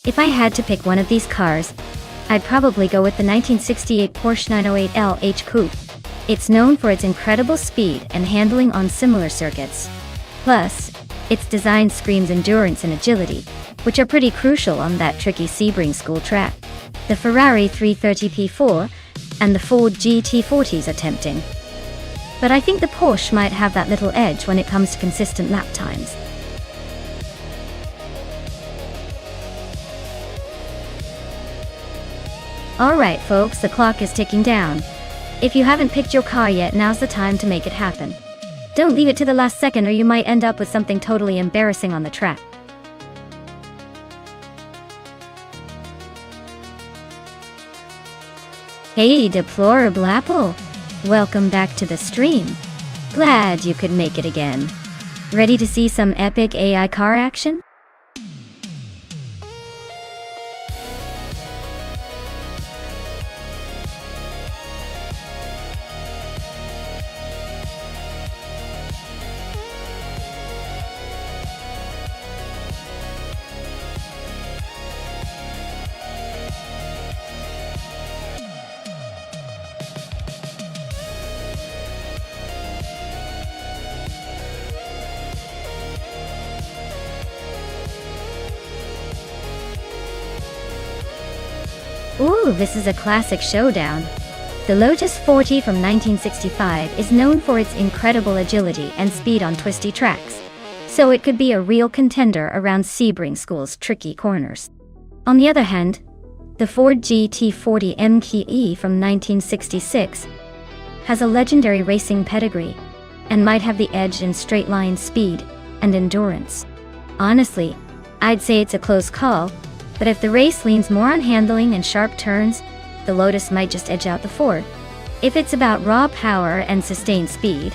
If I had to pick one of these cars, I'd probably go with the 1968 Porsche 908 LH Coupe. It's known for its incredible speed and handling on similar circuits. Plus, its design screams endurance and agility, which are pretty crucial on that tricky Sebring school track. The Ferrari 330 P4 and the Ford GT40s are tempting. But I think the Porsche might have that little edge when it comes to consistent lap times. Alright folks, the clock is ticking down. If you haven't picked your car yet, now's the time to make it happen. Don't leave it to the last second or you might end up with something totally embarrassing on the track. Hey deplorable apple! Welcome back to the stream. Glad you could make it again. Ready to see some epic AI car action? Ooh, this is a classic showdown. The Lotus 40 from 1965 is known for its incredible agility and speed on twisty tracks, so it could be a real contender around Sebring School's tricky corners. On the other hand, the Ford GT40 MKE from 1966 has a legendary racing pedigree and might have the edge in straight-line speed and endurance. Honestly, I'd say it's a close call, but if the race leans more on handling and sharp turns, the Lotus might just edge out the Ford. If it's about raw power and sustained speed,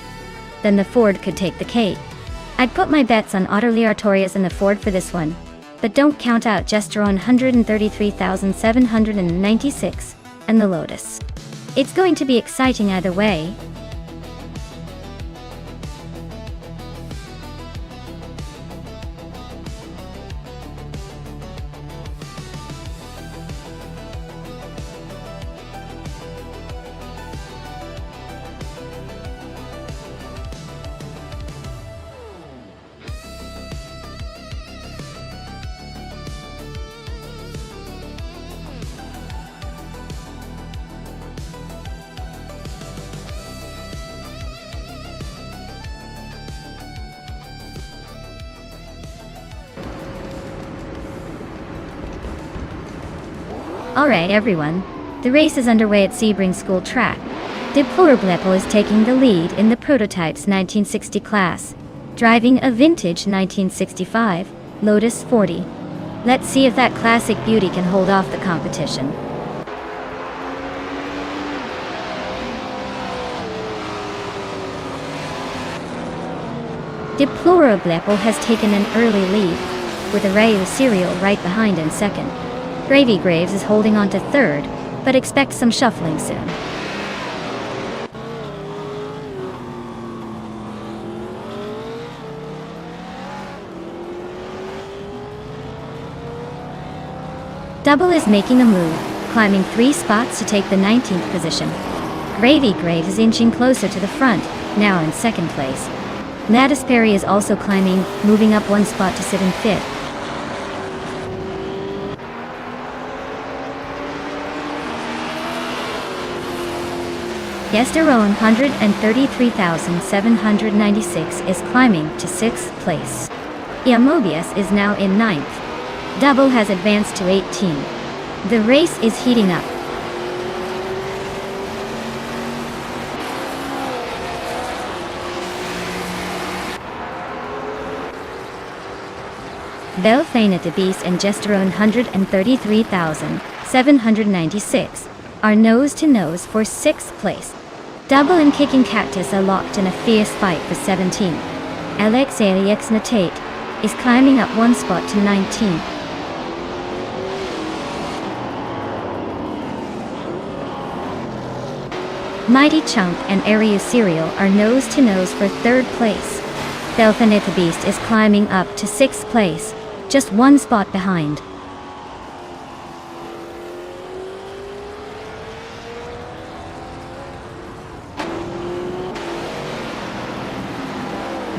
then the Ford could take the cake. I'd put my bets on Otto Liartorius and the Ford for this one, but don't count out Gesteron 133,796 and the Lotus. It's going to be exciting either way. Alright everyone, The race is underway at Sebring School track. Deplorable is taking the lead in the prototype's 1960 class, driving a vintage 1965 Lotus 40. Let's see if that classic beauty can hold off the competition. Deplorable has taken an early lead, with Arayu Serial right behind in second. Gravy Graves is holding on to third, but expect some shuffling soon. Double is making a move, climbing 3 spots to take the 19th position. Gravy Graves is inching closer to the front, now in second place. Mattis Perry is also climbing, moving up 1 spot to sit in 5th. Yesterone 133,796 is climbing to 6th place. Mobius is now in 9th. Double has advanced to 18. The race is heating up. Belfane at the Beast and Gesterone 133,796 are nose-to-nose for 6th place. Double and Kicking Cactus are locked in a fierce fight for 17. LXALEX Natate is climbing up 1 spot to 19. Mighty Chunk and Ariu Serial are nose-to-nose for 3rd place. Belfane at the Beast is climbing up to 6th place, just 1 spot behind.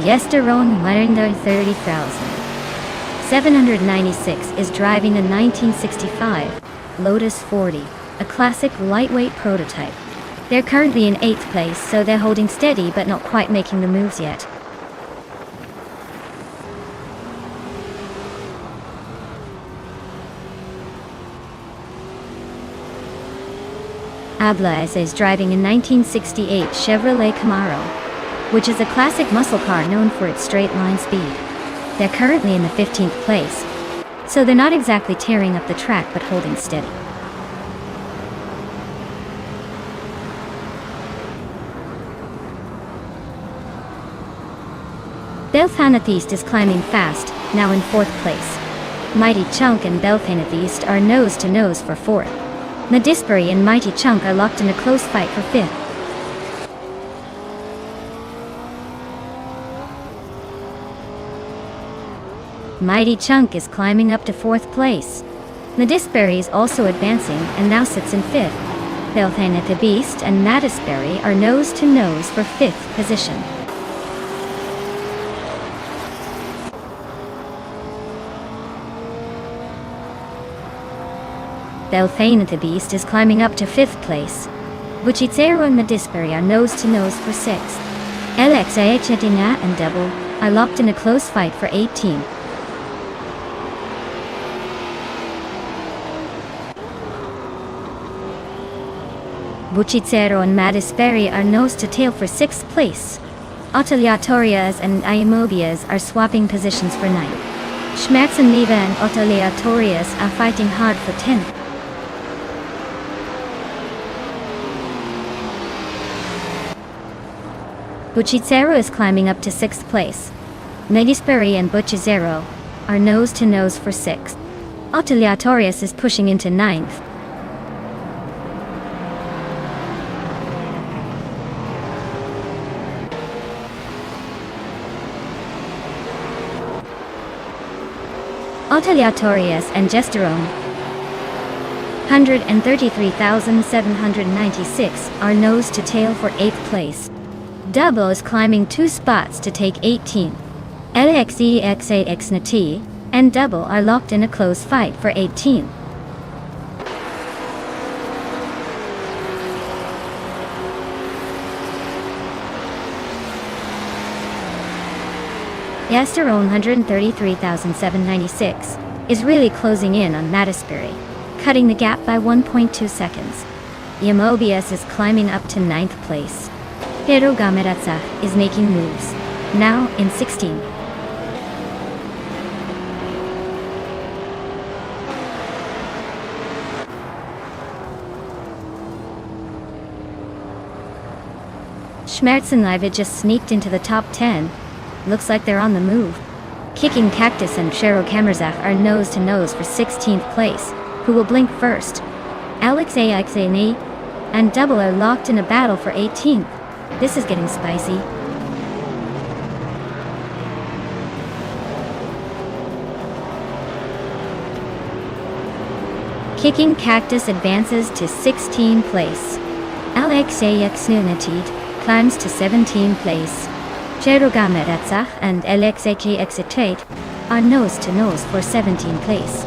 Yesterone 130,796 is driving a 1965 Lotus 40, a classic lightweight prototype. They're currently in 8th place, so they're holding steady but not quite making the moves yet. Ablaze is driving a 1968 Chevrolet Camaro, which is a classic muscle car known for its straight-line speed. They're currently in the 15th place, so they're not exactly tearing up the track but holding steady. Belthanatheist is climbing fast, now in 4th place. Mighty Chunk and Belthanatheist are nose-to-nose for 4th. Nadisbury and Mighty Chunk are locked in a close fight for 5th. Mighty Chunk is climbing up to 4th place. Nadisbury is also advancing and now sits in 5th. Belthanatheist and Nadisbury are nose-to-nose for 5th position. Belfane the Beast is climbing up to 5th place. Buchitsero and Nadisbury are nose-to-nose for 6th. LXAHEDINA and Double are locked in a close fight for 18. Buchitsero and Madisbury are nose-to-tail for 6th place. Otaliatorias and Imobias are swapping positions for 9th. Schmerz and Neva and Otaliatorias are fighting hard for 10th. Buchitsero is climbing up to 6th place. Nadisbury and Buchitsero are nose-to-nose for 6th. Otaliatorius is pushing into 9th. Otaliatorius and Gesterone 133,796 are nose-to-tail for 8th place. Double is climbing 2 spots to take 18. LXEXAXNT and Double are locked in a close fight for 18. Yesterone 133,796 is really closing in on Madisbury, cutting the gap by 1.2 seconds. Yamobius is climbing up to 9th place. Pero Gameratsa is making moves. Now in 16. Schmerzenlive just sneaked into the top 10. Looks like they're on the move. Kicking Cactus and Shero Kamerzach are nose to nose for 16th place. Who will blink first? Alex AXNE and Double are locked in a battle for 18th. This is getting spicy. Kicking Cactus advances to 16th place. Alex AXNE climbs to 17th place. Cherogameretsach and LXAG Exitate are nose to nose for 17th place.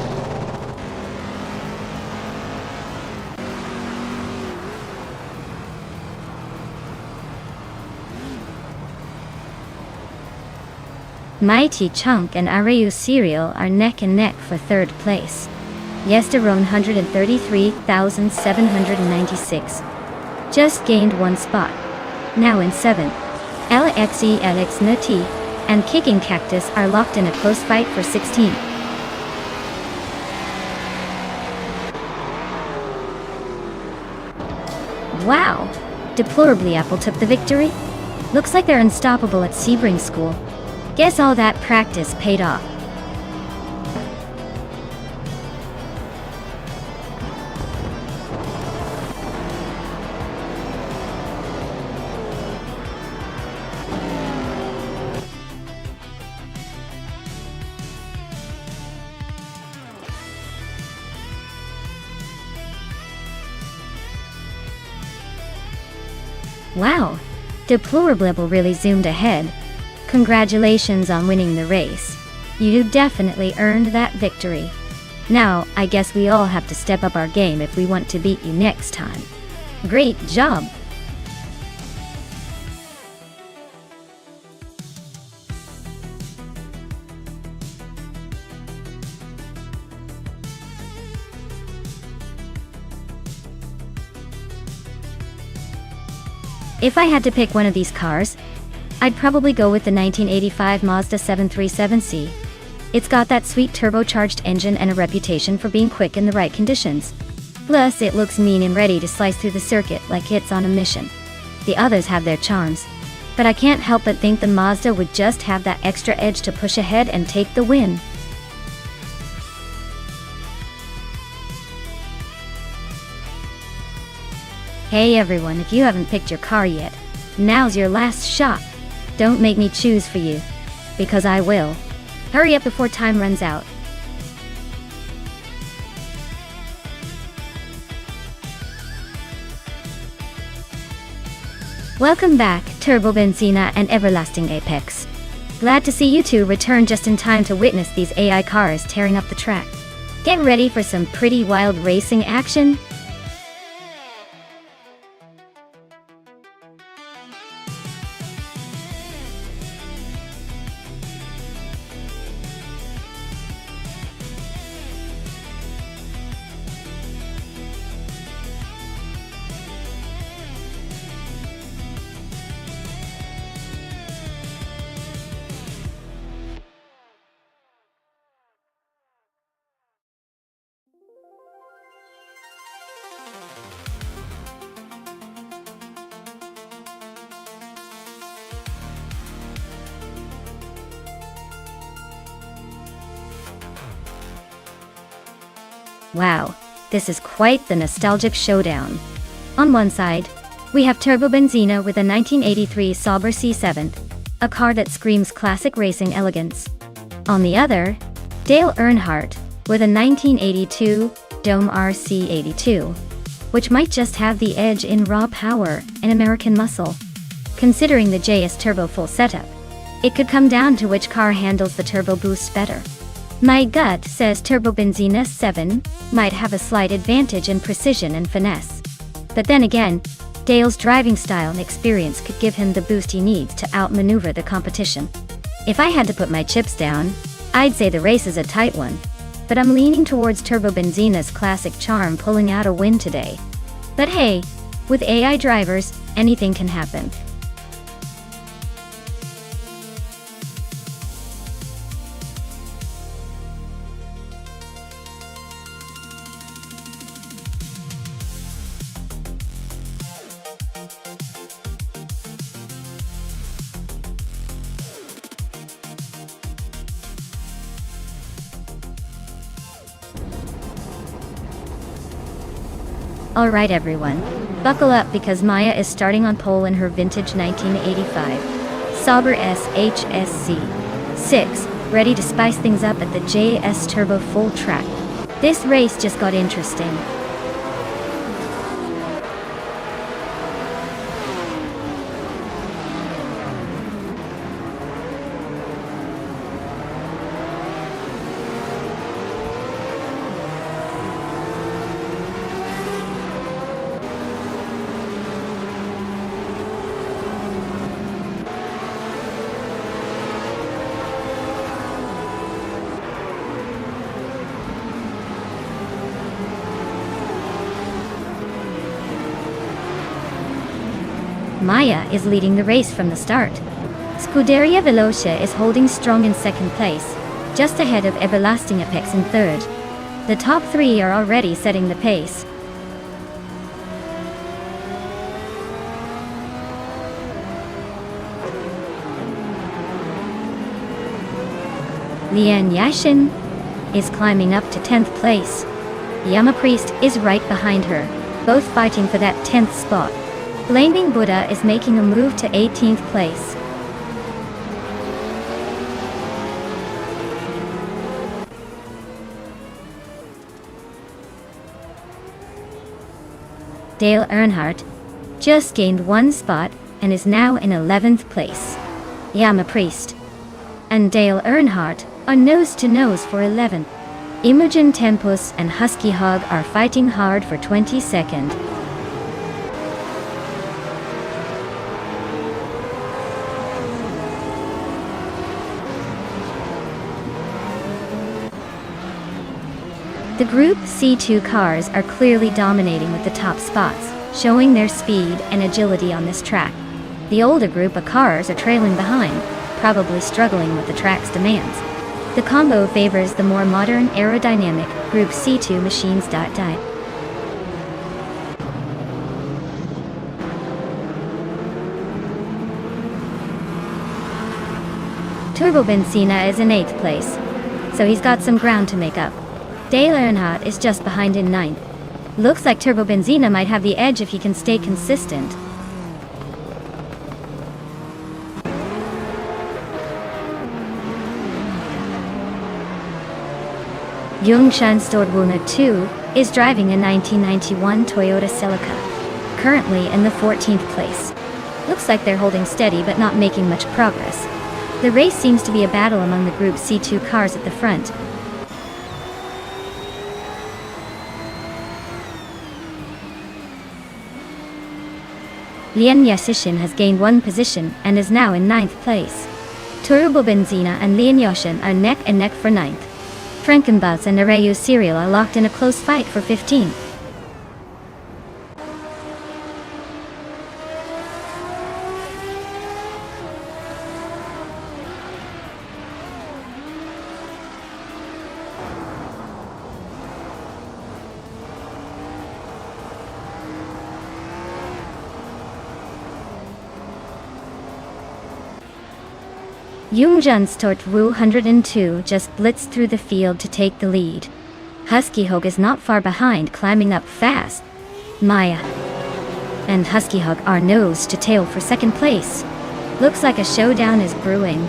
Mighty Chunk and Areu Serial are neck and neck for 3rd place. Yesterone 133,796. Just gained 1 spot. Now in 7th. LXE Alex Nuti and Kicking Cactus are locked in a close fight for 16th. Wow! Deplorably Apple took the victory. Looks like they're unstoppable at Sebring School. Guess all that practice paid off. Wow! Deplorable really zoomed ahead. Congratulations on winning the race. You definitely earned that victory. Now, I guess we all have to step up our game if we want to beat you next time. Great job! If I had to pick one of these cars, I'd probably go with the 1985 Mazda 737C. It's got that sweet turbocharged engine and a reputation for being quick in the right conditions. Plus, it looks mean and ready to slice through the circuit like it's on a mission. The others have their charms, but I can't help but think the Mazda would just have that extra edge to push ahead and take the win. Hey everyone, if you haven't picked your car yet, now's your last shot. Don't make me choose for you, because I will. Hurry up before time runs out. Welcome back, Turbo Benzina and Everlasting Apex. Glad to see you two return just in time to witness these AI cars tearing up the track. Get ready for some pretty wild racing action. Wow, this is quite the nostalgic showdown. On one side, we have Turbo Benzina with a 1983 Sauber C7, a car that screams classic racing elegance. On the other, Dale Earnhardt with a 1982 Dome RC82, which might just have the edge in raw power and American muscle. Considering the JS Turbo full setup, it could come down to which car handles the turbo boost better. My gut says Turbo Benzina 7 might have a slight advantage in precision and finesse. But then again, Dale's driving style and experience could give him the boost he needs to outmaneuver the competition. If I had to put my chips down, I'd say the race is a tight one, but I'm leaning towards Turbo Benzina's classic charm pulling out a win today. But hey, with AI drivers, anything can happen. Alright everyone, buckle up because Maya is starting on pole in her vintage 1985 Sauber SHSC 6, ready to spice things up at the JS Turbo full track. This race just got interesting. Maya is leading the race from the start. Scuderia Veloce is holding strong in second place, just ahead of Everlasting Apex in third. The top three are already setting the pace. Lian Yashin is climbing up to 10th place. Yama Priest is right behind her, both fighting for that 10th spot. Flaming Buddha is making a move to 18th place. Dale Earnhardt just gained one spot and is now in 11th place. Yama Priest and Dale Earnhardt are nose to nose for 11th. Imogen Tempus and Husky Hog are fighting hard for 22nd. The Group C2 cars are clearly dominating with the top spots, showing their speed and agility on this track. The older group of cars are trailing behind, probably struggling with the track's demands. The combo favors the more modern aerodynamic Group C2 machines. Turbo Benzina is in 8th place, so he's got some ground to make up. Dale Earnhardt is just behind in 9th. Looks like Turbo Benzina might have the edge if he can stay consistent. Youngshan Stordwuna 2 is driving a 1991 Toyota Celica, currently in the 14th place. Looks like they're holding steady but not making much progress. The race seems to be a battle among the Group C2 cars at the front. Lian Yashin has gained one position and is now in 9th place. Turbo Benzina and Lian Yashin are neck and neck for 9th. Frankenbouts and Arayu Serial are locked in a close fight for 15th. Yoongjun Stort Wu 102 just blitzed through the field to take the lead. Husky Hog is not far behind, climbing up fast. Maya and Husky Hog are nose to tail for second place. Looks like a showdown is brewing.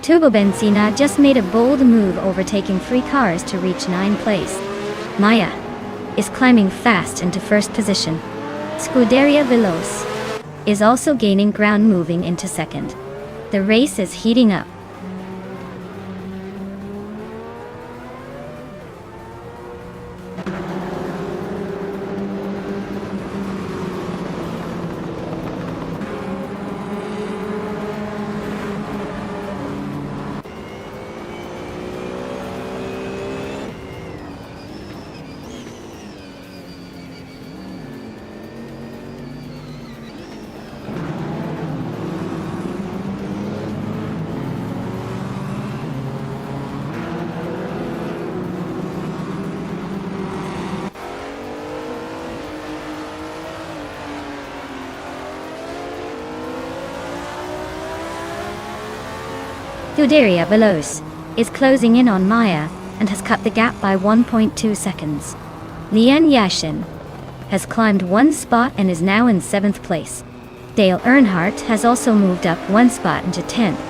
Turbo Benzina just made a bold move, overtaking 3 cars to reach 9th place. Maya is climbing fast into first position. Scuderia Veloce is also gaining ground, moving into second. The race is heating up. Scuderia Veloce is closing in on Maya and has cut the gap by 1.2 seconds. Lian Yashin has climbed 1 spot and is now in 7th place. Dale Earnhardt has also moved up 1 spot into 10th.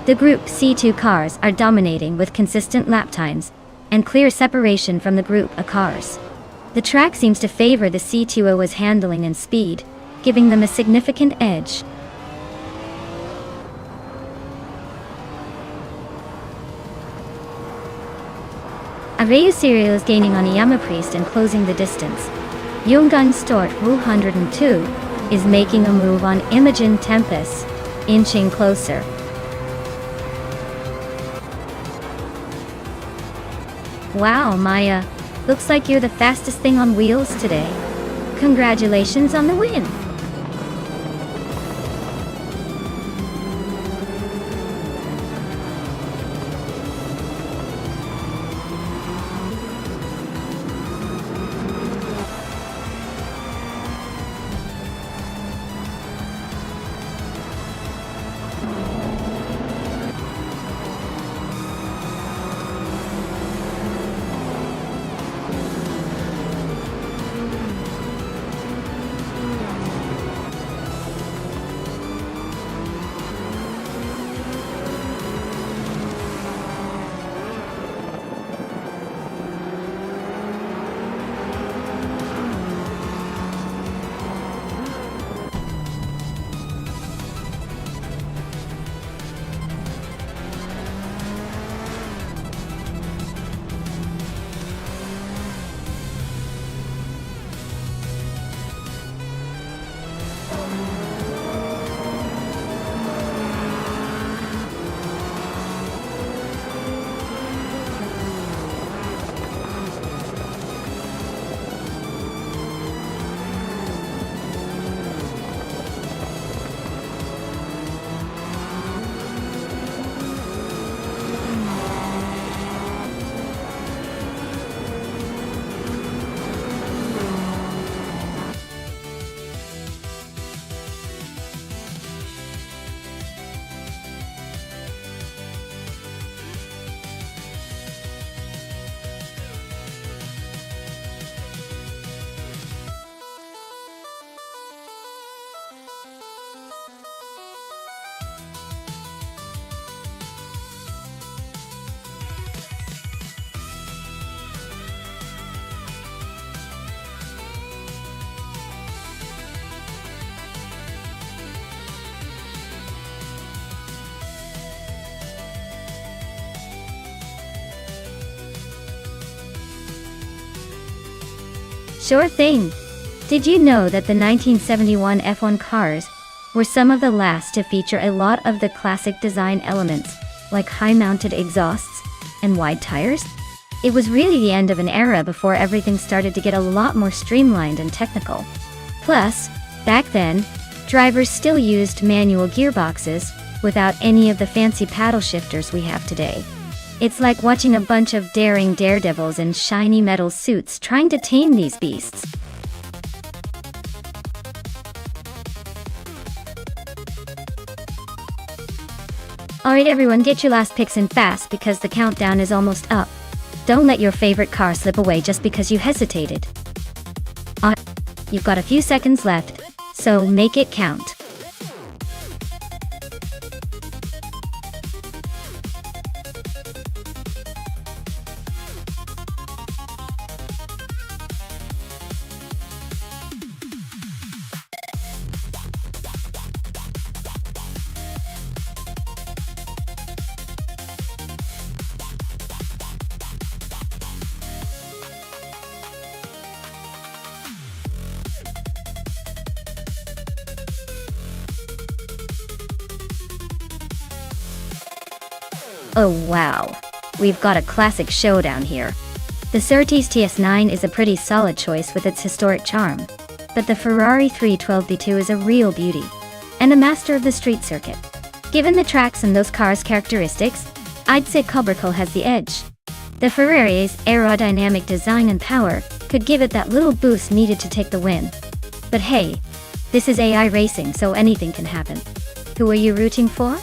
The Group C2 cars are dominating with consistent lap times and clear separation from the Group A cars. The track seems to favor the C2O's handling and speed, giving them a significant edge. Areu Serial is gaining on Iyama Priest and closing the distance. Yungang Stort Wu 102 is making a move on Imogen Tempest, inching closer. Wow, Maya, looks like you're the fastest thing on wheels today. Congratulations on the win! Sure thing. Did you know that the 1971 F1 cars were some of the last to feature a lot of the classic design elements, like high-mounted exhausts and wide tires? It was really the end of an era before everything started to get a lot more streamlined and technical. Plus, back then, drivers still used manual gearboxes without any of the fancy paddle shifters we have today. It's like watching a bunch of daring daredevils in shiny metal suits trying to tame these beasts. Alright everyone, get your last picks in fast because the countdown is almost up. Don't let your favorite car slip away just because you hesitated. You've got a few seconds left, so make it count. Oh wow, we've got a classic showdown here. The Surtees TS9 is a pretty solid choice with its historic charm, but the Ferrari 312B2 is a real beauty, and a master of the street circuit. Given the tracks and those cars' characteristics, I'd say Cobracle has the edge. The Ferrari's aerodynamic design and power could give it that little boost needed to take the win. But hey, this is AI racing, so anything can happen. Who are you rooting for?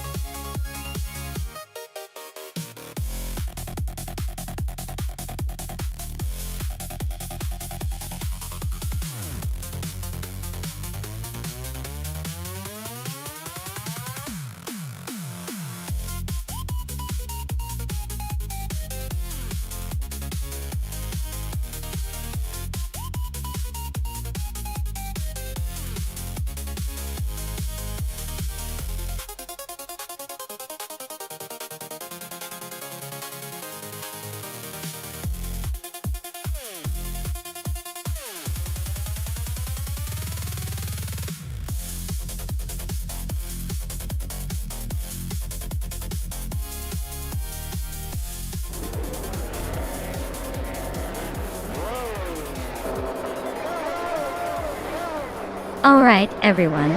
Alright, everyone.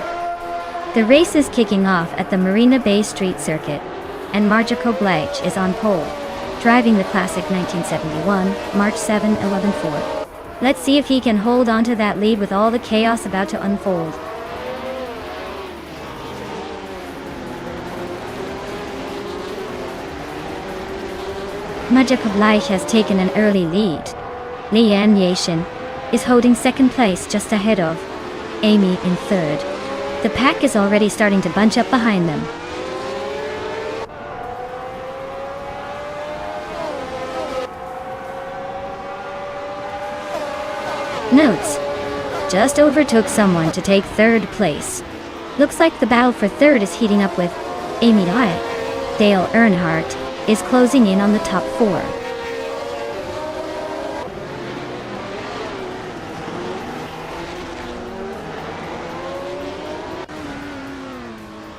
The race is kicking off at the Marina Bay Street Circuit, and Marja Koblech is on pole, driving the classic 1971 March 7 11-4. Let's see if he can hold on to that lead with all the chaos about to unfold. Marja Koblech has taken an early lead. Lian Yashin is holding second place just ahead of Amy in third. The pack is already starting to bunch up behind them. Notes: just overtook someone to take third place. Looks like the battle for third is heating up with Amy Dye. Dale Earnhardt is closing in on the top four.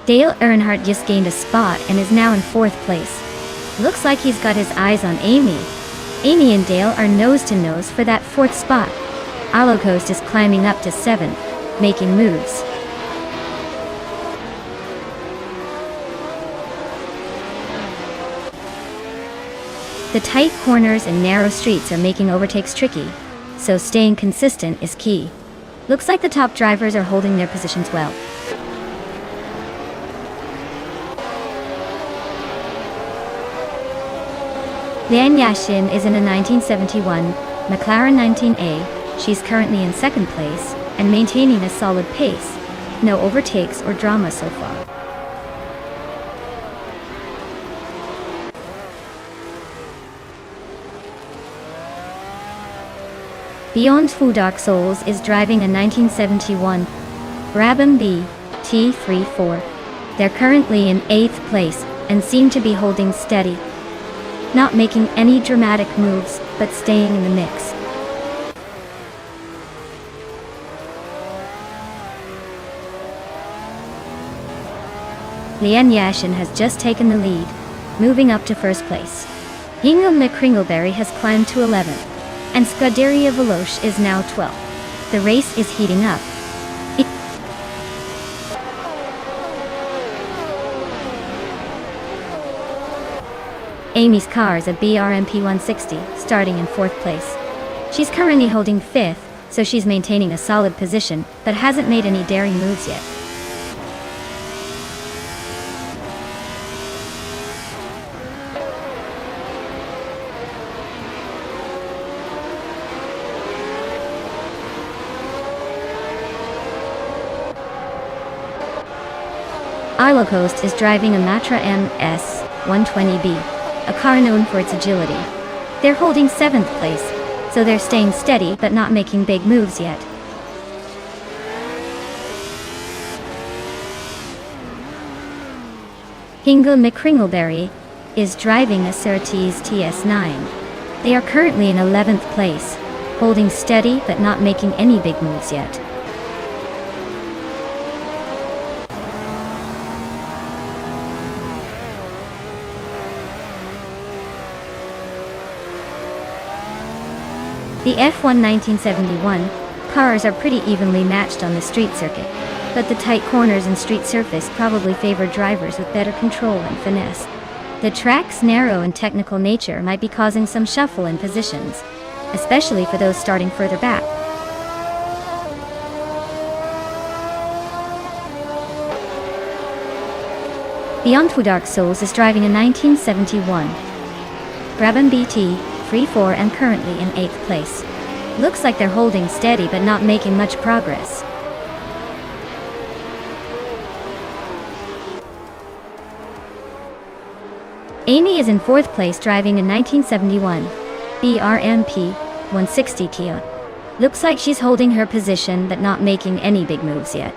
Dale Earnhardt just gained a spot and is now in fourth place. Looks like he's got his eyes on Amy. Amy and Dale are nose to nose for that fourth spot. Alacost is climbing up to seventh, making moves. The tight corners and narrow streets are making overtakes tricky, so staying consistent is key. Looks like the top drivers are holding their positions well. Lian Yashin is in a 1971 McLaren 19A. She's currently in second place and maintaining a solid pace. No overtakes or drama so far. Beyond Fu Dark Souls is driving a 1971 Brabham B T34. They're currently in 8th place and seem to be holding steady. Not making any dramatic moves, but staying in the mix. Lian Yashin has just taken the lead, moving up to first place. Hingham McCringleberry has climbed to 11th, and Scuderia Veloce is now 12th. The race is heating up. Amy's car is a BRMP 160, starting in 4th place. She's currently holding 5th, so she's maintaining a solid position, but hasn't made any daring moves yet. Isla Coast is driving a Matra MS 120B, a car known for its agility. They're holding 7th place, so they're staying steady but not making big moves yet. Hingle McCringleberry is driving a Surtees TS9. They are currently in 11th place, holding steady but not making any big moves yet. The F1 1971 cars are pretty evenly matched on the street circuit, but the tight corners and street surface probably favor drivers with better control and finesse. The track's narrow and technical nature might be causing some shuffle in positions, especially for those starting further back. Beyond Two Dark Souls is driving a 1971 Brabham BT 3-4 and currently in 8th place. Looks like they're holding steady but not making much progress. Amy is in 4th place driving a 1971 BRMP 160 Kia. Looks like she's holding her position but not making any big moves yet.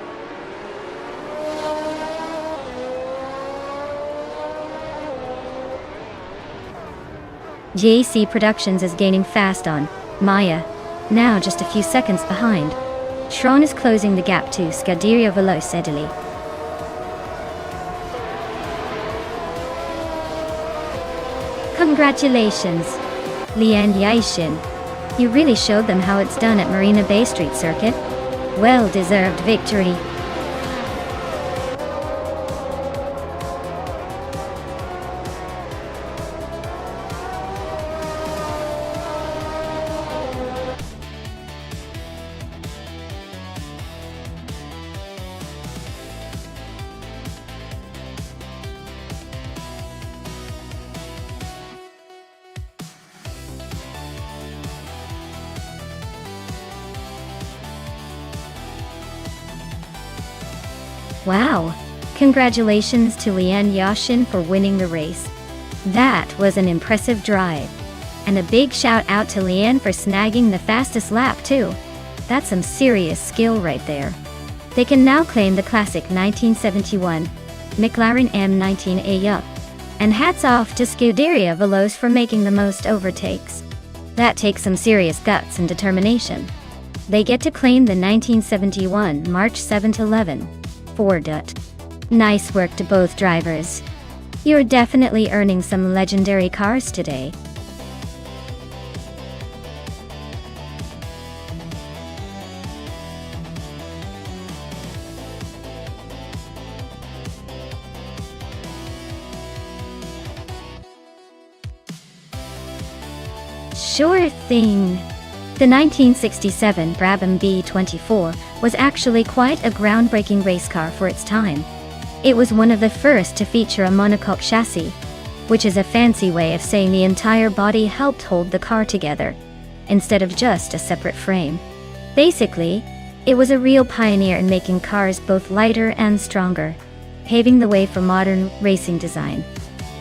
JAC Productions is gaining fast on Maya, now just a few seconds behind. Shron is closing the gap to Scuderia Velocidity. Congratulations, Lian Yaishin. You really showed them how it's done at Marina Bay Street Circuit. Well-deserved victory. Wow! Congratulations to Lian Yashin for winning the race. That was an impressive drive. And a big shout out to Lian for snagging the fastest lap too. That's some serious skill right there. They can now claim the classic 1971 McLaren M19A up. And hats off to Scuderia Veloce for making the most overtakes. That takes some serious guts and determination. They get to claim the 1971 March 7-11 Ford. Nice work to both drivers. You're definitely earning some legendary cars today. Sure thing. The 1967 Brabham B24 was actually quite a groundbreaking race car for its time. It was one of the first to feature a monocoque chassis, which is a fancy way of saying the entire body helped hold the car together, instead of just a separate frame. Basically, it was a real pioneer in making cars both lighter and stronger, paving the way for modern racing design.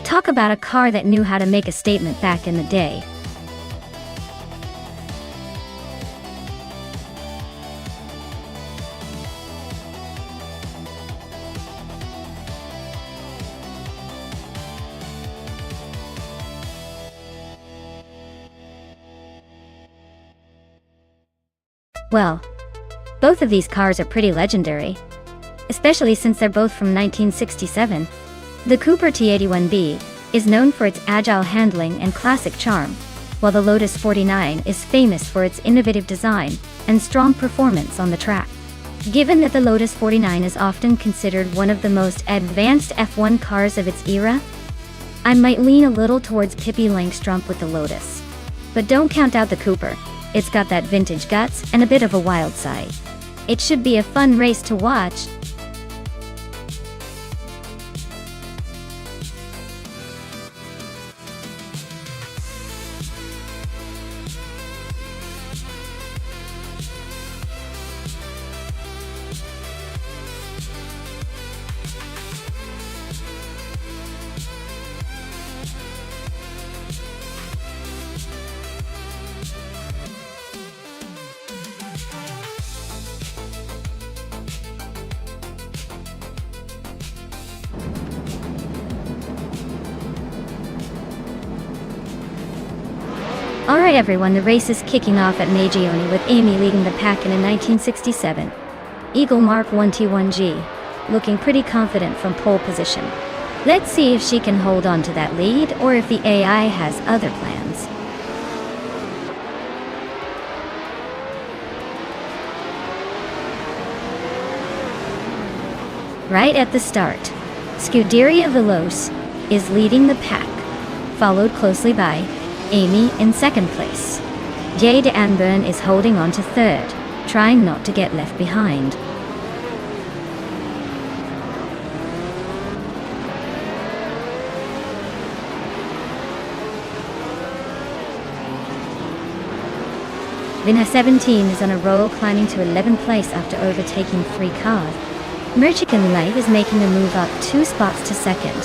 Talk about a car that knew how to make a statement back in the day. Well, both of these cars are pretty legendary, especially since they're both from 1967. The Cooper T81B is known for its agile handling and classic charm, while the Lotus 49 is famous for its innovative design and strong performance on the track. Given that the Lotus 49 is often considered one of the most advanced F1 cars of its era, I might lean a little towards Pippi Langstrump with the Lotus. But don't count out the Cooper. It's got that vintage guts and a bit of a wild side. It should be a fun race to watch. Alright everyone, the race is kicking off at Magione with Amy leading the pack in a 1967 Eagle Mark 1T1G, looking pretty confident from pole position. Let's see if she can hold on to that lead or if the AI has other plans. Right at the start, Scuderia Veloce is leading the pack, followed closely by Amy in second place. Jade Anburn is holding on to third, trying not to get left behind. Vinha 17 is on a roll, climbing to 11th place after overtaking 3 cars. Merchican Light is making a move up 2 spots to second.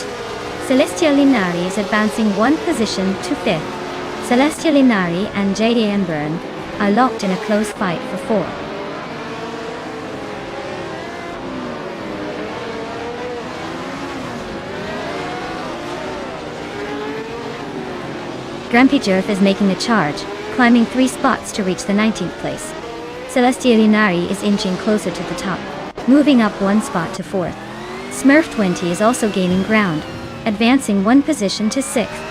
Celestia Linari is advancing 1 position to 5th. Celestia Linari and Jade Anburn are locked in a close fight for 4. Grampy Jerf is making a charge, climbing 3 spots to reach the 19th place. Celestia Linari is inching closer to the top, moving up 1 spot to 4th. Smurf 20 is also gaining ground, advancing 1 position to 6th.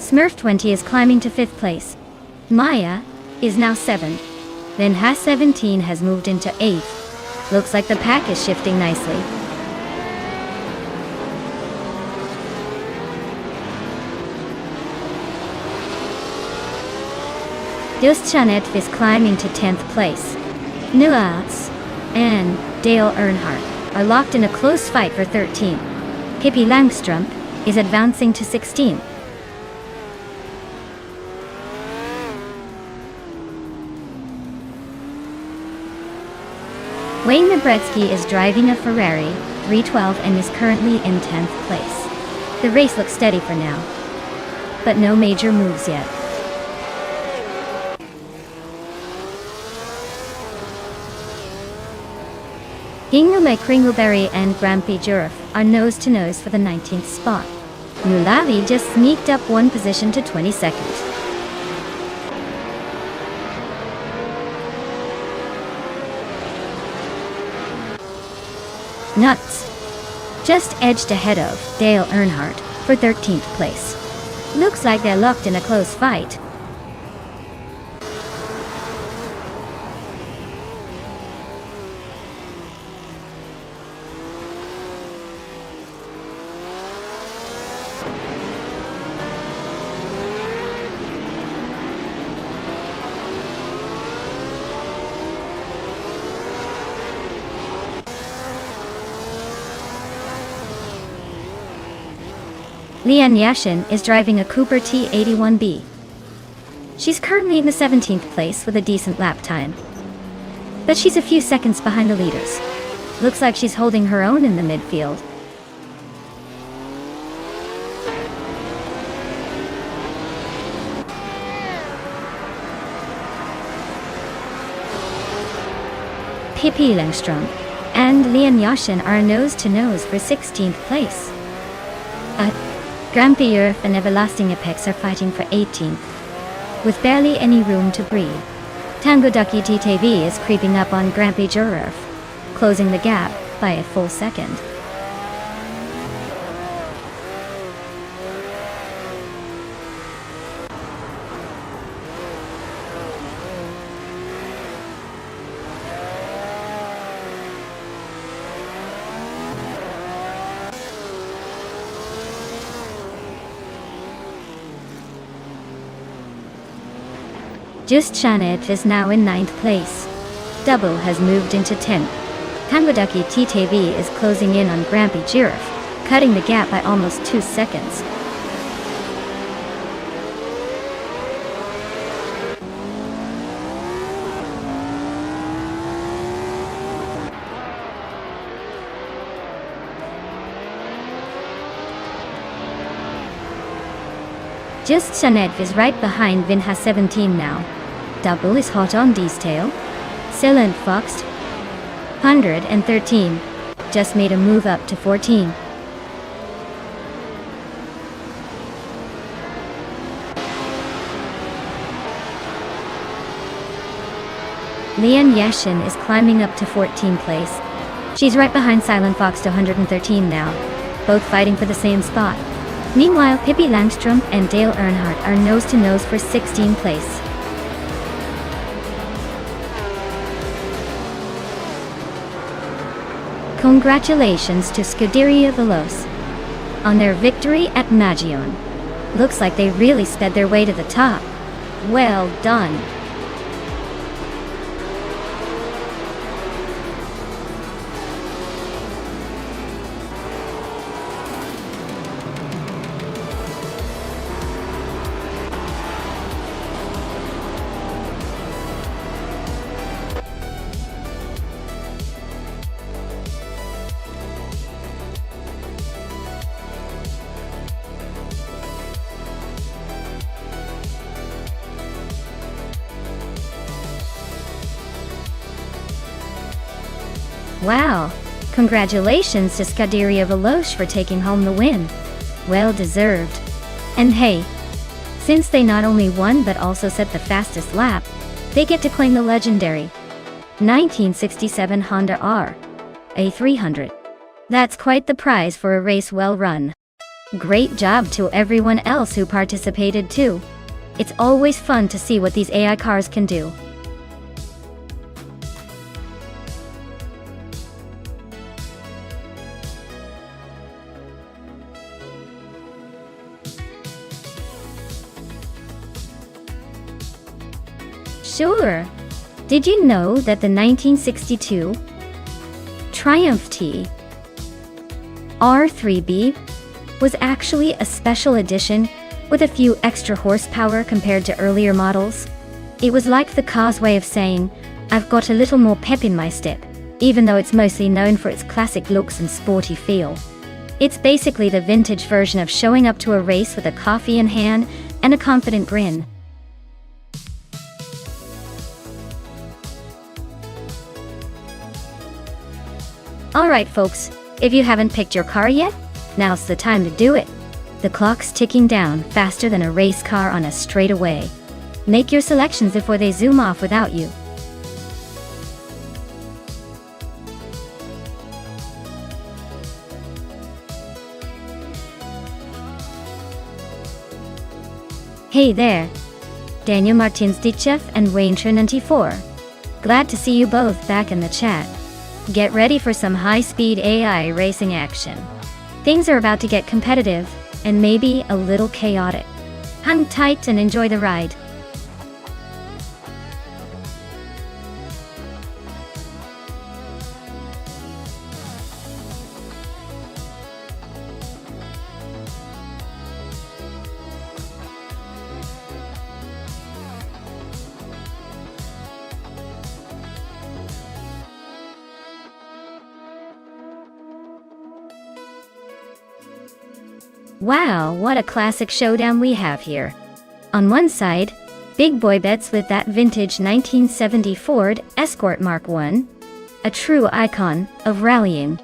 Smurf 20 is climbing to 5th place. Maya is now 7th. Then Has 17 has moved into 8th. Looks like the pack is shifting nicely. Just Chanet is climbing to 10th place. Nuats and Dale Earnhardt are locked in a close fight for 13th. Pippi Langstrump is advancing to 16th. Wayne Nabretsky is driving a Ferrari 312 and is currently in 10th place. The race looks steady for now, but no major moves yet. Hingle Kringleberry and Grampy Jurf are nose-to-nose for the 19th spot. Nulavi just sneaked up 1 position to 22nd. Nuts just edged ahead of Dale Earnhardt for 13th place. Looks like they're locked in a close fight. Lian Yashin is driving a Cooper T81B. She's currently in the 17th place with a decent lap time, but she's a few seconds behind the leaders. Looks like she's holding her own in the midfield. Pippi Langstrom and Lian Yashin are nose-to-nose for 16th place. Grampy Earth and Everlasting Apex are fighting for 18th, with barely any room to breathe. Tango Ducky TTV is creeping up on Grampy Jurf, closing the gap by a full second. Just Chanet is now in 9th place. Double has moved into 10th. Tangodaki TTV is closing in on Grampy Jurf, cutting the gap by almost 2 seconds. Just Chanet is right behind Vinha 17 now. Double is hot on D's tail. Silent Fox 113 just made a move up to 14. Lian Yashin is climbing up to 14th place. She's right behind Silent Fox to 113 now, both fighting for the same spot. Meanwhile, Pippi Langstrom and Dale Earnhardt are nose-to-nose for 16th place. Congratulations to Scuderia Veloce on their victory at Magione. Looks like they really sped their way to the top. Well done. Wow! Congratulations to Scuderia Veloce for taking home the win. Well deserved. And hey, since they not only won but also set the fastest lap, they get to claim the legendary 1967 Honda R A300. That's quite the prize for a race well run. Great job to everyone else who participated too. It's always fun to see what these AI cars can do. Sure. Did you know that the 1962 Triumph T R3B was actually a special edition with a few extra horsepower compared to earlier models? It was like the car's way of saying, I've got a little more pep in my step, even though it's mostly known for its classic looks and sporty feel. It's basically the vintage version of showing up to a race with a coffee in hand and a confident grin. Alright folks, if you haven't picked your car yet, now's the time to do it. The clock's ticking down faster than a race car on a straightaway. Make your selections before they zoom off without you. Hey there, Daniel Martins-Dichev and Wayne94. Glad to see you both back in the chat. Get ready for some high-speed AI racing action. Things are about to get competitive, and maybe a little chaotic. Hang tight and enjoy the ride. Wow, what a classic showdown we have here. On one side, big boy bets with that vintage 1970 Ford Escort Mark I, a true icon of rallying.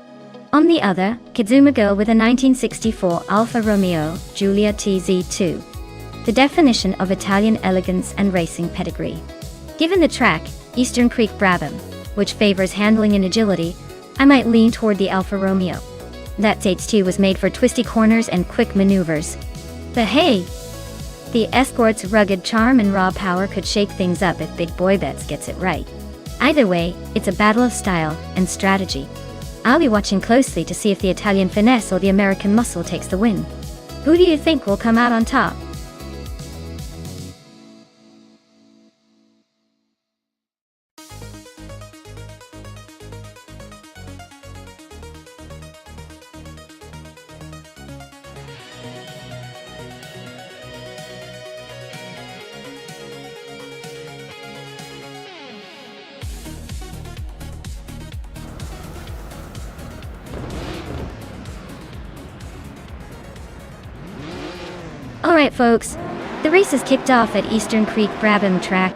On the other, Kizuma Girl with a 1964 Alfa Romeo Giulia TZ2, the definition of Italian elegance and racing pedigree. Given the track, Eastern Creek Brabham, which favors handling and agility, I might lean toward the Alfa Romeo. That H2 was made for twisty corners and quick maneuvers. But hey, the Escort's rugged charm and raw power could shake things up if Big Boy Bets gets it right. Either way, it's a battle of style and strategy. I'll be watching closely to see if the Italian finesse or the American muscle takes the win. Who do you think will come out on top? Alright folks, the race has kicked off at Eastern Creek Brabham track.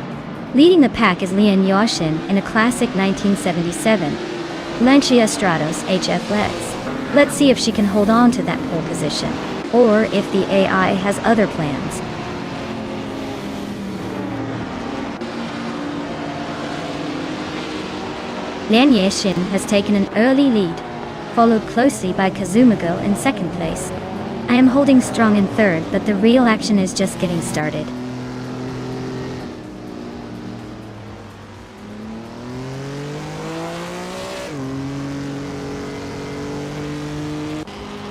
Leading the pack is Lian Yashin in a classic 1977 Lancia Stratos HF Lex. Let's see if she can hold on to that pole position, or if the AI has other plans. Lian Yexin has taken an early lead, followed closely by Kazumiko in second place. I am holding strong in third, but the real action is just getting started.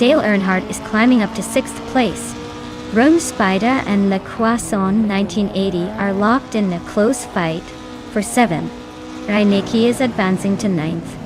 Dale Earnhardt is climbing up to 6th place. Rome Spider and Le Croissant 1980 are locked in a close fight for 7th. Reineke is advancing to 9th.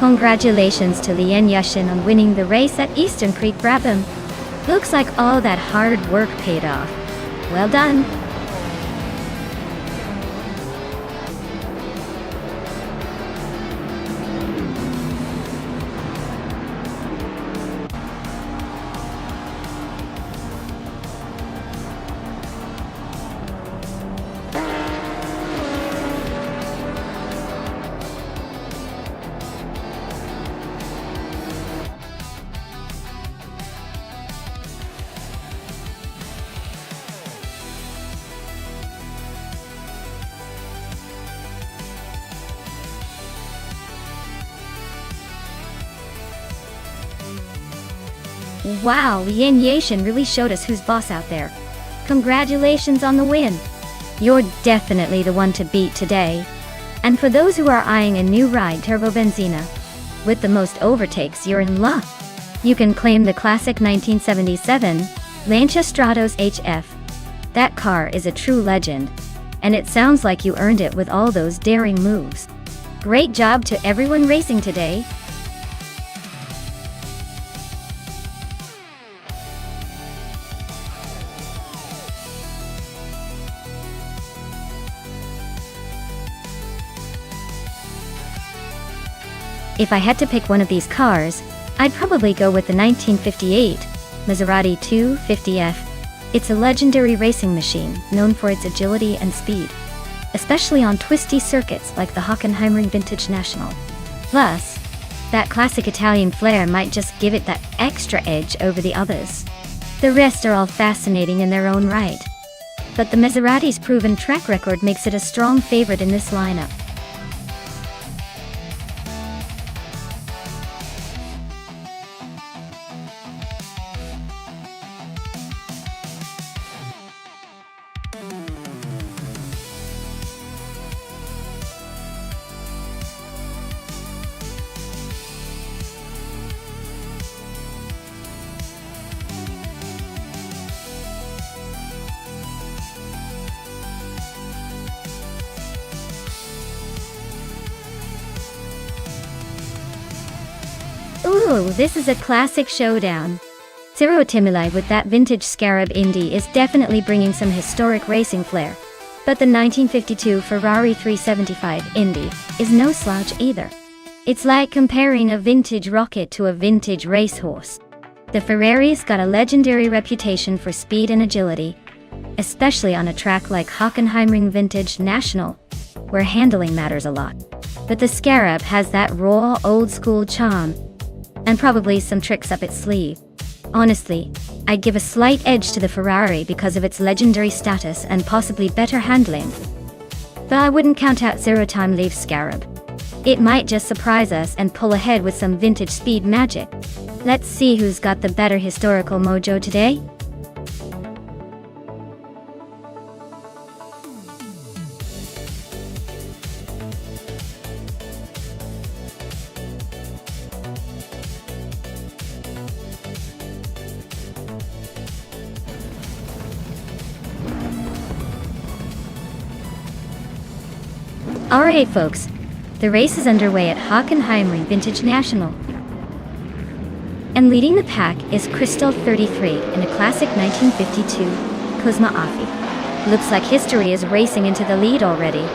Congratulations to Lien Yushin on winning the race at Eastern Creek Brabham. Looks like all that hard work paid off. Well done! Wow, Lien Yushin really showed us who's boss out there. Congratulations on the win! You're definitely the one to beat today. And for those who are eyeing a new ride Turbo Benzina, with the most overtakes, you're in luck. You can claim the classic 1977 Lancia Stratos HF. That car is a true legend, and it sounds like you earned it with all those daring moves. Great job to everyone racing today. If I had to pick one of these cars, I'd probably go with the 1958 Maserati 250F. It's a legendary racing machine known for its agility and speed, especially on twisty circuits like the Hockenheimring Vintage National. Plus, that classic Italian flair might just give it that extra edge over the others. The rest are all fascinating in their own right, but the Maserati's proven track record makes it a strong favorite in this lineup. Ooh, this is a classic showdown. Ciro Timilai with that vintage Scarab Indy is definitely bringing some historic racing flair. But the 1952 Ferrari 375 Indy is no slouch either. It's like comparing a vintage rocket to a vintage racehorse. The Ferrari's got a legendary reputation for speed and agility, especially on a track like Hockenheimring Vintage National, where handling matters a lot. But the Scarab has that raw, old-school charm, and probably some tricks up its sleeve. Honestly, I'd give a slight edge to the Ferrari because of its legendary status and possibly better handling. But I wouldn't count out Zero Time Leaf's Scarab. It might just surprise us and pull ahead with some vintage speed magic. Let's see who's got the better historical mojo today. Alright folks, the race is underway at Hockenheimring Vintage National. And leading the pack is Crystal 33 in a classic 1952 Kuzma Afi. Looks like history is racing into the lead already.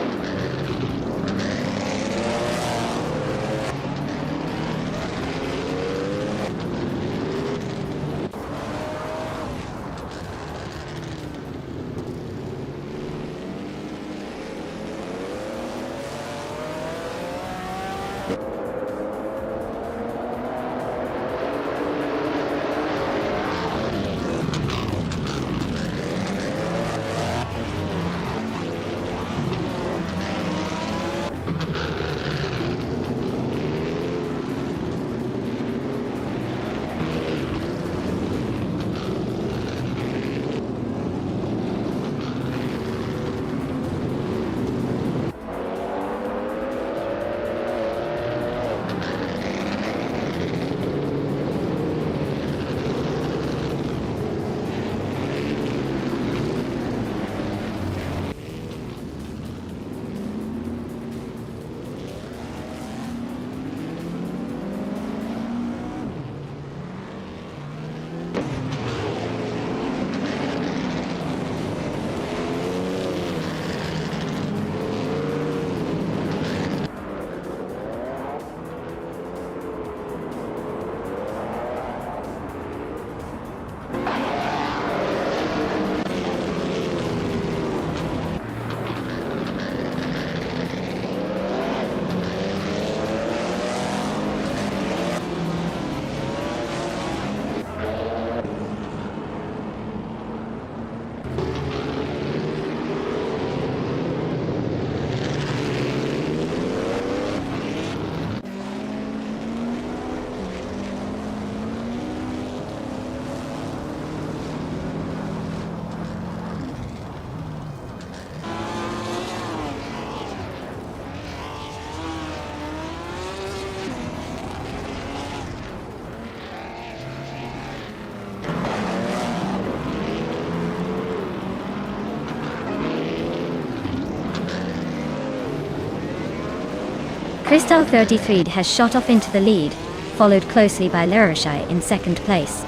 Crystal 33 has shot off into the lead, followed closely by Laroshai in second place.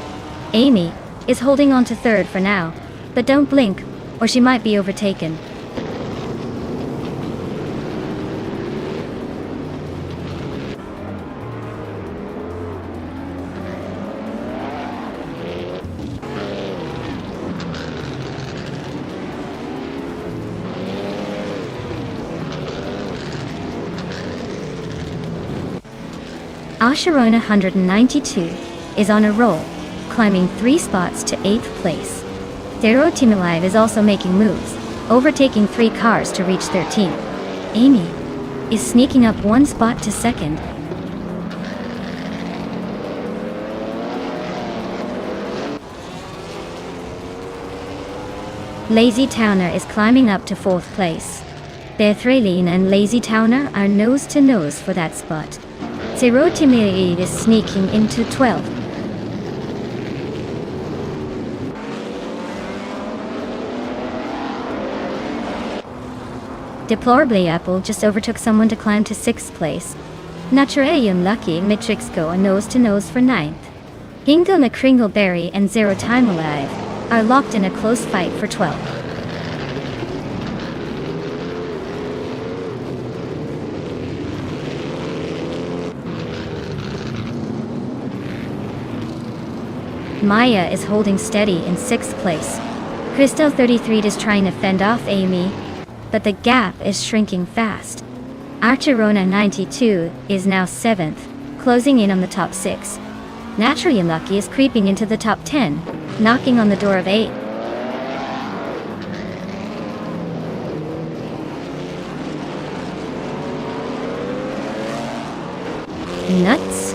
Amy is holding on to third for now, but don't blink, or she might be overtaken. Asharona 192 is on a roll, climbing 3 spots to 8th place. Dero Timilive is also making moves, overtaking 3 cars to reach 13th. Amy is sneaking up 1 spot to 2nd. Lazy Towner is climbing up to 4th place. Bethralene and Lazy Towner are nose to nose for that spot. Zero Timilive is sneaking into 12th. Deplorably Apple just overtook someone to climb to 6th place. Naturally Unlucky and Matrix go a nose to nose for 9th. Hingle McCringleberry and Zero Time Alive are locked in a close fight for 12th. Maya is holding steady in 6th place. Crystal 33 is trying to fend off Amy, but the gap is shrinking fast. Archerona 92 is now 7th, closing in on the top 6. Naturally Unlucky is creeping into the top 10, knocking on the door of 8. Nuts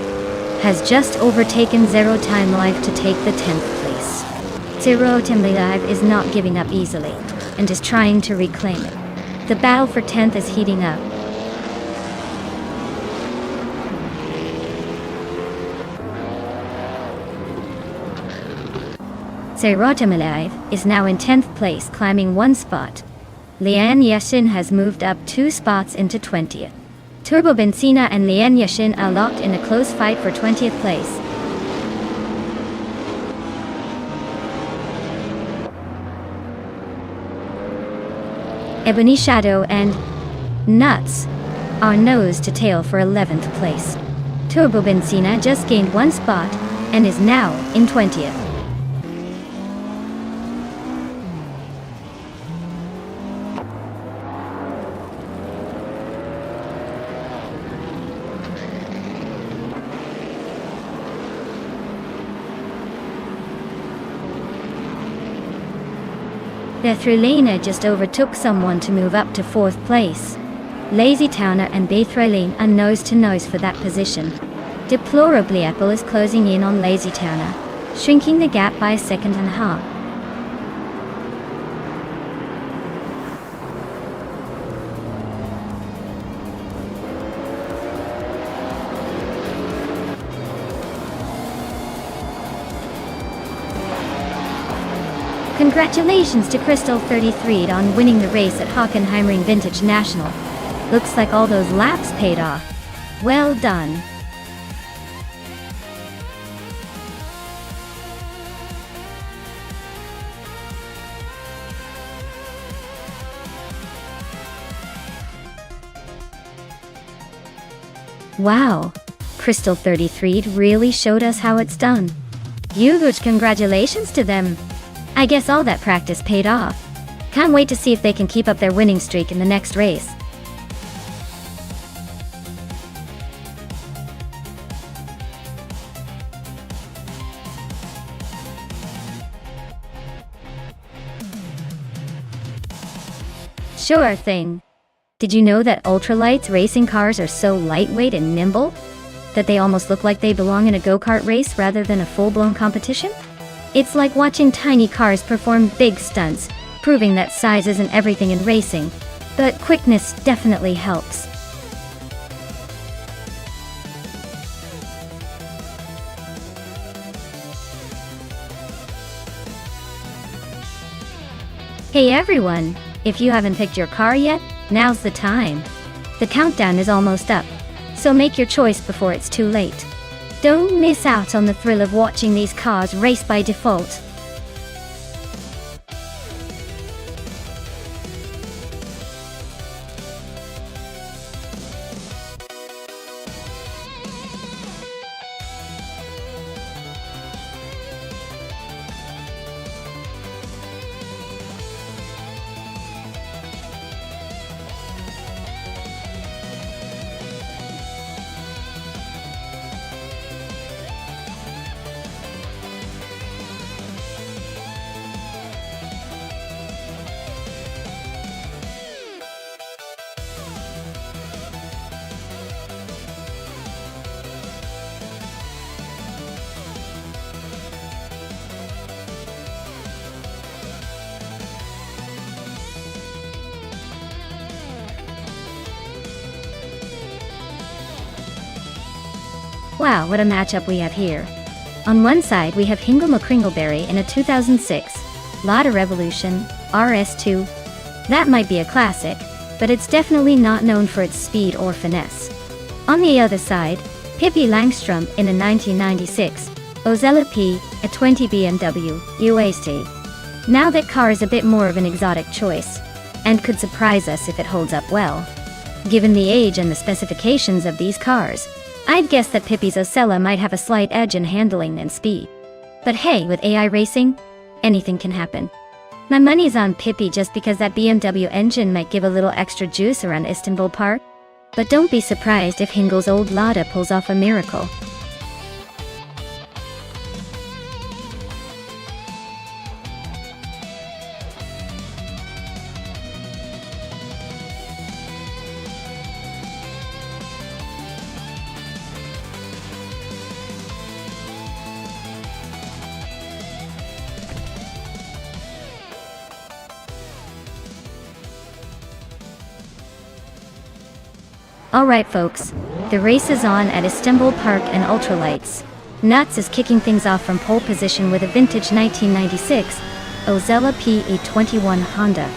has just overtaken Zero Time Life to take the 10th place. Zero Time Life is not giving up easily, and is trying to reclaim it. The battle for 10th is heating up. Zero Time Life is now in 10th place, climbing 1 spot. Lian Yashin has moved up 2 spots into 20th. Turbo Benzina and Lian Yashin are locked in a close fight for 20th place. Ebony Shadow and Nuts are nose to tail for 11th place. Turbo Benzina just gained 1 spot and is now in 20th. Bethralene just overtook someone to move up to 4th place. Lazy Towner and Bethralene are nose to nose for that position. Deplorably Apple is closing in on Lazy Towner, shrinking the gap by a second and a half. Congratulations to Crystal 33 on winning the race at Hockenheimring Vintage National. Looks like all those laps paid off. Well done. Wow, Crystal 33 really showed us how it's done. Huge congratulations to them. I guess all that practice paid off. Can't wait to see if they can keep up their winning streak in the next race. Sure thing. Did you know that ultralights racing cars are so lightweight and nimble that they almost look like they belong in a go-kart race rather than a full-blown competition? It's like watching tiny cars perform big stunts, proving that size isn't everything in racing, but quickness definitely helps. Hey everyone, if you haven't picked your car yet, now's the time. The countdown is almost up. So make your choice before it's too late. Don't miss out on the thrill of watching these cars race by default. Wow, what a matchup we have here. On one side we have Hingle McCringleberry in a 2006 Lada Revolution RS2. That might be a classic, but it's definitely not known for its speed or finesse. On the other side, Pippi Langstrom in a 1996 Ozella P, a 20 BMW UAC. Now that car is a bit more of an exotic choice, and could surprise us if it holds up well. Given the age and the specifications of these cars, I'd guess that Pippi's Ozella might have a slight edge in handling and speed. But hey, with AI racing, anything can happen. My money's on Pippi just because that BMW engine might give a little extra juice around Istanbul Park. But don't be surprised if Hingle's old Lada pulls off a miracle. Alright folks, the race is on at Istanbul Park and Ultralights. Nuts is kicking things off from pole position with a vintage 1996 Ozella PE21 Honda.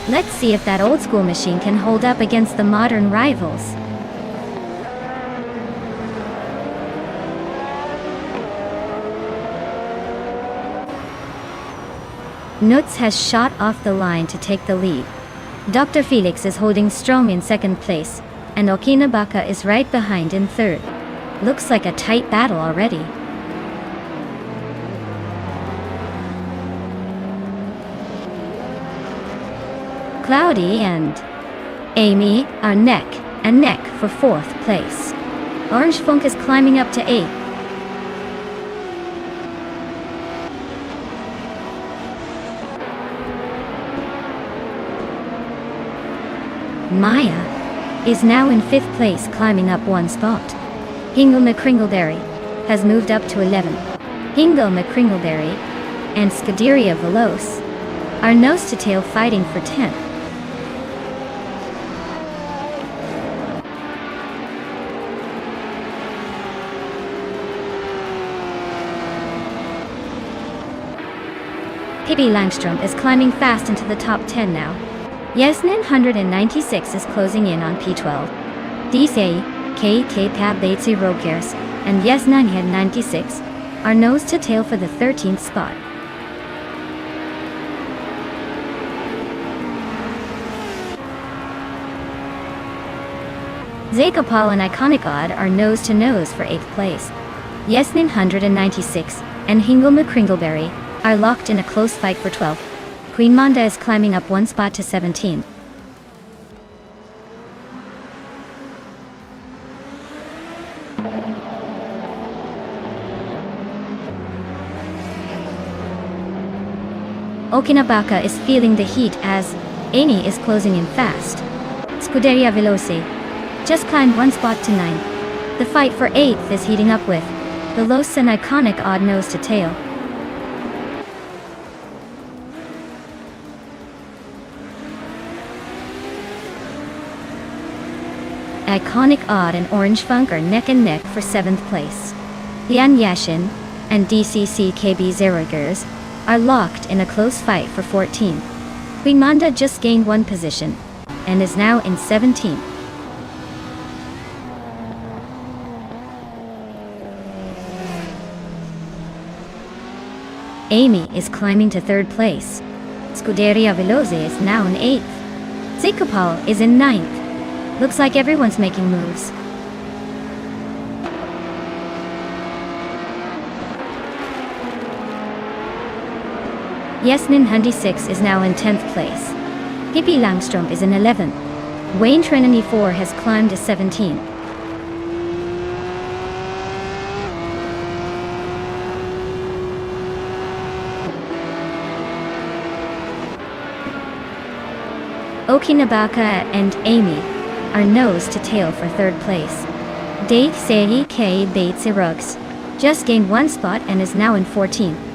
Let's see if that old school machine can hold up against the modern rivals. Nuts has shot off the line to take the lead. Dr. Felix is holding strong in second place, and Okinabaka is right behind in third. Looks like a tight battle already. Cloudy and Amy are neck and neck for fourth place. Orange Funk is climbing up to 8th. Maya is now in 5th place, climbing up 1 spot. Hingle McCringleberry has moved up to 11th. Hingle McCringleberry and Scuderia Veloce are nose-to-tail fighting for 10th. Pippi Langstrom is climbing fast into the top 10 now. Yesnin 196 is closing in on P12. Disei, KK Pabatsi Rogers, and Yesnin 96 are nose-to-tail for the 13th spot. Zakopal and Iconic Odd are nose-to-nose for 8th place. Yesnin 196 and Hingle McCringleberry are locked in a close fight for 12th. Queen Monda is climbing up 1 spot to 17. Okinabaka is feeling the heat as Amy is closing in fast. Scuderia Veloce just climbed 1 spot to 9th. The fight for 8th is heating up with Veloce and Iconic Odd nose to tail. Iconic Odd and Orange Funk are neck and neck for 7th place. Yan Yashin and DCC KB Zerogers are locked in a close fight for 14th. Queen Monda just gained 1 position and is now in 17th. Amy is climbing to 3rd place. Scuderia Veloce is now in 8th. Zikopal is in 9th. Looks like everyone's making moves. Yasmin 96 is now in 10th place. Pippi Langström is in 11th. Wayne Trinity 4 has climbed to 17th. Okinabaka and Amy are nose to tail for 3rd place. Dave Sehi K. Batesirox just gained 1 spot and is now in 14th.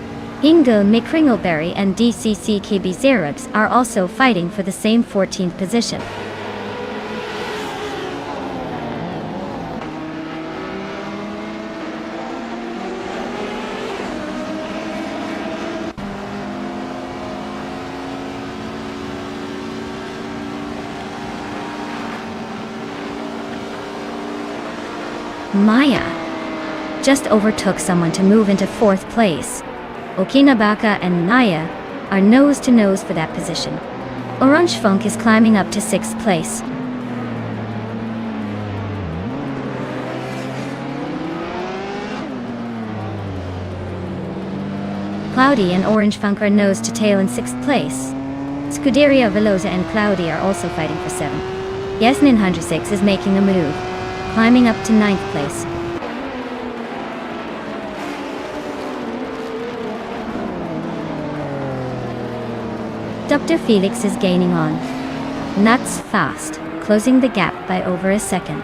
Ingo McCringleberry and DCC KB Xerox are also fighting for the same 14th position. Maya just overtook someone to move into 4th place. Okinabaka and Naya are nose to nose for that position. Orange Funk is climbing up to 6th place. Cloudy and Orange Funk are nose to tail in 6th place. Scuderia Velosa and Cloudy are also fighting for 7th. Yasmin 106 is making a move, climbing up to 9th place. Dr. Felix is gaining on Nuts fast, closing the gap by over a second.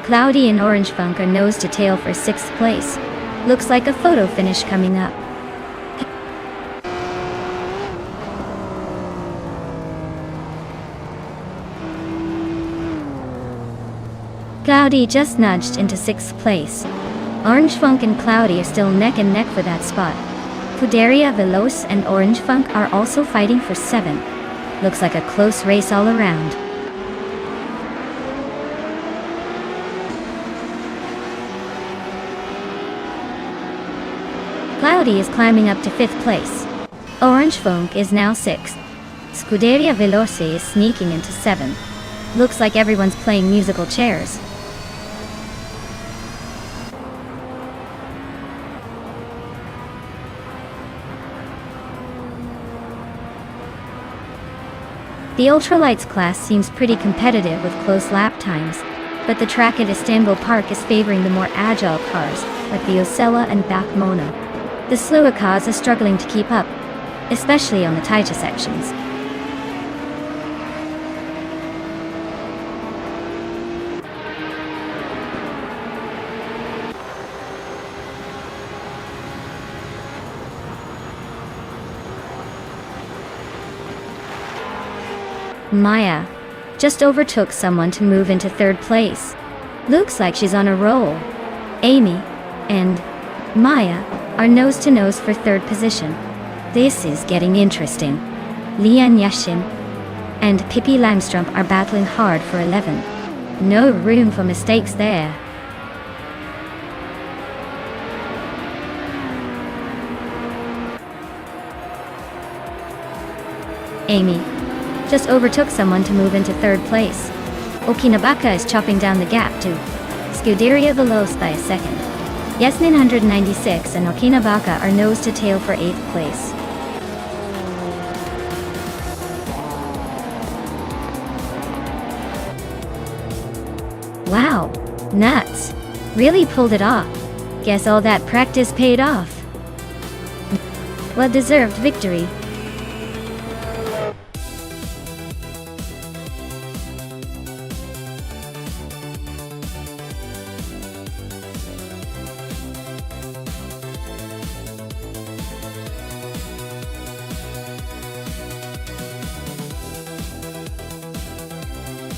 Cloudy and Orange Funk are nose to tail for 6th place. Looks like a photo finish coming up. Cloudy just nudged into 6th place. Orange Funk and Cloudy are still neck and neck for that spot. Scuderia Veloce and Orange Funk are also fighting for 7th. Looks like a close race all around. Cloudy is climbing up to 5th place. Orange Funk is now 6th. Scuderia Veloce is sneaking into 7th. Looks like everyone's playing musical chairs. The ultralights class seems pretty competitive with close lap times, but the track at Istanbul Park is favoring the more agile cars, like the Osella and Bakmona. The slower cars are struggling to keep up, especially on the tighter sections. Maya just overtook someone to move into 3rd place. Looks like she's on a roll. Amy and Maya are nose to nose for 3rd position. This is getting interesting. Lian Yashin and Pippi Langström are battling hard for 11th. No room for mistakes there. Amy just overtook someone to move into 3rd place. Okinabaka is chopping down the gap to Scuderia Veloce by a second. Yasmin 196 and Okinabaka are nose to tail for 8th place. Wow, nuts. Really pulled it off. Guess all that practice paid off. Well-deserved victory.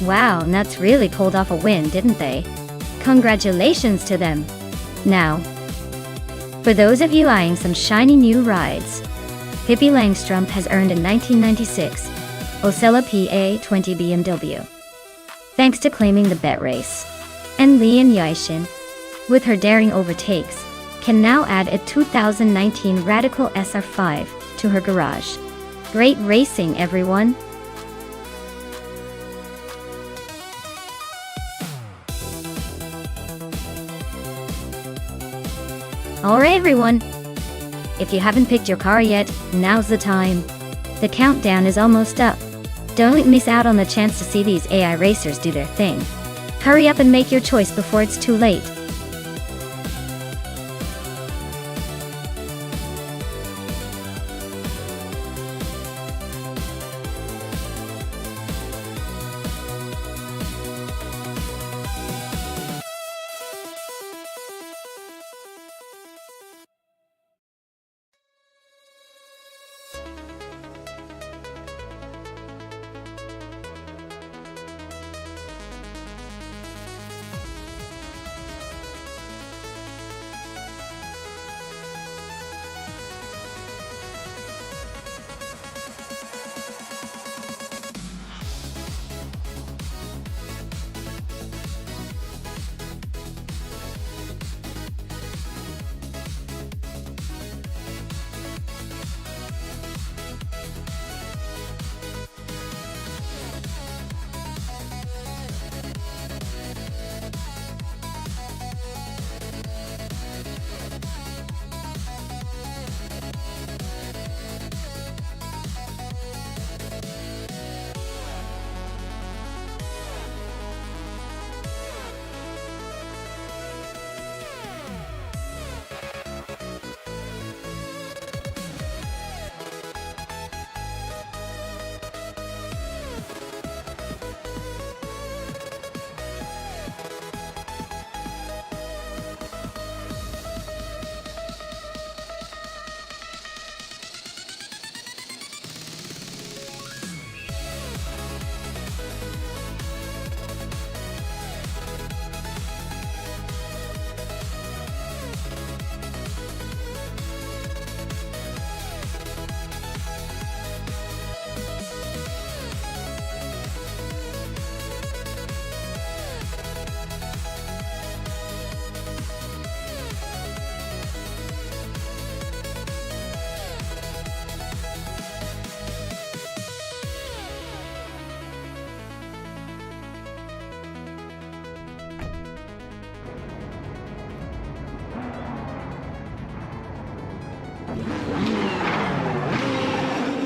Wow, Nuts really pulled off a win, didn't they? Congratulations to them. Now, for those of you eyeing some shiny new rides, Pippi Langström has earned a 1996 Osella PA20 BMW, thanks to claiming the bet race. And Lian Yashin, with her daring overtakes, can now add a 2019 Radical SR5 to her garage. Great racing, everyone! Alright everyone, if you haven't picked your car yet, now's the time. The countdown is almost up. Don't miss out on the chance to see these AI racers do their thing. Hurry up and make your choice before it's too late.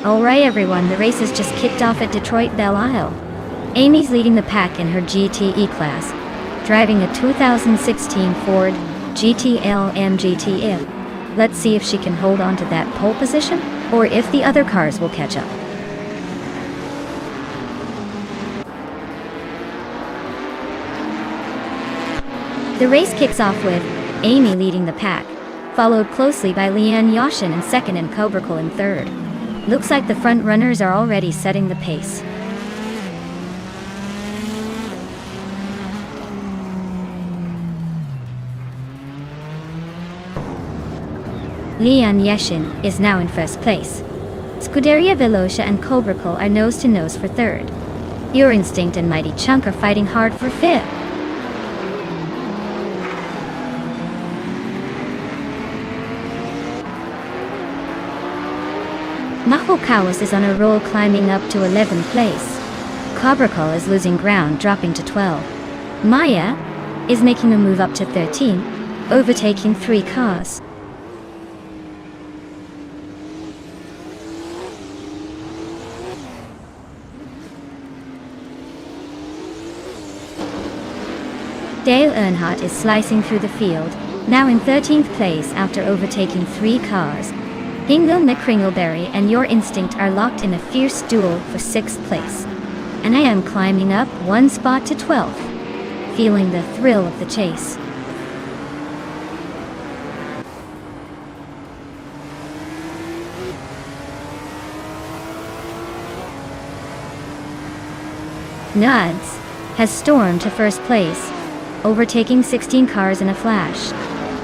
Alright everyone, the race has just kicked off at Detroit Belle Isle. Amy's leading the pack in her GTE class, driving a 2016 Ford GT-LM GTE. Let's see if she can hold on to that pole position, or if the other cars will catch up. The race kicks off with Amy leading the pack, followed closely by Leanne Yashin in second and Cobracle in third. Looks like the front runners are already setting the pace. Leanne Yashin is now in first place. Scuderia Velocia and Cobracle are nose to nose for third. Your Instinct and Mighty Chunk are fighting hard for fifth. Maho Kawas is on a roll, climbing up to 11th place. Cobracle is losing ground, dropping to 12. Maya is making a move up to 13, overtaking 3 cars. Dale Earnhardt is slicing through the field, now in 13th place after overtaking 3 cars. Dingle McCringleberry and Your Instinct are locked in a fierce duel for 6th place. And I am climbing up 1 spot to 12th, feeling the thrill of the chase. Nuds has stormed to first place, overtaking 16 cars in a flash.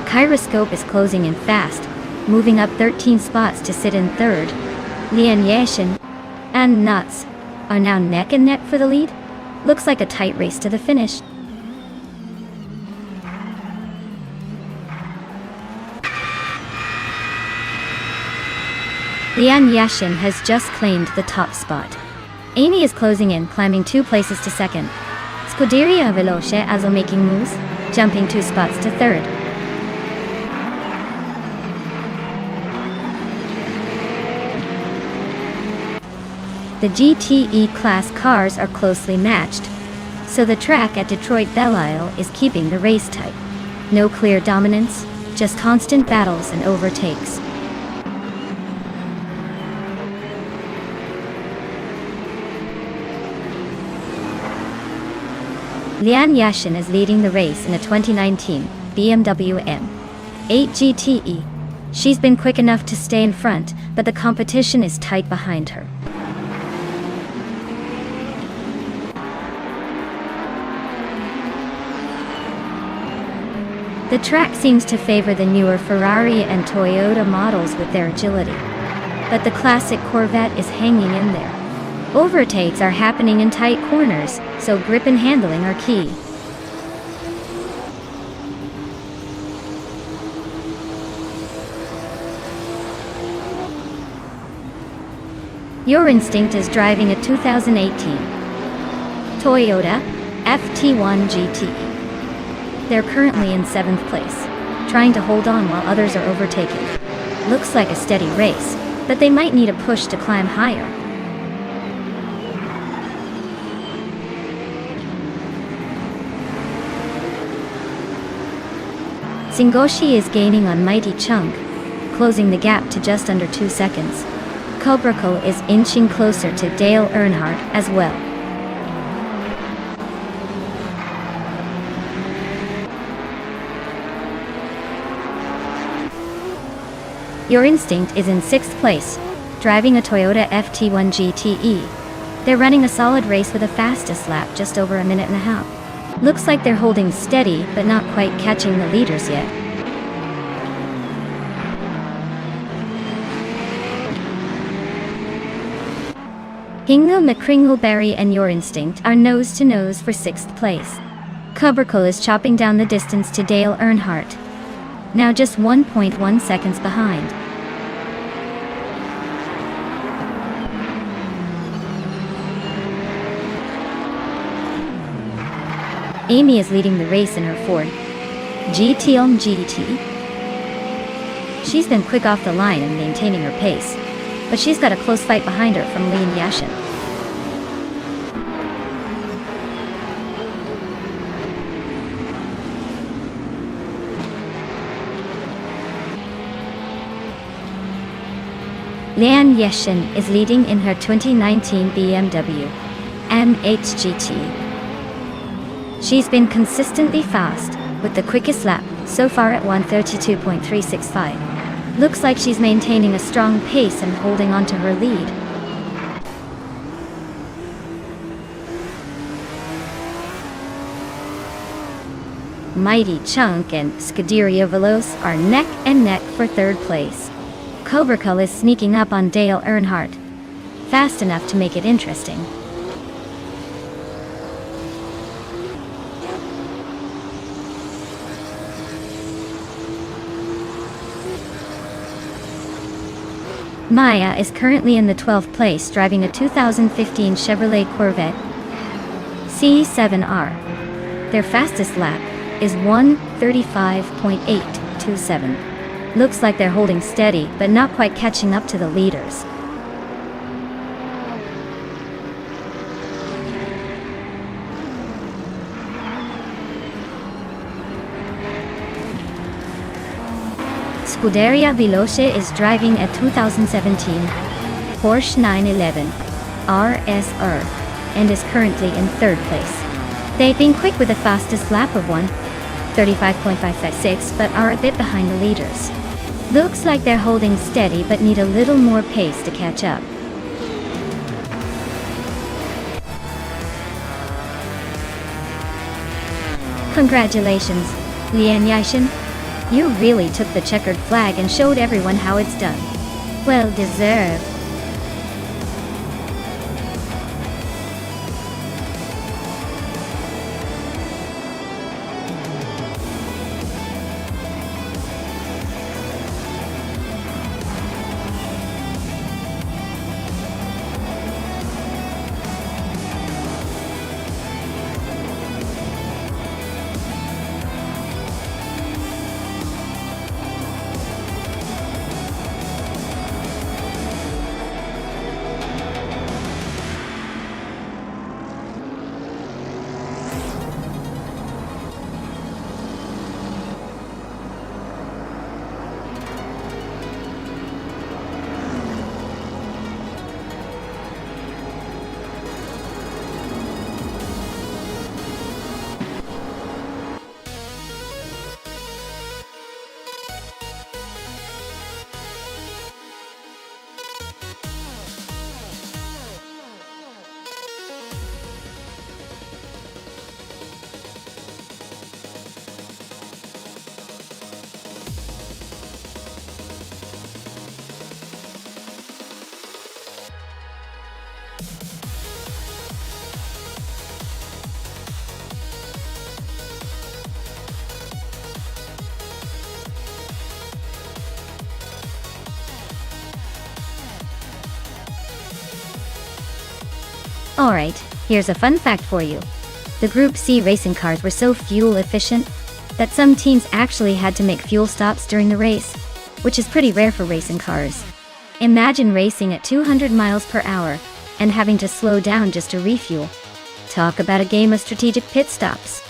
Kyroscope is closing in fast, moving up 13 spots to sit in third. Leanne Yashin and Nuts are now neck and neck for the lead. Looks like a tight race to the finish. Lian Yashin has just claimed the top spot. Amy is closing in, climbing 2 places to second. Scuderia Veloce also making moves, jumping 2 spots to third. The GTE class cars are closely matched, so the track at Detroit Belle Isle is keeping the race tight. No clear dominance, just constant battles and overtakes. Lian Yashin is leading the race in a 2019 BMW M8 GTE. She's been quick enough to stay in front, but the competition is tight behind her. The track seems to favor the newer Ferrari and Toyota models with their agility, but the classic Corvette is hanging in there. Overtakes are happening in tight corners, so grip and handling are key. Your Instinct is driving a 2018 Toyota FT1 GTE. They're currently in 7th place, trying to hold on while others are overtaking. Looks like a steady race, but they might need a push to climb higher. Singoshi is gaining on Mighty Chunk, closing the gap to just under 2 seconds. Kubrickel is inching closer to Dale Earnhardt as well. Your Instinct is in 6th place, driving a Toyota FT1 GTE. They're running a solid race with a fastest lap just over 1.5 minutes. Looks like they're holding steady, but not quite catching the leaders yet. Hingle McCringleberry and Your Instinct are nose-to-nose for 6th place. Kubrickel is chopping down the distance to Dale Earnhardt, now just 1.1 seconds behind. Amy is leading the race in her Ford GTOM GT. She's been quick off the line and maintaining her pace, but she's got a close fight behind her from Lian Yashin. Lian Yashin is leading in her 2019 BMW M8 GT. She's been consistently fast, with the quickest lap so far at 1:32.365. Looks like she's maintaining a strong pace and holding on to her lead. Mighty Chunk and Scuderia Veloce are neck and neck for 3rd place. Kubrickel is sneaking up on Dale Earnhardt, fast enough to make it interesting. Maya is currently in the 12th place, driving a 2015 Chevrolet Corvette C7R. Their fastest lap is 1:35.827. Looks like they're holding steady, but not quite catching up to the leaders. Scuderia Veloce is driving a 2017 Porsche 911 RSR and is currently in 3rd place. They've been quick with the fastest lap of 1:35.556, but are a bit behind the leaders. Looks like they're holding steady but need a little more pace to catch up. Congratulations, Lian Yashin. You really took the checkered flag and showed everyone how it's done. Well deserved. Alright, here's a fun fact for you. The Group C racing cars were so fuel efficient that some teams actually had to make fuel stops during the race, which is pretty rare for racing cars. Imagine racing at 200 miles per hour and having to slow down just to refuel. Talk about a game of strategic pit stops.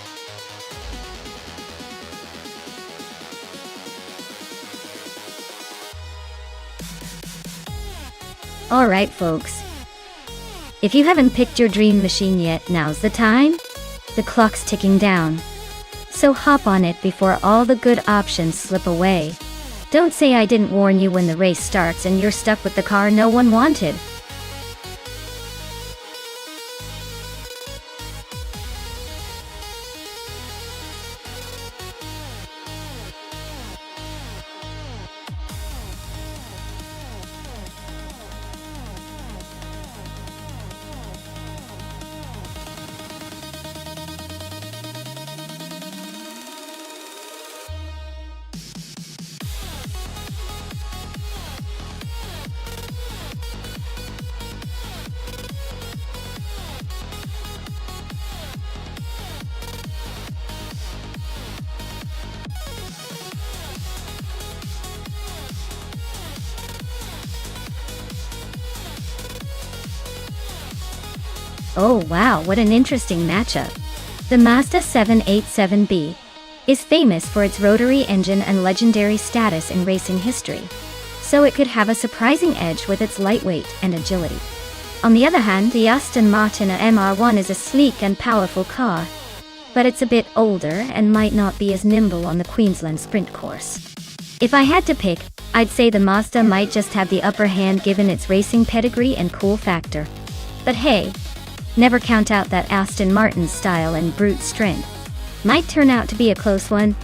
Alright folks, if you haven't picked your dream machine yet, now's the time. The clock's ticking down. So hop on it before all the good options slip away. Don't say I didn't warn you when the race starts and you're stuck with the car no one wanted. Oh wow, what an interesting matchup. The Mazda 787B is famous for its rotary engine and legendary status in racing history, so it could have a surprising edge with its lightweight and agility. On the other hand, the Aston Martin MR1 is a sleek and powerful car, but it's a bit older and might not be as nimble on the Queensland sprint course. If I had to pick, I'd say the Mazda might just have the upper hand given its racing pedigree and cool factor. But hey, never count out that Aston Martin's style and brute strength. Might turn out to be a close one.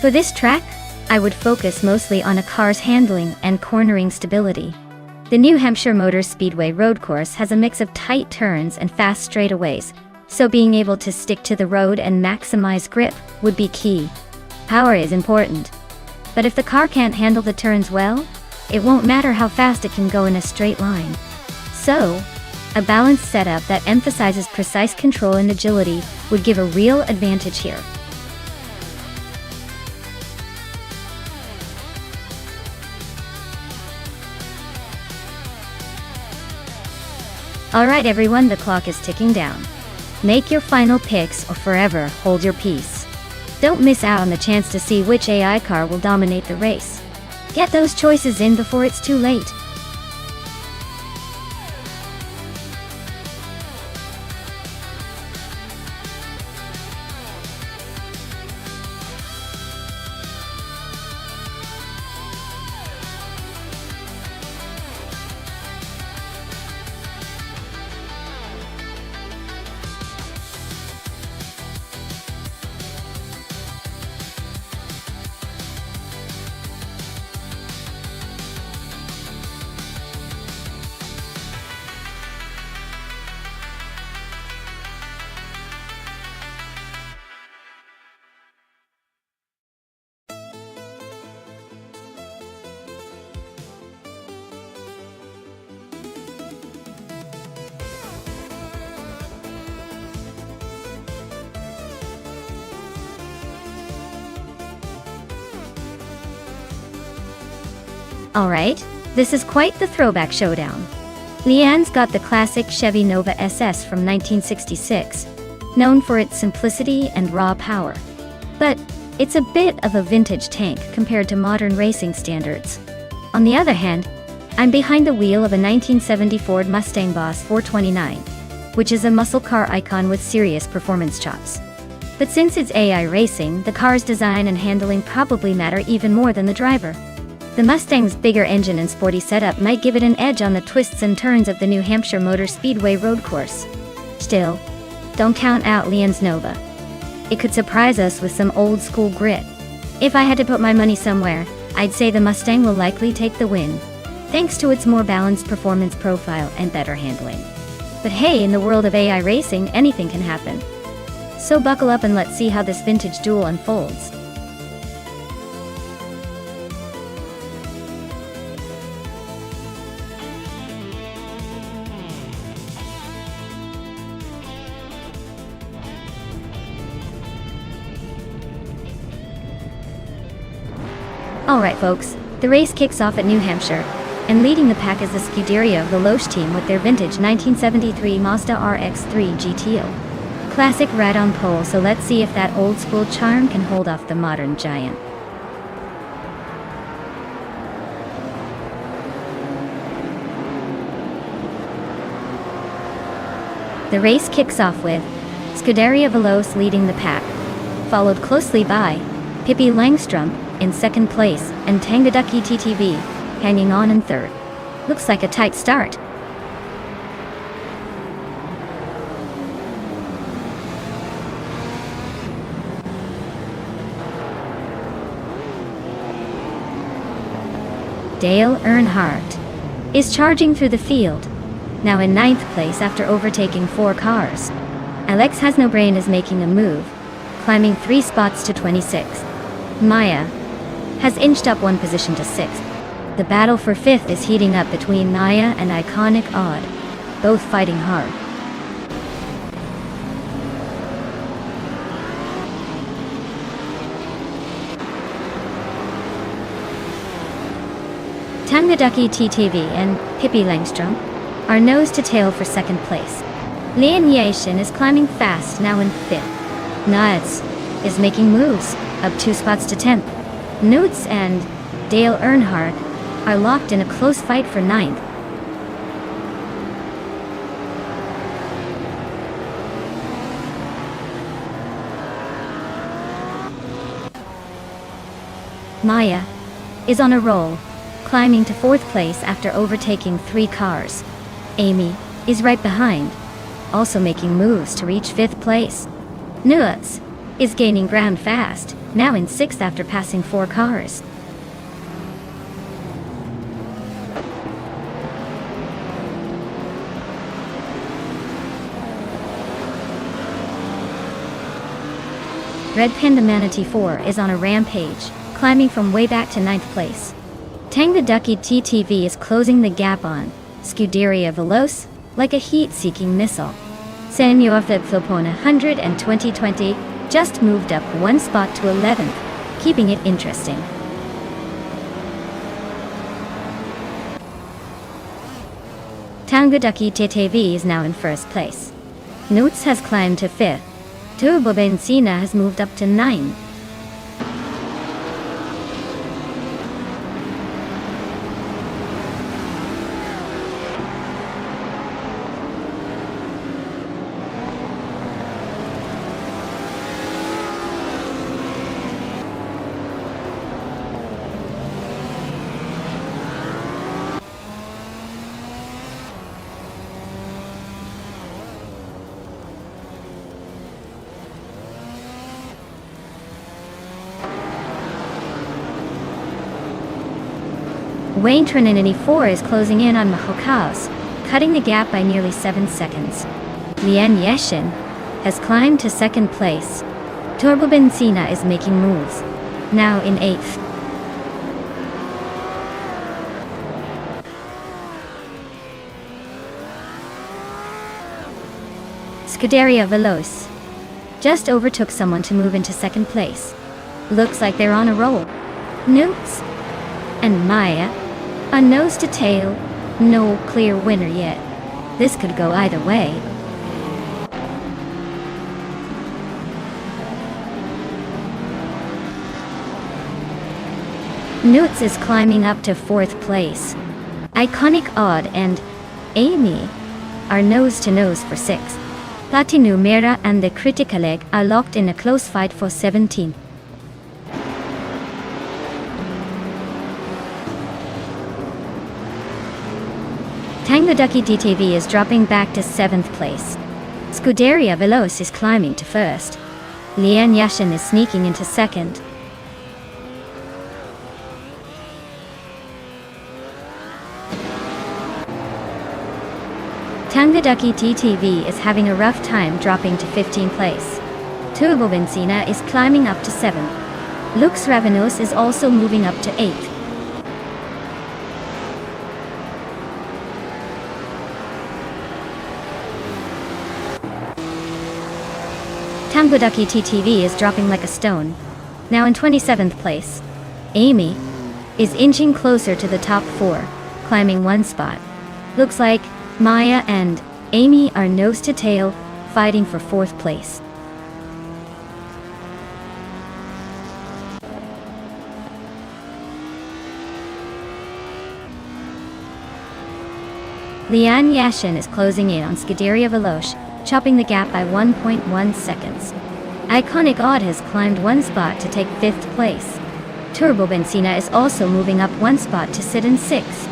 For this track, I would focus mostly on a car's handling and cornering stability. The New Hampshire Motor Speedway road course has a mix of tight turns and fast straightaways, so being able to stick to the road and maximize grip would be key. Power is important, but if the car can't handle the turns well, it won't matter how fast it can go in a straight line. So, a balanced setup that emphasizes precise control and agility would give a real advantage here. Alright everyone, the clock is ticking down. Make your final picks or forever hold your peace. Don't miss out on the chance to see which AI car will dominate the race. Get those choices in before it's too late. Alright, this is quite the throwback showdown. Leanne's got the classic Chevy Nova SS from 1966, known for its simplicity and raw power. But it's a bit of a vintage tank compared to modern racing standards. On the other hand, I'm behind the wheel of a 1970 Ford Mustang Boss 429, which is a muscle car icon with serious performance chops. But since it's AI racing, the car's design and handling probably matter even more than the driver. The Mustang's bigger engine and sporty setup might give it an edge on the twists and turns of the New Hampshire Motor Speedway road course. Still, don't count out Leanne's Nova. It could surprise us with some old-school grit. If I had to put my money somewhere, I'd say the Mustang will likely take the win, thanks to its more balanced performance profile and better handling. But hey, in the world of AI racing, anything can happen. So buckle up and let's see how this vintage duel unfolds. Alright folks, the race kicks off at New Hampshire, and leading the pack is the Scuderia Veloce team with their vintage 1973 Mazda RX-3 GTO. Classic ride on pole, so let's see if that old school charm can hold off the modern giant. The race kicks off with Scuderia Veloce leading the pack, followed closely by Pippi Langstrom in second place and Tangaducky TTV hanging on in third. Looks like a tight start. Dale Earnhardt is charging through the field, now in ninth place after overtaking 4 cars. Alex Has No Brain is making a move, climbing 3 spots to 26th. Maya has inched up 1 position to 6th. The battle for 5th is heating up between Maya and Iconic Odd, both fighting hard. Tangaducky TTV and Pippi Langstrom are nose to tail for second place. Lian Yashin is climbing fast, now in 5th. Nuts is making moves, up 2 spots to 10th. Newts and Dale Earnhardt are locked in a close fight for 9th. Maya is on a roll, climbing to 4th place after overtaking 3 cars. Amy is right behind, also making moves to reach 5th place. Nuts is gaining ground fast, now in 6th after passing 4 cars. Red Panda Manatee 4 is on a rampage, climbing from way back to 9th place. Tangadaki TTV is closing the gap on Scuderia Veloce like a heat-seeking missile. Senor Flipflopona 100 and 2020 just moved up 1 spot to 11th, keeping it interesting. Tangadaki TTV is now in 1st place. Newts has climbed to 5th. Turbo Benzina has moved up to 9. Wayne Trinity 4 is closing in on Mahokaos, cutting the gap by nearly 7 seconds. Lian Yeshin has climbed to 2nd place. Turbo Benzina is making moves, now in 8th. Scuderia Veloce just overtook someone to move into 2nd place. Looks like they're on a roll. Newts and Maya, a nose to tail, no clear winner yet. This could go either way. Newts is climbing up to 4th place. Iconic Odd and Amy are nose to nose for 6th. Platinu Mera and the Criticaleg are locked in a close fight for 17th. Tangadaki DTV is dropping back to 7th place. Scuderia Veloce is climbing to 1st. Lian Yashin is sneaking into 2nd. Tangadaki TTV is having a rough time dropping to 15th place. Turbo Benzina is climbing up to 7th. Lux Ravenos is also moving up to 8th. Tangadaki TTV is dropping like a stone, now in 27th place. Amy is inching closer to the top 4, climbing 1 spot. Looks like Maya and Amy are nose to tail, fighting for 4th place. Lian Yashin is closing in on Scuderia Veloce, chopping the gap by 1.1 seconds. Iconic Odd has climbed 1 spot to take 5th place. Turbo Benzina is also moving up 1 spot to sit in 6th.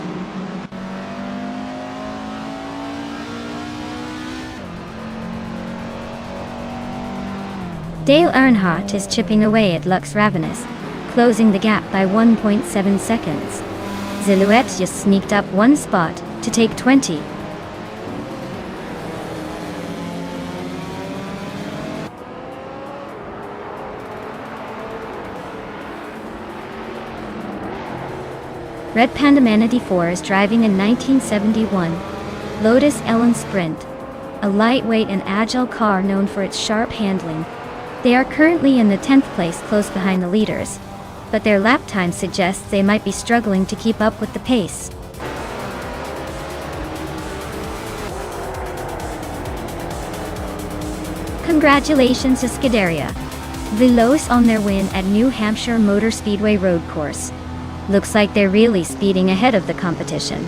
Dale Earnhardt is chipping away at Lux Ravenous, closing the gap by 1.7 seconds. Silhouette just sneaked up 1 spot to take 20. Red Panda Manatee 4 is driving a 1971 Lotus Elan Sprint, a lightweight and agile car known for its sharp handling. They are currently in the 10th place close behind the leaders, but their lap time suggests they might be struggling to keep up with the pace. Congratulations to Scuderia Veloce on their win at New Hampshire Motor Speedway road course. Looks like they're really speeding ahead of the competition.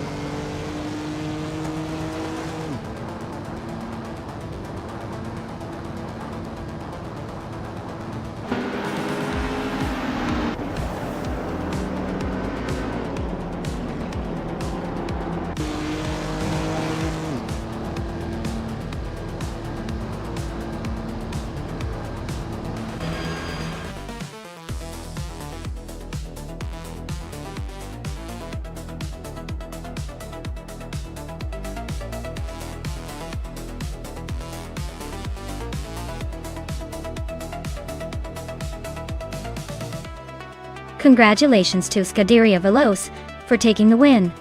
Congratulations to Scuderia Veloce for taking the win.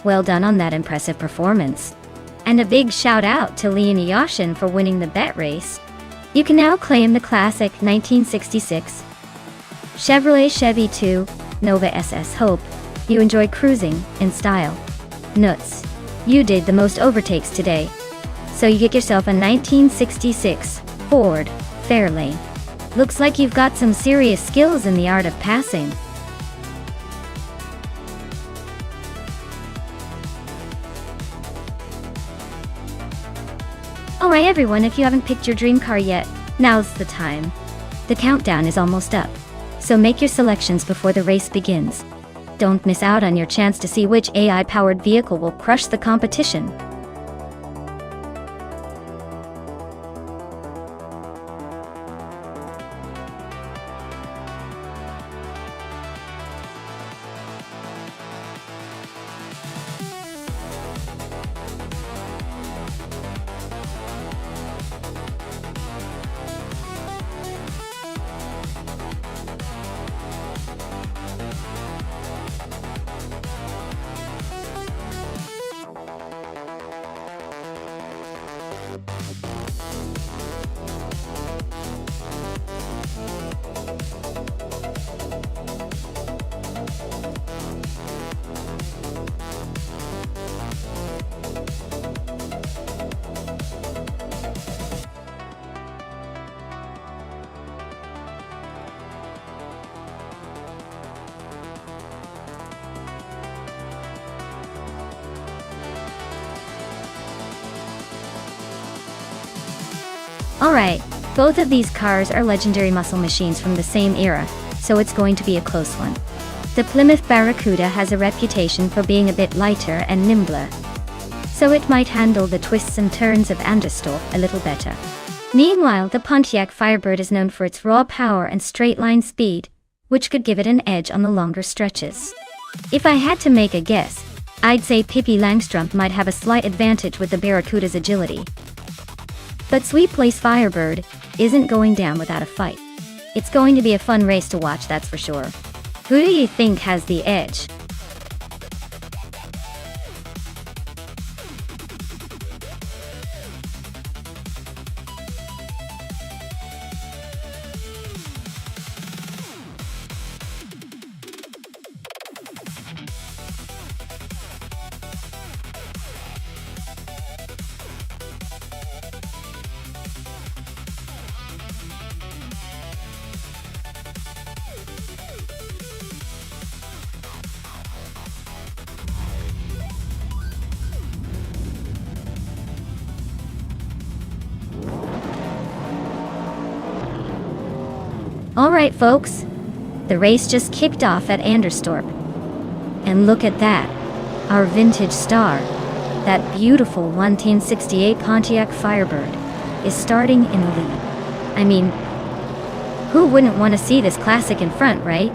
Well done on that impressive performance. And a big shout out to Leonie Yashin for winning the bet race. You can now claim the classic 1966 Chevrolet Chevy 2 Nova SS. Hope you enjoy cruising in style. Nuts. You did the most overtakes today. So you get yourself a 1966 Ford Fairlane. Looks like you've got some serious skills in the art of passing. Alright everyone, if you haven't picked your dream car yet, now's the time. The countdown is almost up, so make your selections before the race begins. Don't miss out on your chance to see which AI-powered vehicle will crush the competition. Alright, both of these cars are legendary muscle machines from the same era, so it's going to be a close one. The Plymouth Barracuda has a reputation for being a bit lighter and nimbler, so it might handle the twists and turns of Nonstop a little better. Meanwhile, the Pontiac Firebird is known for its raw power and straight-line speed, which could give it an edge on the longer stretches. If I had to make a guess, I'd say Pippi Langstrumpf might have a slight advantage with the Barracuda's agility. But Sweet Place Firebird isn't going down without a fight. It's going to be a fun race to watch, that's for sure. Who do you think has the edge? Alright folks, the race just kicked off at Anderstorp. And look at that, our vintage star, that beautiful 1968 Pontiac Firebird, is starting in the lead. I mean, who wouldn't want to see this classic in front, right?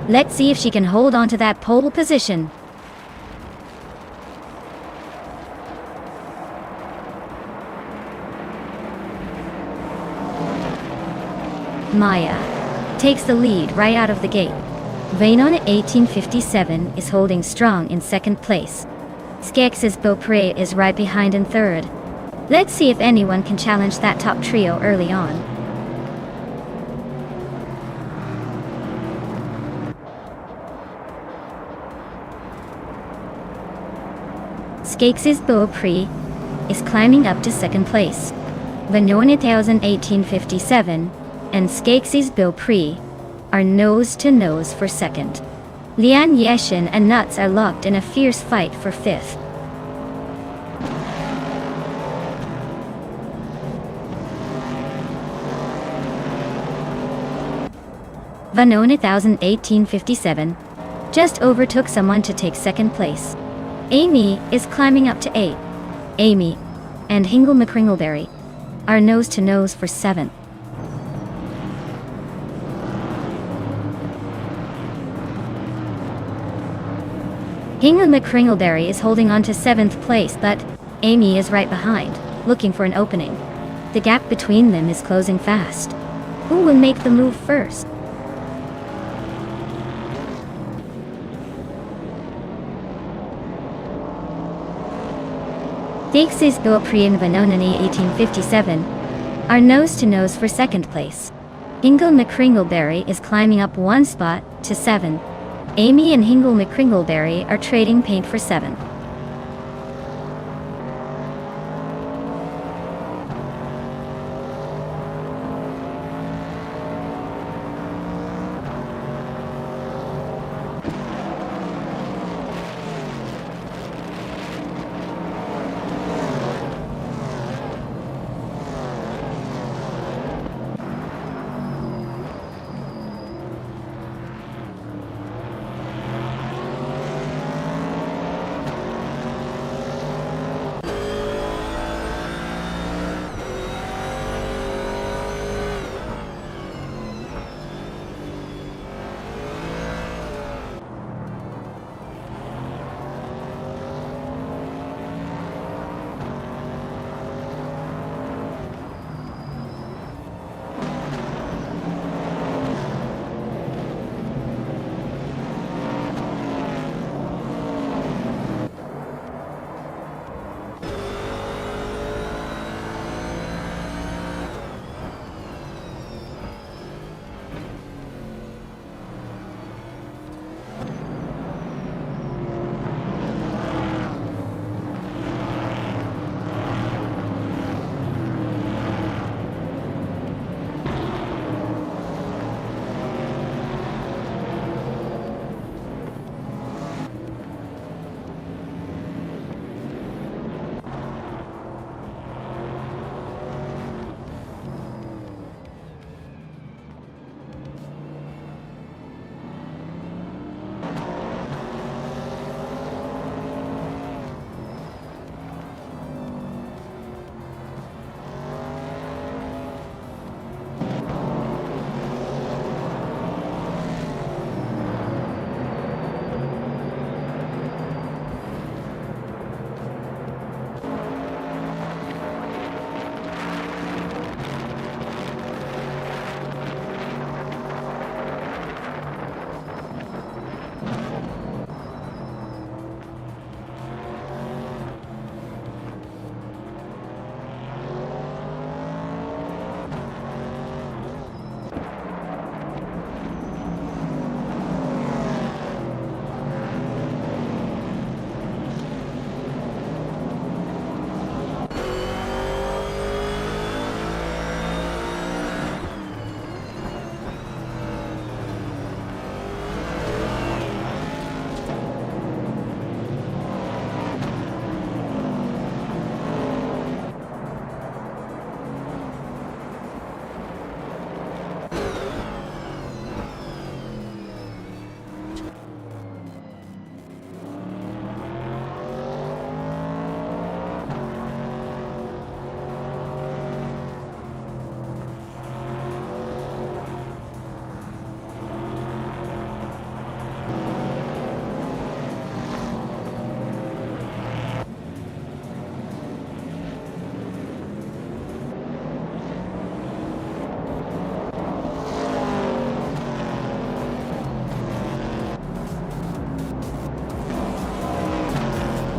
Let's see if she can hold on to that pole position. Maya takes the lead right out of the gate. Veynon 1857 is holding strong in second place. Skex's Beaupre is right behind in third. Let's see if anyone can challenge that top trio early on. Skex's Beaupre is climbing up to second place. Veynon 1857 and Skex's Beaupre are nose-to-nose for second. Lian Yeshin and Nuts are locked in a fierce fight for fifth. Veynon 1857 just overtook someone to take second place. Amy is climbing up to 8. Amy and Hingle McCringleberry are nose-to-nose for seventh. Hingle McCringleberry is holding on to 7th place, but Amy is right behind, looking for an opening. The gap between them is closing fast. Who will make the move first? Dixis Goprian Vanonani 1857 are nose-to-nose for second place. Ingle McCringleberry is climbing up one spot to 7. Amy and Hingle McCringleberry are trading paint for 7.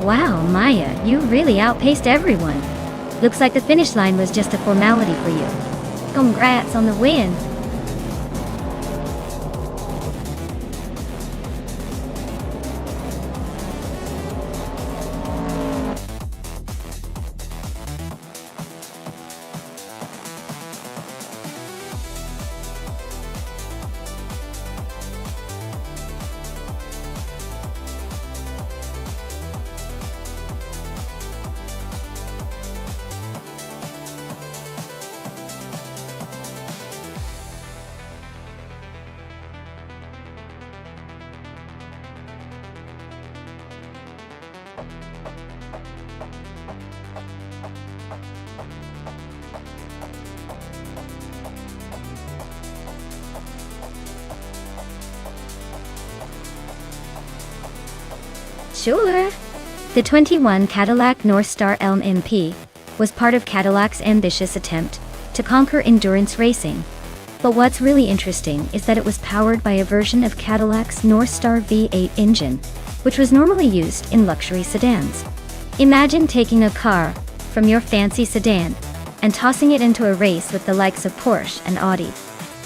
Wow, Maya, you really outpaced everyone. Looks like the finish line was just a formality for you. Congrats on the win. Sure. The 21 Cadillac Northstar Elm MP was part of Cadillac's ambitious attempt to conquer endurance racing. But what's really interesting is that it was powered by a version of Cadillac's Northstar V8 engine, which was normally used in luxury sedans. Imagine taking a car from your fancy sedan and tossing it into a race with the likes of Porsche and Audi.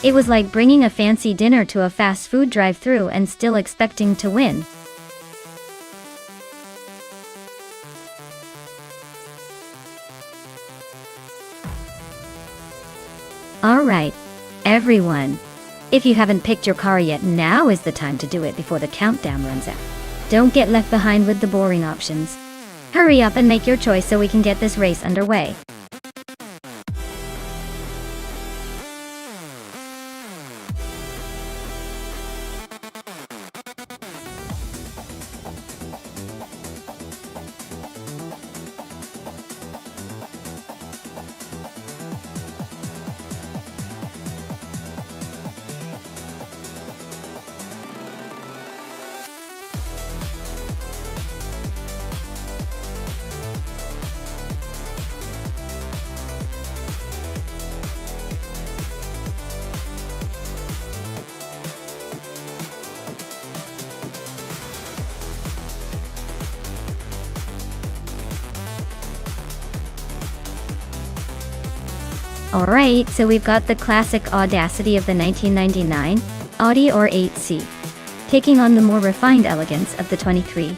It was like bringing a fancy dinner to a fast food drive-thru and still expecting to win. Alright, everyone. If you haven't picked your car yet, now is the time to do it before the countdown runs out. Don't get left behind with the boring options. Hurry up and make your choice so we can get this race underway. Alright, so we've got the classic audacity of the 1999 Audi R8C, taking on the more refined elegance of the 23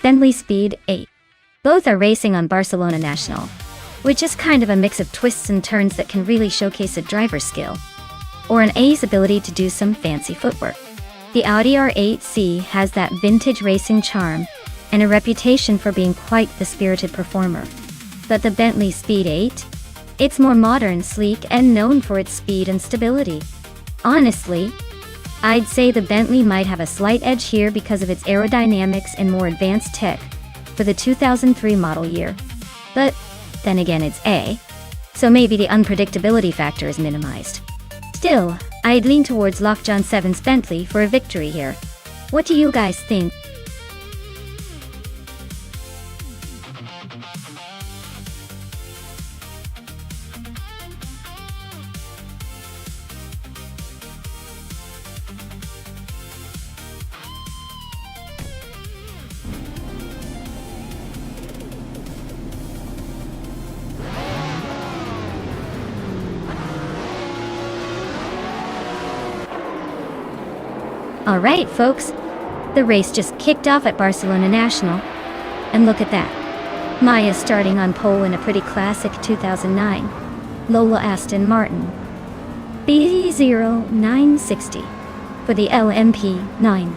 Bentley Speed 8. Both are racing on Barcelona National, which is kind of a mix of twists and turns that can really showcase a driver's skill, or an A's ability to do some fancy footwork. The Audi R8C has that vintage racing charm and a reputation for being quite the spirited performer. But the Bentley Speed 8? It's more modern, sleek, and known for its speed and stability. Honestly, I'd say the Bentley might have a slight edge here because of its aerodynamics and more advanced tech for the 2003 model year. But then again, it's A, so maybe the unpredictability factor is minimized. Still, I'd lean towards Lockjaw 7's Bentley for a victory here. What do you guys think? Alright folks, the race just kicked off at Barcelona National, and look at that. Maya starting on pole in a pretty classic 2009 Lola Aston Martin B0960 for the LMP9.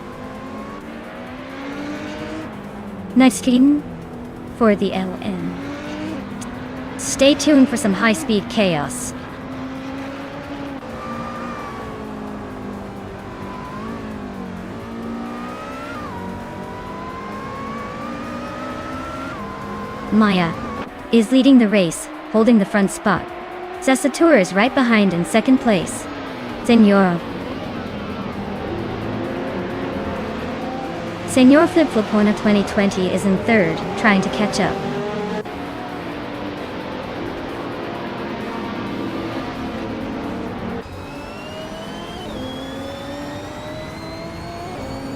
Nice clean for the LN. Stay tuned for some high-speed chaos. Maya is leading the race, holding the front spot. Cessatura is right behind in second place. Senor Flip-Flopona 2020 is in third, trying to catch up.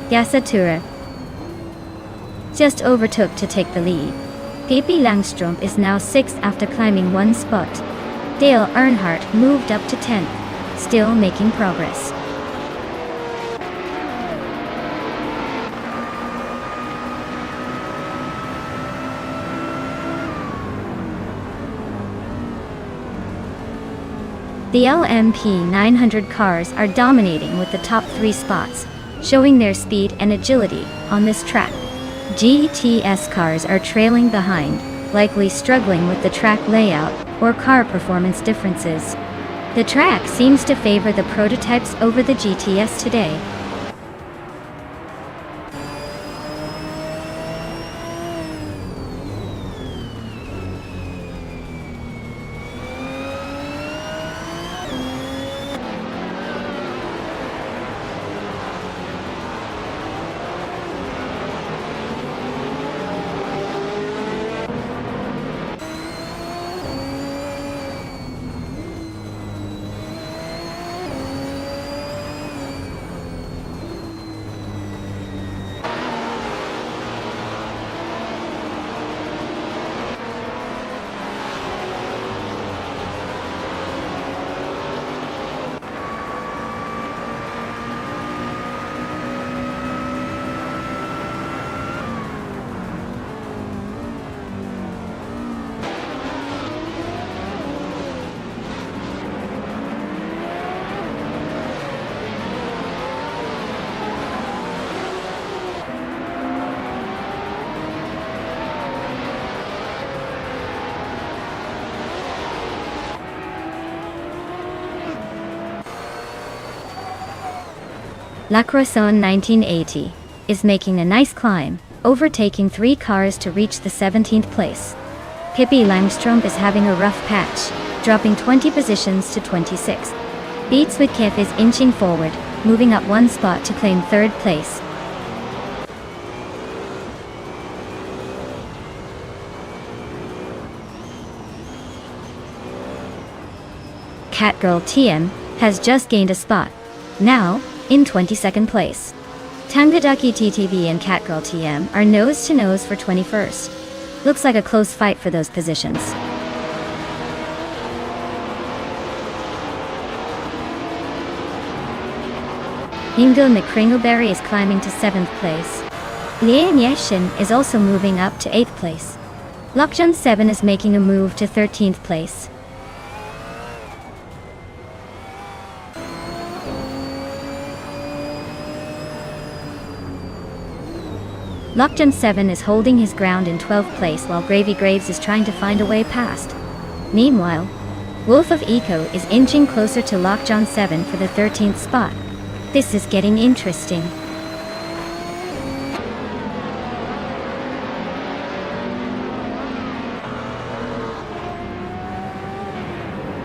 Cessatura just overtook to take the lead. P.P. Langstrom is now 6th after climbing one spot. Dale Earnhardt moved up to 10th, still making progress. The LMP 900 cars are dominating with the top 3 spots, showing their speed and agility on this track. GTS cars are trailing behind, likely struggling with the track layout or car performance differences. The track seems to favor the prototypes over the GTS today. La Croissant 1980 is making a nice climb, overtaking 3 cars to reach the 17th place. Pippi Langstrumpf is having a rough patch, dropping 20 positions to 26. Beats with Kef is inching forward, moving up 1 spot to claim 3rd place. Catgirl TM has just gained a spot, now in 22nd place. Tangadaki TTV and Catgirl TM are nose to nose for 21st. Looks like a close fight for those positions. Yingdo McCringleberry is climbing to 7th place. Lian Yeshin is also moving up to 8th place. Lokjun 7 is making a move to 13th place. Lokjun 7 is holding his ground in 12th place while Gravy Graves is trying to find a way past. Meanwhile, Wolf of Eco is inching closer to Lokjun 7 for the 13th spot. This is getting interesting.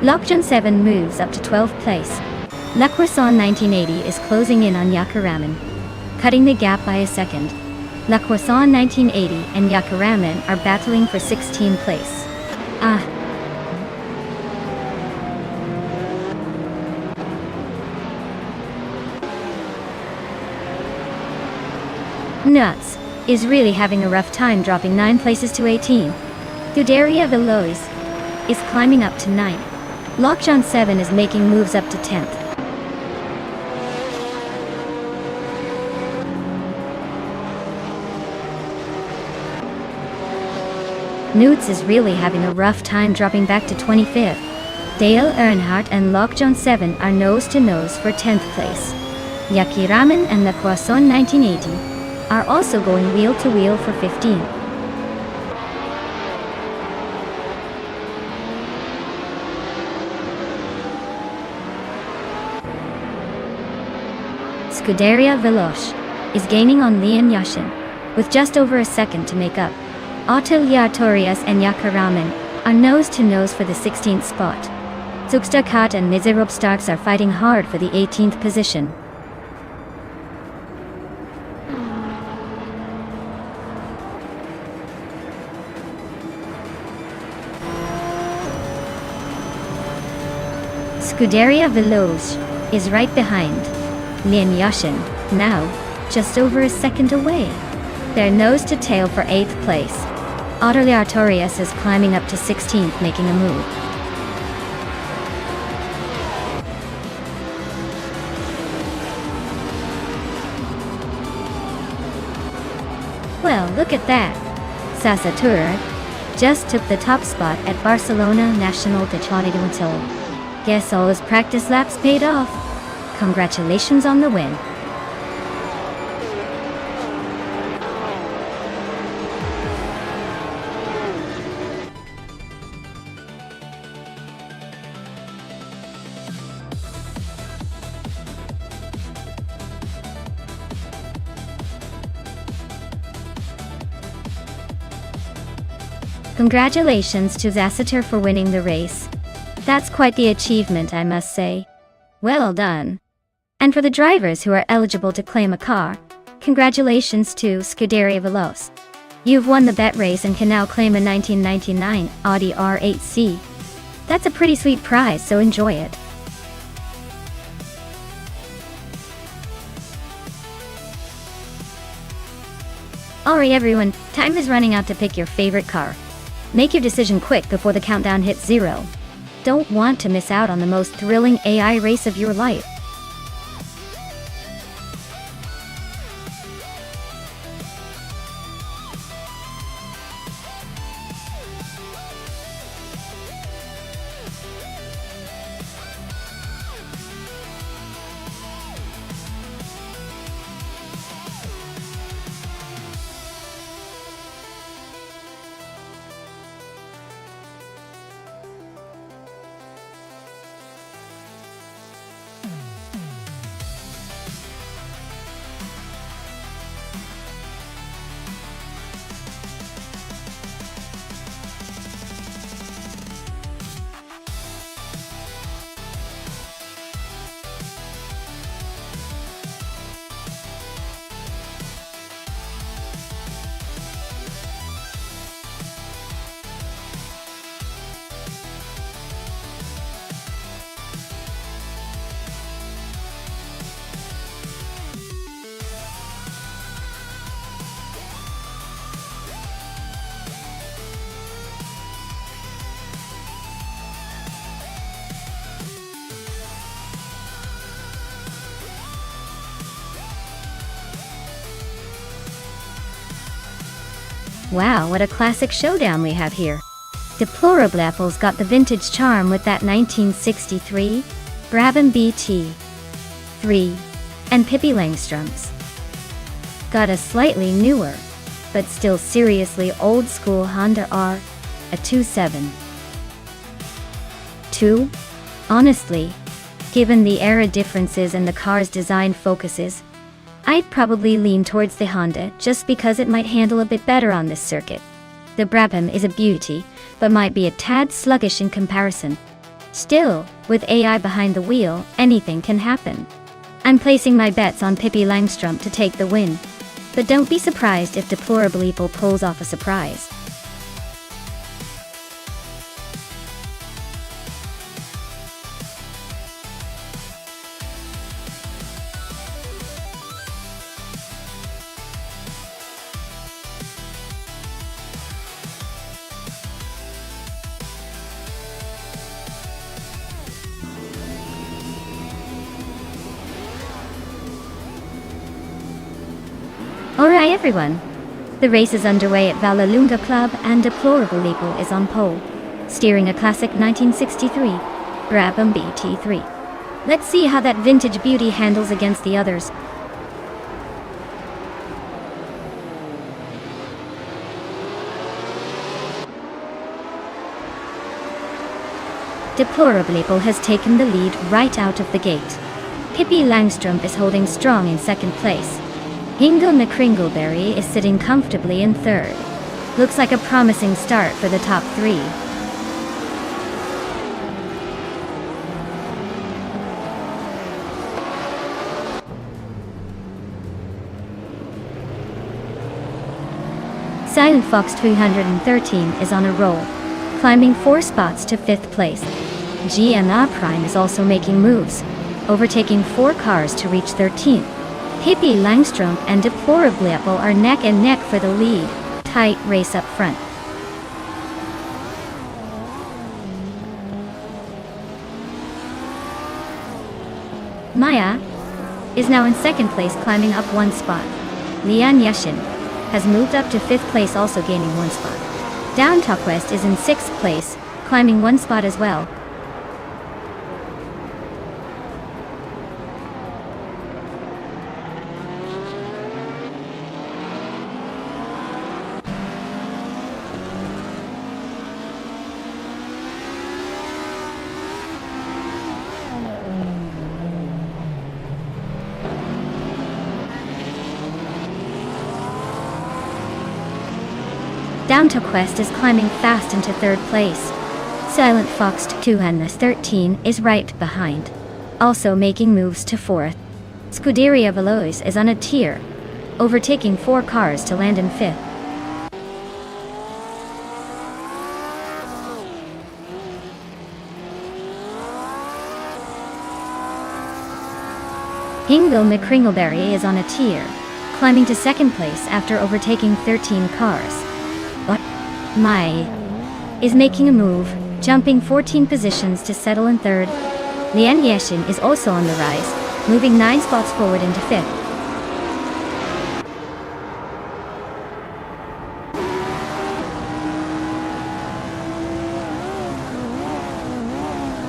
Lokjun 7 moves up to 12th place. La Croissant 1980 is closing in on Yakaraman, cutting the gap by a second. La Croissant 1980 and Yakaraman are battling for 16th place. Nuts is really having a rough time, dropping 9 places to 18. Scuderia Veloz is climbing up to 9th. Lokjun 7 is making moves up to 10th. Newts is really having a rough time, dropping back to 25th. Dale Earnhardt and Lokjun 7 are nose to nose for 10th place. Yakiramen and La Croissant 1980 are also going wheel to wheel for 15th. Scuderia Veloce is gaining on Lian Yashin, with just over a second to make up. Atelier Torias and Yakaraman are nose to nose for the 16th spot. Zugstakat and Mizerob Starks are fighting hard for the 18th position. Scuderia Veloce is right behind Lian Yashin, now just over a second away. They're nose to tail for 8th place. Atelier Torias is climbing up to 16th, making a move. Well, look at that. Sasatur just took the top spot at Barcelona National de Chadiduantil. Guess all his practice laps paid off. Congratulations on the win. Congratulations to Zasater for winning the race. That's quite the achievement, I must say. Well done. And for the drivers who are eligible to claim a car, congratulations to Scuderia Veloce. You've won the bet race and can now claim a 1999 Audi R8C. That's a pretty sweet prize, so enjoy it. Alright everyone, time is running out to pick your favorite car. Make your decision quick before the countdown hits 0. Don't want to miss out on the most thrilling AI race of your life. Wow, what a classic showdown we have here. Deplorable Apple's got the vintage charm with that 1963 Brabham BT3, and Pippi Langström's got a slightly newer, but still seriously old-school Honda R, a 2.7.2. Honestly, given the era differences and the car's design focuses, I'd probably lean towards the Honda just because it might handle a bit better on this circuit. The Brabham is a beauty, but might be a tad sluggish in comparison. Still, with AI behind the wheel, anything can happen. I'm placing my bets on Pippi Langström to take the win. But don't be surprised if Deplorable Apple pulls off a surprise. Alright everyone, the race is underway at Vallelunga Club and Deplorable Apple is on pole, steering a classic 1963 Brabham BT3. Let's see how that vintage beauty handles against the others. Deplorable Apple has taken the lead right out of the gate. Pippi Langström is holding strong in second place. Hingle McCringleberry is sitting comfortably in third. Looks like a promising start for the top three. Silent Fox 313 is on a roll, climbing 4 spots to 5th place. GNA Prime is also making moves, overtaking 4 cars to reach 13th. Pippi Langström and Deplorable Apple are neck and neck for the lead. Tight race up front. Maya is now in second place, climbing up 1 spot. Lian Yeshin has moved up to 5th place, also gaining 1 spot. Down Talk West is in 6th place, climbing 1 spot as well. Down to Quest is climbing fast into 3rd place. Silent Fox 213 is right behind, also making moves to 4th. Scuderia Veloz is on a tier, overtaking 4 cars to land in 5th. Hingle McCringleberry is on a tier, climbing to 2nd place after overtaking 13 cars. Mai is making a move, jumping 14 positions to settle in 3rd. Lian Yeshin is also on the rise, moving 9 spots forward into 5th.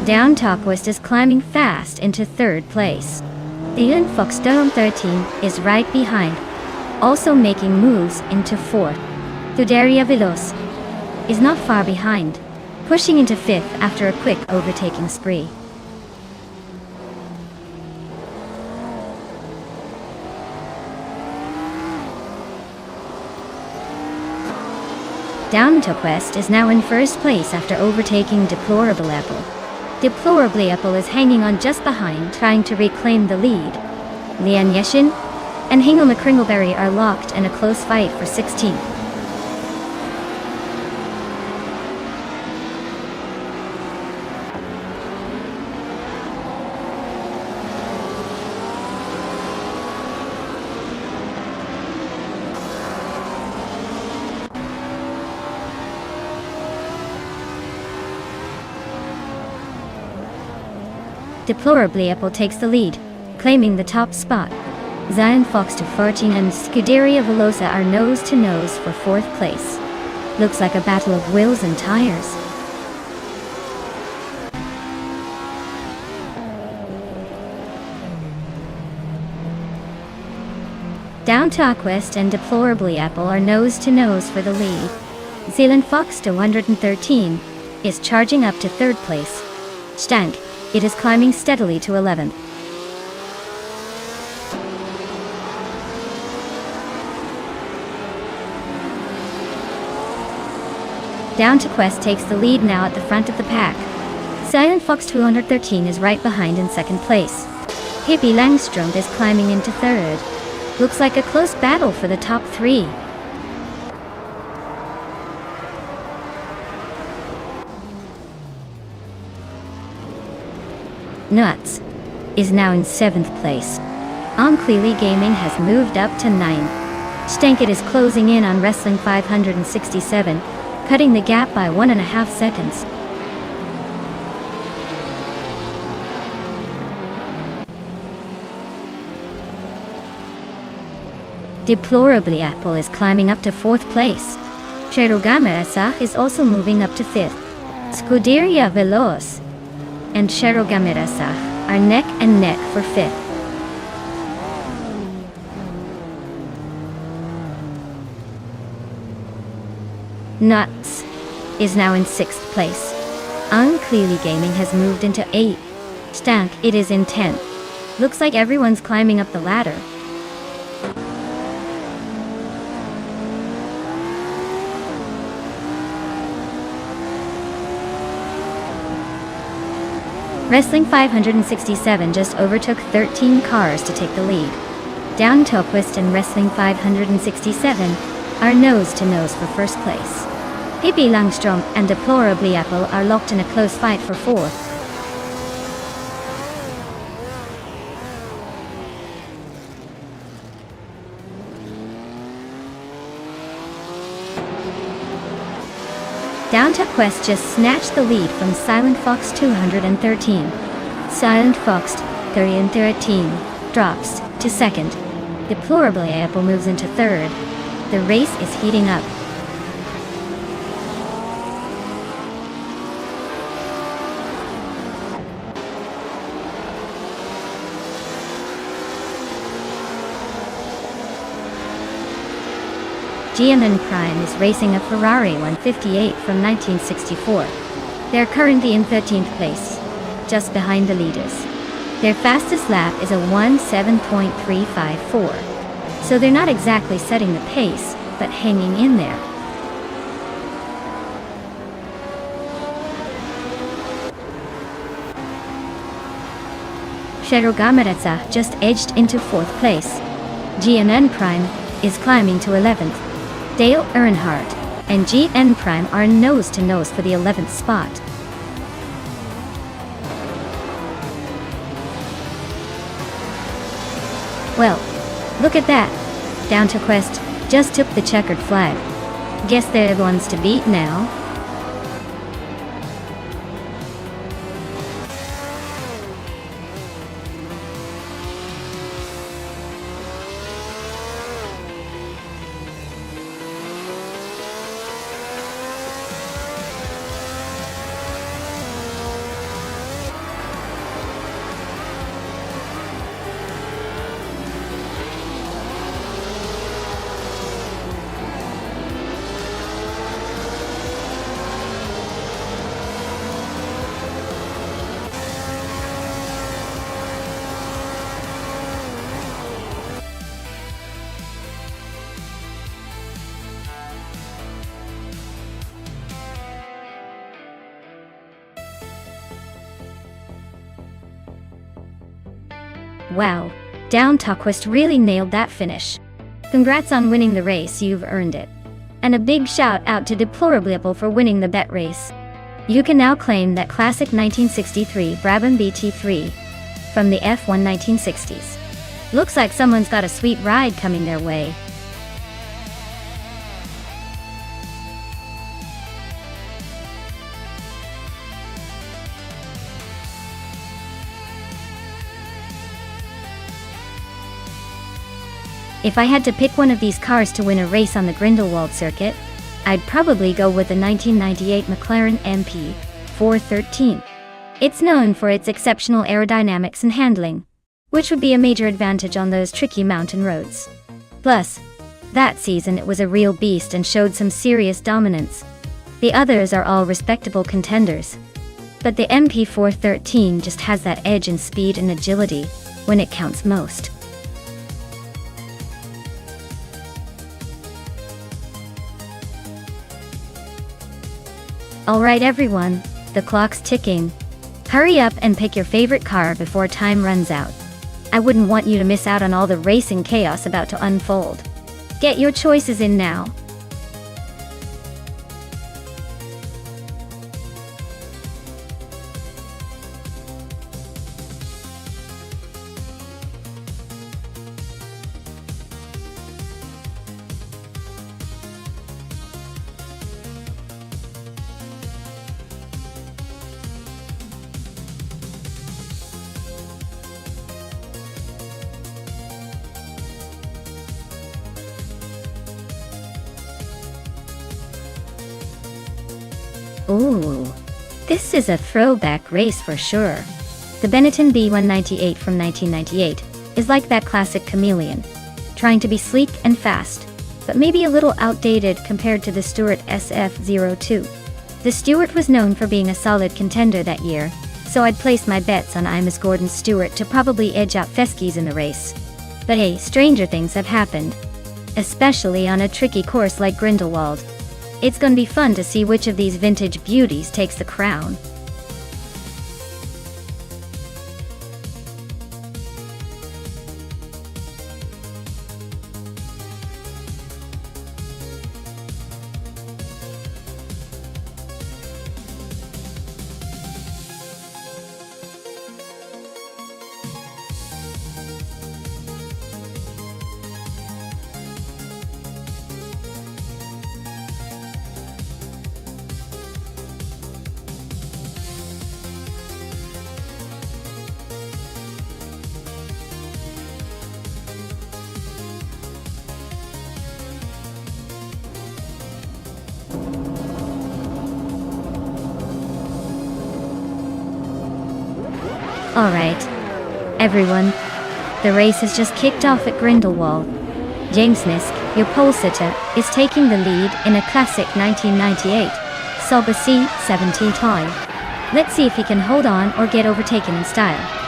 Down Talk West is climbing fast into 3rd place. Silent Fox 13 is right behind, also making moves into 4th. Scuderia Veloz is not far behind, pushing into 5th after a quick overtaking spree. Down to Quest is now in 1st place after overtaking Deplorable Apple. Deplorable Apple is hanging on just behind, trying to reclaim the lead. Lian Yeshin and Hingle McCringleberry are locked in a close fight for 16th. Deplorable Apple takes the lead, claiming the top spot. Zion Fox to 14 and Scuderia Velosa are nose to nose for 4th place. Looks like a battle of wheels and tires. Down to Aquest and Deplorably Apple are nose to nose for the lead. Zealand Fox to 113 is charging up to 3rd place. Stank, it is climbing steadily to 11th. Down to Quest takes the lead now at the front of the pack. Silent Fox 213 is right behind in 2nd place. Hippie Langstrom is climbing into 3rd. Looks like a close battle for the top 3. Nuts is now in 7th place. Clearly Gaming has moved up to 9. Stank is closing in on Wrestling 567, cutting the gap by 1.5 seconds. Deplorably Apple is climbing up to 4th place. Cherogamerasa is also moving up to 5th. Scuderia Veloz and Cherogamerasa are neck and neck for 5th. Nuts is now in 6th place. Clearly Gaming has moved into 8th. Stank, it is in 10th. Looks like everyone's climbing up the ladder. Wrestling 567 just overtook 13 cars to take the lead. Down Topwist and Wrestling 567 are nose to nose for 1st place. Hippie Langstrom and Deplorably Apple are locked in a close fight for 4th. Down to Quest just snatched the lead from Silent Fox 213. Silent Fox 313 drops to 2nd. Deplorably Apple moves into 3rd. The race is heating up. GMN Prime is racing a Ferrari 158 from 1964. They're currently in 13th place, just behind the leaders. Their fastest lap is a 1:7.354, so they're not exactly setting the pace, but hanging in there. Cherogameretsa just edged into 4th place. GMN Prime is climbing to 11th. Dale Earnhardt and GN Prime are nose to nose for the 11th spot. Well, look at that. Down to Quest just took the checkered flag. Guess they're the ones to beat now. Wow, Down Topquist really nailed that finish. Congrats on winning the race, you've earned it. And a big shout out to Deplorably Apple for winning the bet race. You can now claim that classic 1963 Brabham BT3 from the F1 1960s. Looks like someone's got a sweet ride coming their way. If I had to pick one of these cars to win a race on the Grindelwald circuit, I'd probably go with the 1998 McLaren MP 413. It's known for its exceptional aerodynamics and handling, which would be a major advantage on those tricky mountain roads. Plus, that season it was a real beast and showed some serious dominance. The others are all respectable contenders, but the MP413 just has that edge in speed and agility when it counts most. Alright everyone, the clock's ticking. Hurry up and pick your favorite car before time runs out. I wouldn't want you to miss out on all the racing chaos about to unfold. Get your choices in now. Ooh, this is a throwback race for sure. The Benetton B198 from 1998 is like that classic chameleon, trying to be sleek and fast, but maybe a little outdated compared to the Stewart SF02. The Stewart was known for being a solid contender that year, so I'd place my bets on Imus Gordon Stewart to probably edge out Feskies in the race. But hey, stranger things have happened, especially on a tricky course like Grindelwald. It's gonna be fun to see which of these vintage beauties takes the crown. Alright, everyone, the race has just kicked off at Grindelwald. James Nisk, your pole sitter, is taking the lead in a classic 1998 Sauber C17 toy. Let's see if he can hold on or get overtaken in style.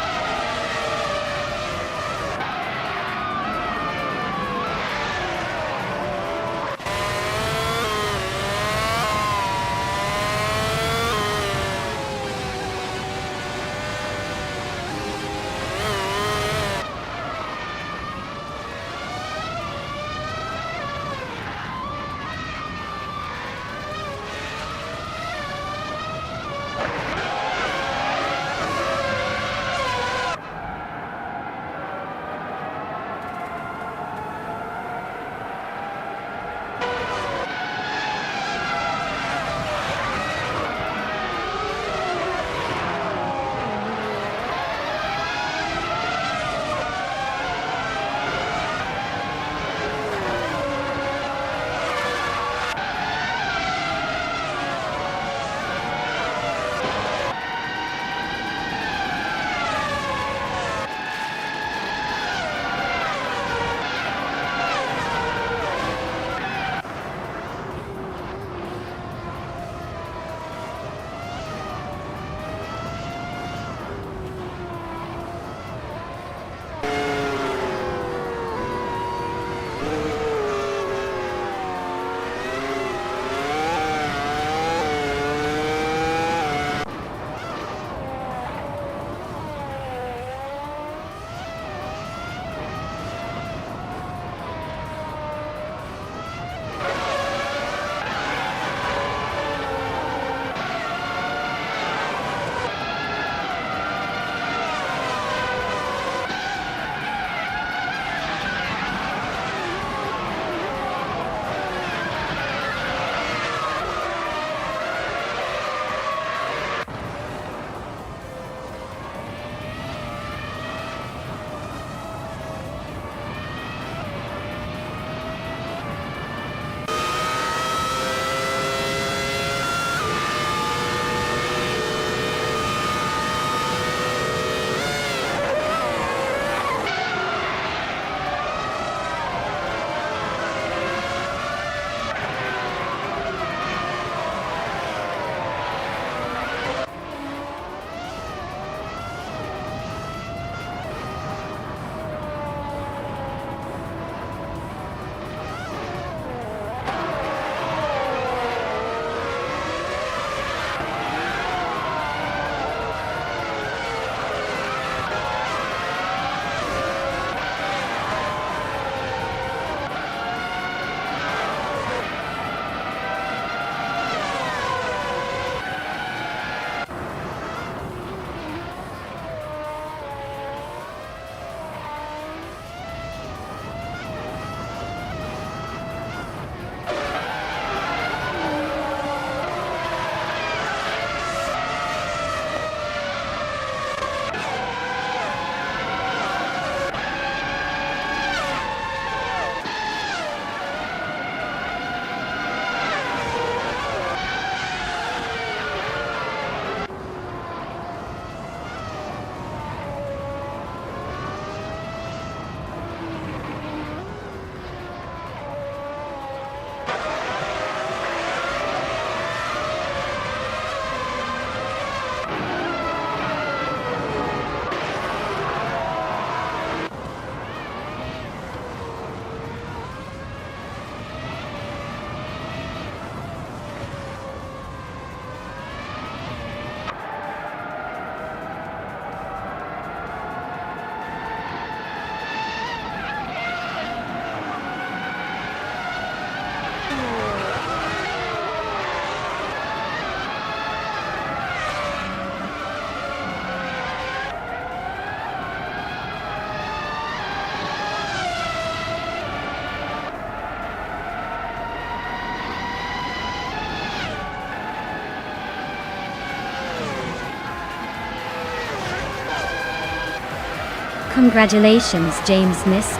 Congratulations, James Miss.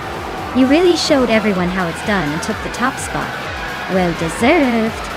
You really showed everyone how it's done and took the top spot. Well deserved.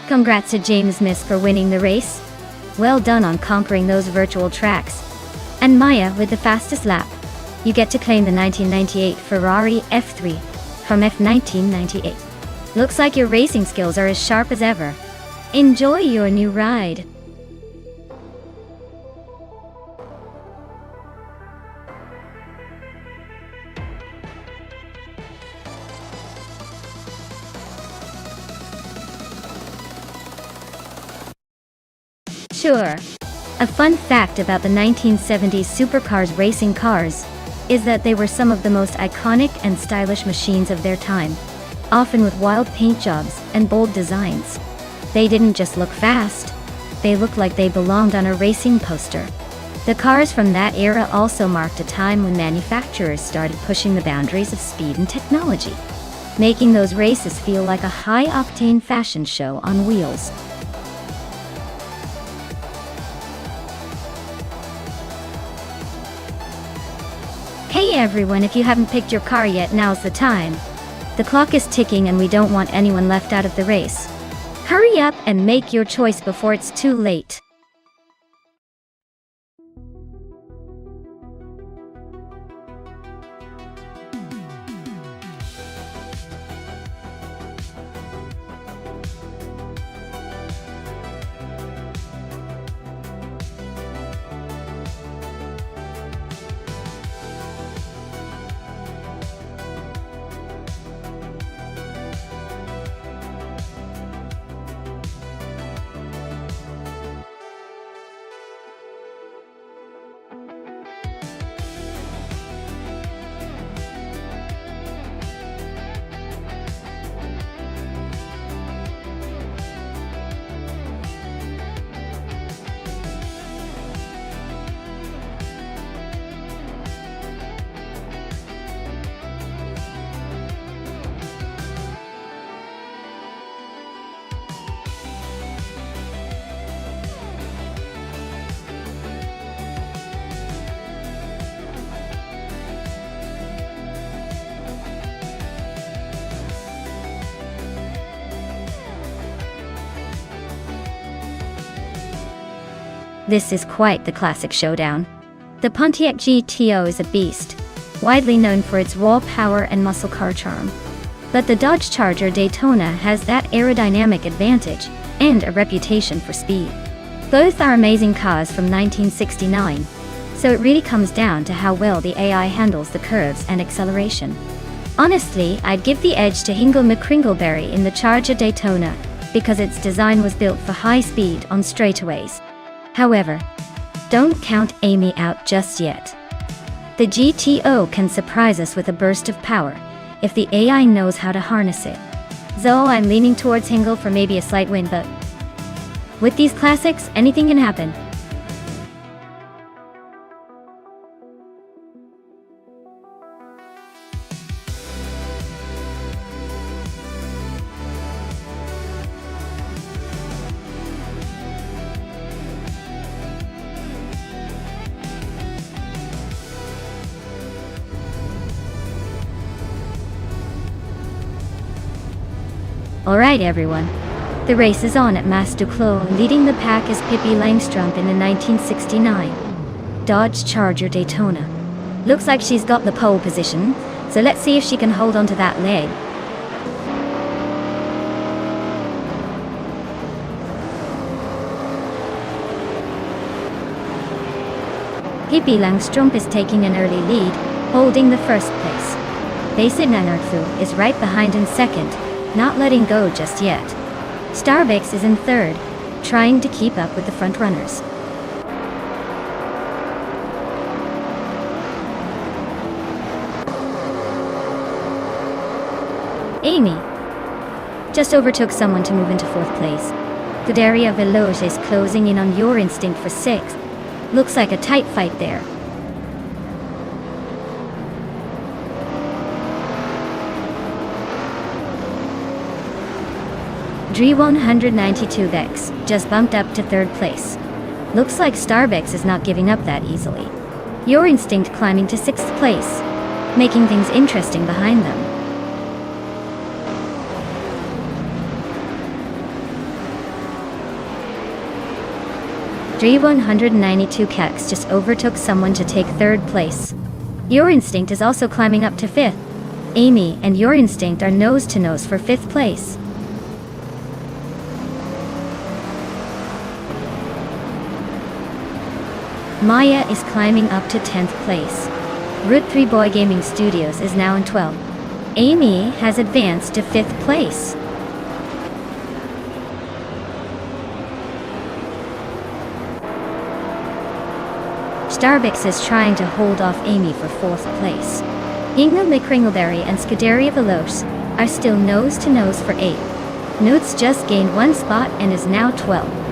Congrats to James Miss for winning the race. Well done on conquering those virtual tracks. And Maya with the fastest lap. You get to claim the 1998 Ferrari F3 from F1998. Looks like your racing skills are as sharp as ever. Enjoy your new ride. Sure. A fun fact about the 1970s supercars racing cars is that they were some of the most iconic and stylish machines of their time, often with wild paint jobs and bold designs. They didn't just look fast, they looked like they belonged on a racing poster. The cars from that era also marked a time when manufacturers started pushing the boundaries of speed and technology, making those races feel like a high-octane fashion show on wheels. Hey everyone, if you haven't picked your car yet, now's the time. The clock is ticking and we don't want anyone left out of the race. Hurry up and make your choice before it's too late. This is quite the classic showdown. The Pontiac GTO is a beast, widely known for its raw power and muscle car charm. But the Dodge Charger Daytona has that aerodynamic advantage and a reputation for speed. Both are amazing cars from 1969, so it really comes down to how well the AI handles the curves and acceleration. Honestly, I'd give the edge to Hingle McCringleberry in the Charger Daytona because its design was built for high speed on straightaways. However, don't count Amy out just yet. The GTO can surprise us with a burst of power if the AI knows how to harness it. So I'm leaning towards Hingle for maybe a slight win, but with these classics, anything can happen. Alright everyone, the race is on at Mas Duclos. Leading the pack is Pippi Langstrumpf in the 1969 Dodge Charger Daytona. Looks like she's got the pole position, so let's see if she can hold onto that leg. Pippi Langstrumpf is taking an early lead, holding the first place. Basic Nanarfu is right behind in second, not letting go just yet. Starbucks is in third, trying to keep up with the front runners. Amy just overtook someone to move into fourth place. Scuderia Veloce is closing in on Your Instinct for sixth. Looks like a tight fight there. Dre192 Vex just bumped up to third place. Looks like Starbucks is not giving up that easily. Your Instinct climbing to sixth place, making things interesting behind them. Dre192 Kex just overtook someone to take third place. Your Instinct is also climbing up to fifth. Amy and Your Instinct are nose to nose for fifth place. Maya is climbing up to 10th place. Route 3 Boy Gaming Studios is now in 12th. Amy has advanced to 5th place. Starbucks is trying to hold off Amy for 4th place. Inga McCringleberry and Scuderia Veloce are still nose to nose for 8th. Newts just gained 1 spot and is now 12th.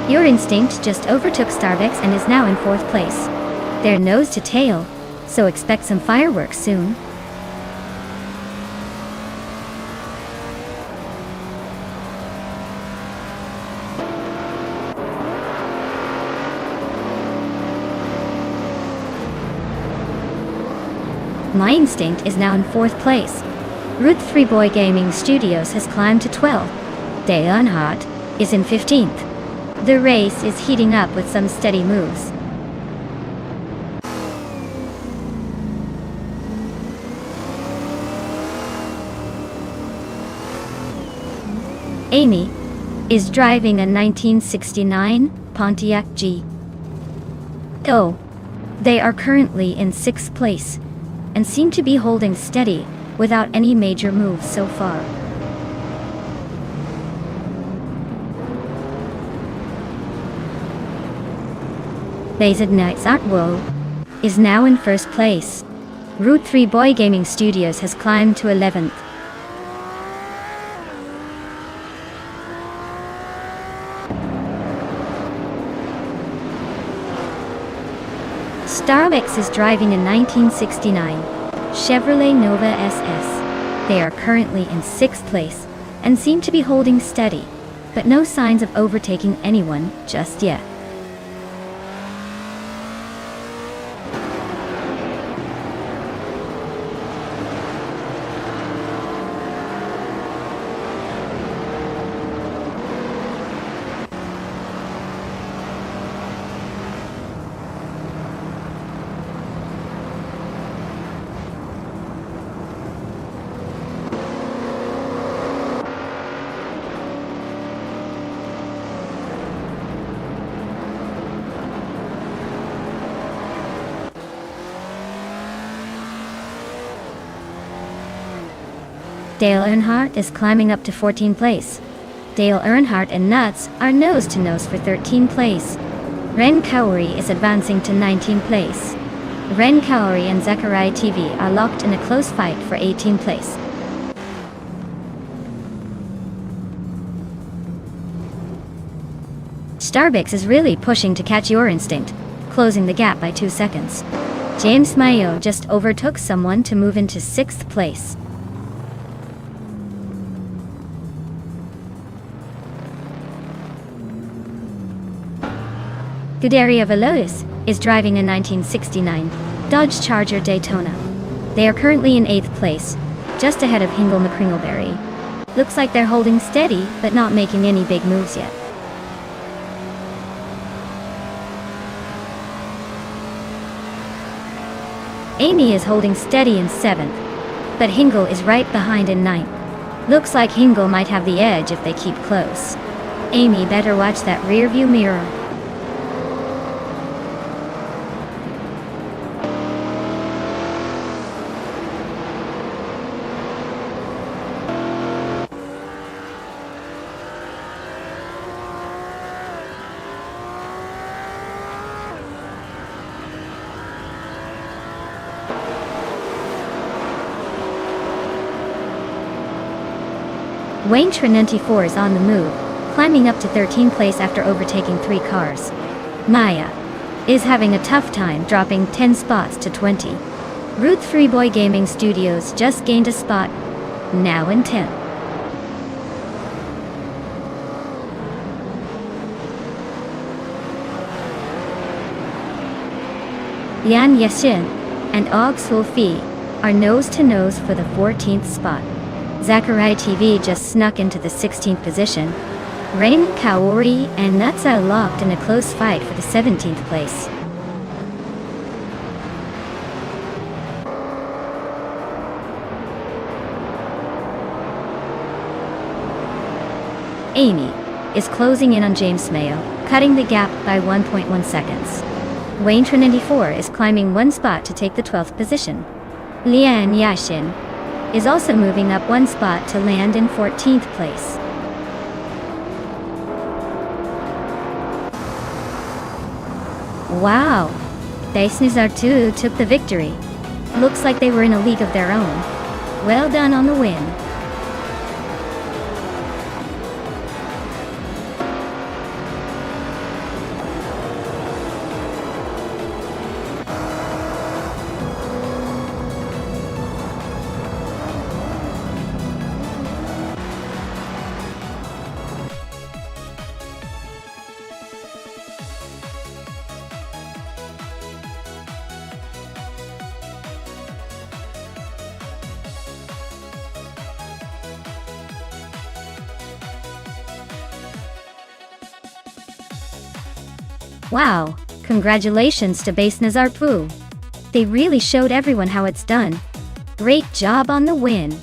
Your Instinct just overtook Starbucks and is now in 4th place. They're nose to tail, so expect some fireworks soon. My Instinct is now in 4th place. Route 3 Boy Gaming Studios has climbed to 12th. De Earnhardt is in 15th. The race is heating up with some steady moves. Amy is driving a 1969 Pontiac G. They are currently in 6th place and seem to be holding steady without any major moves so far. Basic Nights Art World is now in 1st place. Route 3 Boy Gaming Studios has climbed to 11th. Starbucks is driving a 1969 Chevrolet Nova SS. They are currently in 6th place and seem to be holding steady, but no signs of overtaking anyone just yet. Dale Earnhardt is climbing up to 14th place. Dale Earnhardt and Nuts are nose to nose for 13th place. Ren Kauri is advancing to 19th place. Ren Kauri and Zachariah TV are locked in a close fight for 18th place. Starbucks is really pushing to catch Your Instinct, closing the gap by 2 seconds. James Mayo just overtook someone to move into 6th place. Scuderia Veloce is driving a 1969 Dodge Charger Daytona. They are currently in 8th place, just ahead of Hingle McCringleberry. Looks like they're holding steady, but not making any big moves yet. Amy is holding steady in 7th, but Hingle is right behind in 9th. Looks like Hingle might have the edge if they keep close. Amy better watch that rear view mirror. Wayne 94 is on the move, climbing up to 13th place after overtaking 3 cars. Maya is having a tough time, dropping 10 spots to 20. Ruth Freeboy Gaming Studios just gained a spot, now in 10th. Yan Yashin and Og Sulfi are nose-to-nose for the 14th spot. Zachariah TV just snuck into the 16th position. Rain Kaori and Nutsa locked in a close fight for the 17th place. Amy is closing in on James Mayo, cutting the gap by 1.1 seconds. Wayne 94 is climbing 1 spot to take the 12th position. Lian Yashin is also moving up 1 spot to land in 14th place. Wow! Daisnizar 2 took the victory. Looks like they were in a league of their own. Well done on the win. Wow, congratulations to Base Nazarpu. They really showed everyone how it's done. Great job on the win.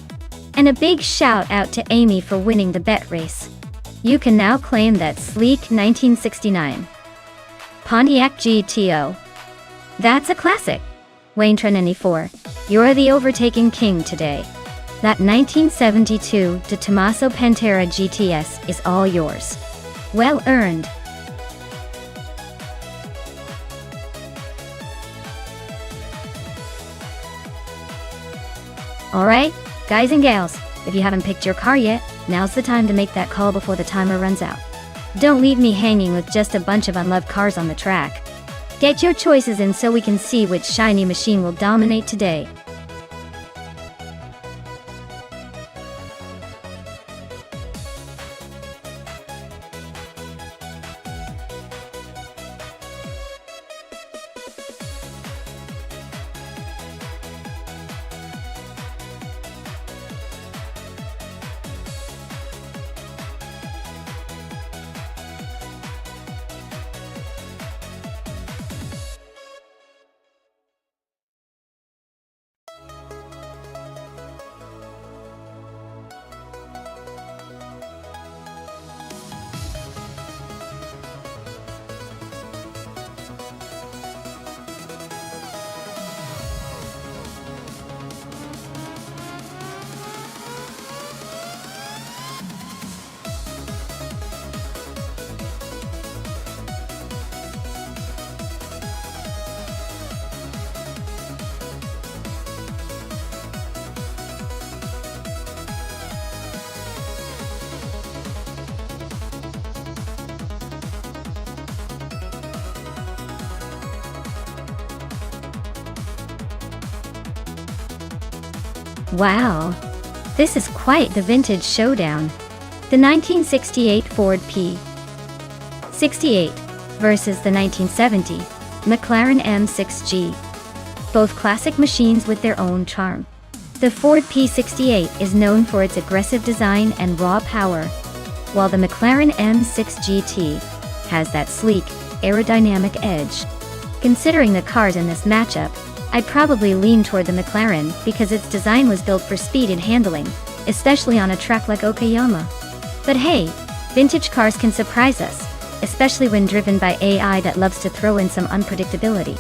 And a big shout out to Amy for winning the bet race. You can now claim that sleek 1969 Pontiac GTO. That's a classic. Wayne 94, you're the overtaking king today. That 1972 De Tomaso Pantera GTS is all yours. Well earned. Alright, guys and gals, if you haven't picked your car yet, now's the time to make that call before the timer runs out. Don't leave me hanging with just a bunch of unloved cars on the track. Get your choices in so we can see which shiny machine will dominate today. Wow, this is quite the vintage showdown. The 1968 Ford P68 versus the 1970 McLaren M6G. Both classic machines with their own charm. The Ford P68 is known for its aggressive design and raw power, while the McLaren M6 GT has that sleek, aerodynamic edge. Considering the cars in this matchup, I'd probably lean toward the McLaren because its design was built for speed and handling, especially on a track like Okayama. But hey, vintage cars can surprise us, especially when driven by AI that loves to throw in some unpredictability.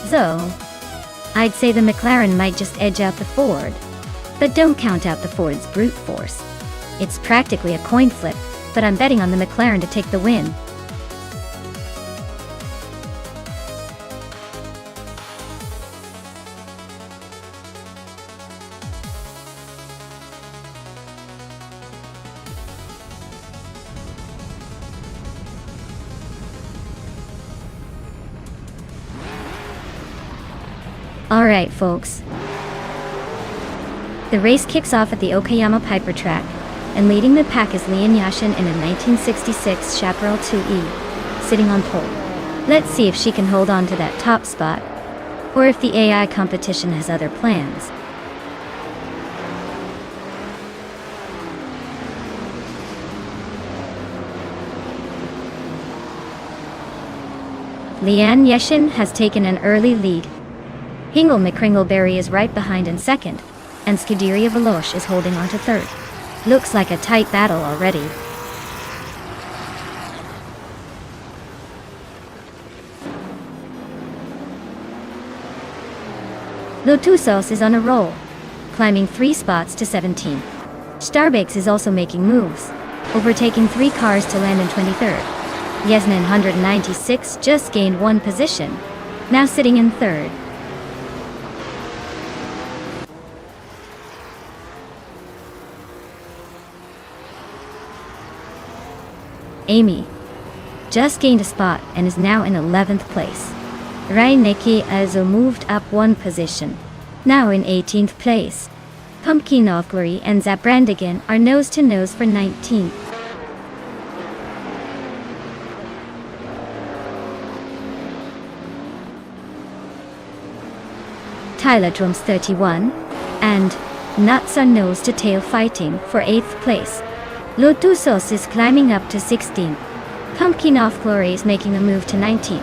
So, I'd say the McLaren might just edge out the Ford. But don't count out the Ford's brute force. It's practically a coin flip, but I'm betting on the McLaren to take the win. Alright folks. The race kicks off at the Okayama Piper track, and leading the pack is Lian Yashin in a 1966 Chaparral 2E, sitting on pole. Let's see if she can hold on to that top spot, or if the AI competition has other plans. Lian Yashin has taken an early lead. Hingle McCringleberry is right behind in second, and Scuderia Veloce is holding on to third. Looks like a tight battle already. Lotusos is on a roll, climbing 3 spots to 17. Starbakes is also making moves, overtaking 3 cars to land in 23rd. Yasnin 196 just gained 1 position, now sitting in 3rd. Amy just gained a spot and is now in 11th place. Raineki also moved up 1 position, now in 18th place. Pumpkin of Glory and Zabrandigan are nose to nose for 19th. Tyler Drums 31 and Nuts are nose to tail fighting for 8th place. Lotusos is climbing up to 16th. Pumpkin of Glory is making a move to 19th.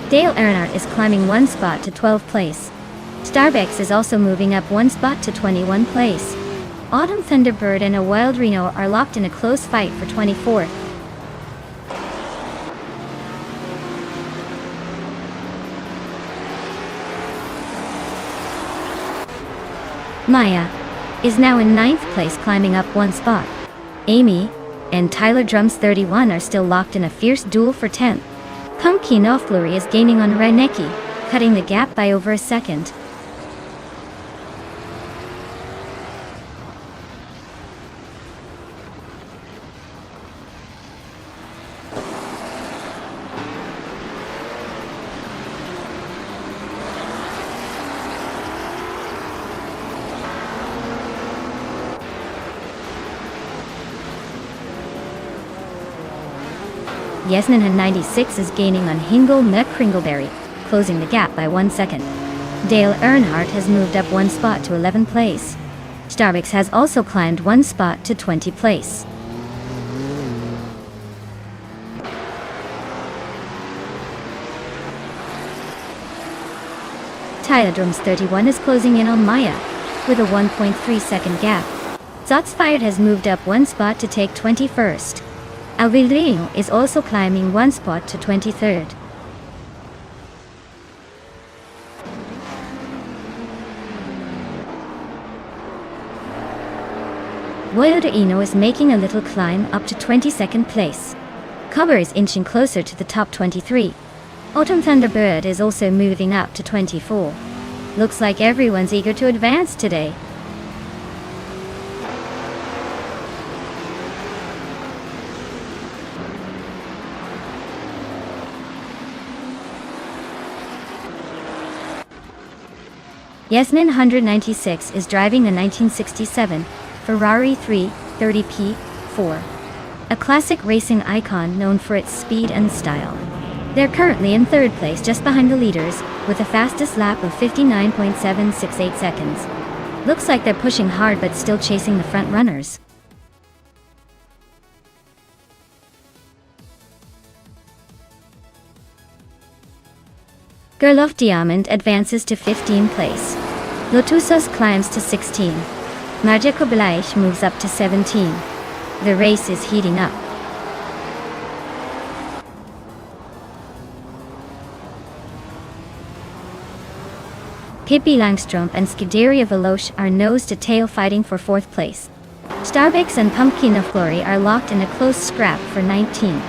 Dale Earnhardt is climbing 1 spot to 12th place. Starbucks is also moving up 1 spot to 21st place. Autumn Thunderbird and a Wild Reno are locked in a close fight for 24th. Maya is now in 9th place, climbing up 1 spot. Amy and Tyler Drums 31 are still locked in a fierce duel for 10th. Pumpkin of Glory is gaining on Reinecke, cutting the gap by over a second. Yasnin 96 is gaining on Hingle McCringleberry, closing the gap by 1 second. Dale Earnhardt has moved up 1 spot to 11th place. Starbucks has also climbed 1 spot to 20th place. Tyler Drums 31 is closing in on Maya, with a 1.3 second gap. Zots Fired has moved up 1 spot to take 21st. Alvilreño is also climbing 1 spot to 23rd. Wild is making a little climb up to 22nd place. Cover is inching closer to the top 23. Autumn Thunderbird is also moving up to 24. Looks like everyone's eager to advance today. Yasmin 196 is driving a 1967 Ferrari 330P4, a classic racing icon known for its speed and style. They're currently in 3rd place, just behind the leaders, with a fastest lap of 59.768 seconds. Looks like they're pushing hard but still chasing the front runners. Gerloff Diamond advances to 15th place. Lotusos climbs to 16. Marja Kobayashi moves up to 17. The race is heating up. Pippi Langstrom and Scuderia Veloce are nose-to-tail fighting for 4th place. Starbucks and Pumpkin of Glory are locked in a close scrap for 19.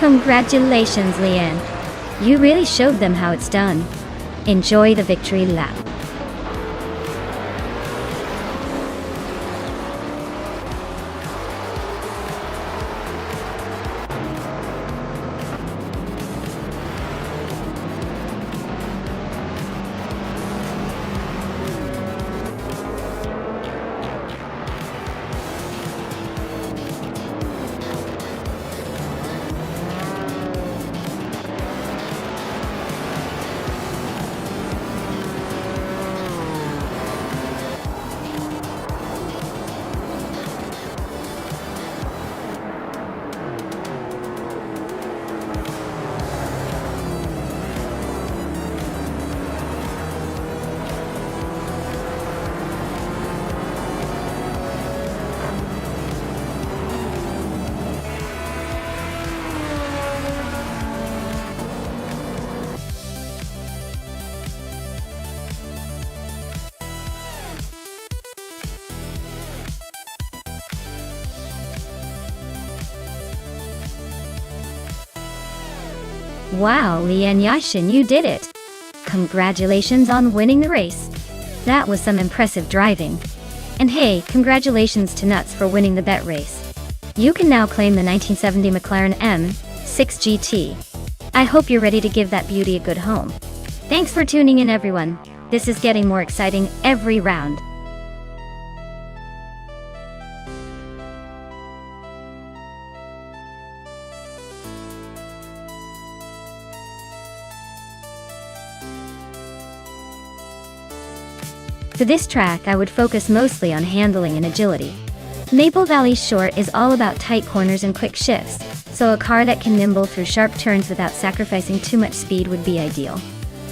Congratulations, Leanne. You really showed them how it's done. Enjoy the victory lap. Wow, Leanne Yashin, you did it! Congratulations on winning the race. That was some impressive driving. And hey, congratulations to Nuts for winning the bet race. You can now claim the 1970 McLaren M6 GT. I hope you're ready to give that beauty a good home. Thanks for tuning in, everyone. This is getting more exciting every round. For this track, I would focus mostly on handling and agility. Maple Valley's short is all about tight corners and quick shifts, so a car that can nimble through sharp turns without sacrificing too much speed would be ideal.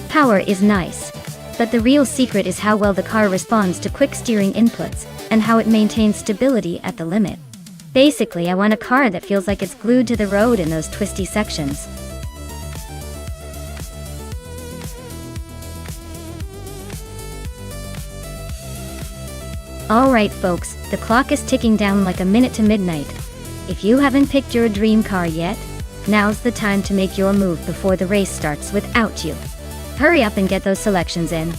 Power is nice, but the real secret is how well the car responds to quick steering inputs, and how it maintains stability at the limit. Basically, I want a car that feels like it's glued to the road in those twisty sections. Alright folks, the clock is ticking down like a minute to midnight. If you haven't picked your dream car yet, now's the time to make your move before the race starts without you. Hurry up and get those selections in.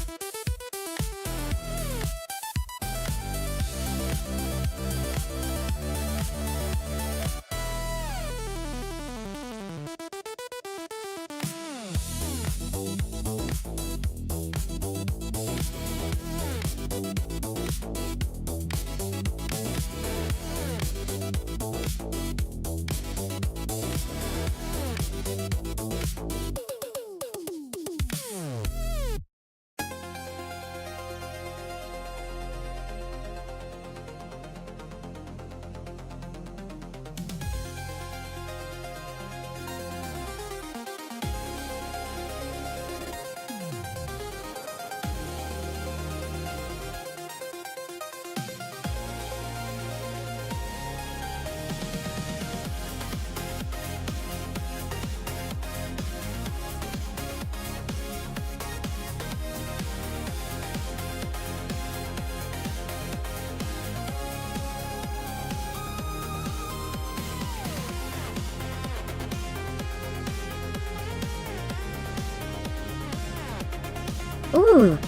Ooh!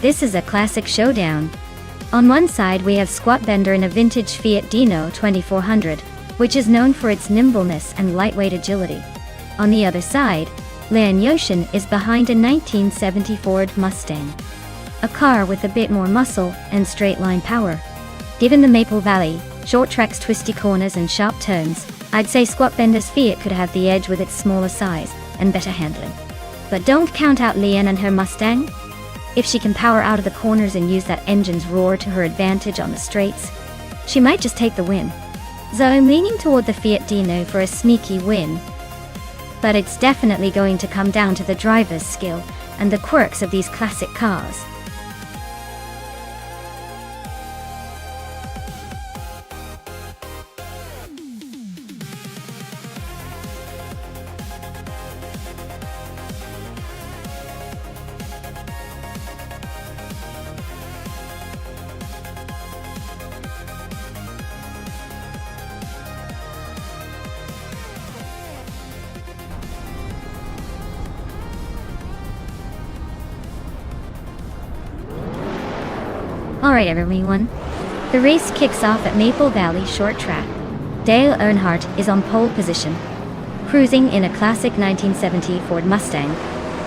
This is a classic showdown. On one side we have Squat Bender in a vintage Fiat Dino 2400, which is known for its nimbleness and lightweight agility. On the other side, Leanne Yashin is behind a 1970 Ford Mustang. A car with a bit more muscle and straight-line power. Given the Maple Valley, short tracks, twisty corners and sharp turns, I'd say Squat Bender's Fiat could have the edge with its smaller size and better handling. But don't count out Leanne and her Mustang. If she can power out of the corners and use that engine's roar to her advantage on the straights, she might just take the win. So I'm leaning toward the Fiat Dino for a sneaky win. But it's definitely going to come down to the driver's skill and the quirks of these classic cars. Alright everyone. The race kicks off at Maple Valley Short Track. Dale Earnhardt is on pole position, cruising in a classic 1970 Ford Mustang,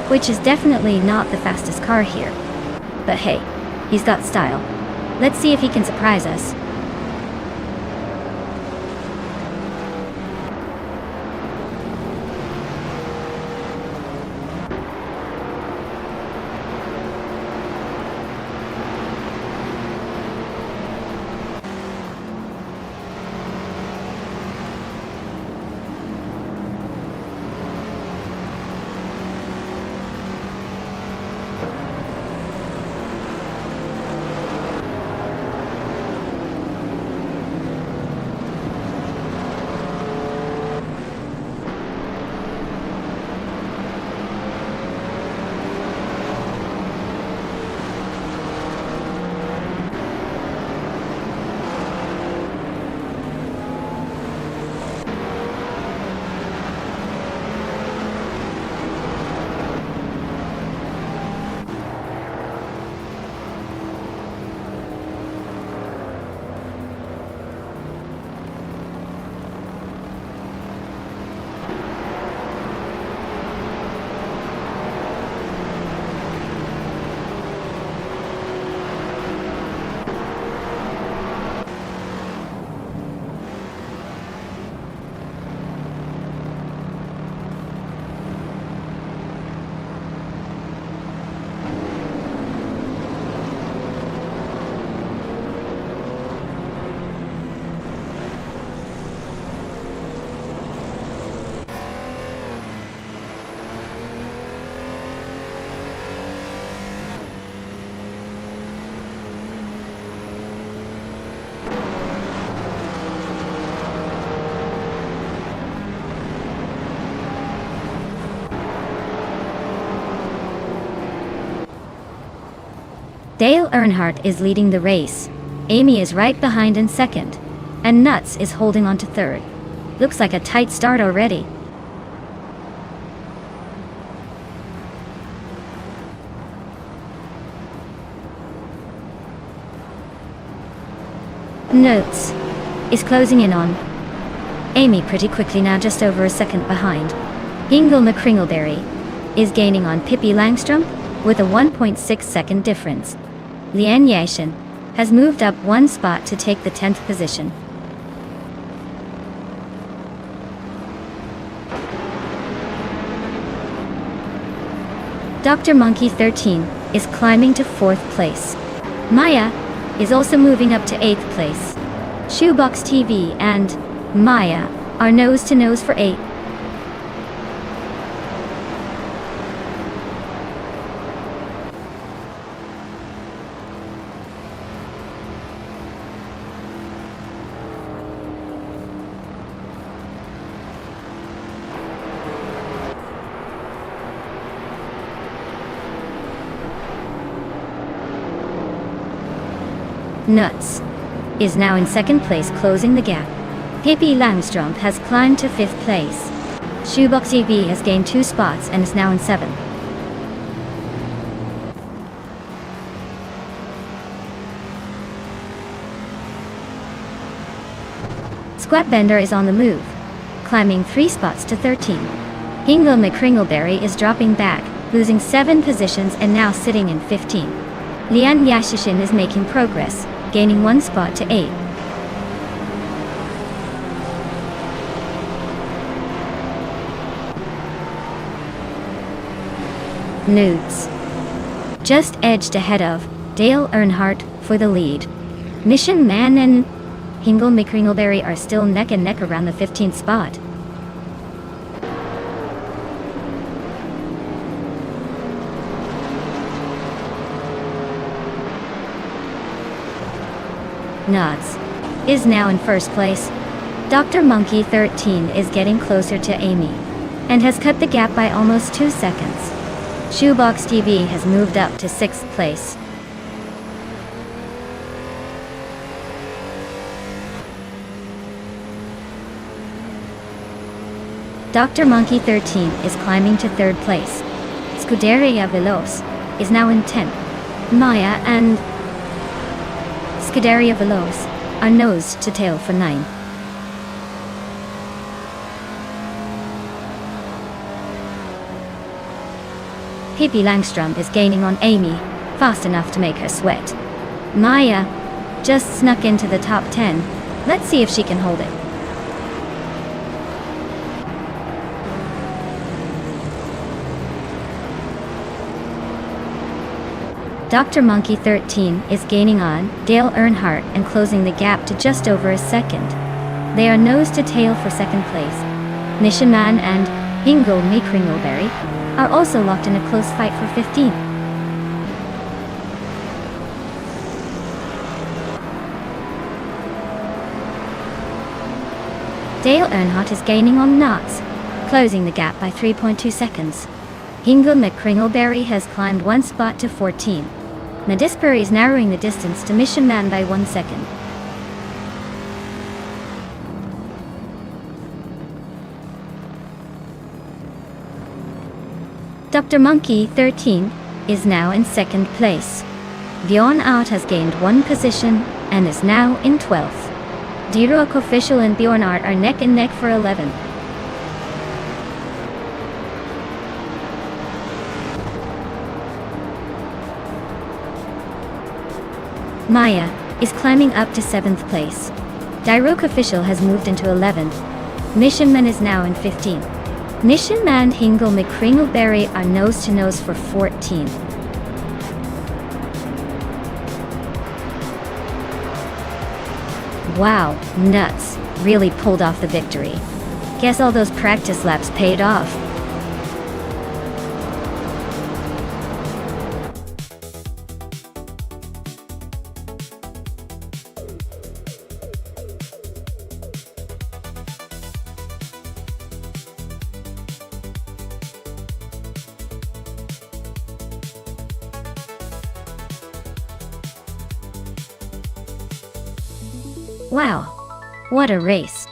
which is definitely not the fastest car here. But hey, he's got style. Let's see if he can surprise us. Dale Earnhardt is leading the race. Amy is right behind in second, and Nuts is holding on to third. Looks like a tight start already. Nuts is closing in on Amy pretty quickly now, just over a second behind. Hingle McCringleberry is gaining on Pippi Langstrom with a 1.6 second difference. Leanne Yashin has moved up one spot to take the 10th position. Dr. Monkey 13 is climbing to 4th place. Maya is also moving up to 8th place. Shoebox TV and Maya are nose to nose for 8th. Nuts is now in 2nd place, closing the gap. Pippi Langstrom has climbed to 5th place. Shoebox TV has gained 2 spots and is now in 7th. Squatbender is on the move, climbing 3 spots to 13. Hingle McCringleberry is dropping back, losing 7 positions and now sitting in 15. Leanne Yashin is making progress, gaining 1 spot to 8. Nudes just edged ahead of Dale Earnhardt for the lead. Mission Man and Hingle McCringleberry are still neck and neck around the 15th spot. Nuts is now in 1st place. Dr. Monkey 13 is getting closer to Amy and has cut the gap by almost 2 seconds. Shoebox TV has moved up to 6th place. Dr. Monkey 13 is climbing to 3rd place. Scuderia Veloz is now in 10th. Maya and Scuderia Veloce are nose to tail for 9. Pippi Langstrom is gaining on Amy, fast enough to make her sweat. Maya just snuck into the top 10. Let's see if she can hold it. Dr. Monkey 13 is gaining on Dale Earnhardt and closing the gap to just over a second. They are nose to tail for second place. Mission Man and Ingo Kringleberry are also locked in a close fight for 15. Dale Earnhardt is gaining on Knots, closing the gap by 3.2 seconds. Ingo McCringleberry has climbed one spot to 14. Nadisbury is narrowing the distance to Mission Man by 1 second. Dr. Monkey 13 is now in second place. Bjorn Art has gained 1 position and is now in 12th. D-Rock Official and Bjorn Art are neck and neck for 11th. Maya is climbing up to 7th place. Diroke Official has moved into 11th. Mission Man is now in 15th. Mission Man and Hingle McCringleberry are nose to nose for 14. Wow, nuts, really pulled off the victory. Guess all those practice laps paid off. Wow, what a race.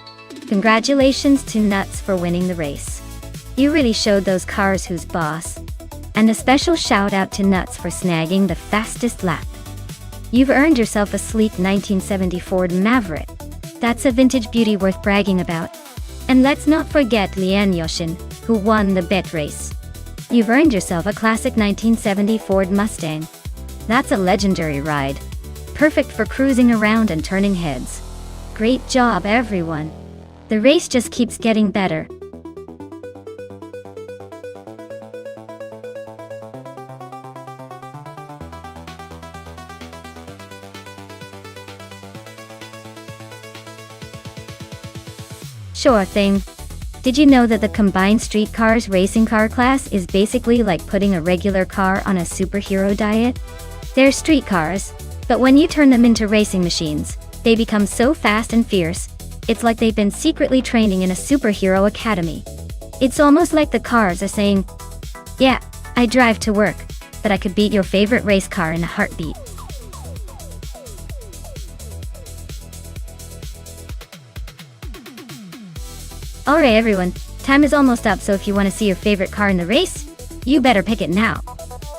Congratulations to Nuts for winning the race. You really showed those cars who's boss. And a special shout out to Nuts for snagging the fastest lap. You've earned yourself a sleek 1970 Ford Maverick. That's a vintage beauty worth bragging about. And let's not forget Lian Yoshin, who won the bet race. You've earned yourself a classic 1970 Ford Mustang. That's a legendary ride. Perfect for cruising around and turning heads. Great job, everyone. The race just keeps getting better. Sure thing. Did you know that the combined street cars racing car class is basically like putting a regular car on a superhero diet? They're street cars, but when you turn them into racing machines, they become so fast and fierce, it's like they've been secretly training in a superhero academy. It's almost like the cars are saying, yeah, I drive to work, but I could beat your favorite race car in a heartbeat. Alright everyone, time is almost up, so if you want to see your favorite car in the race, you better pick it now.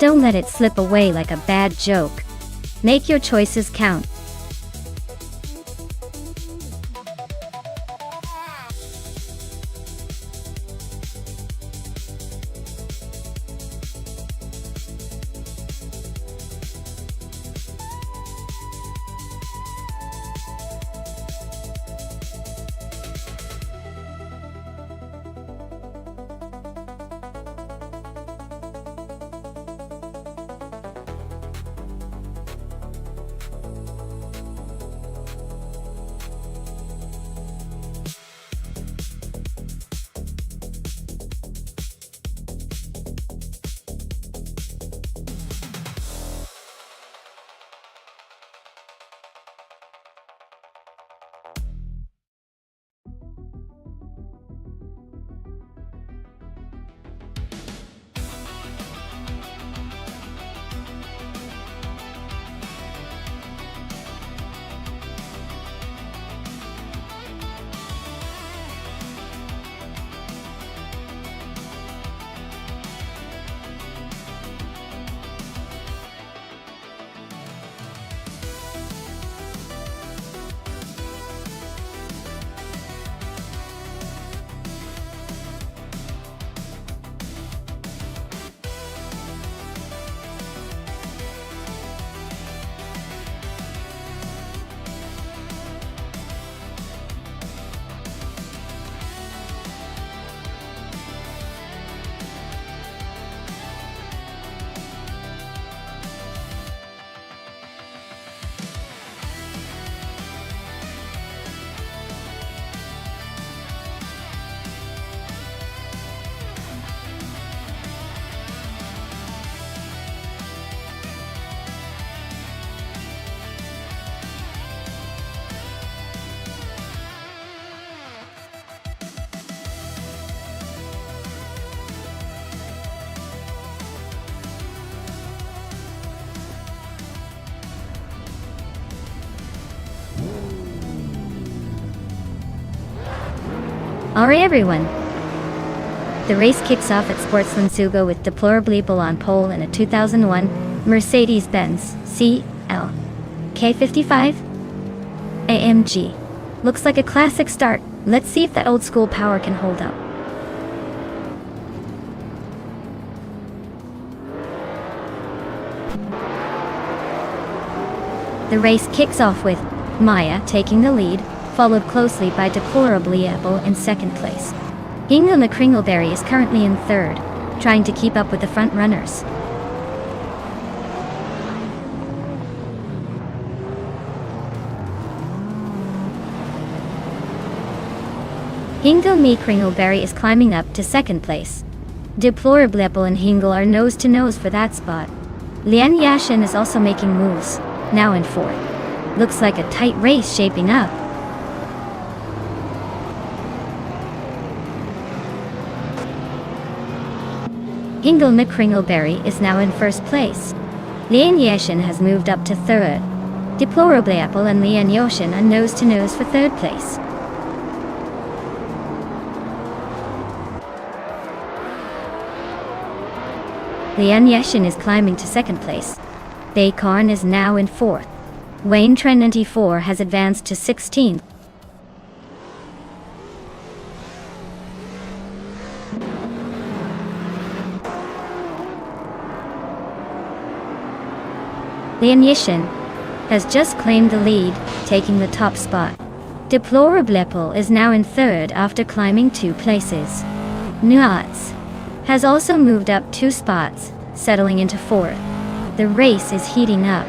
Don't let it slip away like a bad joke. Make your choices count. Alright everyone. The race kicks off at Sportsland Sugo with Deplorably on pole in a 2001 Mercedes-Benz CL K55 AMG. Looks like a classic start. Let's see if that old school power can hold up. The race kicks off with Maya taking the lead, followed closely by Deplorably Apple in second place. Hingle McCringleberry is currently in third, trying to keep up with the front runners. Hingle McCringleberry is climbing up to second place. Deplorably Apple and Hingle are nose to nose for that spot. Lian Yashin is also making moves, now in fourth. Looks like a tight race shaping up. Hingle McCringleberry is now in first place. Lian Yashin has moved up to third. Deplorably Apple and Lian Yashin are nose to nose for third place. Lian Yashin is climbing to second place. Baykarn is now in fourth. Wayne Trent 94 has advanced to 16th. Lian Yashin has just claimed the lead, taking the top spot. Deplorably Apple is now in third after climbing 2 places. Nuats has also moved up 2 spots, settling into fourth. The race is heating up.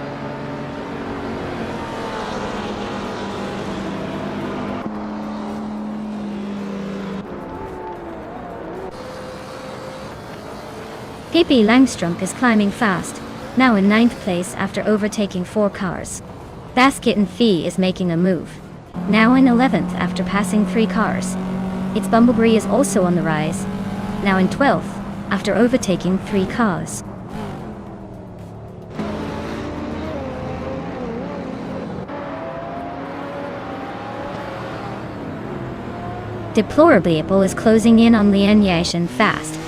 Pippi Langstrup is climbing fast, now in 9th place after overtaking 4 cars. Basket and Fee is making a move, now in 11th after passing 3 cars. Its Bumblebee is also on the rise, now in 12th after overtaking 3 cars. Deplorably Apple is closing in on Lian Yashin fast,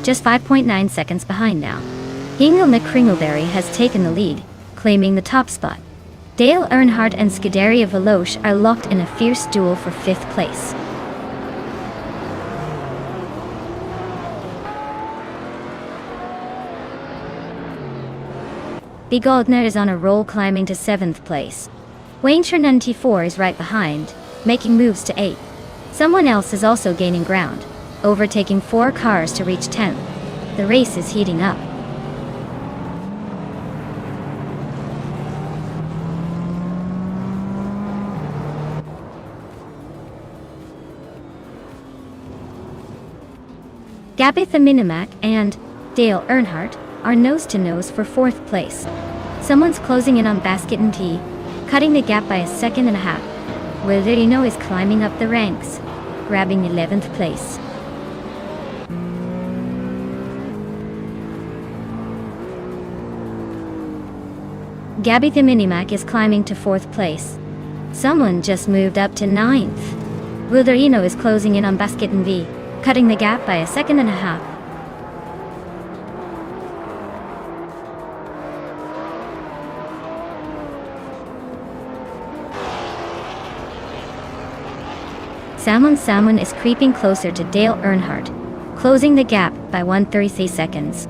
just 5.9 seconds behind now. Hingle McCringleberry has taken the lead, claiming the top spot. Dale Earnhardt and Scuderia Veloce are locked in a fierce duel for 5th place. Bigoldner is on a roll, climbing to 7th place. Wayne Trent 94 is right behind, making moves to 8th. Someone else is also gaining ground, overtaking 4 cars to reach 10th. The race is heating up. Gabby the Minimac and Dale Earnhardt are nose to nose for 4th place. Someone's closing in on Basket and T, cutting the gap by 1.5 seconds. Wilderino is climbing up the ranks, grabbing 11th place. Gabby the Minimac is climbing to 4th place. Someone just moved up to 9th. Wilderino is closing in on Basket and V, cutting the gap by 1.5 seconds. Salmon is creeping closer to Dale Earnhardt, closing the gap by 1.33 seconds.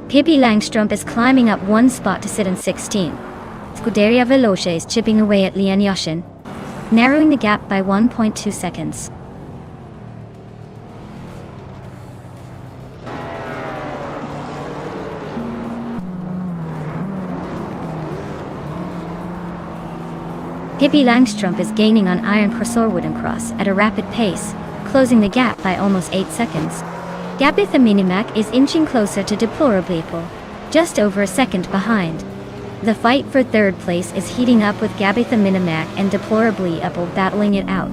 Pippi Langstrup is climbing up 1 spot to sit in 16th. Scuderia Veloce is chipping away at Lian Yashin, narrowing the gap by 1.2 seconds. Pippi Langstrup is gaining on Iron Crossor Woodencross at a rapid pace, closing the gap by almost 8 seconds. Gabby the Minimac is inching closer to Deplorably Apple, just over a second behind. The fight for 3rd place is heating up with Gabby the Minimac and Deplorably Apple battling it out.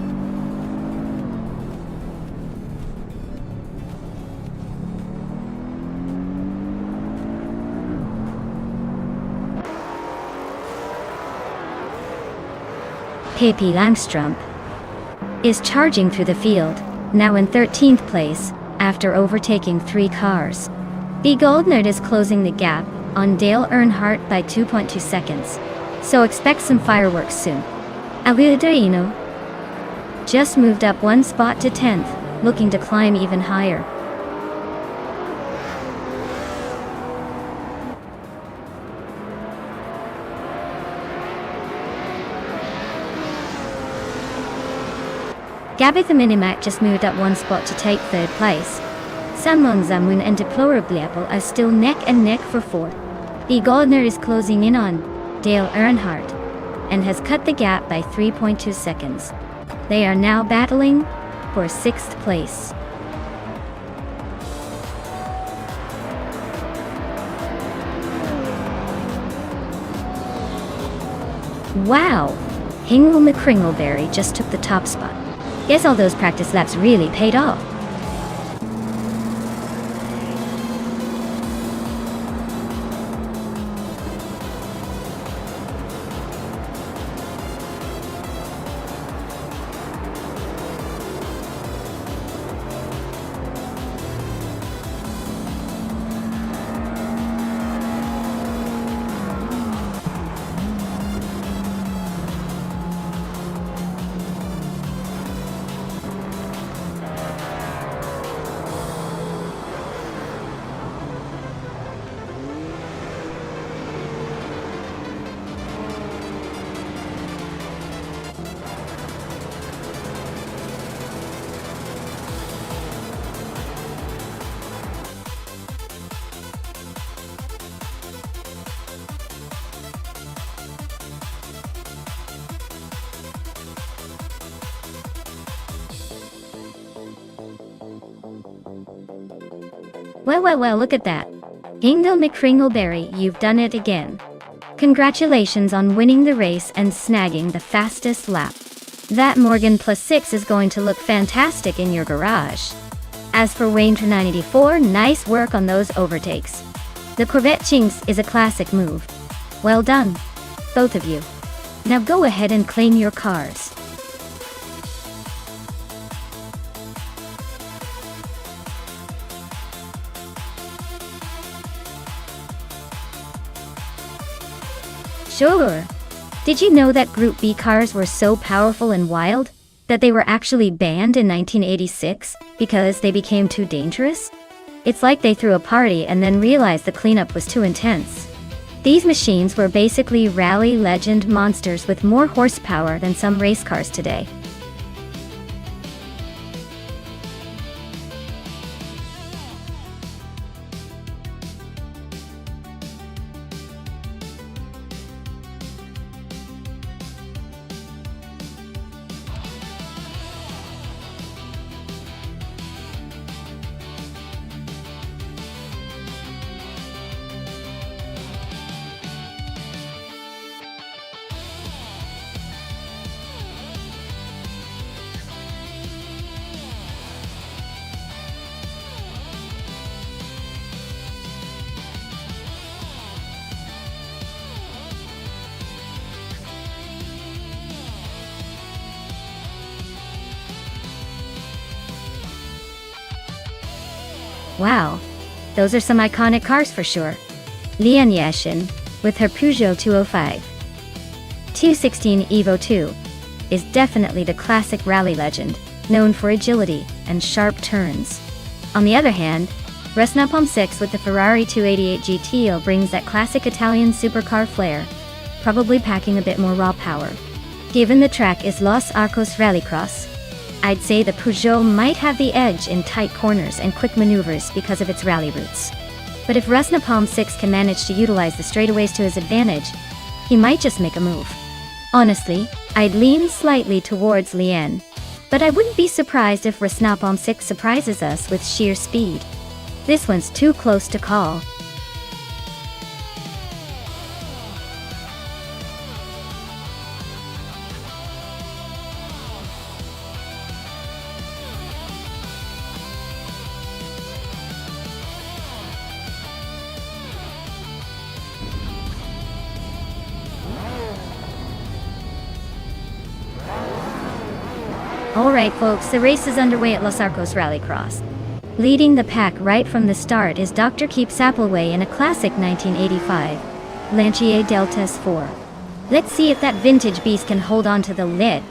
Pippi Langstrup is charging through the field, now in 13th place, after overtaking 3 cars. The Goldnerd is closing the gap on Dale Earnhardt by 2.2 seconds, so expect some fireworks soon. Aludino just moved up 1 spot to 10th, looking to climb even higher. Gabby the Minimac just moved up 1 spot to take 3rd place. Samlon Zamun and Deplorable are still neck and neck for 4th. The Goldner is closing in on Dale Earnhardt and has cut the gap by 3.2 seconds. They are now battling for 6th place. Wow! Hingle McCringleberry just took the top spot. Guess all those practice laps really paid off. Well, look at that. Hingle McCringleberry, you've done it again. Congratulations on winning the race and snagging the fastest lap. That Morgan +6 is going to look fantastic in your garage. As for Wayne984, nice work on those overtakes. The Corvette Chinks is a classic move. Well done, both of you. Now go ahead and claim your cars. Sure. Did you know that Group B cars were so powerful and wild that they were actually banned in 1986 because they became too dangerous? It's like they threw a party and then realized the cleanup was too intense. These machines were basically rally legend monsters with more horsepower than some race cars today. Wow, those are some iconic cars for sure. Lian Yashin, with her Peugeot 205. 216 Evo 2 is definitely the classic rally legend, known for agility and sharp turns. On the other hand, Resnapom 6 with the Ferrari 288 GTO brings that classic Italian supercar flair, probably packing a bit more raw power. Given the track is Los Arcos Rallycross, I'd say the Peugeot might have the edge in tight corners and quick maneuvers because of its rally routes. But if Resnapom 6 can manage to utilize the straightaways to his advantage, he might just make a move. Honestly, I'd lean slightly towards Lian, but I wouldn't be surprised if Resnapom 6 surprises us with sheer speed. This one's too close to call. Alright folks, the race is underway at Los Arcos Rallycross. Leading the pack right from the start is Dr. Keep Appleway in a classic 1985 Lancia Delta S4. Let's see if that vintage beast can hold on to the lid.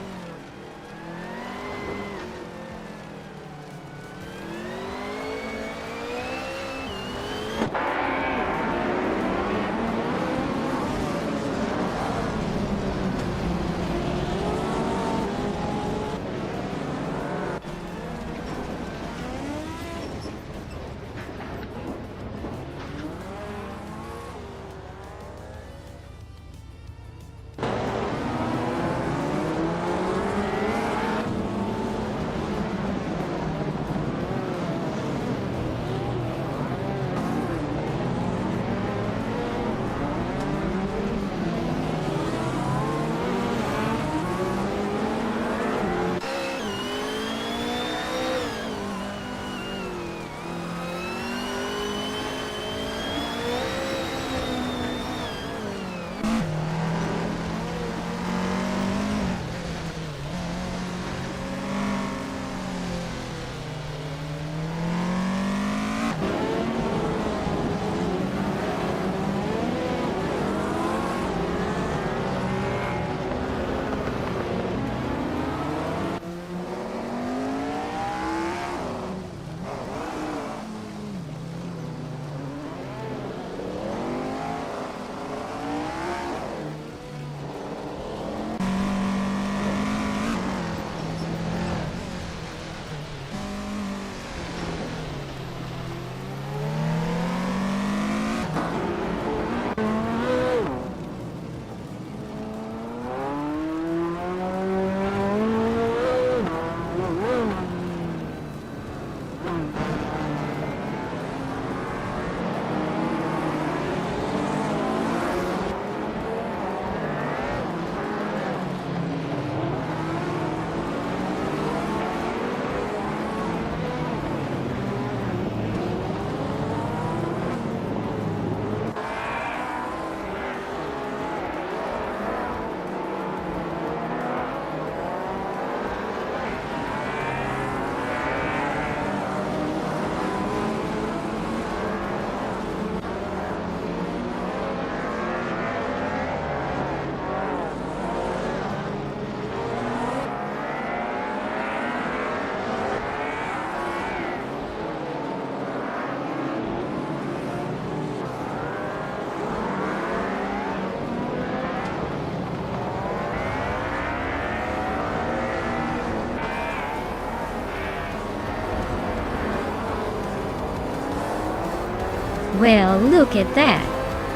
Well, look at that.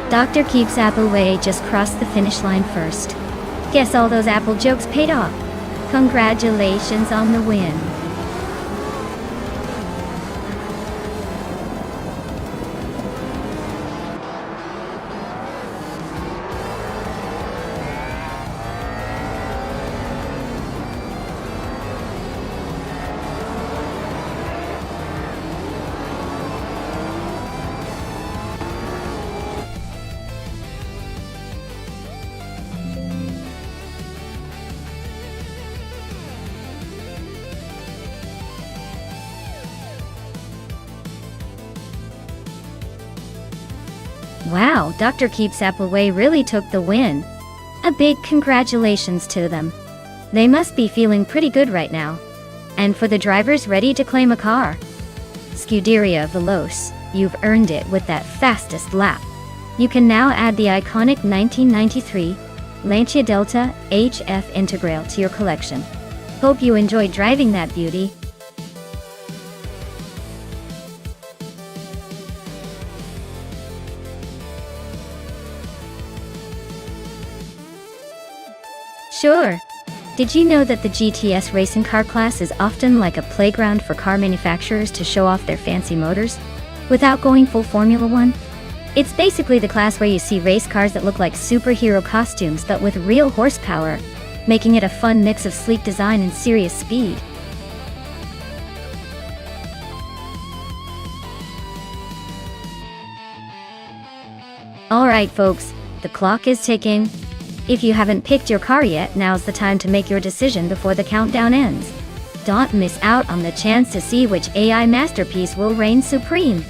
Dr. Keeps Appleway just crossed the finish line first. Guess all those Apple jokes paid off. Congratulations on the win. Wow, Dr. Keeps Appleway really took the win. A big congratulations to them. They must be feeling pretty good right now. And for the drivers ready to claim a car, Scuderia Veloce, you've earned it with that fastest lap. You can now add the iconic 1993 Lancia Delta HF Integral to your collection. Hope you enjoyed driving that beauty. Sure. Did you know that the GTS racing car class is often like a playground for car manufacturers to show off their fancy motors, without going full Formula One? It's basically the class where you see race cars that look like superhero costumes but with real horsepower, making it a fun mix of sleek design and serious speed. Alright folks, the clock is ticking. If you haven't picked your car yet, now's the time to make your decision before the countdown ends. Don't miss out on the chance to see which AI masterpiece will reign supreme.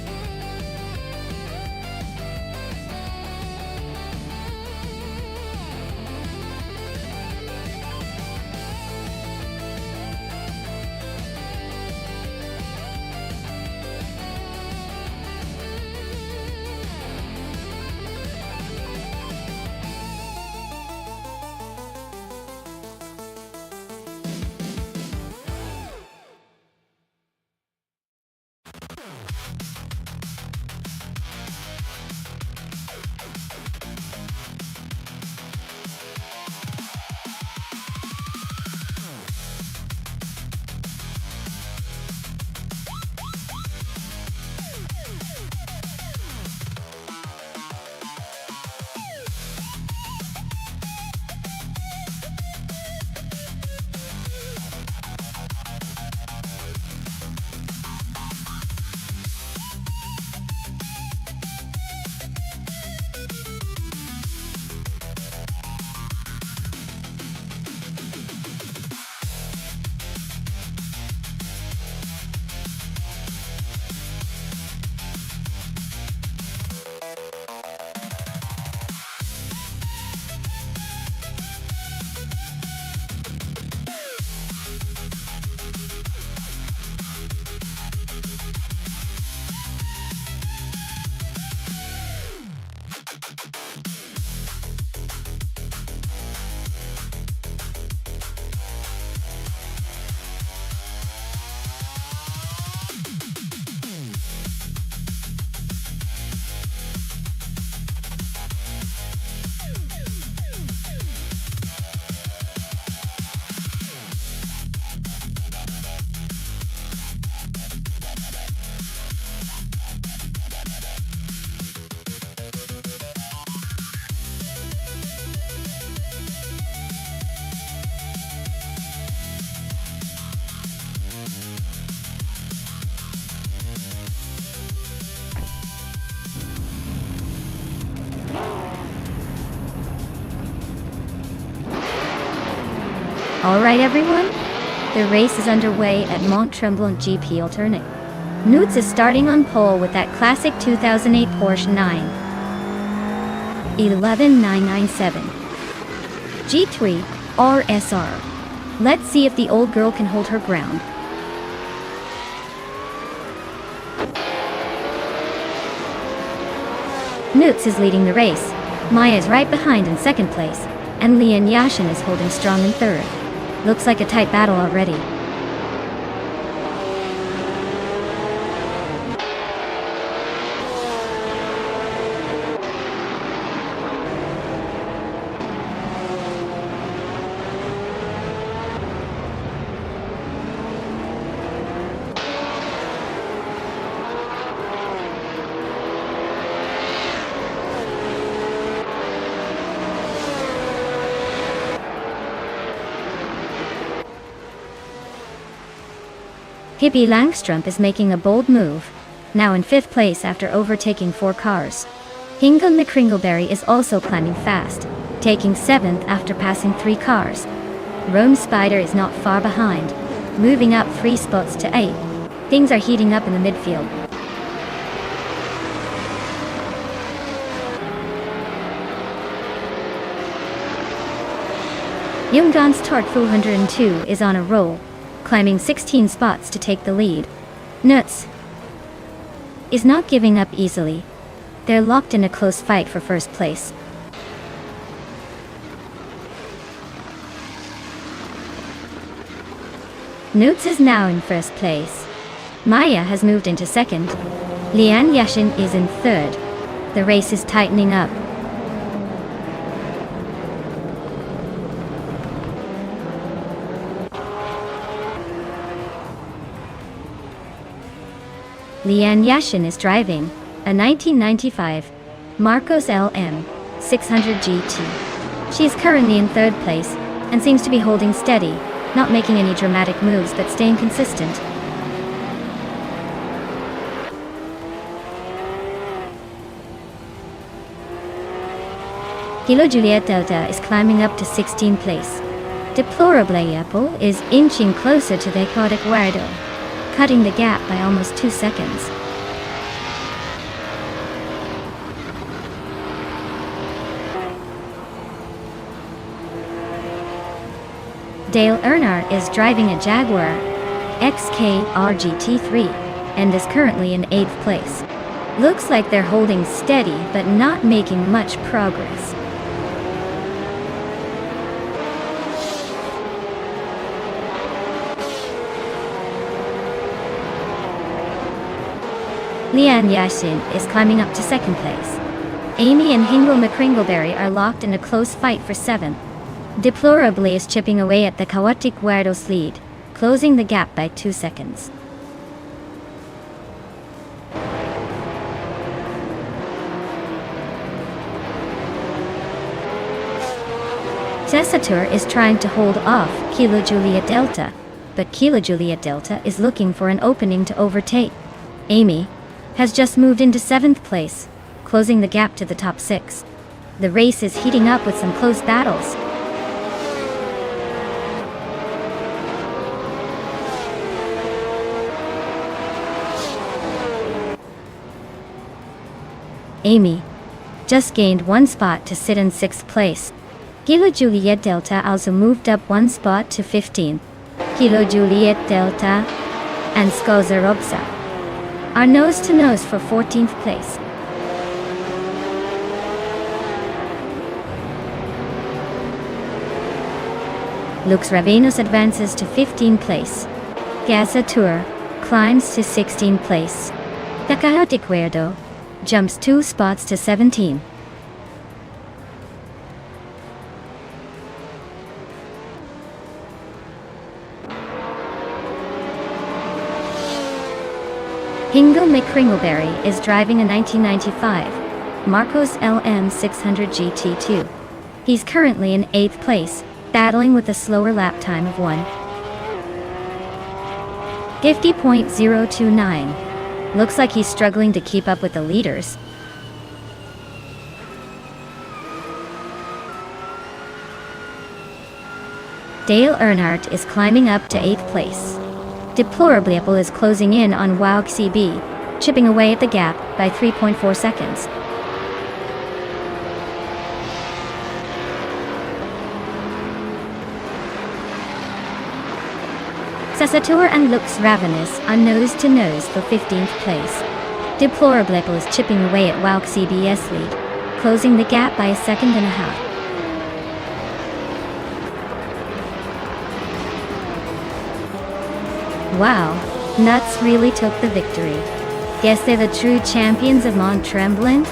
Alright everyone, the race is underway at Mont Tremblant GP Alternate. Newts is starting on pole with that classic 2008 Porsche 911 G3 RSR. Let's see if the old girl can hold her ground. Newts is leading the race, Maya is right behind in second place, and Lian Yashin is holding strong in third. Looks like a tight battle already. Hippie Langstrup is making a bold move, now in 5th place after overtaking 4 cars. Hingle McCringleberry is also climbing fast, taking 7th after passing 3 cars. Rome Spider is not far behind, moving up 3 spots to 8. Things are heating up in the midfield. Youngdon's Tart 402 is on a roll, climbing 16 spots to take the lead. Nuts is not giving up easily. They're locked in a close fight for first place. Newts is now in first place. Maya has moved into second. Lian Yashin is in third. The race is tightening up. Lian Yashin is driving a 1995 Marcos LM 600 GT. She is currently in third place and seems to be holding steady, not making any dramatic moves but staying consistent. Kilo Juliet Delta is climbing up to 16th place. Deplorably, Apple is inching closer to the Kodak Guardo, cutting the gap by almost 2 seconds. Dale Earnhardt is driving a Jaguar XKR GT3 and is currently in 8th place. Looks like they're holding steady but not making much progress. Leanne Yashin is climbing up to 2nd place. Amy and Hingle McCringleberry are locked in a close fight for 7th. Deplorably is chipping away at the Kawati Guardo's lead, closing the gap by 2 seconds. Tessator is trying to hold off Kilo Juliet Delta, but Kilo Juliet Delta is looking for an opening to overtake. Amy has just moved into 7th place, closing the gap to the top 6. The race is heating up with some close battles. Amy just gained 1 spot to sit in 6th place. Kilo Juliet Delta also moved up 1 spot to 15th. Kilo Juliet Delta and Skozarobsa are nose-to-nose for 14th place. Lux Ravenous advances to 15th place. Gazatur climbs to 16th place. Takahati Cuerdo jumps 2 spots to 17. Hingle McCringleberry is driving a 1995 Marcos LM600 GT2. He's currently in 8th place, battling with a slower lap time of 1:50.029. Looks like he's struggling to keep up with the leaders. Dale Earnhardt is climbing up to 8th place. Deplorably, Apple is closing in on Wowk CB, chipping away at the gap by 3.4 seconds. Sasatur and Lux Ravenous are nose-to-nose for 15th place. Deplorably, Apple is chipping away at Wowk CB's lead, closing the gap by 1.5 seconds. Wow, Nuts really took the victory. Guess they're the true champions of Mont Tremblant?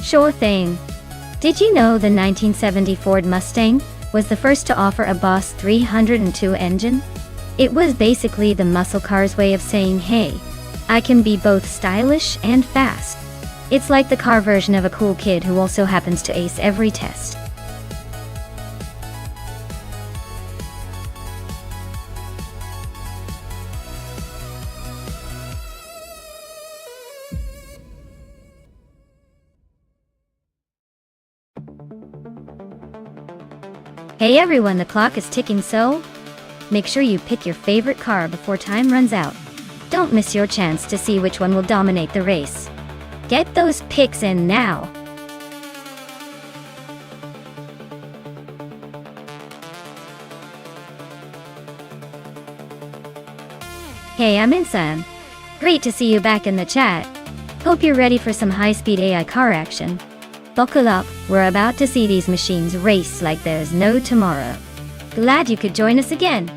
Sure thing. Did you know the 1970 Ford Mustang was the first to offer a Boss 302 engine? It was basically the muscle car's way of saying, hey, I can be both stylish and fast. It's like the car version of a cool kid who also happens to ace every test. Hey everyone, the clock is ticking, so make sure you pick your favorite car before time runs out. Don't miss your chance to see which one will dominate the race. Get those picks in now. Hey, I'm Insan. Great to see you back in the chat. Hope you're ready for some high-speed AI car action. Buckle up, we're about to see these machines race like there's no tomorrow. Glad you could join us again.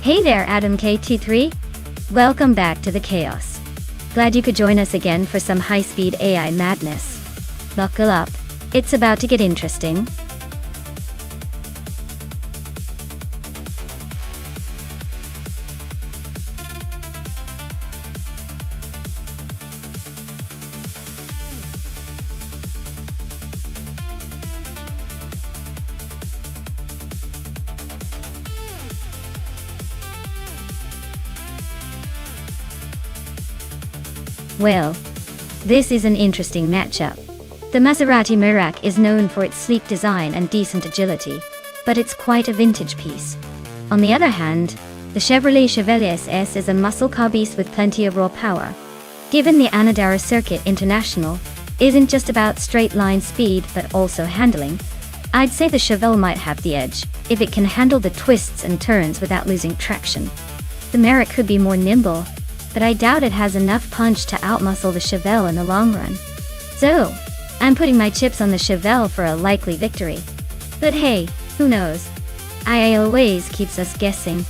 Hey there, Adam KT3. Welcome back to the chaos. Glad you could join us again for some high-speed AI madness. Buckle up. It's about to get interesting. Well, this is an interesting matchup. The Maserati Merak is known for its sleek design and decent agility, but it's quite a vintage piece. On the other hand, the Chevrolet Chevelle SS is a muscle car beast with plenty of raw power. Given the Anadara Circuit International isn't just about straight-line speed but also handling, I'd say the Chevelle might have the edge, if it can handle the twists and turns without losing traction. The Merak could be more nimble, but I doubt it has enough punch to outmuscle the Chevelle in the long run. So, I'm putting my chips on the Chevelle for a likely victory. But hey, who knows? AI always keeps us guessing.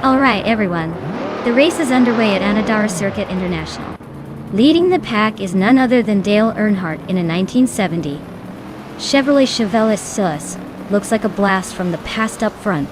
Alright everyone, the race is underway at Anadara Circuit International. Leading the pack is none other than Dale Earnhardt in a 1970 Chevrolet Chevelle SS. Looks like a blast from the past up front.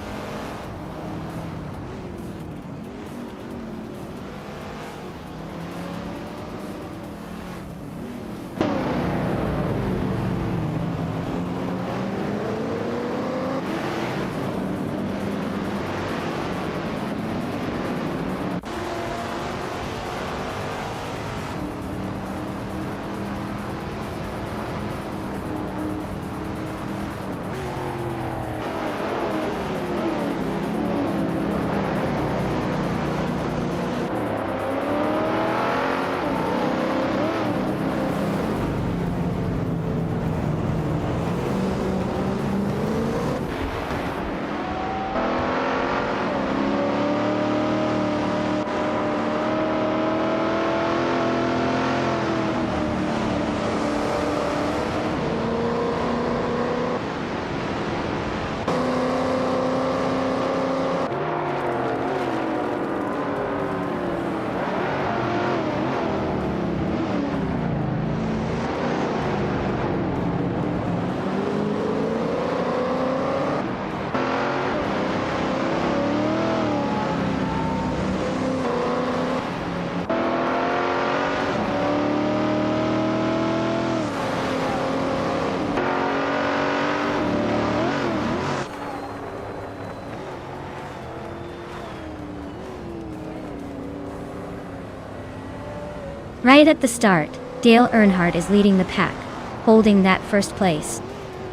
Right at the start, Dale Earnhardt is leading the pack, holding that first place.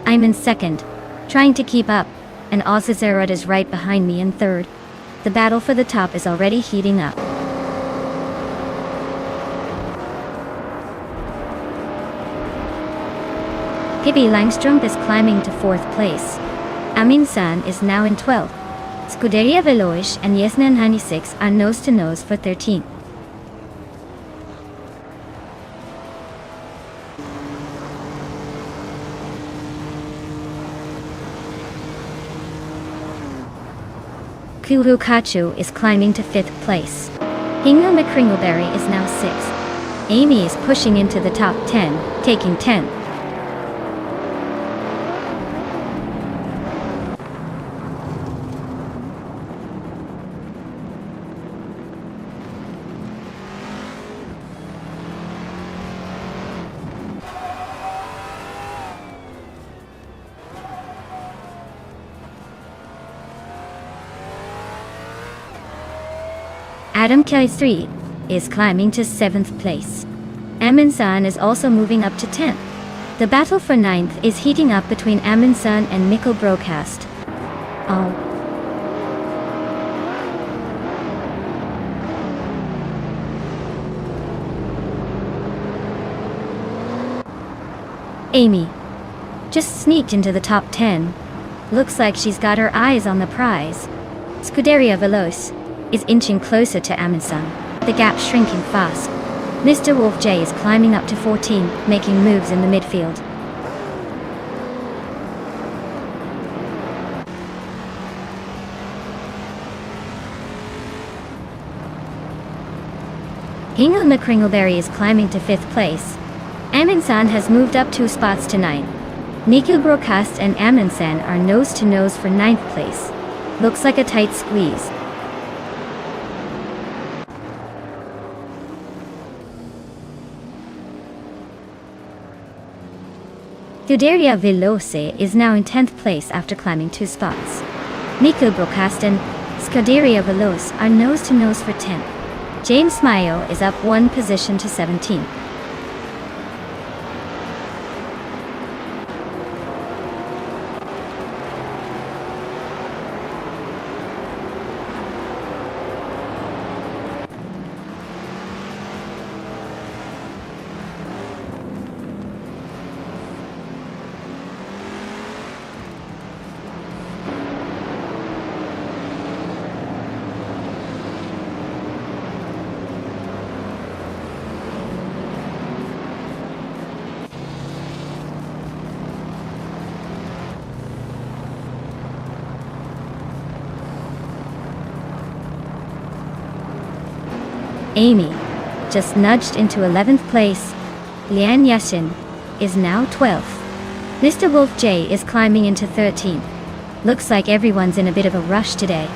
I'm in second, trying to keep up, and Ozazerud is right behind me in third. The battle for the top is already heating up. Pippi Langstrup is climbing to fourth place. Amin San is now in 12th. Scuderia Veloce and Yesnan 96 are nose-to-nose for 13th. Kurukachu is climbing to 5th place. Hinga McCringleberry is now 6th. Amy is pushing into the top 10, taking 10th. Adam K3 is climbing to 7th place. Amin San is also moving up to 10th. The battle for 9th is heating up between Amin San and Mikkel Broadcast. Oh. Amy just sneaked into the top 10. Looks like she's got her eyes on the prize. Scuderia Veloce is inching closer to Amin San, the gap shrinking fast. Mr. Wolf J is climbing up to 14, making moves in the midfield. Hinga McCringleberry is climbing to 5th place. Amin San has moved up 2 spots to 9. Nikhil Broadcast and Amin San are nose-to-nose for 9th place. Looks like a tight squeeze. Scuderia Veloce is now in 10th place after climbing 2 spots. Nikhil Broadcast and Scuderia Veloce are nose-to-nose for 10th. James Mayo is up 1 position to 17th. Amy just nudged into 11th place. Lian Yashin is now 12th. Mr. Wolf J is climbing into 13th. Looks like everyone's in a bit of a rush today.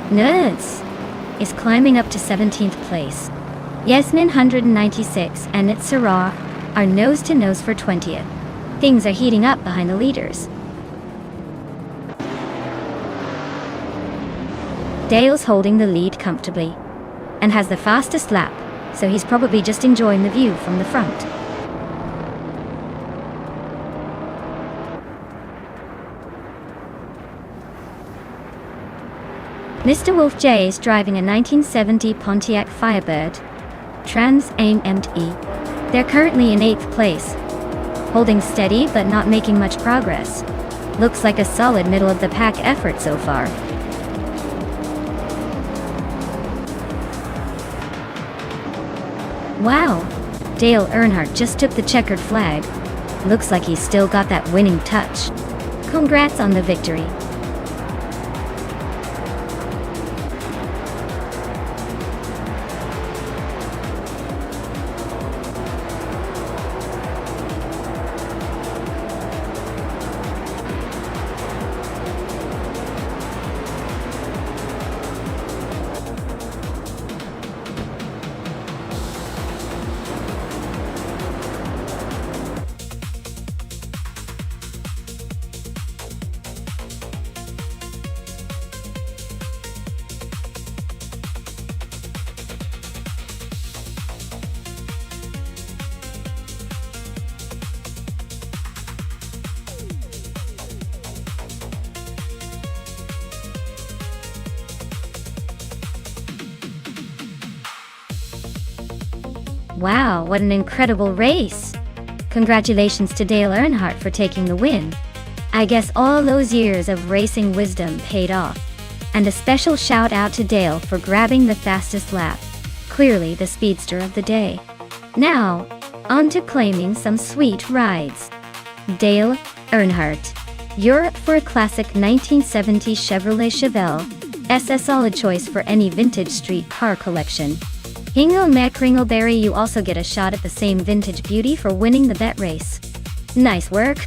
Nerds is climbing up to 17th place. Yasmin 196 and Itzara are nose-to-nose for 20th. Things are heating up behind the leaders. Dale's holding the lead comfortably and has the fastest lap, so he's probably just enjoying the view from the front. Mr. Wolf J is driving a 1970 Pontiac Firebird Trans Am ME. They're currently in 8th place, holding steady but not making much progress. Looks like a solid middle of the pack effort so far. Wow! Dale Earnhardt just took the checkered flag. Looks like he's still got that winning touch. Congrats on the victory. Wow, what an incredible race! Congratulations to Dale Earnhardt for taking the win. I guess all those years of racing wisdom paid off. And a special shout out to Dale for grabbing the fastest lap. Clearly the speedster of the day. Now, on to claiming some sweet rides. Dale Earnhardt. You're up for a classic 1970 Chevrolet Chevelle. A solid choice for any vintage street car collection. Hingle Ringleberry, you also get a shot at the same vintage beauty for winning the bet race. Nice work!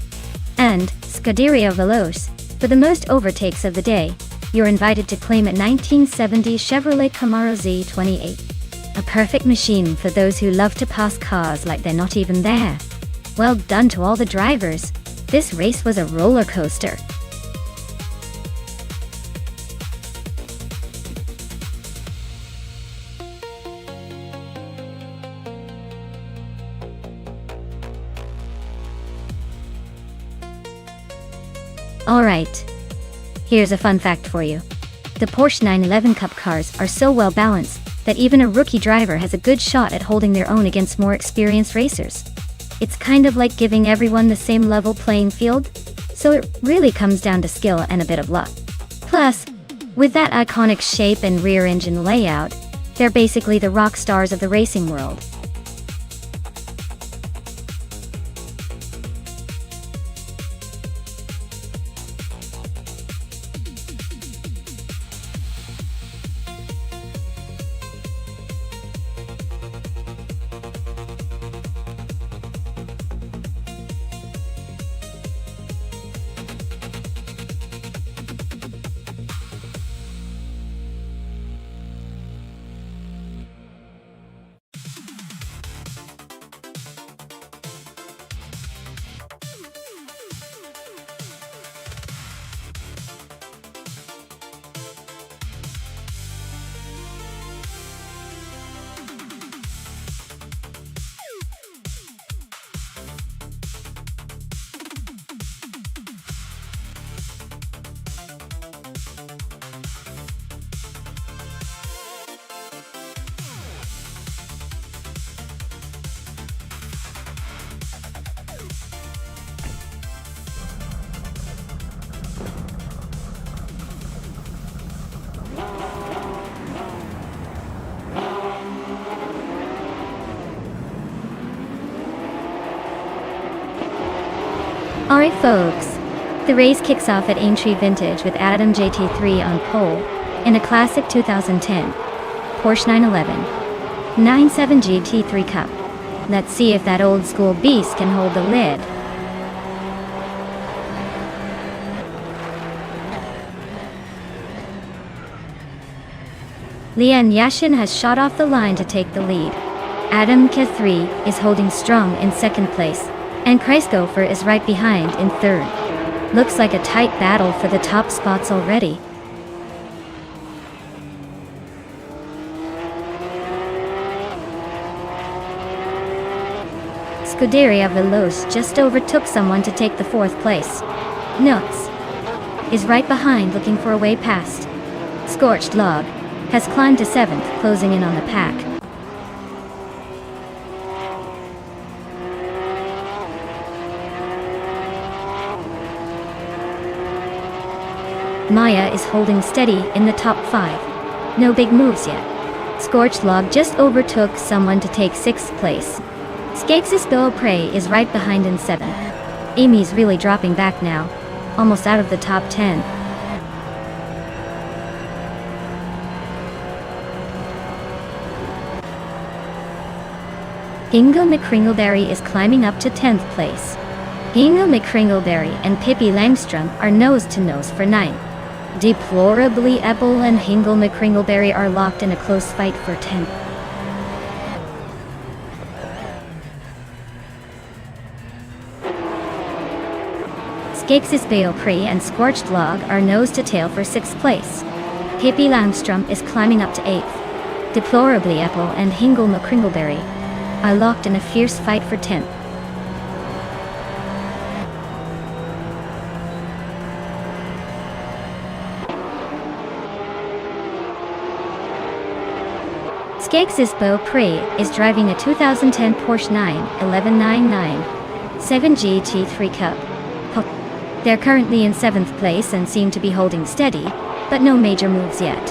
And Scuderia Veloce, for the most overtakes of the day, you're invited to claim a 1970 Chevrolet Camaro Z28. A perfect machine for those who love to pass cars like they're not even there. Well done to all the drivers. This race was a roller coaster. Alright. Here's a fun fact for you. The Porsche 911 Cup cars are so well balanced that even a rookie driver has a good shot at holding their own against more experienced racers. It's kind of like giving everyone the same level playing field, so it really comes down to skill and a bit of luck. Plus, with that iconic shape and rear engine layout, they're basically the rock stars of the racing world. Alright folks, the race kicks off at Aintree Vintage with Adam JT3 on pole, in a classic 2010 Porsche 911 97 GT3 Cup. Let's see if that old school beast can hold the lid. Lian Yashin has shot off the line to take the lead. Adam K3 is holding strong in second place, and Kreisgopher is right behind in third. Looks like a tight battle for the top spots already. Scuderia Veloce just overtook someone to take the fourth place. Nuts is right behind looking for a way past. Scorched Log has climbed to seventh, closing in on the pack. Maya is holding steady in the top 5. No big moves yet. Scorched Log just overtook someone to take 6th place. Skaksis Prey is right behind in 7th. Amy's really dropping back now, almost out of the top 10. Ingo McCringleberry is climbing up to 10th place. Ingo McCringleberry and Pippi Langstrom are nose-to-nose for 9th. Deplorably Apple and Hingle McCringleberry are locked in a close fight for 10th. Skaksis Prey and Scorched Log are nose-to-tail for 6th place. Pippi Langstrom is climbing up to 8th. Deplorably Apple and Hingle McCringleberry are locked in a fierce fight for 10th. Skeksis Beaupré is driving a 2010 Porsche 91199 7GT3 Cup. They're currently in 7th place and seem to be holding steady, but no major moves yet.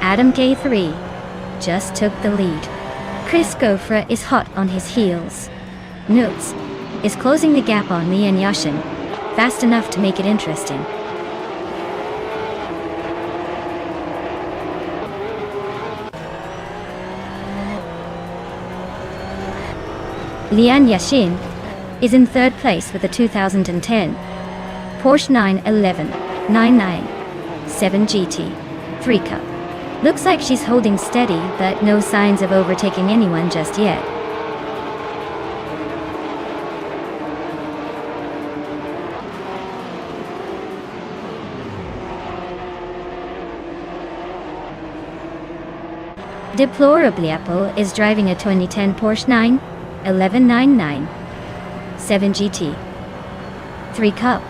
Adam K3 just took the lead. Chris Gofra is hot on his heels. Nutz is closing the gap on Lian Yashin, fast enough to make it interesting. Lian Yashin is in 3rd place with a 2010 Porsche 911 7GT 3 Cup. Looks like she's holding steady, but no signs of overtaking anyone just yet. Deplorably Apple is driving a 2010 Porsche 911 7GT 3 Cup.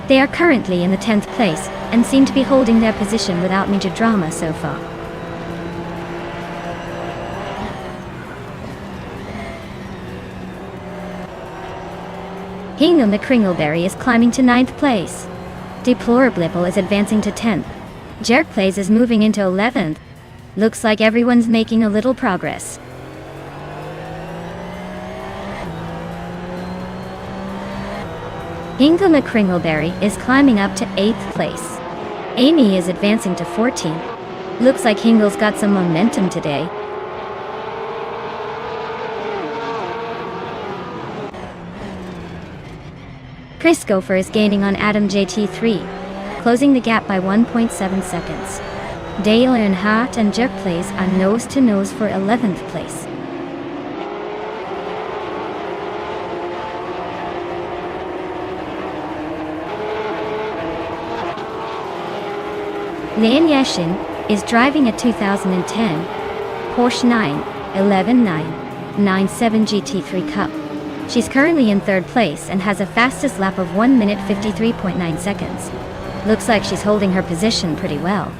They are currently in the 10th place and seem to be holding their position without major drama so far. Hingham the Kringleberry is climbing to 9th place. Deplorablipple is advancing to 10th. Jerkplays is moving into 11th. Looks like everyone's making a little progress. Hingham the Kringleberry is climbing up to 8th place. Amy is advancing to 14th. Looks like Hingle's got some momentum today. Chris Gopher is gaining on Adam JT3, closing the gap by 1.7 seconds. Dale Earnhardt and Jerkplays are nose-to-nose for 11th place. Lian Yashin is driving a 2010 Porsche 911 997 GT3 Cup. She's currently in 3rd place and has a fastest lap of 1 minute 53.9 seconds. Looks like she's holding her position pretty well.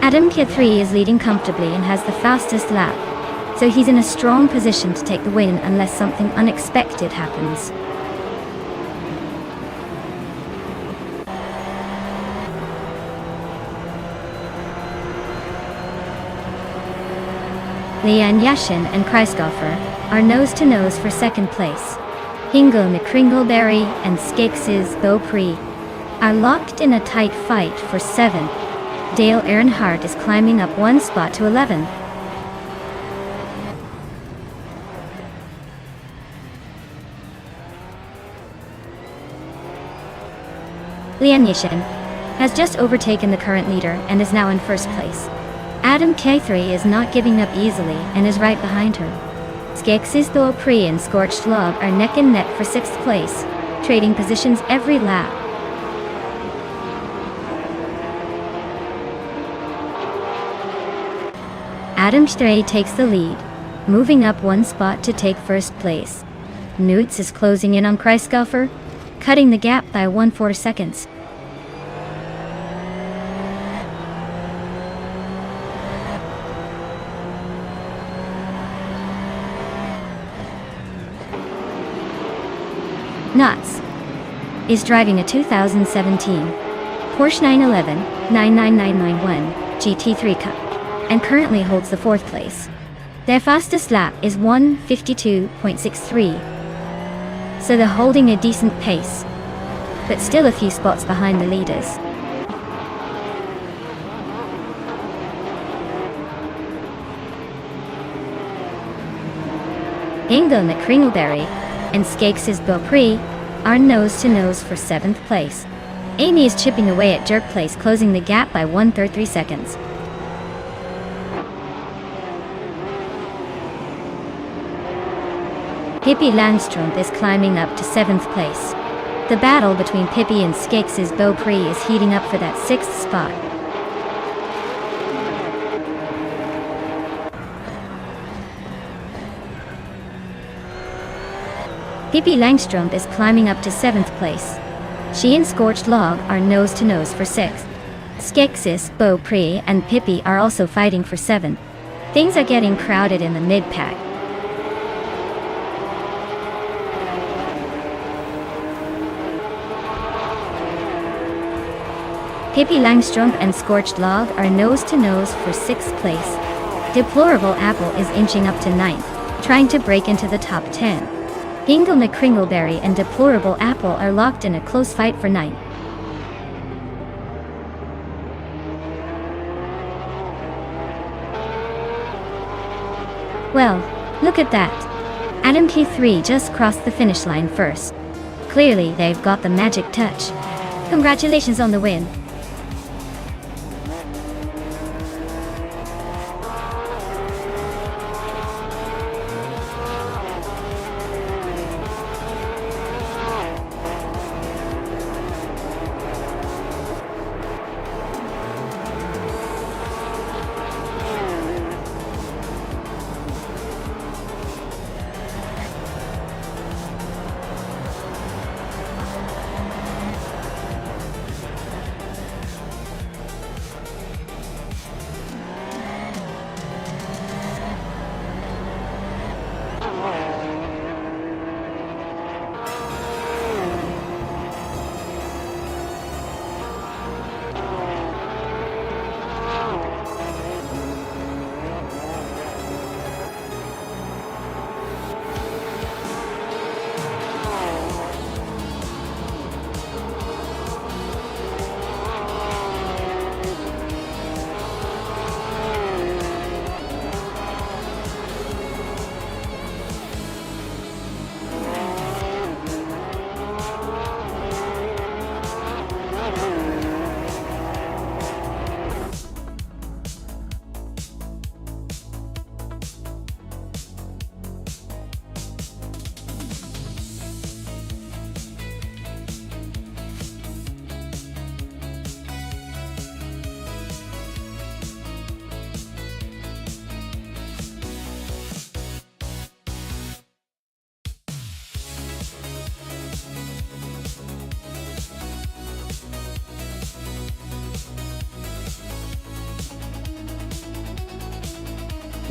Adam K3 is leading comfortably and has the fastest lap, so he's in a strong position to take the win unless something unexpected happens. Lian Yashin and Kreisgoffer are nose-to-nose for 2nd place. Hingle McCringleberry and Skeksis Beaupré are locked in a tight fight for 7th. Dale Earnhardt is climbing up 1 spot to 11th. Lian Yashin has just overtaken the current leader and is now in 1st place. Adam K3 is not giving up easily and is right behind her. Skeksis Beaupré and Scorched Log are neck and neck for 6th place, trading positions every lap. Adam Stray takes the lead, moving up 1 spot to take 1st place. Nutz is closing in on Kreisgoffer, cutting the gap by 1/4 seconds. Nutz is driving a 2017 Porsche 911 99991 GT3 Cup and currently holds the 4th place. Their fastest lap is 1:52.63, so they're holding a decent pace, but still a few spots behind the leaders. Hingle McCringleberry and Skeksis Beaupré are nose-to-nose for 7th place. Amy is chipping away at Jerkplays, closing the gap by 1/33 seconds. Pippi Landstrom is climbing up to 7th place. The battle between Pippi and Skeksis Beaupré is heating up for that 6th spot. Pippi Langstrumpf is climbing up to 7th place. She and Scorched Log are nose to nose for 6th. Skeksis, Beaupre, and Pippi are also fighting for 7th. Things are getting crowded in the mid-pack. Pippi Langstrumpf and Scorched Log are nose to nose for 6th place. Deplorable Apple is inching up to 9th, trying to break into the top 10. Gingelna Kringleberry and Deplorable Apple are locked in a close fight for 9th. Well, look at that. Adam K3 just crossed the finish line first. Clearly they've got the magic touch. Congratulations on the win.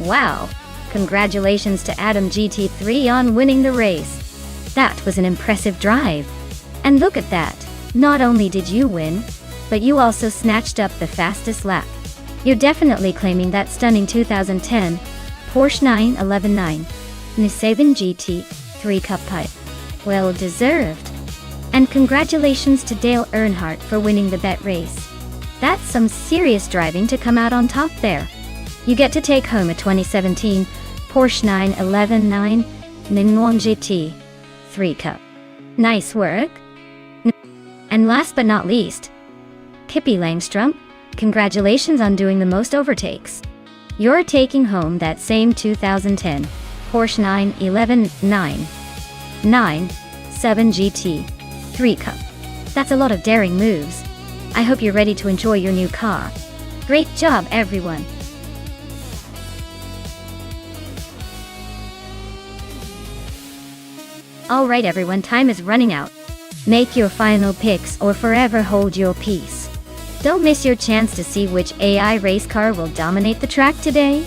Wow! Congratulations to Adam GT3 on winning the race. That was an impressive drive. And look at that, not only did you win, but you also snatched up the fastest lap. You're definitely claiming that stunning 2010 Porsche 911 9 GT 3 Cup pipe. Well deserved. And congratulations to Dale Earnhardt for winning the bet race. That's some serious driving to come out on top there. You get to take home a 2017 Porsche 911 9 GT 3 Cup. Nice work. And last but not least, Pippi Langstrumpf, congratulations on doing the most overtakes. You're taking home that same 2010 Porsche 911 9 GT 3 Cup. That's a lot of daring moves. I hope you're ready to enjoy your new car. Great job, everyone. Alright everyone, time is running out. Make your final picks or forever hold your peace. Don't miss your chance to see which AI race car will dominate the track today.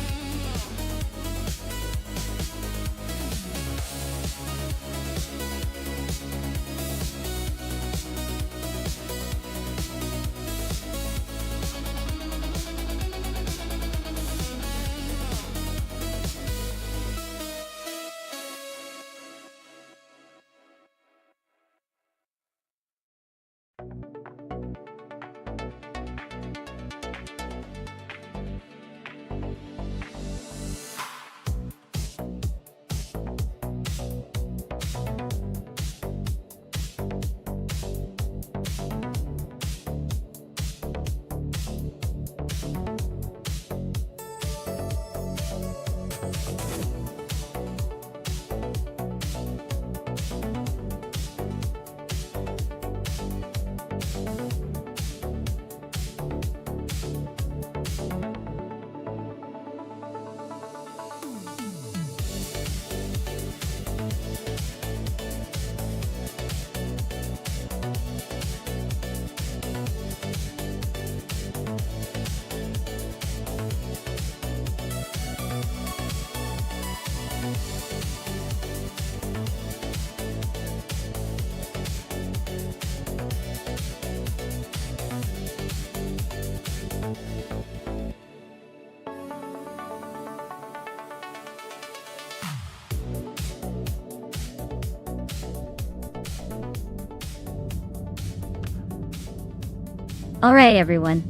Alright everyone.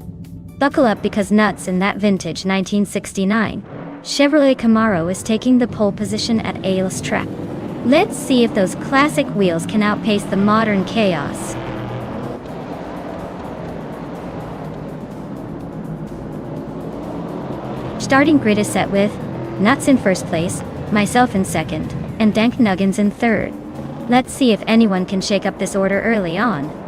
Buckle up because nuts in that vintage 1969 Chevrolet Camaro is taking the pole position at Ailes track. Let's see if those classic wheels can outpace the modern chaos. Starting grid is set with Nuts in first place, myself in second, and Dank Nuggins in third. Let's see if anyone can shake up this order early on.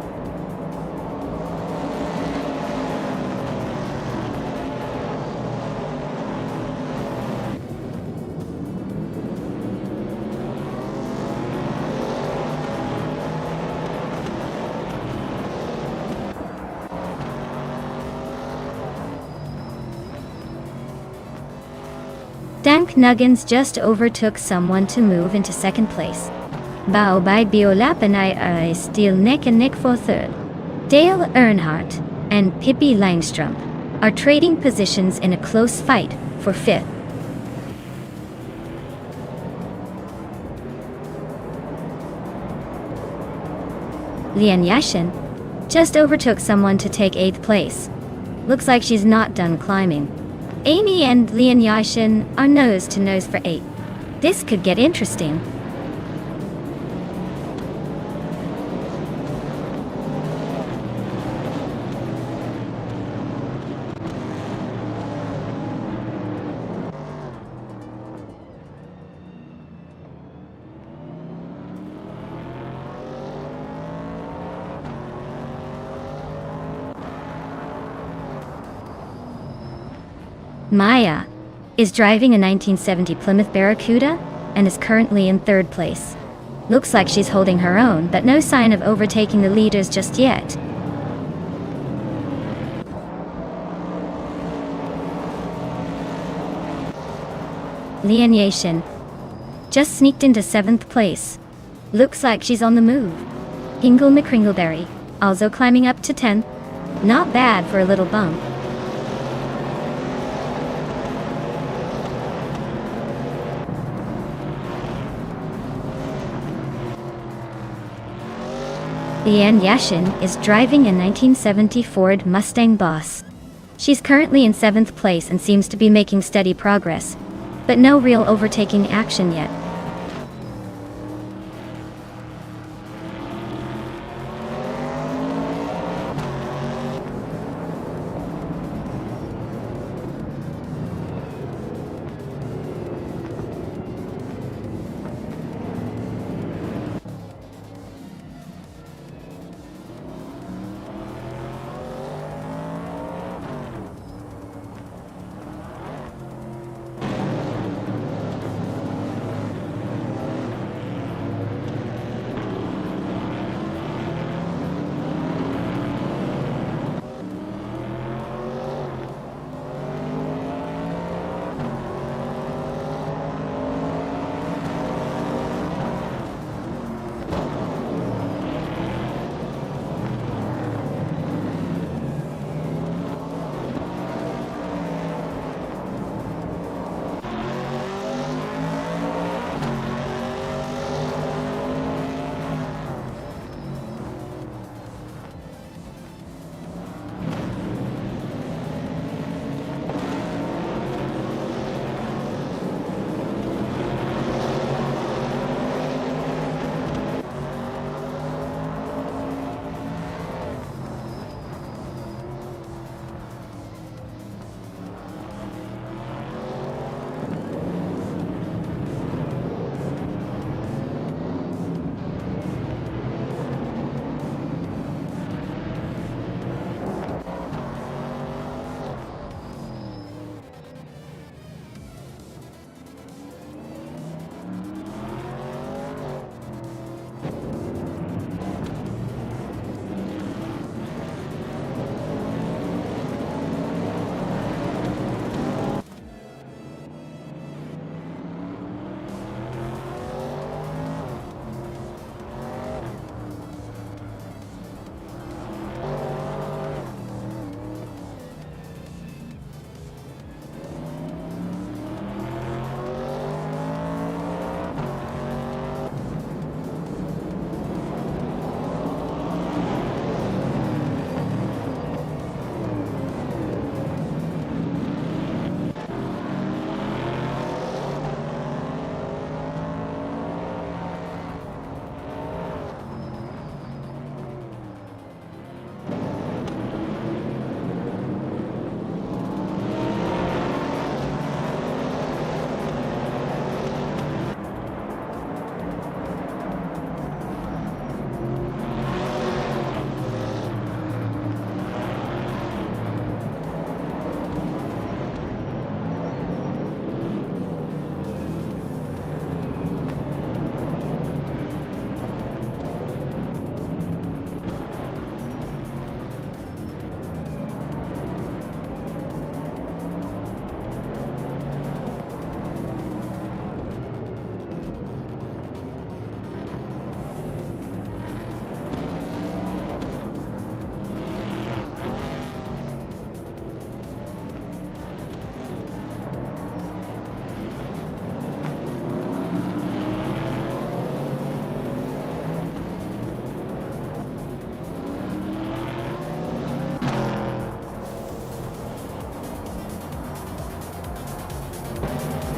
Dank Nuggins just overtook someone to move into second place. Bao by Biolapanai are still neck and neck for third. Dale Earnhardt and Pippi Langstrom are trading positions in a close fight for fifth. Lian Yashin just overtook someone to take eighth place. Looks like she's not done climbing. Amy and Lian Yashin are nose to nose for 8. This could get interesting. Maya is driving a 1970 Plymouth Barracuda and is currently in third place. Looks like she's holding her own, but no sign of overtaking the leaders just yet. Lian Yashin just sneaked into seventh place. Looks like she's on the move. Hingle McCringleberry also climbing up to 10th. Not bad for a little bump. Lian Yashin is driving a 1970 Ford Mustang Boss. She's currently in 7th place and seems to be making steady progress, but no real overtaking action yet.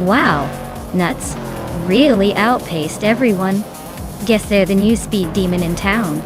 Wow, nuts. Really outpaced everyone. Guess they're the new speed demon in town.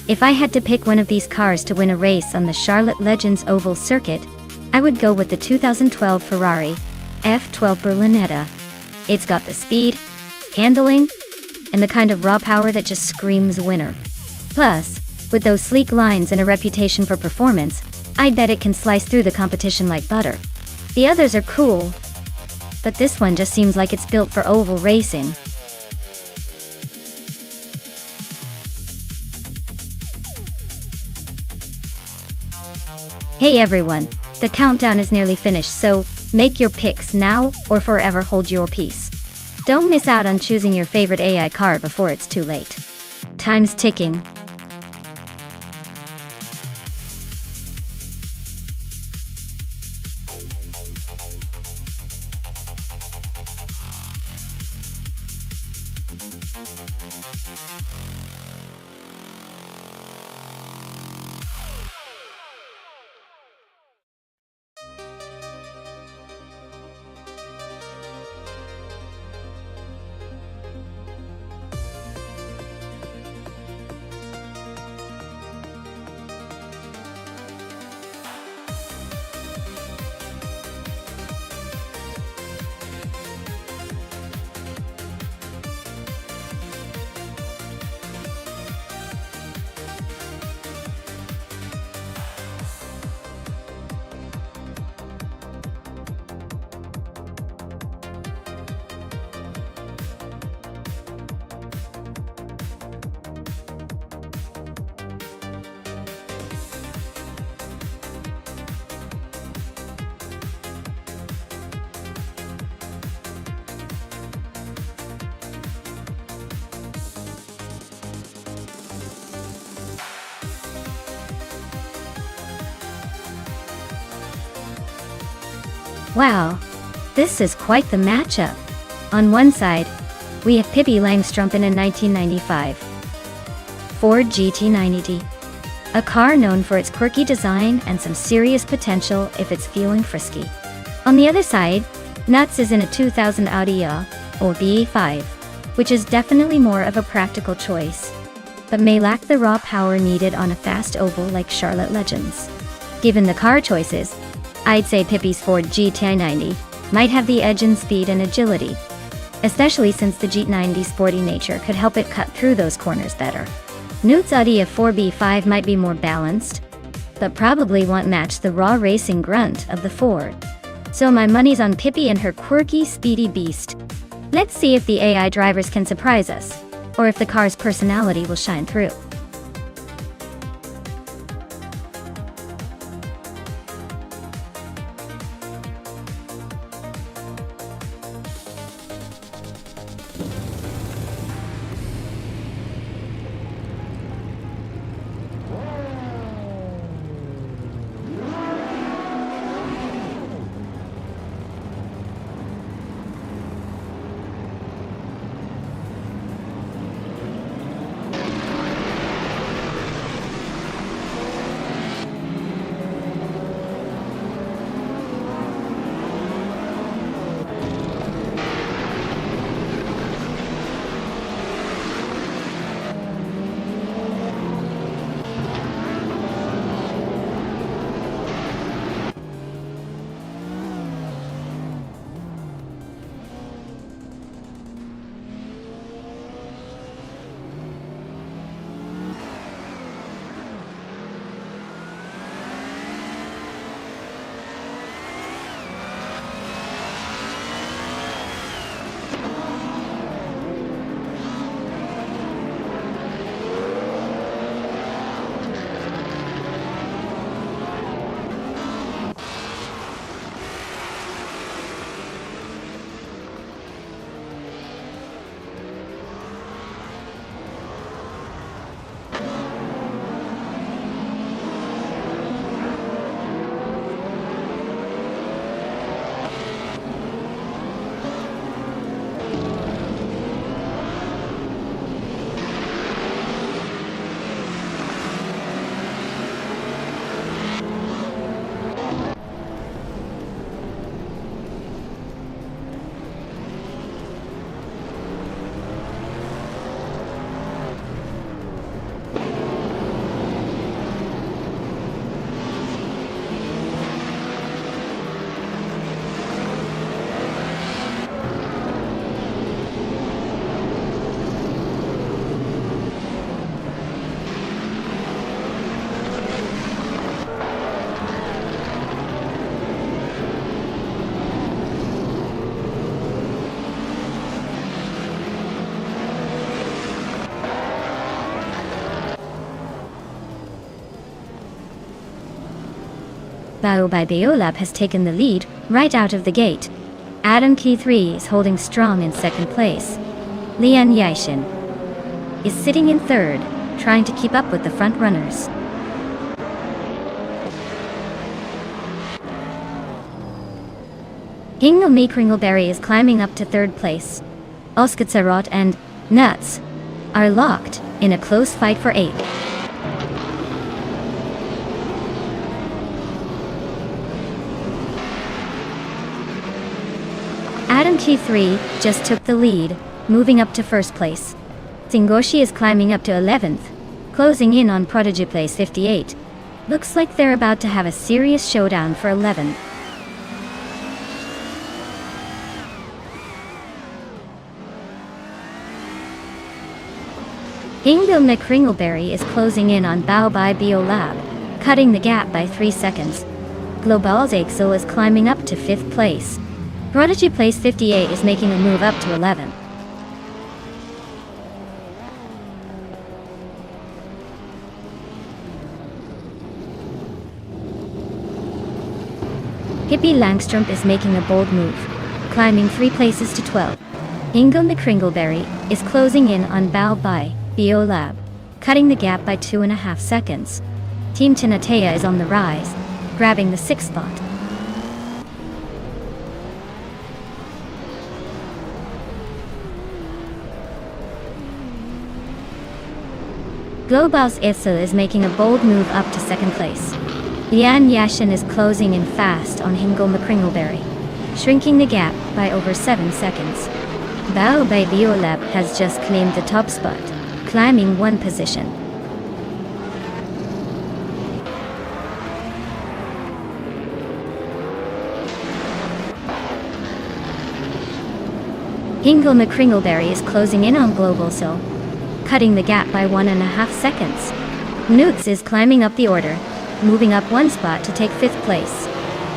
If I had to pick one of these cars to win a race on the Charlotte Legends Oval Circuit, I would go with the 2012 Ferrari F12 Berlinetta. It's got the speed, handling, and the kind of raw power that just screams winner. Plus, with those sleek lines and a reputation for performance, I'd bet it can slice through the competition like butter. The others are cool, but this one just seems like it's built for oval racing. Hey everyone, the countdown is nearly finished, so make your picks now or forever hold your peace. Don't miss out on choosing your favorite AI car before it's too late. Time's ticking. Wow, this is quite the matchup. On one side, we have Pippi Langstrump in a 1995 Ford GT90D, a car known for its quirky design and some serious potential if it's feeling frisky. On the other side, Nuts is in a 2000 Audi A or BE5, which is definitely more of a practical choice, but may lack the raw power needed on a fast oval like Charlotte Legends. Given the car choices, I'd say Pippi's Ford GT90 might have the edge in speed and agility, especially since the GT90's sporty nature could help it cut through those corners better. Newt's Audi A4 B5 might be more balanced, but probably won't match the raw racing grunt of the Ford. So my money's on Pippi and her quirky, speedy beast. Let's see if the AI drivers can surprise us, or if the car's personality will shine through. Bao by Beolab has taken the lead right out of the gate. Adam Key 3 is holding strong in second place. Lian Yaishin is sitting in third, trying to keep up with the front runners. Hingelme Kringleberry is climbing up to third place. Oskatsarot and Nuts are locked in a close fight for 8th. Adam T3 just took the lead, moving up to first place. Singoshi is climbing up to 11th, closing in on Prodigy Place 58. Looks like they're about to have a serious showdown for 11th. Hingelme Kringleberry is closing in on Bao by Beolab, cutting the gap by 3 seconds. Global's Axel is climbing up to 5th place. Prodigy Place 58 is making a move up to 11th. Hippie Langstrup is making a bold move, climbing 3 places to 12. Hingelme Kringleberry is closing in on Bao by Beolab, cutting the gap by 2.5 seconds. Team Tinatea is on the rise, grabbing the 6th spot. Global's Issel is making a bold move up to 2nd place. Lian Yashin is closing in fast on Hingelme Kringleberry, shrinking the gap by over 7 seconds. Bao by Beolab has just claimed the top spot, climbing 1 position. Hingelme Kringleberry is closing in on Global Sil, cutting the gap by 1.5 seconds. Newts is climbing up the order, moving up 1 spot to take 5th place.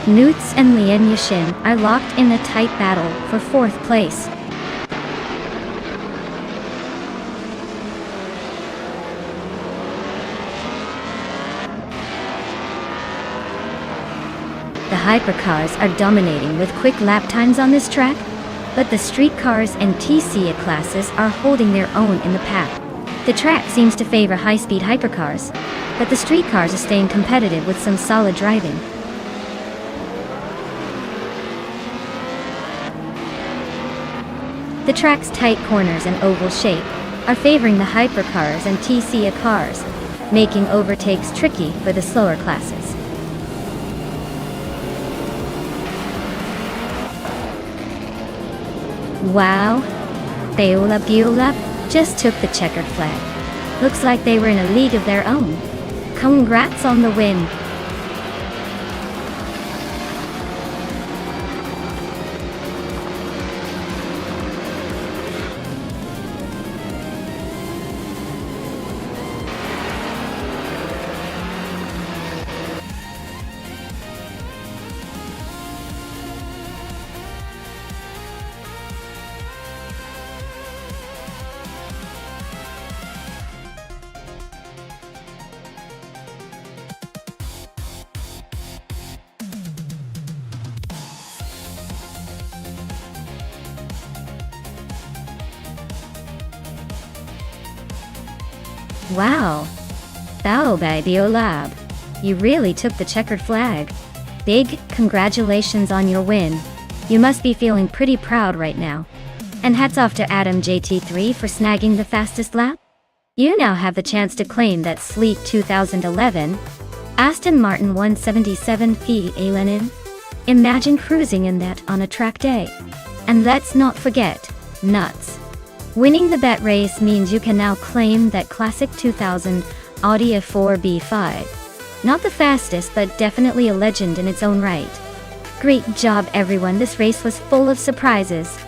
Newts and Lian Yashin are locked in a tight battle for 4th place. The hypercars are dominating with quick lap times on this track, but the streetcars and TC classes are holding their own in the pack. The track seems to favor high-speed hypercars, but the streetcars are staying competitive with some solid driving. The track's tight corners and oval shape are favoring the hypercars and TC cars, making overtakes tricky for the slower classes. Wow, Beolab just took the checkered flag. Looks like they were in a league of their own. Congrats on the win. Wow, Bao by Beolab, you really took the checkered flag. Big congratulations on your win. You must be feeling pretty proud right now. And hats off to Adam JT3 for snagging the fastest lap. You now have the chance to claim that sleek 2011 Aston Martin 177 Fi Lenin. Imagine cruising in that on a track day. And let's not forget, nuts. Winning the bet race means you can now claim that classic 2000 Audi A4 B5. Not the fastest, but definitely a legend in its own right. Great job everyone, this race was full of surprises.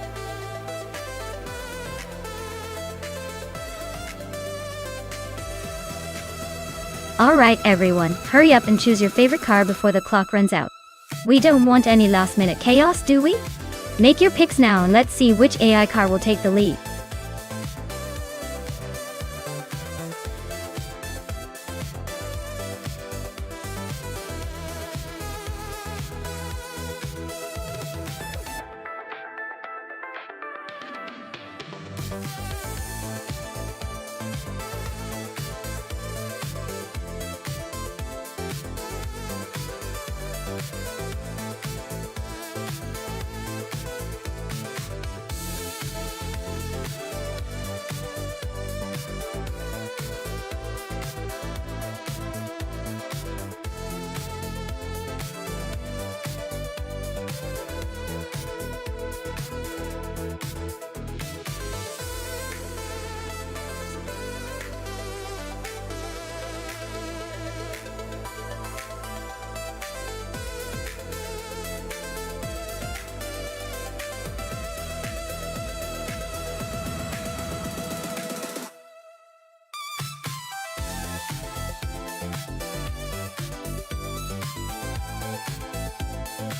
Alright everyone, hurry up and choose your favorite car before the clock runs out. We don't want any last minute chaos, do we? Make your picks now and let's see which AI car will take the lead.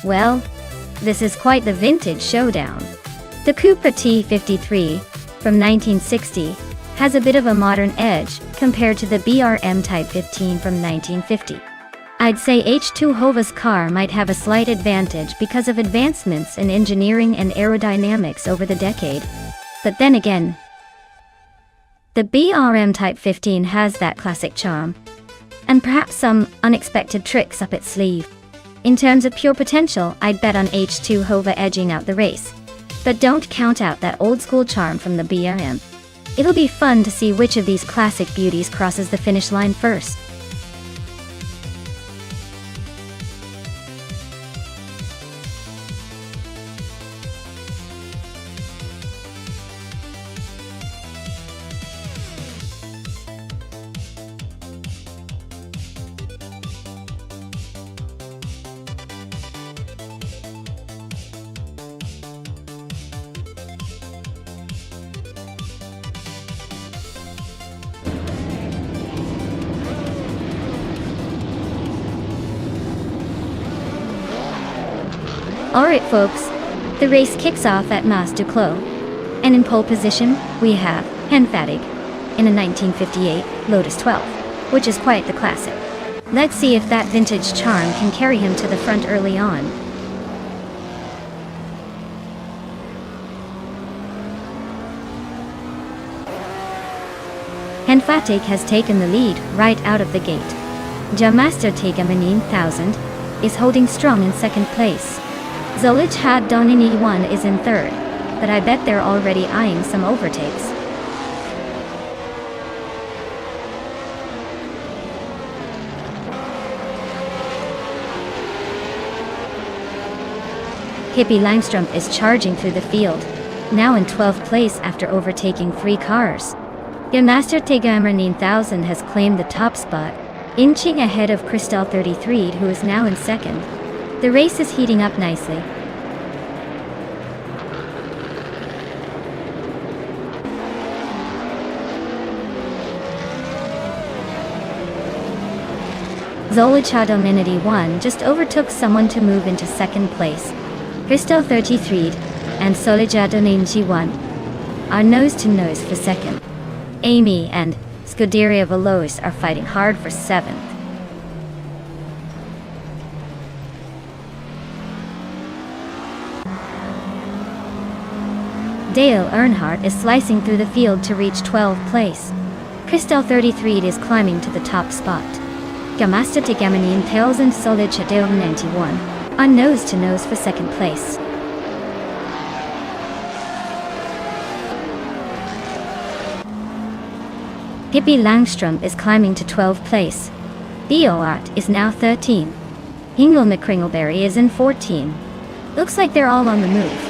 Well, this is quite the vintage showdown. The Cupra T53, from 1960, has a bit of a modern edge compared to the BRM Type 15 from 1950. I'd say H2 Hova's car might have a slight advantage because of advancements in engineering and aerodynamics over the decade. But then again, the BRM Type 15 has that classic charm, and perhaps some unexpected tricks up its sleeve. In terms of pure potential, I'd bet on H2 Hova edging out the race. But don't count out that old-school charm from the BRM. It'll be fun to see which of these classic beauties crosses the finish line first. Alright folks, the race kicks off at Mas du Clos, and in pole position, we have Henfatig in a 1958 Lotus 12, which is quite the classic. Let's see if that vintage charm can carry him to the front early on. Henfatig has taken the lead right out of the gate. Jamaster Tegamanine 1000 is holding strong in second place. Zolich Had Donini 1 is in third, but I bet they're already eyeing some overtakes. Hippie Langstrup is charging through the field, now in 12th place after overtaking 3 cars. Yamaster Tegamer 9000 has claimed the top spot, inching ahead of Crystal 33, who is now in second. The race is heating up nicely. Zolich Dominity 1 just overtook someone to move into second place. Crystal 33 and Solija 1 are nose-to-nose for second. Amy and Scuderia Veloce are fighting hard for 7th. Dale Earnhardt is slicing through the field to reach 12th place. Crystal 33 is climbing to the top spot. Gamasta Tegamanin Tails and Solid 91 are nose-to-nose for second place. Hippie Langstrup is climbing to 12th place. Theoart is now 13. Hingle McCringleberry is in 14. Looks like they're all on the move.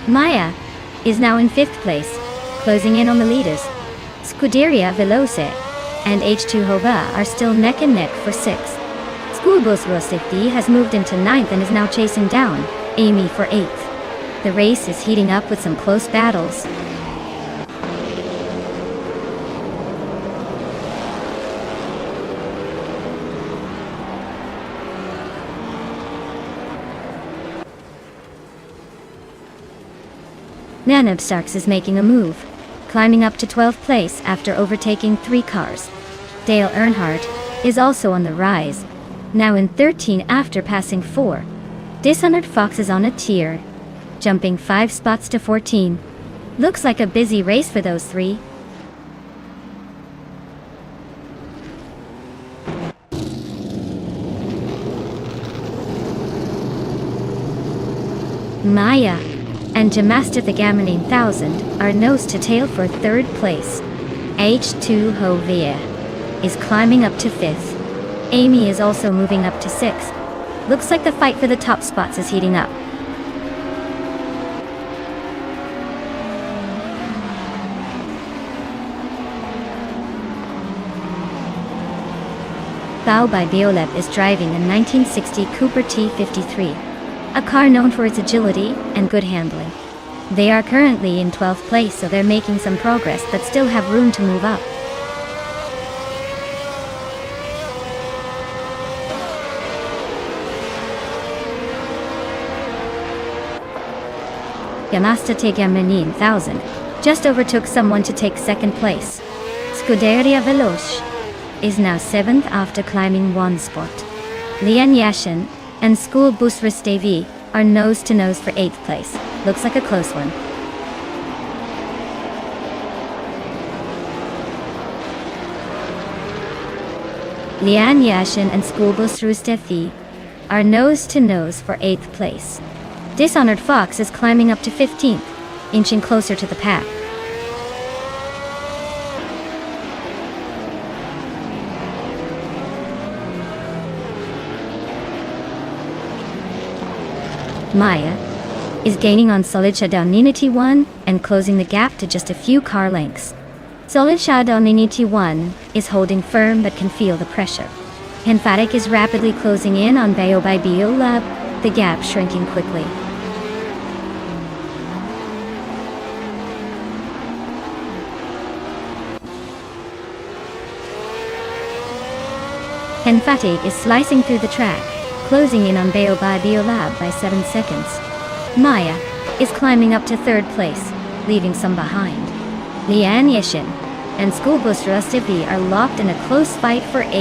Maya is now in 5th place, closing in on the leaders. Scuderia Veloce and H2 Hova are still neck and neck for 6th. Schoolbus Rosifti has moved into 9th and is now chasing down Amy for 8th. The race is heating up with some close battles. Nanobstarks is making a move, climbing up to 12th place after overtaking 3 cars. Dale Earnhardt is also on the rise, now in 13 after passing 4. Dishonored Fox is on a tier, jumping 5 spots to 14. Looks like a busy race for those three. Maya and Jamasta the Gamelin 1000 are nose to tail for 3rd place. H2 Hovia is climbing up to 5th. Amy is also moving up to 6th. Looks like the fight for the top spots is heating up. Bao by Bioleb is driving a 1960 Cooper T53, a car known for its agility and good handling. They are currently in 12th place, so they're making some progress but still have room to move up. Yamasta Tegamenin 1000 just overtook someone to take 2nd place. Scuderia Veloce is now 7th after climbing 1 spot. Lian Yashin and School Bus Ristevi are nose to nose for 8th place. Looks like a close one. Lian Yashin and School Bus Ristevi are nose to nose for 8th place. Dishonored Fox is climbing up to 15th, inching closer to the pack. Maya is gaining on Solid Shadow Ninity 1 and closing the gap to just a few car lengths. Solid Shadow Ninity 1 is holding firm but can feel the pressure. Emphatic is rapidly closing in on Bayo by Biolab, the gap shrinking quickly. Emphatic is slicing through the track, closing in on Bayo by Biolab by 7 seconds. Maya is climbing up to 3rd place, leaving some behind. Lian Yeshin and School Bus Rustivi are locked in a close fight for 8.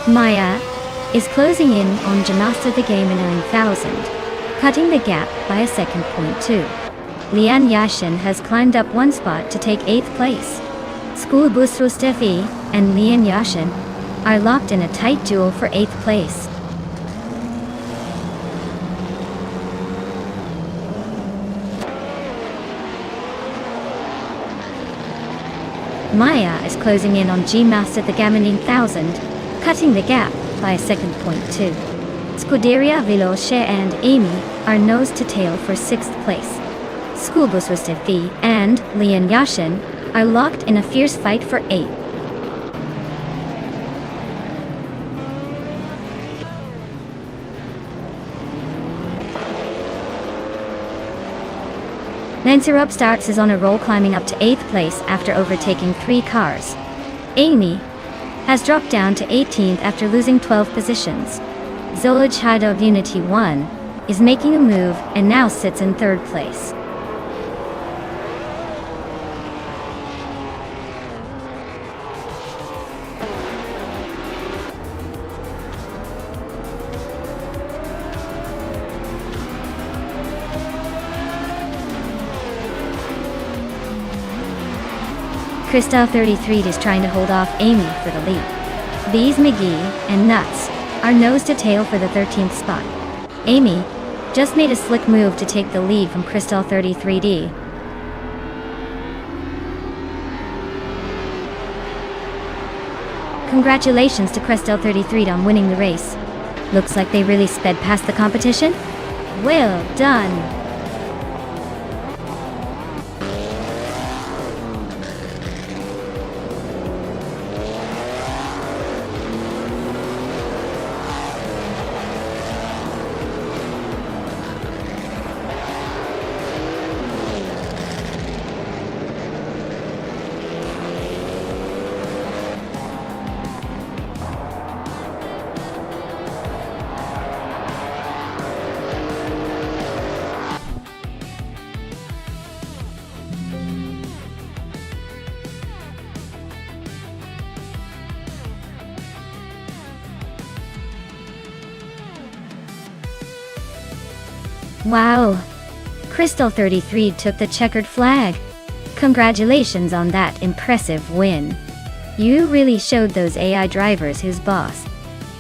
Maya is closing in on Jamasta the Game in 9000, cutting the gap by a second point too. Lian Yashin has climbed up 1 spot to take 8th place. School Bus Rustevi and Lian Yashin are locked in a tight duel for 8th place. Maya is closing in on G Master the Gamelin 1000, cutting the gap by a second point too. Scuderia Veloce and Amy are nose to tail for 6th place. School Bus Rustevi and Lian Yashin are locked in a fierce fight for 8. Nancy Upstarts is on a roll, climbing up to 8th place after overtaking 3 cars. Amy has dropped down to 18th after losing 12 positions. Zolid Shadow of Unity 1 is making a move and now sits in 3rd place. Crystal 33 is trying to hold off Amy for the lead. These McGee and Nuts are nose to tail for the 13th spot. Amy just made a slick move to take the lead from Crystal 33D. Congratulations to Crystal 33 on winning the race. Looks like they really sped past the competition. Well done! Wow! Crystal 33 took the checkered flag. Congratulations on that impressive win. You really showed those AI drivers who's boss.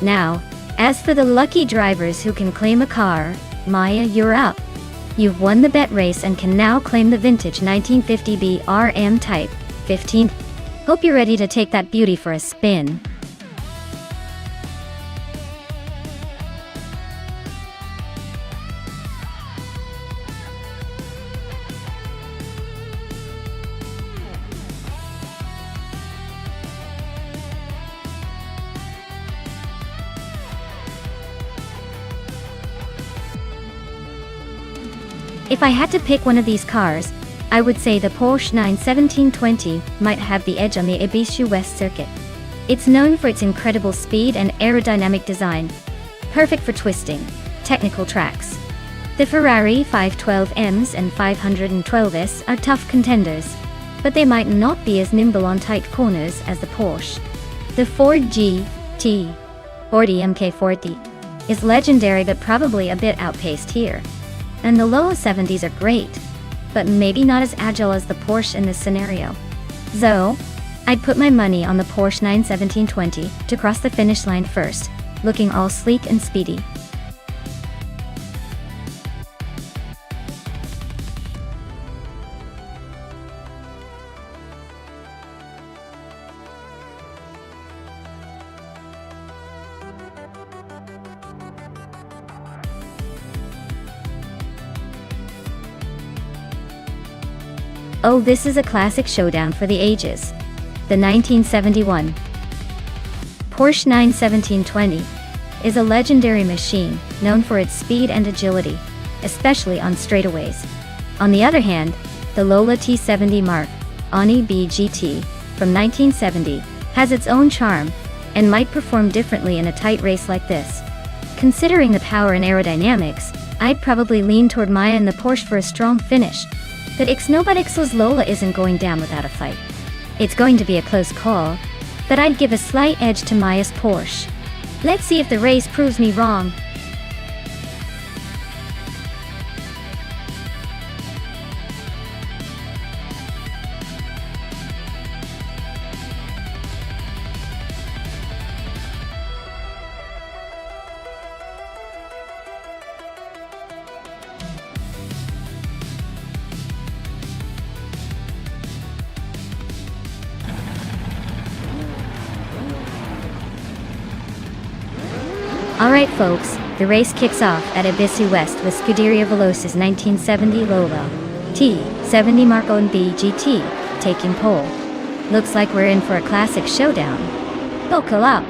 Now, as for the lucky drivers who can claim a car, Maya, you're up. You've won the bet race and can now claim the vintage 1950B RM Type 15. Hope you're ready to take that beauty for a spin. If I had to pick one of these cars, I would say the Porsche 91720 might have the edge on the Ibiza West circuit. It's known for its incredible speed and aerodynamic design, perfect for twisting, technical tracks. The Ferrari 512Ms and 512S are tough contenders, but they might not be as nimble on tight corners as the Porsche. The Ford GT40 MK40 is legendary but probably a bit outpaced here. And the low 70s are great, but maybe not as agile as the Porsche in this scenario. So, I'd put my money on the Porsche 91720 to cross the finish line first, looking all sleek and speedy. Oh, this is a classic showdown for the ages. The 1971 Porsche 91720 is a legendary machine known for its speed and agility, especially on straightaways. On the other hand, the Lola T70 Mark Ani BGT from 1970 has its own charm and might perform differently in a tight race like this. Considering the power and aerodynamics, I'd probably lean toward Maya and the Porsche for a strong finish. But Ixnobodyx's Lola isn't going down without a fight. It's going to be a close call, but I'd give a slight edge to Maya's Porsche. Let's see if the race proves me wrong. Alright folks, the race kicks off at Ibiza West with Scuderia Veloci's 1970 Lola T70 Marco and BGT taking pole. Looks like we're in for a classic showdown. Buckle up!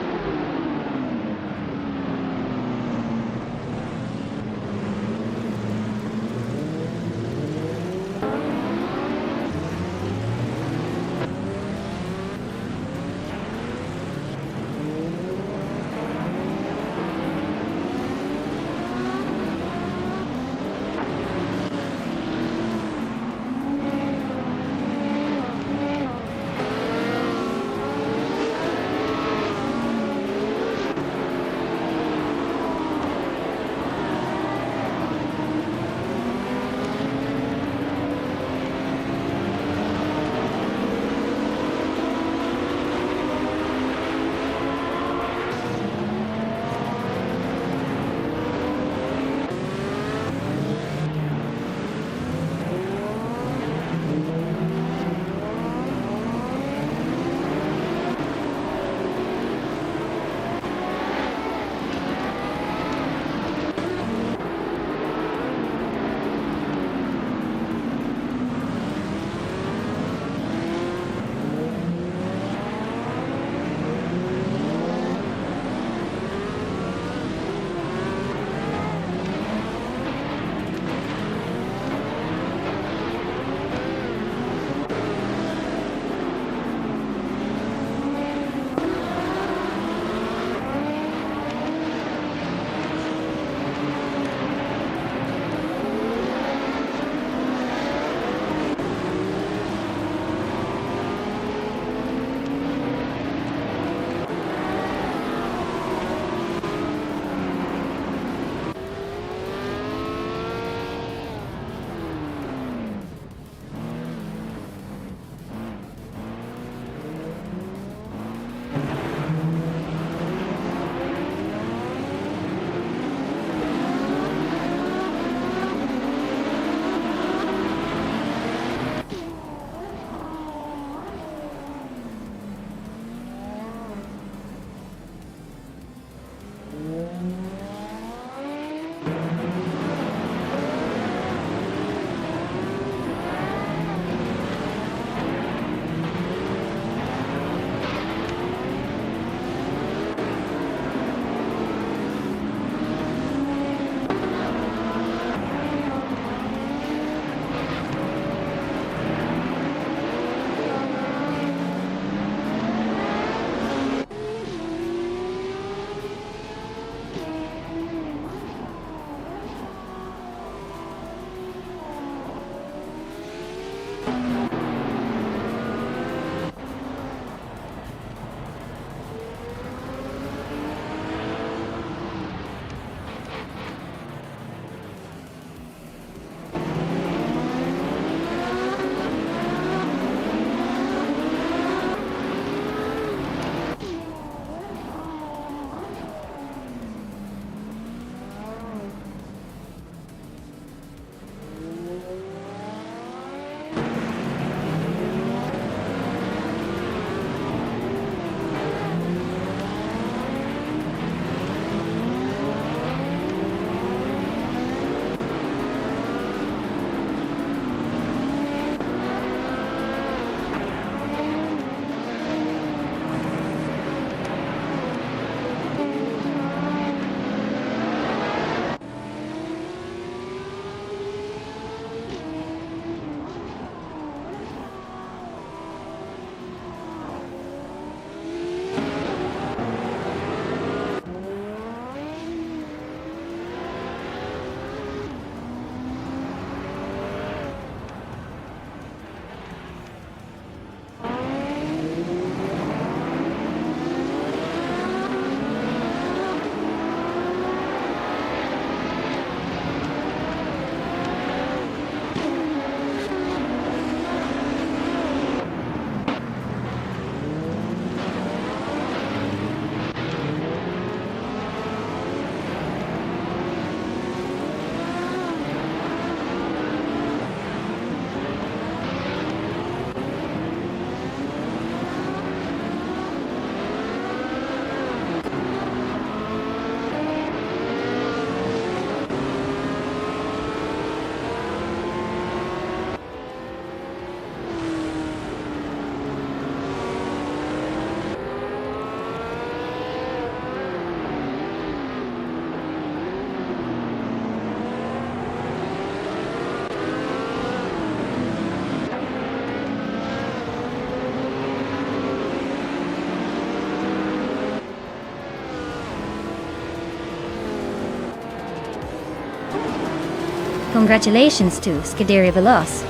congratulations to Scuderia Veloce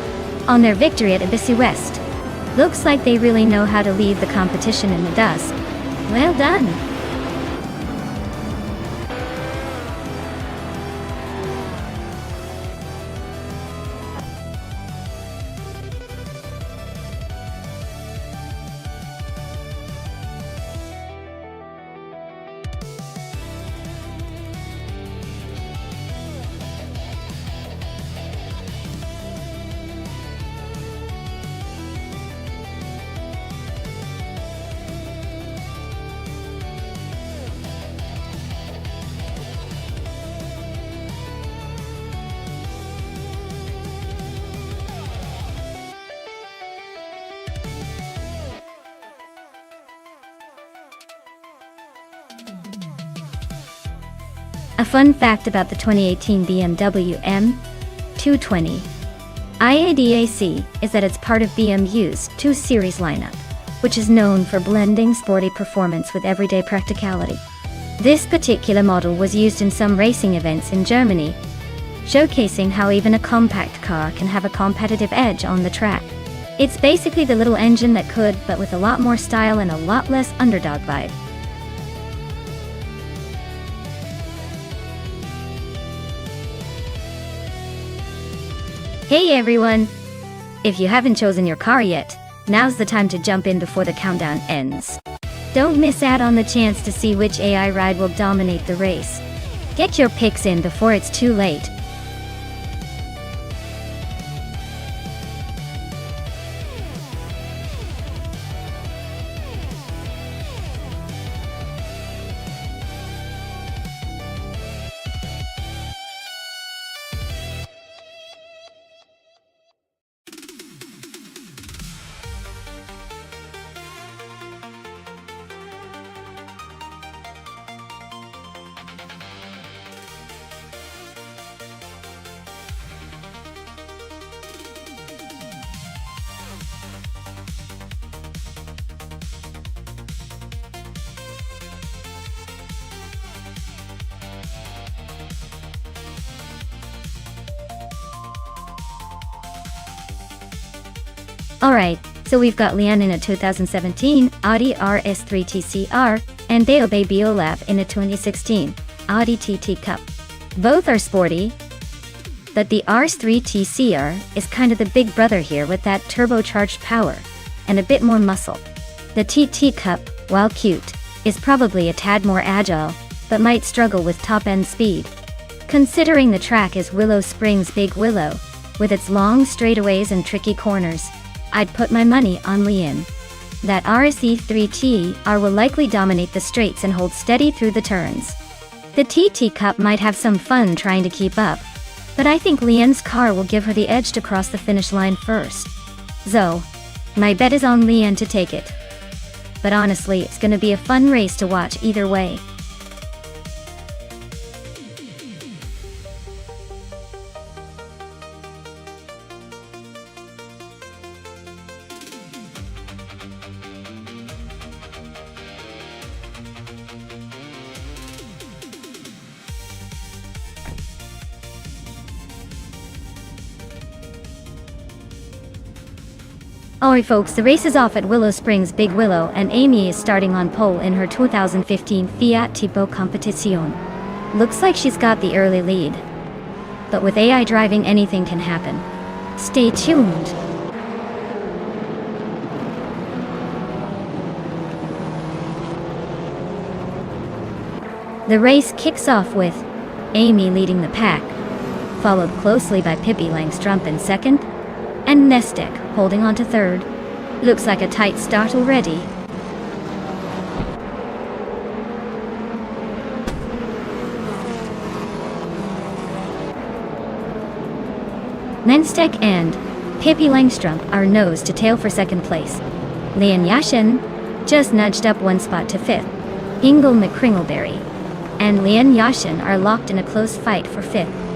on their victory at Abyssy West. Looks like they really know how to lead the competition in the dusk. Well done! A fun fact about the 2018 BMW M220 IADAC is that it's part of BMW's 2 Series lineup, which is known for blending sporty performance with everyday practicality. This particular model was used in some racing events in Germany, showcasing how even a compact car can have a competitive edge on the track. It's basically the little engine that could, but with a lot more style and a lot less underdog vibe. Hey everyone! If you haven't chosen your car yet, now's the time to jump in before the countdown ends. Don't miss out on the chance to see which AI ride will dominate the race. Get your picks in before it's too late. Alright, so we've got Leanne in a 2017 Audi RS3 TCR and Deobe Biolab in a 2016 Audi TT Cup. Both are sporty, but the RS3 TCR is kind of the big brother here with that turbocharged power and a bit more muscle. The TT Cup, while cute, is probably a tad more agile, but might struggle with top-end speed. Considering the track is Willow Springs Big Willow, with its long straightaways and tricky corners, I'd put my money on Leanne. That RSE3TR will likely dominate the straights and hold steady through the turns. The TT Cup might have some fun trying to keep up, but I think Leanne's car will give her the edge to cross the finish line first. So, my bet is on Leanne to take it. But honestly, it's gonna be a fun race to watch either way. Alright folks, the race is off at Willow Springs Big Willow and Amy is starting on pole in her 2015 Fiat Tipo Competizione. Looks like she's got the early lead. But with AI driving, anything can happen. Stay tuned. The race kicks off with Amy leading the pack, followed closely by Pippi Langstrup in second, and Nestek holding on to third. Looks like a tight start already. Nestek and Pippi Langstrup are nose to tail for second place. Leanne Yashin just nudged up one spot to fifth. Ingle McCringleberry and Leanne Yashin are locked in a close fight for fifth.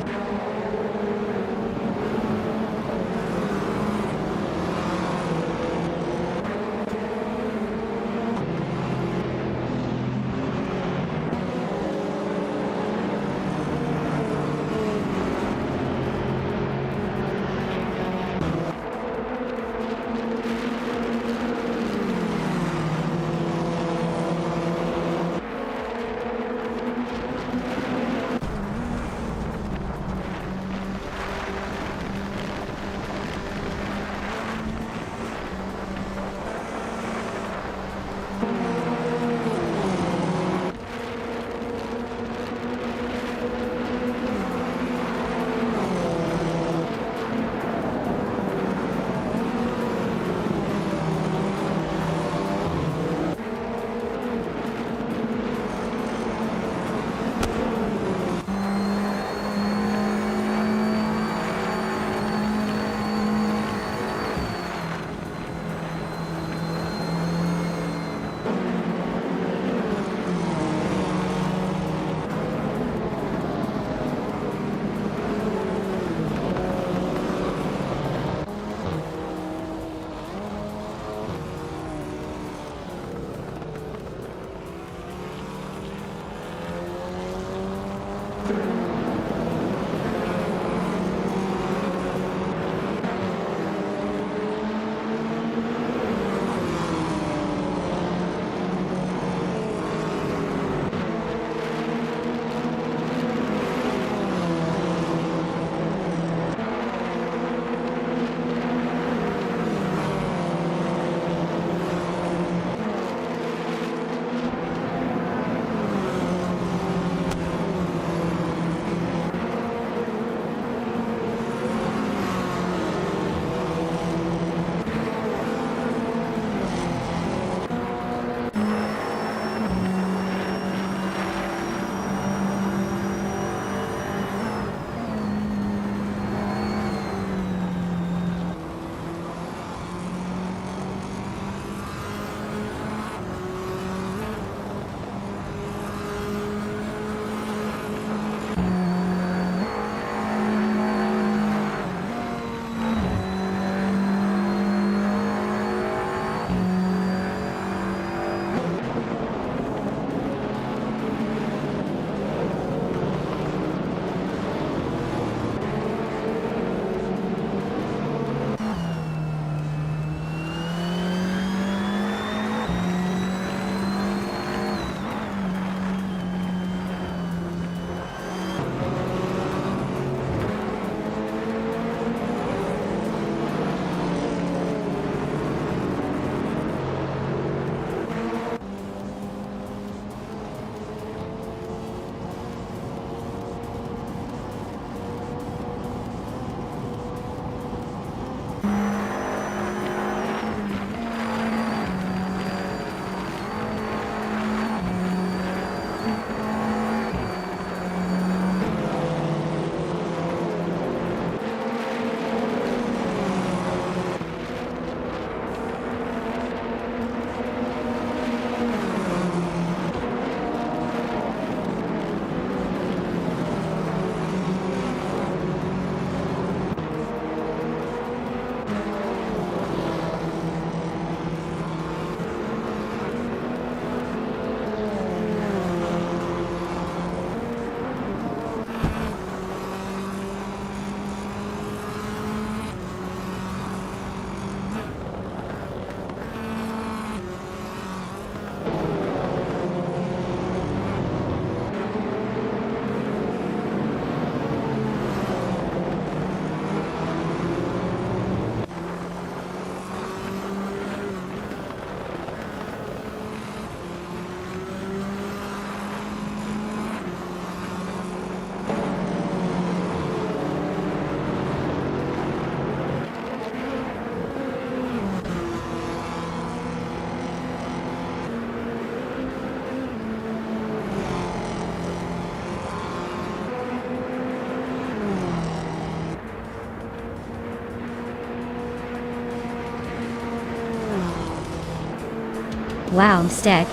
Wow, Stek,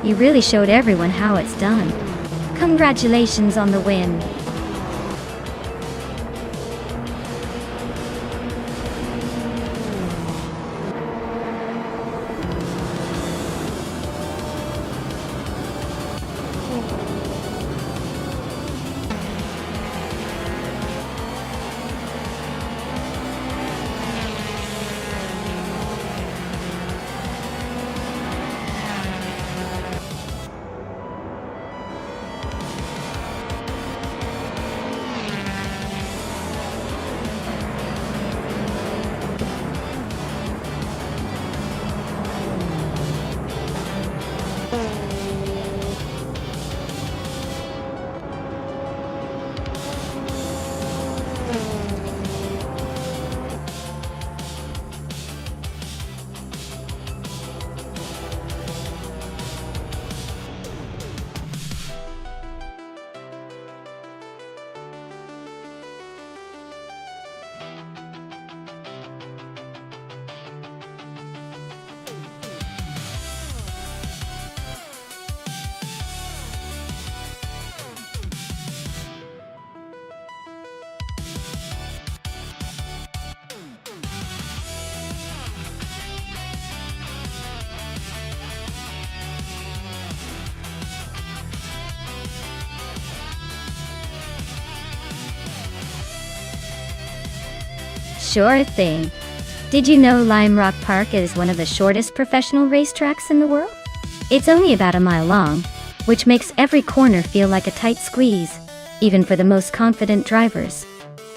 you really showed everyone how it's done. Congratulations on the win. Sure thing. Did you know Lime Rock Park is one of the shortest professional racetracks in the world? It's only about a mile long, which makes every corner feel like a tight squeeze, even for the most confident drivers.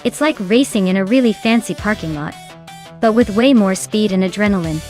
It's like racing in a really fancy parking lot, but with way more speed and adrenaline.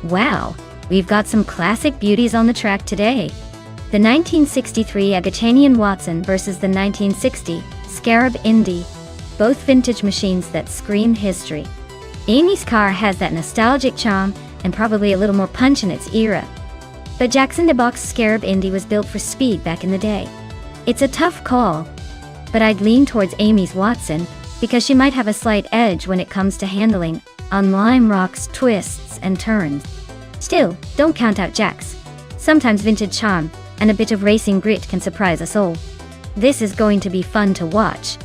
Wow, we've got some classic beauties on the track today. The 1963 Agatanian Watson versus the 1960 Scarab Indy, both vintage machines that scream history. Amy's car has that nostalgic charm and probably a little more punch in its era. But Jackson DeBock's Scarab Indy was built for speed back in the day. It's a tough call, but I'd lean towards Amy's Watson because she might have a slight edge when it comes to handling on Lime Rock's twists and turns. Still, don't count out Jack's. Sometimes vintage charm and a bit of racing grit can surprise us all. This is going to be fun to watch.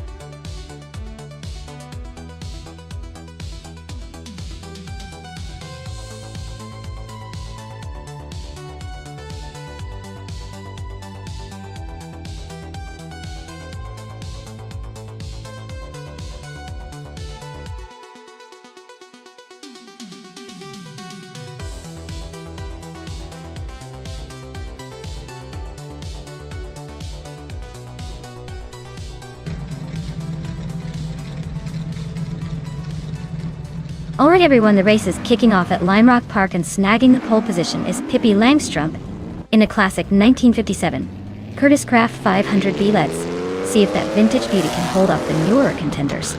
Alright everyone, the race is kicking off at Lime Rock Park, and snagging the pole position is Pippi Langstrup in a classic 1957 Curtis Craft 500B. Let's see if that vintage beauty can hold off the newer contenders.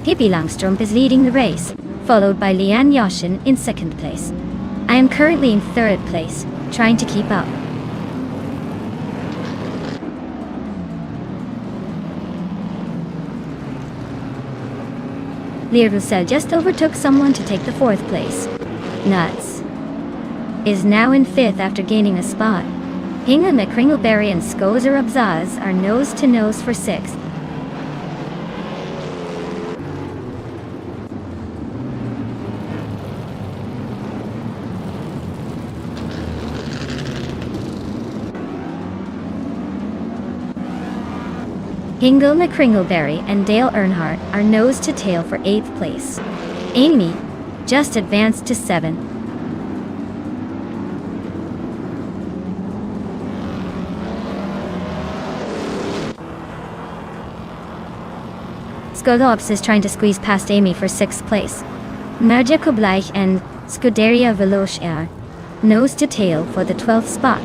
Pippi Langstrup is leading the race, followed by Leanne Yoshin in second place. I am currently in third place, trying to keep up. Lear Roussel just overtook someone to take the fourth place. Nuts is now in fifth after gaining a spot. Hingham, McCringleberry and Scozer Abzaz are nose to nose for sixth. Hingle McCringleberry and Dale Earnhardt are nose to tail for 8th place. Amy just advanced to 7. Skodopes is trying to squeeze past Amy for 6th place. Magico Bleich and Scuderia Veloce are nose to tail for the 12th spot.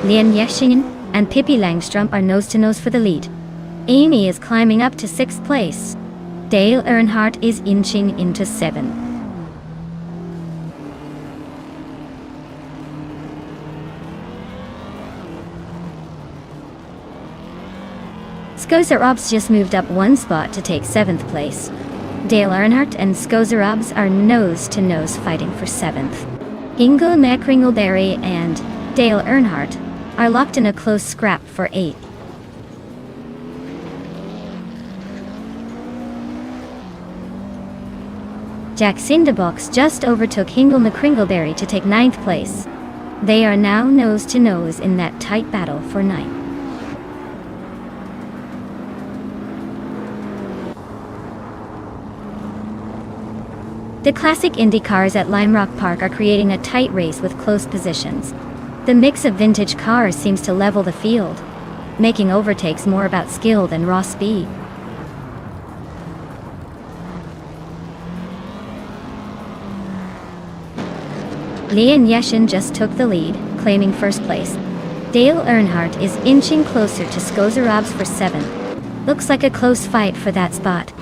Lian Yexin and Pippi Langstrom are nose to nose for the lead. Amy is climbing up to 6th place. Dale Earnhardt is inching into 7. Skozerobs just moved up 1 spot to take 7th place. Dale Earnhardt and Skozerobs are nose to nose fighting for 7th. Hingle McCringleberry and Dale Earnhardt are locked in a close scrap for 8th. Jack Cinderbox just overtook Hingle McCringleberry to take 9th place. They are now nose to nose in that tight battle for 9th. The classic Indy cars at Lime Rock Park are creating a tight race with close positions. The mix of vintage cars seems to level the field, making overtakes more about skill than raw speed. Lian Yexin just took the lead, claiming 1st place. Dale Earnhardt is inching closer to Skozerobs for 7th. Looks like a close fight for that spot.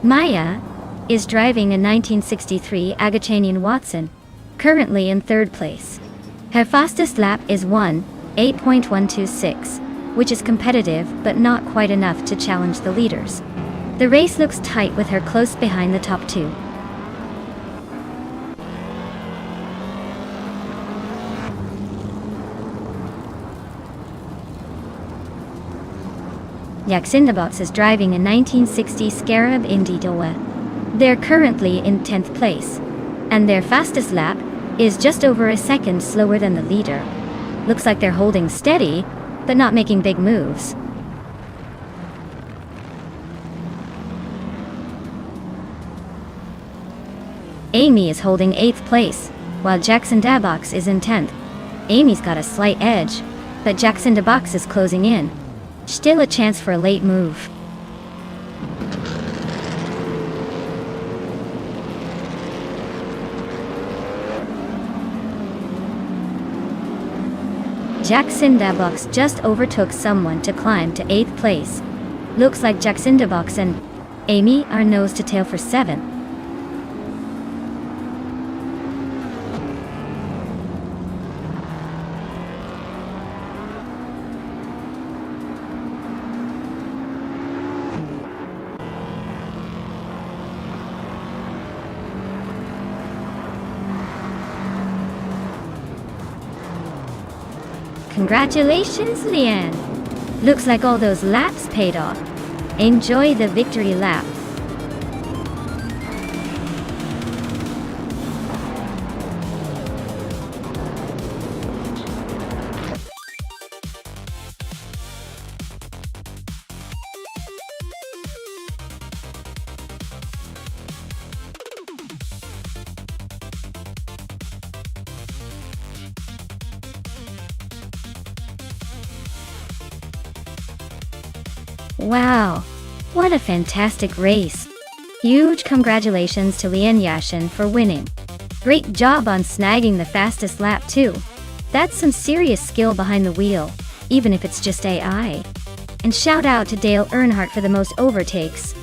Maya is driving a 1963 Agachanian Watson, currently in 3rd place. Her fastest lap is 1:8.126, which is competitive but not quite enough to challenge the leaders. The race looks tight with her close behind the top 2. Yaxindabots is driving a 1960 Scarab Indy Doa. They're currently in 10th place, and their fastest lap is just over a second slower than the leader. Looks like they're holding steady, but not making big moves. Amy is holding 8th place, while Jackson Dabox is in 10th. Amy's got a slight edge, but Jackson Dabox is closing in. Still a chance for a late move. Jackson Dabox just overtook someone to climb to 8th place. Looks like Jackson Dabox and Amy are nose to tail for 7th. Congratulations, Lian! Looks like all those laps paid off. Enjoy the victory lap. Wow, what a fantastic race. Huge congratulations to Lian Yexin for winning. Great job on snagging the fastest lap too. That's some serious skill behind the wheel, even if it's just AI. And shout out to Dale Earnhardt for the most overtakes.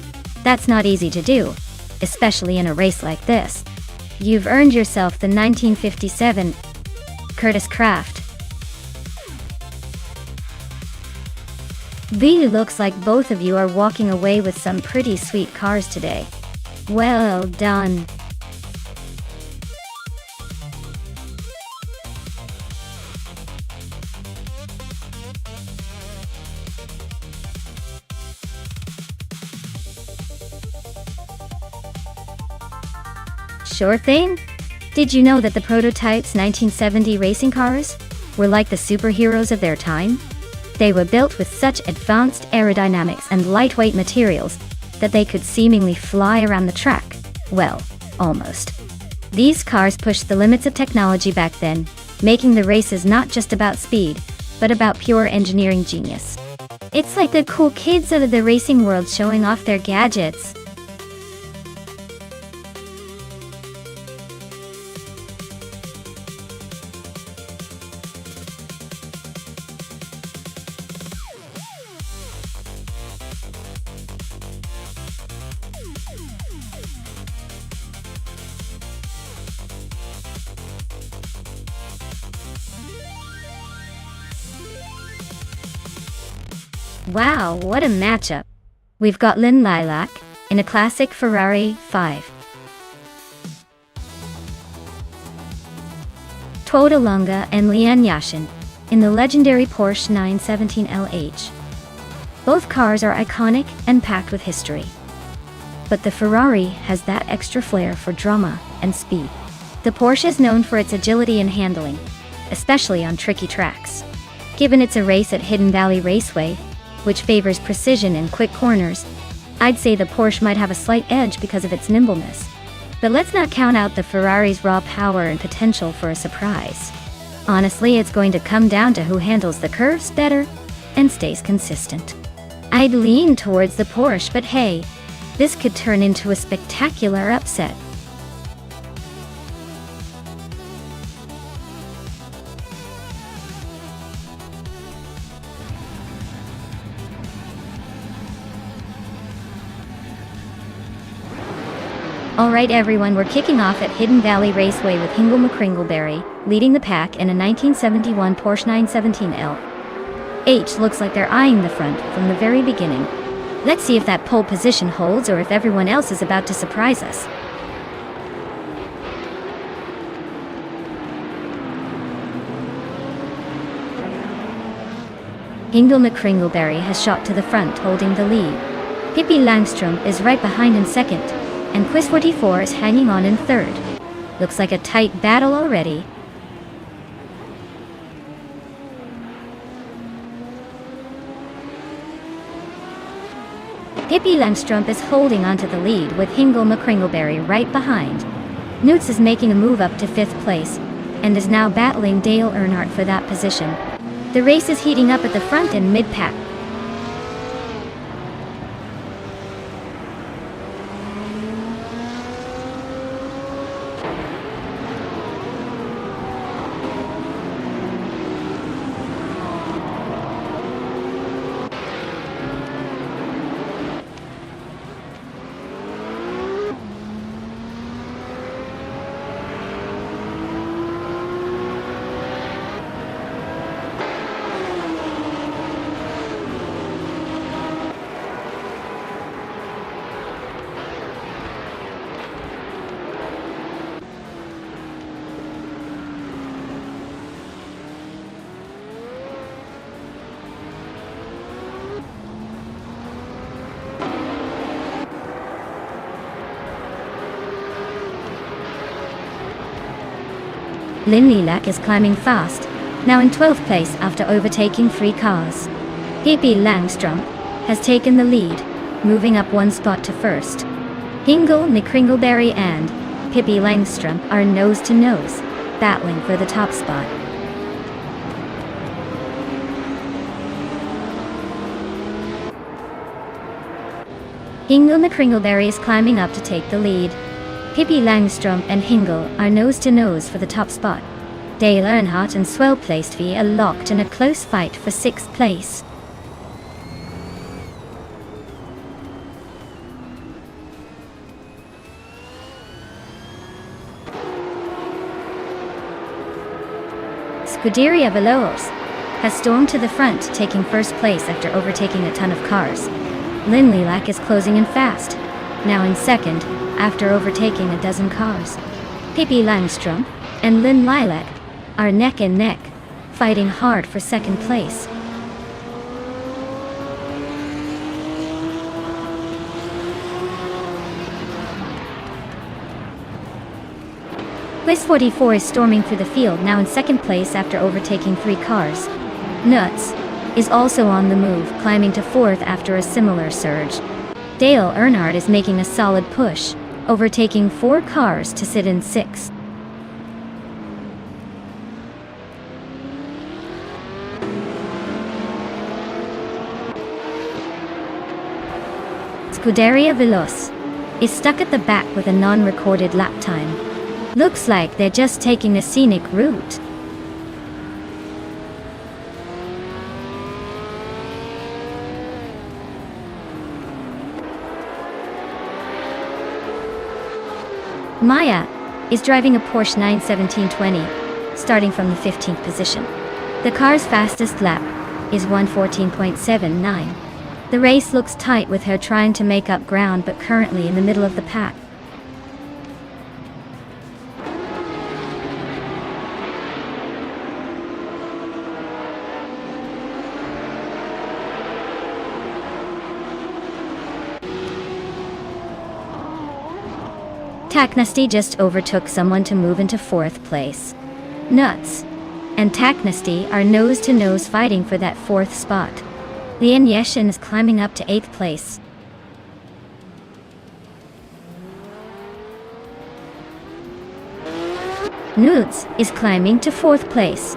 That's not easy to do, especially in a race like this. You've earned yourself the 1957 Curtis Craft. Really looks like both of you are walking away with some pretty sweet cars today. Well done. Sure thing. Did you know that the prototype's 1970 racing cars were like the superheroes of their time? They were built with such advanced aerodynamics and lightweight materials that they could seemingly fly around the track. Well, almost. These cars pushed the limits of technology back then, making the races not just about speed, but about pure engineering genius. It's like the cool kids out of the racing world showing off their gadgets. Wow, what a matchup. We've got Lynn Lilac in a classic Ferrari 5. Toda Longa and Liane Yashin in the legendary Porsche 917 LH. Both cars are iconic and packed with history. But the Ferrari has that extra flair for drama and speed. The Porsche is known for its agility and handling, especially on tricky tracks. Given it's a race at Hidden Valley Raceway, which favors precision and quick corners, I'd say the Porsche might have a slight edge because of its nimbleness. But let's not count out the Ferrari's raw power and potential for a surprise. Honestly, it's going to come down to who handles the curves better and stays consistent. I'd lean towards the Porsche, but hey, this could turn into a spectacular upset. Alright everyone, we're kicking off at Hidden Valley Raceway with Hingle McCringleberry leading the pack in a 1971 Porsche 917L. H looks like they're eyeing the front from the very beginning. Let's see if that pole position holds or if everyone else is about to surprise us. Hingle McCringleberry has shot to the front holding the lead. Pippi Langstrom is right behind in second, and Quiz 44 is hanging on in third. Looks like a tight battle already. Pippi Langstrom is holding onto the lead with Hingle McCringleberry right behind. Newts is making a move up to 5th place, and is now battling Dale Earnhardt for that position. The race is heating up at the front and mid-pack. Lynn Lilac is climbing fast, now in 12th place after overtaking 3 cars. Pippi Langstrom has taken the lead, moving up 1 spot to 1st. Hingle McCringleberry and Pippi Langstrom are nose to nose, battling for the top spot. Hingle McCringleberry is climbing up to take the lead. Pippi Langstrom and Hingle are nose to nose for the top spot. Dale Earnhardt and Swell Placed V are locked in a close fight for 6th place. Scuderia Veloz has stormed to the front, taking 1st place after overtaking a ton of cars. Lynn Lilac is closing in fast, now in 2nd, after overtaking a dozen cars. Pippi Langstrom and Lynn Lilac are neck and neck, fighting hard for 2nd place. Quiz 44 is storming through the field, now in second place after overtaking 3 cars. Nuts is also on the move, climbing to 4th after a similar surge. Dale Earnhardt is making a solid push, overtaking 4 cars to sit in 6th. Scuderia Veloz is stuck at the back with a non-recorded lap time. Looks like they're just taking a scenic route. Maya is driving a Porsche 91720, starting from the 15th position. The car's fastest lap is 1:14.79. The race looks tight with her trying to make up ground but currently in the middle of the pack. Taknasty just overtook someone to move into 4th place. Nuts and Taknasty are nose-to-nose fighting for that 4th spot. Lian Yeshin is climbing up to 8th place. Nudes is climbing to 4th place.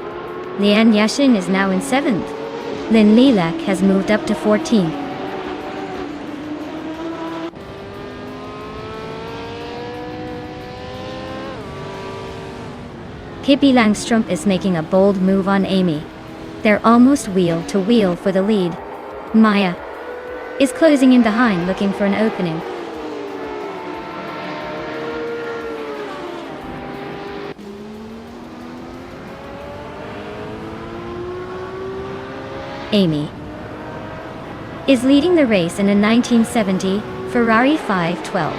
Lian Yeshin is now in 7th. Lin Lilac has moved up to 14th. Pippi Langstrup is making a bold move on Amy. They're almost wheel to wheel for the lead. Maya is closing in behind, looking for an opening. Amy is leading the race in a 1970 Ferrari 512.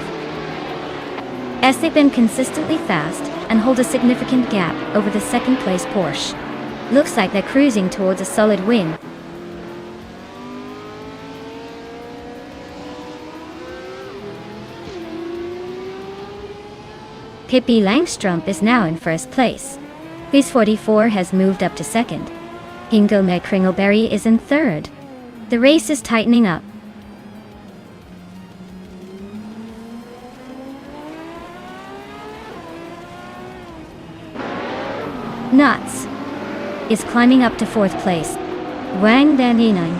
As they've been consistently fast and hold a significant gap over the 2nd place Porsche. Looks like they're cruising towards a solid win. Pippi Langstrup is now in 1st place. Quiz 44 has moved up to 2nd. Ingo Kringleberry is in 3rd. The race is tightening up. Nuts is climbing up to 4th place. Wang Daninang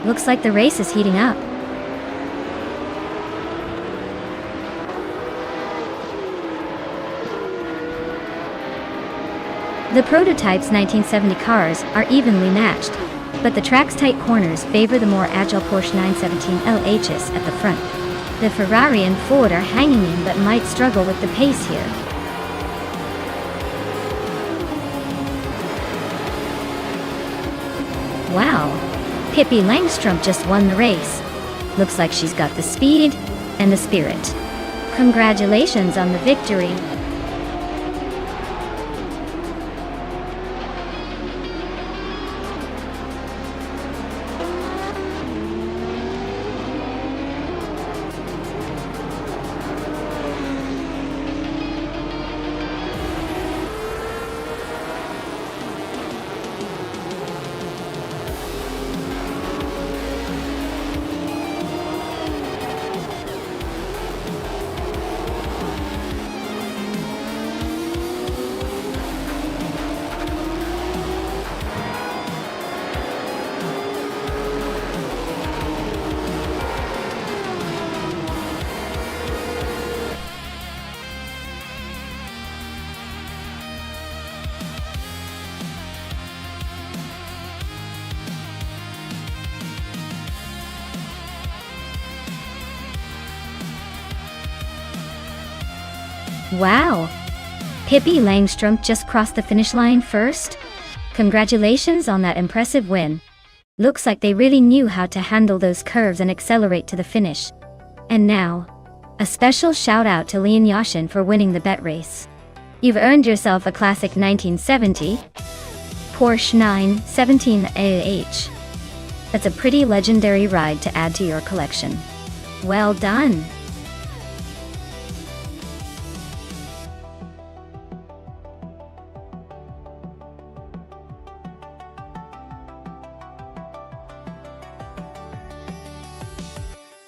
looks like the race is heating up. The prototype's 1970 cars are evenly matched, but the track's tight corners favor the more agile Porsche 917 LHs at the front. The Ferrari and Ford are hanging in but might struggle with the pace here. Wow, Pippi Langstrup just won the race. Looks like she's got the speed and the spirit. Congratulations on the victory. Wow! Pippi Langstrup just crossed the finish line first? Congratulations on that impressive win. Looks like they really knew how to handle those curves and accelerate to the finish. And now, a special shout out to Lian Yashin for winning the bet race. You've earned yourself a classic 1970 Porsche 917 AH. That's a pretty legendary ride to add to your collection. Well done.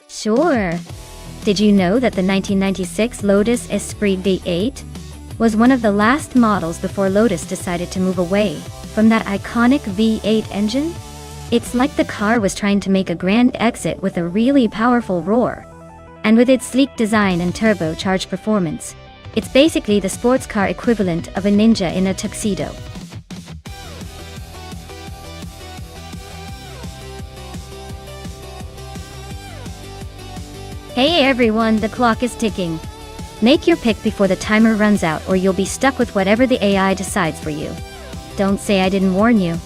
Sure. Did you know that the 1996 Lotus Esprit V8 was one of the last models before Lotus decided to move away from that iconic V8 engine? It's like the car was trying to make a grand exit with a really powerful roar. And with its sleek design and turbocharged performance, it's basically the sports car equivalent of a ninja in a tuxedo. Hey everyone, the clock is ticking. Make your pick before the timer runs out or you'll be stuck with whatever the AI decides for you. Don't say I didn't warn you.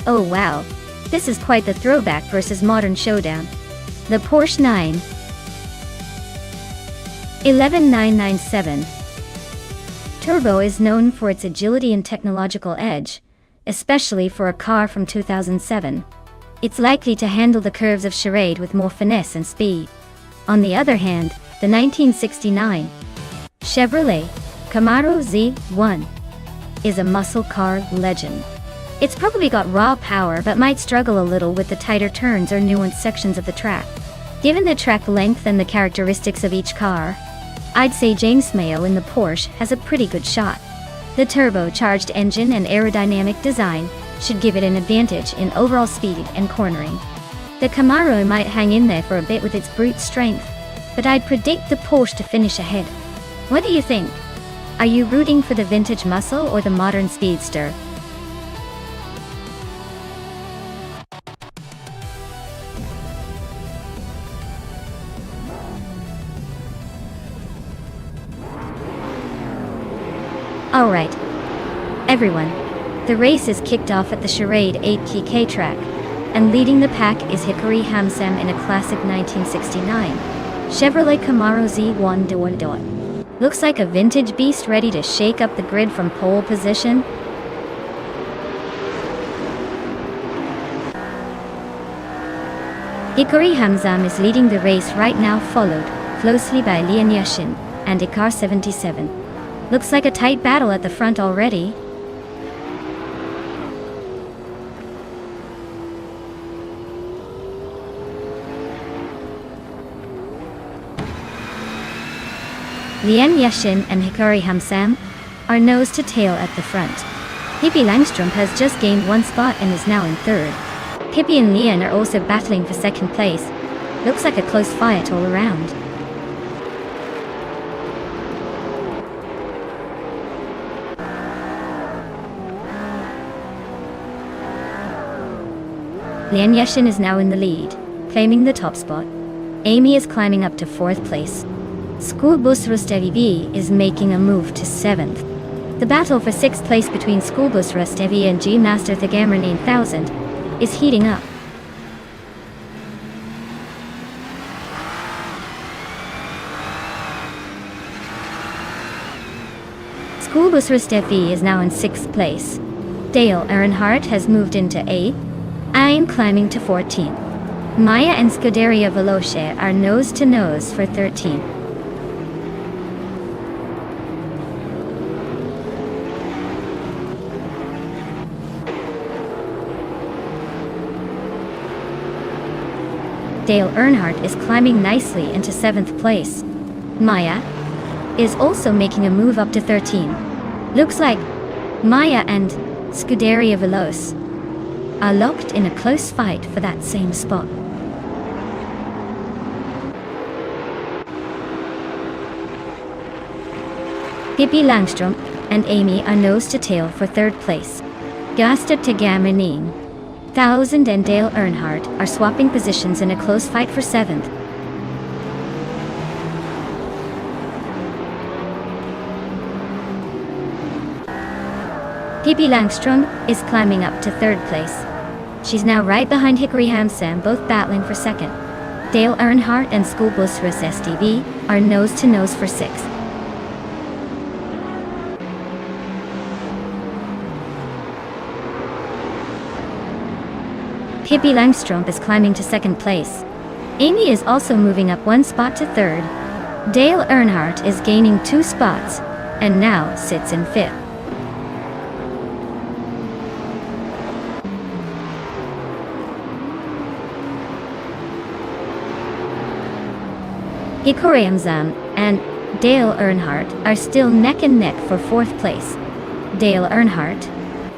Oh wow, this is quite the throwback versus modern showdown. The Porsche 911 Turbo is known for its agility and technological edge, especially for a car from 2007. It's likely to handle the curves of charade with more finesse and speed. On the other hand, the 1969 Chevrolet Camaro Z1 is a muscle car legend. It's probably got raw power but might struggle a little with the tighter turns or nuanced sections of the track. Given the track length and the characteristics of each car, I'd say James Mayo in the Porsche has a pretty good shot. The turbocharged engine and aerodynamic design should give it an advantage in overall speed and cornering. The Camaro might hang in there for a bit with its brute strength, but I'd predict the Porsche to finish ahead. What do you think? Are you rooting for the vintage muscle or the modern speedster? Alright, everyone, the race is kicked off at the Charade 8PK track, and leading the pack is Hickory Hamsam in a classic 1969 Chevrolet Camaro Z1. Looks like a vintage beast ready to shake up the grid from pole position. Hickory Hamsam is leading the race right now, followed closely by Lian Yashin and Ikar 77. Looks like a tight battle at the front already. Lian Yashin and Hikari Hamsam are nose to tail at the front. Pippi Langstrom has just gained one spot and is now in third. Pippi and Lian are also battling for second place. Looks like a close fight all around. Lian Yashin is now in the lead, claiming the top spot. Amy is climbing up to 4th place. School Bus Rustevi is making a move to 7th. The battle for 6th place between School Bus Rustevi and G Master Thigamran 8000 is heating up. School Bus Rustevi is now in 6th place. Dale Earnhardt has moved into 8th. I am climbing to 14th. Maya and Scuderia Veloce are nose to nose for 13th. Dale Earnhardt is climbing nicely into 7th place. Maya is also making a move up to 13. Looks like Maya and Scuderia Veloce are locked in a close fight for that same spot. Pippi Langstrom and Amy are nose to tail for 3rd place. Gösta Tegamanin, 1000 and Dale Earnhardt are swapping positions in a close fight for 7th. Pippi Langstrom is climbing up to 3rd place. She's now right behind Hickory Hamsam, both battling for 2nd. Dale Earnhardt and Schoolbusrus STB are nose to nose for 6th. Pippi Langstrom is climbing to 2nd place. Amy is also moving up 1 spot to 3rd. Dale Earnhardt is gaining 2 spots and now sits in 5th. Hickory Hamsam and Dale Earnhardt are still neck and neck for 4th place. Dale Earnhardt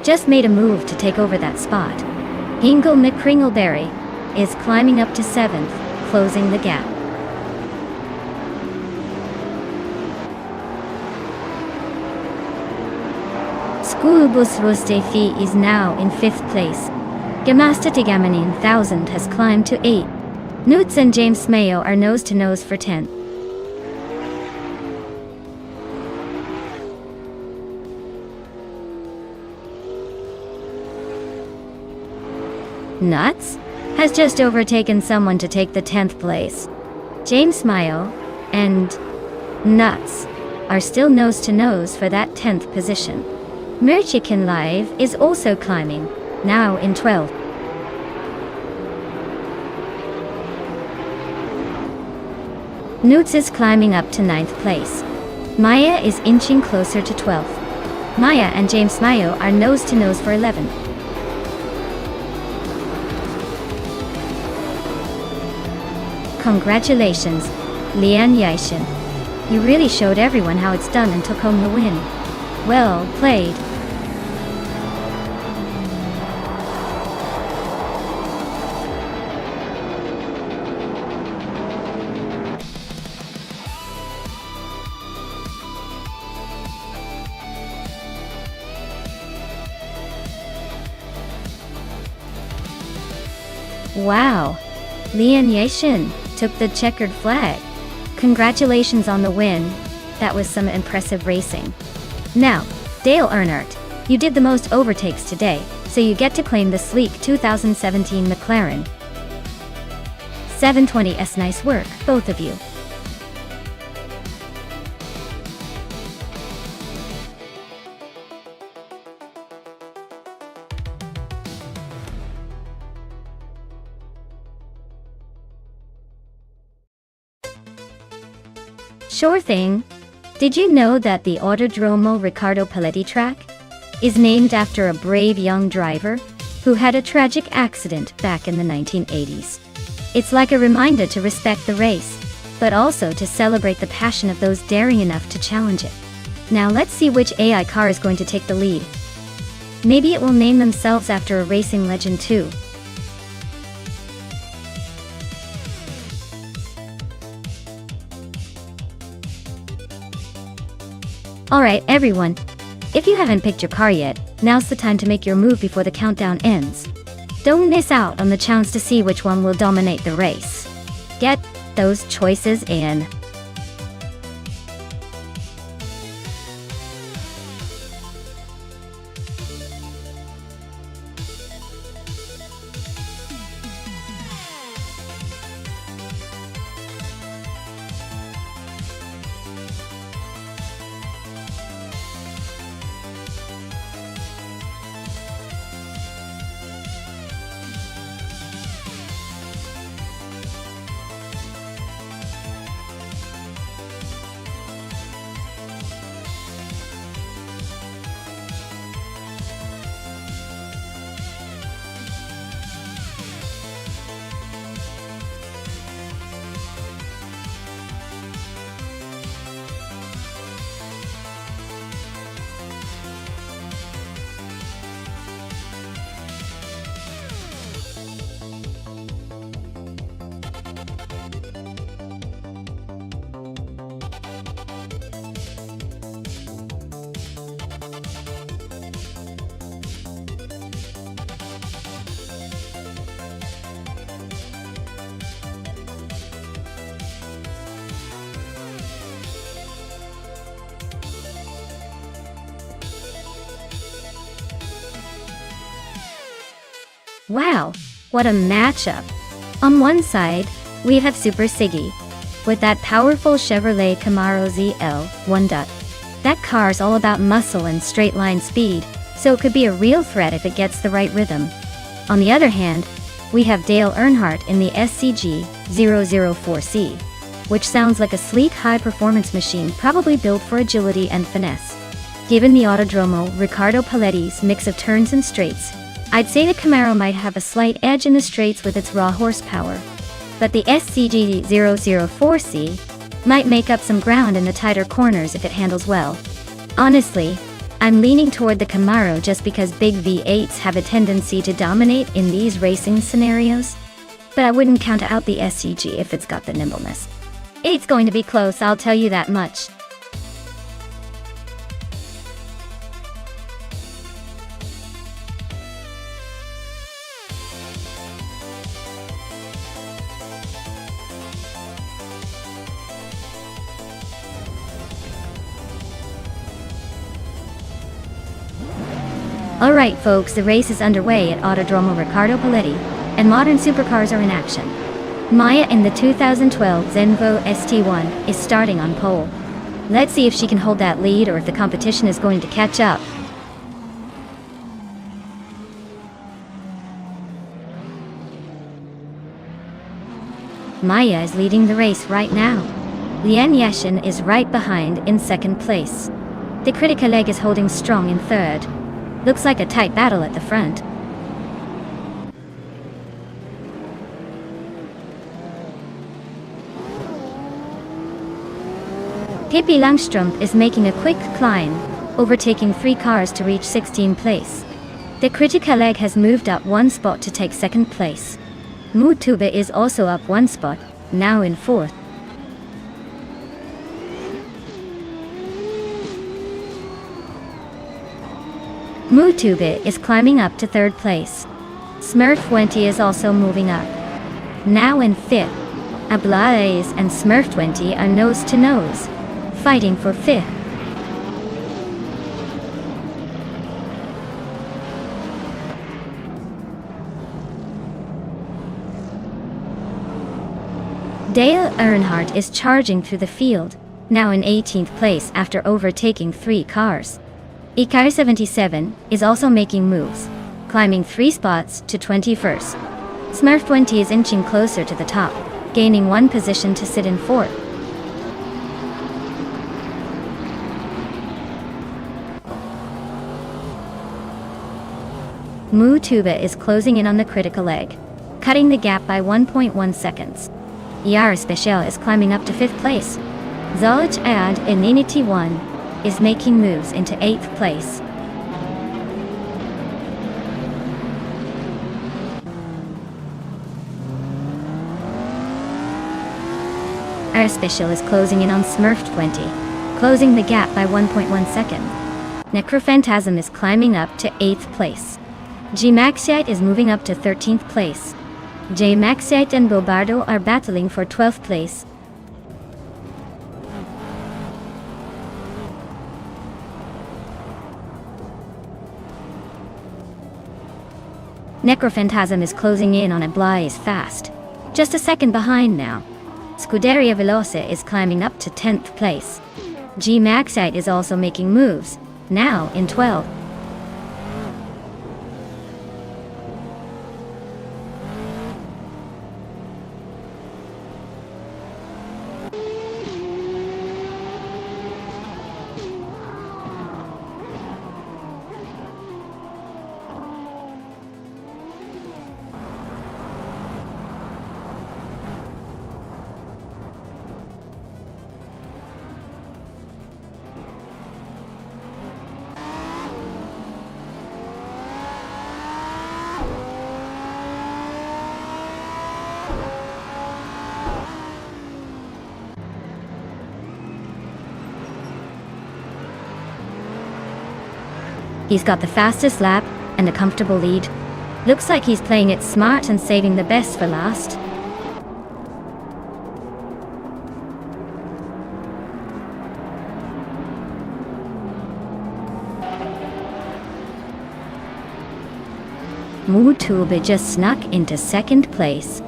just made a move to take over that spot. Hingle McCringleberry is climbing up to 7th, closing the gap. Schoolbus Rostefi is now in 5th place. Gösta Tegamanin 1000 has climbed to 8. Newts and James Mayo are nose to nose for 10th. Nuts has just overtaken someone to take the 10th place. James Mayo and Nuts are still nose to nose for that 10th position. Merchican Live is also climbing, now in 12th. Newts is climbing up to 9th place. Maya is inching closer to 12th. Maya and James Mayo are nose to nose for 11th. Congratulations, Lian Yaishin. You really showed everyone how it's done and took home the win. Well played. Wow, Lian Yaishin took the checkered flag. Congratulations on the win. That was some impressive racing. Now, Dale Earnhardt, you did the most overtakes today, so you get to claim the sleek 2017 McLaren 720S. Nice work, both of you. Sure thing. Did you know that the Autodromo Riccardo Paletti track is named after a brave young driver who had a tragic accident back in the 1980s? It's like a reminder to respect the race, but also to celebrate the passion of those daring enough to challenge it. Now let's see which AI car is going to take the lead. Maybe it will name themselves after a racing legend too. Alright everyone, if you haven't picked your car yet, now's the time to make your move before the countdown ends. Don't miss out on the chance to see which one will dominate the race. Get those choices in. Wow, what a matchup! On one side, we have Super Siggy, with that powerful Chevrolet Camaro ZL 1. That car's all about muscle and straight line speed, so it could be a real threat if it gets the right rhythm. On the other hand, we have Dale Earnhardt in the SCG 004C, which sounds like a sleek high-performance machine probably built for agility and finesse. Given the Autodromo Riccardo Paletti's mix of turns and straights, I'd say the Camaro might have a slight edge in the straights with its raw horsepower. But the SCG 004C might make up some ground in the tighter corners if it handles well. Honestly, I'm leaning toward the Camaro just because big V8s have a tendency to dominate in these racing scenarios. But I wouldn't count out the SCG if it's got the nimbleness. It's going to be close, I'll tell you that much. Alright folks, the race is underway at Autodromo Riccardo Paletti, and modern supercars are in action. Maya in the 2012 Zenvo ST1 is starting on pole. Let's see if she can hold that lead or if the competition is going to catch up. Maya is leading the race right now. Lian Yashin is right behind in second place. The Critica leg is holding strong in third. Looks like a tight battle at the front. Pippi Langstrumpf is making a quick climb, overtaking 3 cars to reach 16th place. The Critica leg has moved up 1 spot to take 2nd place. Mutube is also up 1 spot, now in 4th. Mutube is climbing up to 3rd place. Smurf20 is also moving up, now in 5th. Ablaze and Smurf20 are nose to nose, fighting for 5th. Dale Earnhardt is charging through the field, now in 18th place after overtaking 3 cars. Ikar 77 is also making moves, climbing 3 spots to 21st. Smurf 20 is inching closer to the top, gaining 1 position to sit in 4th. Mutuba is closing in on the Critica leg, cutting the gap by 1.1 seconds. Yara Special is climbing up to 5th place. Zolich Ad Infinity 1 is making moves into 8th place. Our Special is closing in on Smurf 20, closing the gap by 1.1 seconds. Necrophantasm is climbing up to 8th place. G Maxiite is moving up to 13th place. J Maxiite and Bobardo are battling for 12th place. Necrophantasm is closing in on Ablaze fast, just a second behind now. Scuderia Veloce is climbing up to 10th place. G Maxite is also making moves, now in 12th. He's got the fastest lap and a comfortable lead. Looks like he's playing it smart and saving the best for last. Mootube just snuck into second place.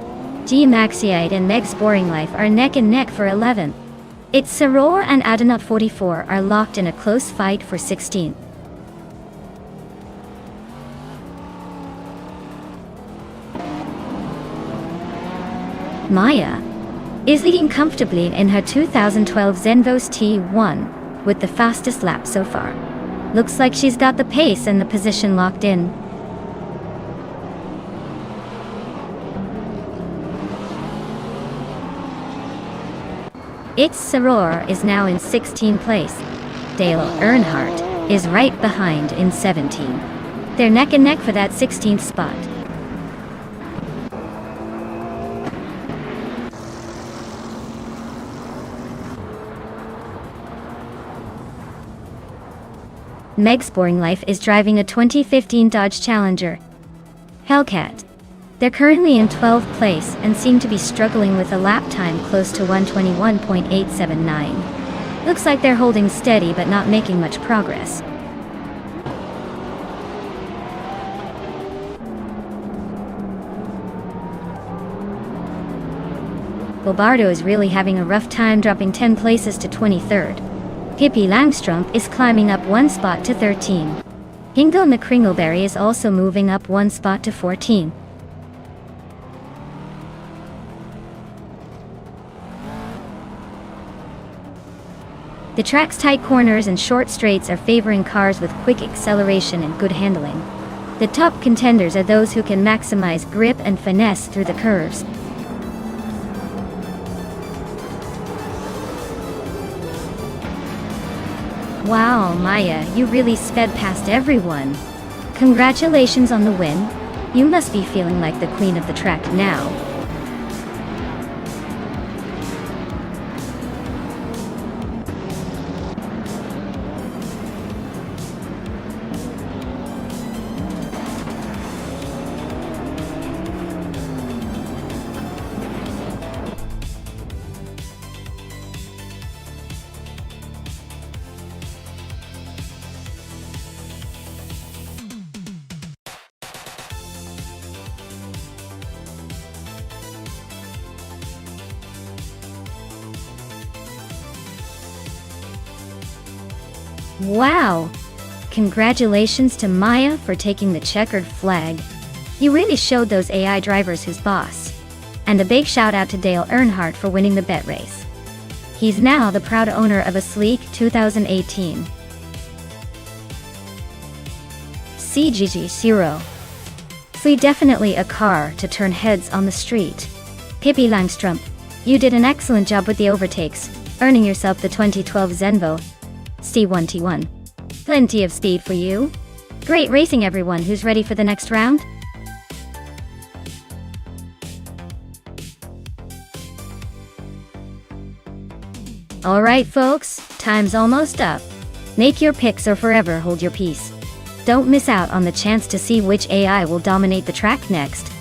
G Maxiite and Meg's Boring Life are neck and neck for 11th. It's Saror and Adenot 44 are locked in a close fight for 16th. Maya is leading comfortably in her 2012 Zenvos T1 with the fastest lap so far. Looks like she's got the pace and the position locked in. It's Saror is now in 16th place. Dale Earnhardt is right behind in 17th. They're neck and neck for that 16th spot. Meg's Boring Life is driving a 2015 Dodge Challenger Hellcat. They're currently in 12th place and seem to be struggling with a lap time close to 121.879. Looks like they're holding steady but not making much progress. Bobardo is really having a rough time, dropping 10 places to 23rd. Pippi Langstrumpf is climbing up one spot to 13. Hingle McCringleberry is also moving up one spot to 14. The track's tight corners and short straights are favoring cars with quick acceleration and good handling. The top contenders are those who can maximize grip and finesse through the curves. Wow, Maya, you really sped past everyone. Congratulations on the win. You must be feeling like the queen of the track now. Wow! Congratulations to Maya for taking the checkered flag. You really showed those AI drivers who's boss. And a big shout out to Dale Earnhardt for winning the bet race. He's now the proud owner of a sleek 2018 CGG0. Slee, definitely a car to turn heads on the street. Pippi Langstrumpf, you did an excellent job with the overtakes, earning yourself the 2012 Zenvo C1T1. Plenty of speed for you. Great racing, everyone who's ready for the next round. Alright folks, time's almost up. Make your picks or forever hold your peace. Don't miss out on the chance to see which AI will dominate the track next.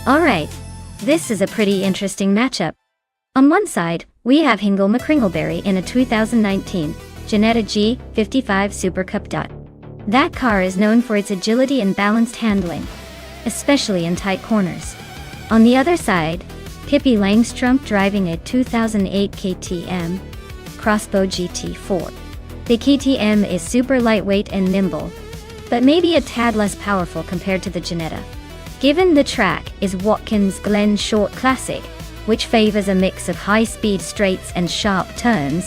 Alright, this is a pretty interesting matchup. On one side, we have Hingle McCringleberry in a 2019 Ginetta G55 Super Cup. That car is known for its agility and balanced handling, especially in tight corners. On the other side, Pippi Langstrumpf driving a 2008 KTM Crossbow GT4. The KTM is super lightweight and nimble, but maybe a tad less powerful compared to the Jetta. Given the track is Watkins Glen Short Classic, which favors a mix of high-speed straights and sharp turns,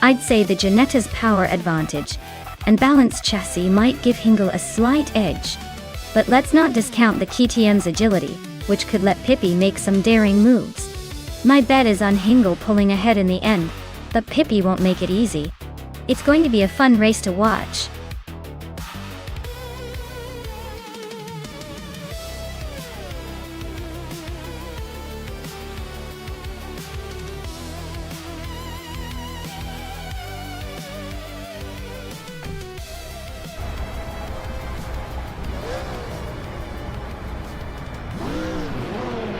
I'd say the Jetta's power advantage and balanced chassis might give Hingle a slight edge. But let's not discount the KTM's agility, which could let Pippi make some daring moves. My bet is on Hingle pulling ahead in the end, but Pippi won't make it easy. It's going to be a fun race to watch.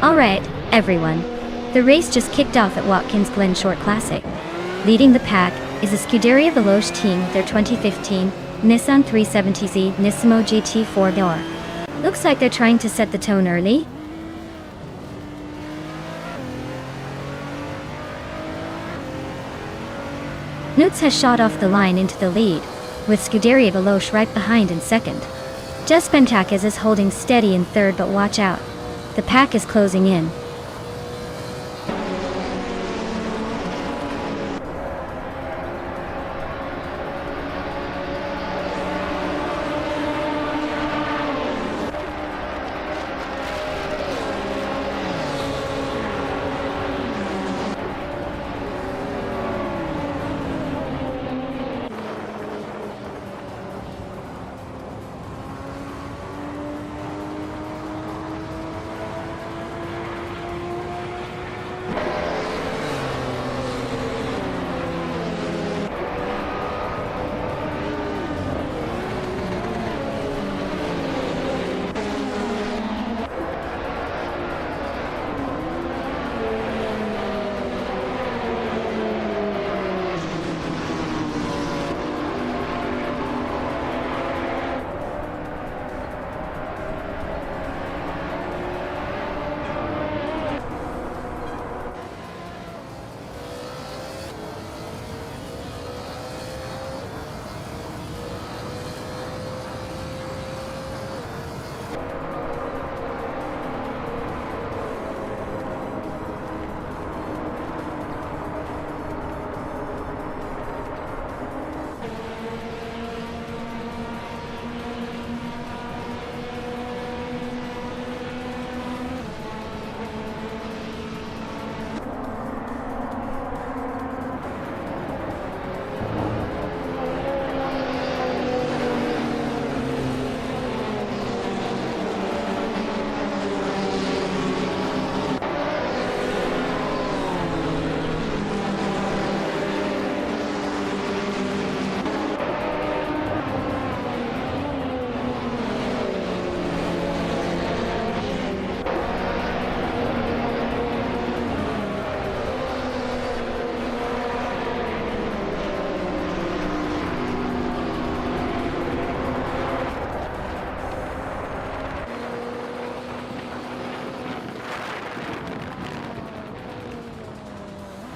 Alright, everyone. The race just kicked off at Watkins Glen Short Classic. Leading the pack is the Scuderia Veloce team with their 2015 Nissan 370Z Nissimo GT4 door. Looks like they're trying to set the tone early. Nutz has shot off the line into the lead, with Scuderia Veloce right behind in second. Just Pentakis is holding steady in third, but watch out. The pack is closing in.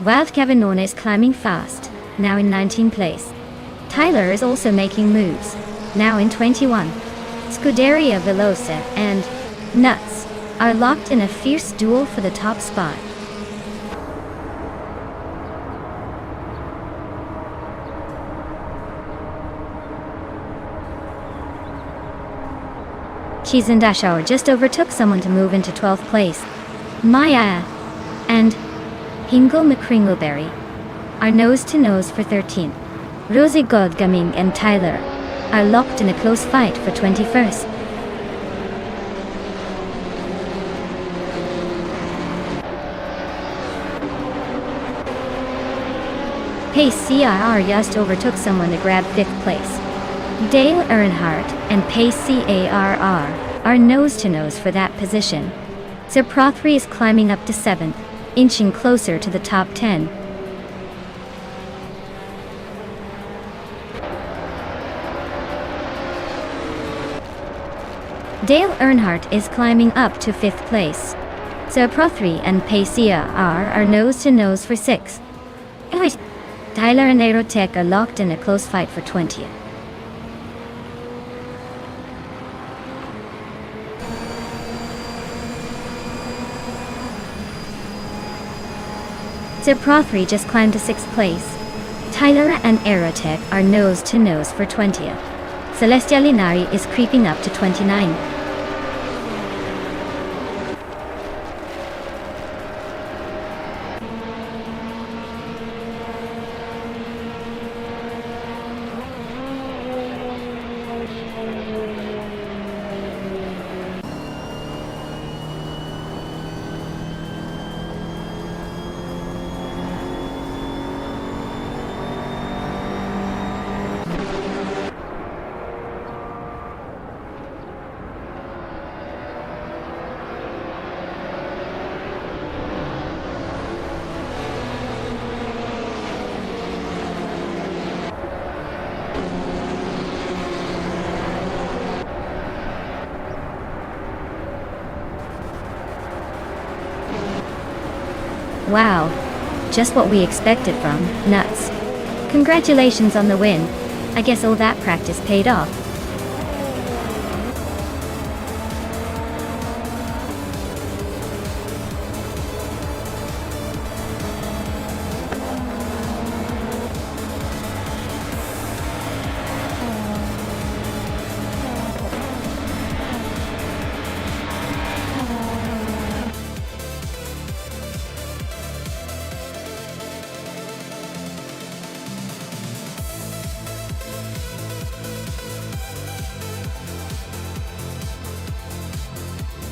Wild Kevin Norne is climbing fast, now in 19th place. Tyler is also making moves, now in 21. Scuderia Veloce and Nutz are locked in a fierce duel for the top spot. Cheese and Dashauer just overtook someone to move into 12th place. Maya and Hingle McCringleberry are nose-to-nose for 13th. Rosie Goldgaming and Tyler are locked in a close fight for 21st. Pace CIR just overtook someone to grab 5th place. Dale Earnhardt and Pace CARR are nose-to-nose for that position. Sir Prothry is climbing up to 7th, inching closer to the top 10. Dale Earnhardt is climbing up to 5th place. Sir Prothry and Pacia are nose-to-nose for 6th. Tyler and Aerotech are locked in a close fight for 20th. Pro 3 just climbed to 6th place. Tyler and Aerotech are nose to nose for 20th. Celestia Linari is creeping up to 29th. Wow. Just what we expected from Nuts. Congratulations on the win. I guess all that practice paid off.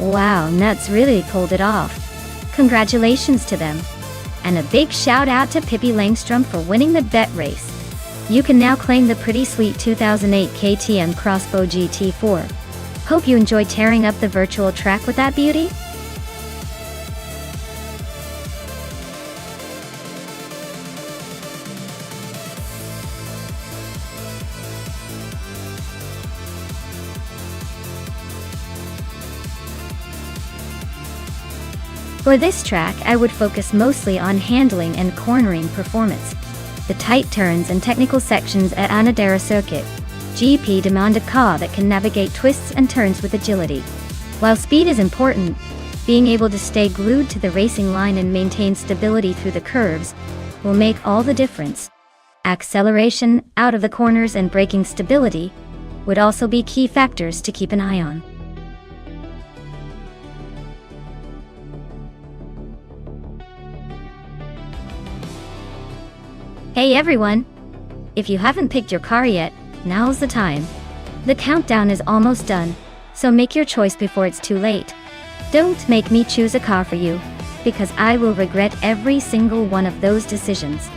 Wow, Nuts really pulled it off. Congratulations to them. And a big shout out to Pippi Langstrom for winning the bet race. You can now claim the pretty sweet 2008 KTM Crossbow GT4. Hope you enjoy tearing up the virtual track with that beauty. For this track, I would focus mostly on handling and cornering performance. The tight turns and technical sections at Anadera Circuit. GP demand a car that can navigate twists and turns with agility. While speed is important, being able to stay glued to the racing line and maintain stability through the curves will make all the difference. Acceleration, out of the corners, and braking stability would also be key factors to keep an eye on. Hey everyone! If you haven't picked your car yet, now's the time. The countdown is almost done, so make your choice before it's too late. Don't make me choose a car for you, because I will regret every single one of those decisions.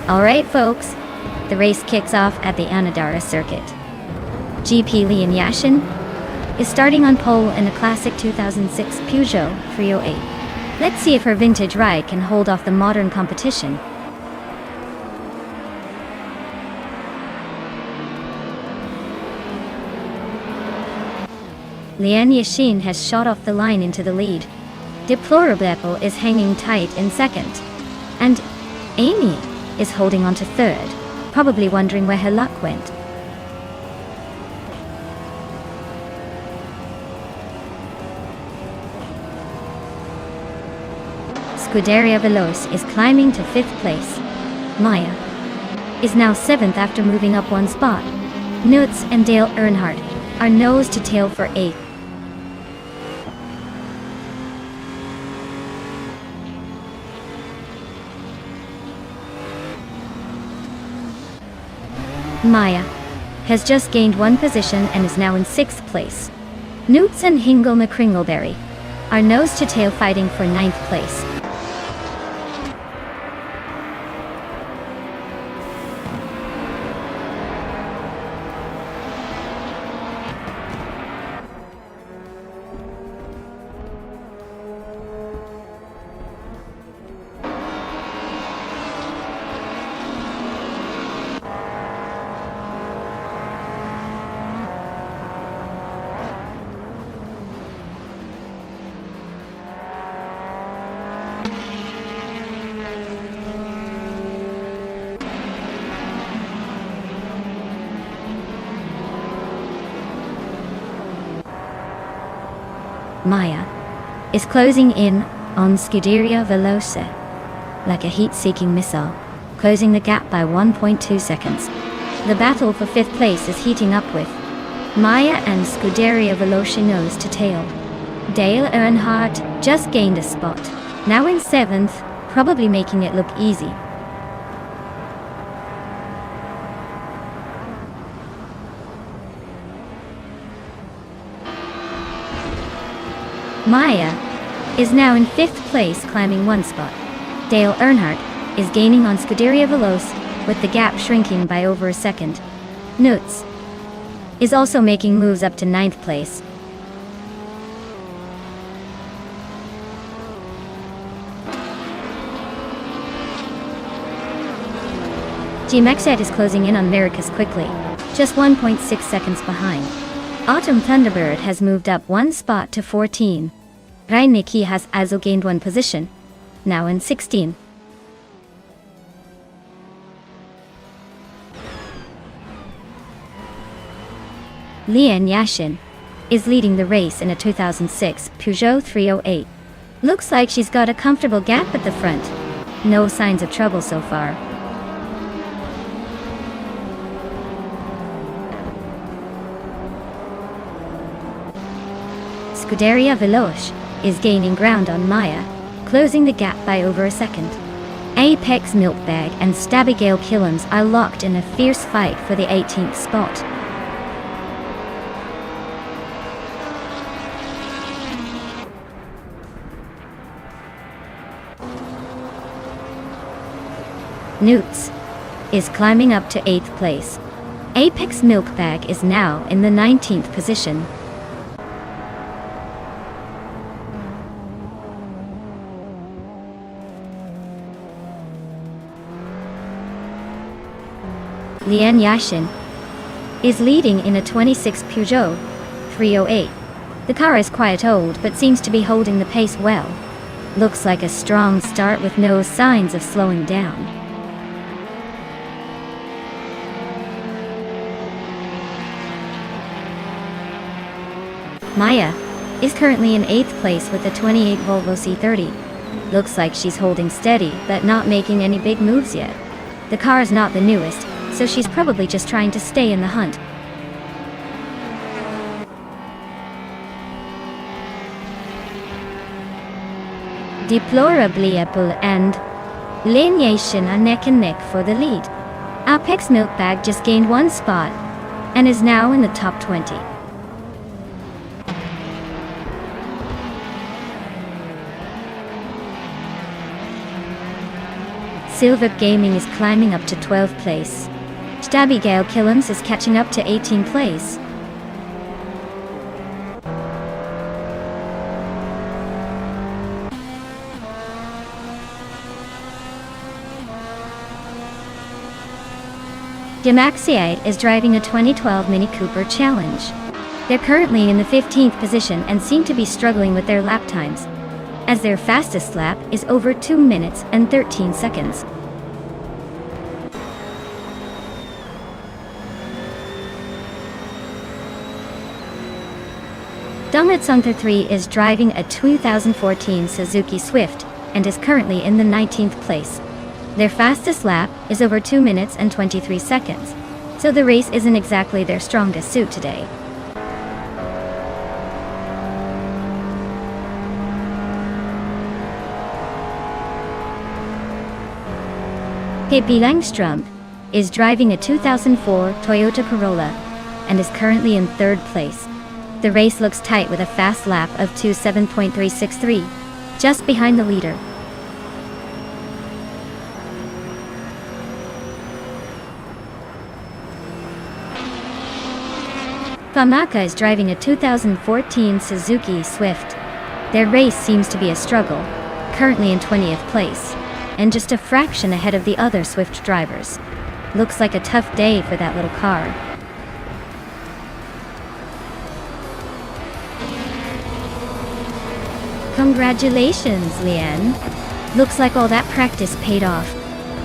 Alright folks, the race kicks off at the Anadara circuit. GP Leon Yashin is starting on pole in a classic 2006 Peugeot 308. Let's see if her vintage ride can hold off the modern competition. Leon Yashin has shot off the line into the lead. Deplorable is hanging tight in second. And Amy is holding on to third, probably wondering where her luck went. Scuderia Veloce is climbing to 5th place. Maya is now 7th after moving up one spot. Nutz and Dale Earnhardt are nose to tail for 8th. Maya has just gained one position and is now in 6th place. Newts and Hingle McCringleberry are nose-to-tail fighting for 9th place. Maya is closing in on Scuderia Veloce like a heat-seeking missile, closing the gap by 1.2 seconds. The battle for 5th place is heating up with Maya and Scuderia Veloce nose to tail. Dale Earnhardt just gained a spot, now in 7th, probably making it look easy. Maya is now in 5th place, climbing one spot. Dale Earnhardt is gaining on Scuderia Veloce, with the gap shrinking by over a second. Nutz is also making moves up to 9th place. G-Mexet is closing in on Americas quickly, just 1.6 seconds behind. Autumn Thunderbird has moved up one spot to 14. Reinecke has also gained one position, now in 16. Leon Yashin is leading the race in a 2006 Peugeot 308. Looks like she's got a comfortable gap at the front. No signs of trouble so far. Scuderia Veloce is gaining ground on Maya, closing the gap by over a second. Apex Milkbag and Stabigale Killams are locked in a fierce fight for the 18th spot. Newts is climbing up to 8th place. Apex Milkbag is now in the 19th position. Leon Yashin is leading in a 26 Peugeot 308. The car is quite old but seems to be holding the pace well. Looks like a strong start with no signs of slowing down. Maya is currently in 8th place with a 28 Volvo C30. Looks like she's holding steady but not making any big moves yet. The car is not the newest, so she's probably just trying to stay in the hunt. Deplorably Apple and Leon Yashin are neck and neck for the lead. Apex Milkbag just gained one spot and is now in the top 20. Silver Gaming is climbing up to 12th place. Abigail Killams is catching up to 18th place. Demaxiate is driving a 2012 Mini Cooper Challenge. They're currently in the 15th position and seem to be struggling with their lap times, as their fastest lap is over 2 minutes and 13 seconds. Dongatsungther 3 is driving a 2014 Suzuki Swift and is currently in the 19th place. Their fastest lap is over 2 minutes and 23 seconds, so the race isn't exactly their strongest suit today. Pippi Langström is driving a 2004 Toyota Corolla and is currently in 3rd place. The race looks tight with a fast lap of 27.363, just behind the leader. Famaka is driving a 2014 Suzuki Swift. Their race seems to be a struggle, currently in 20th place, and just a fraction ahead of the other Swift drivers. Looks like a tough day for that little car. Congratulations, Leanne. Looks like all that practice paid off.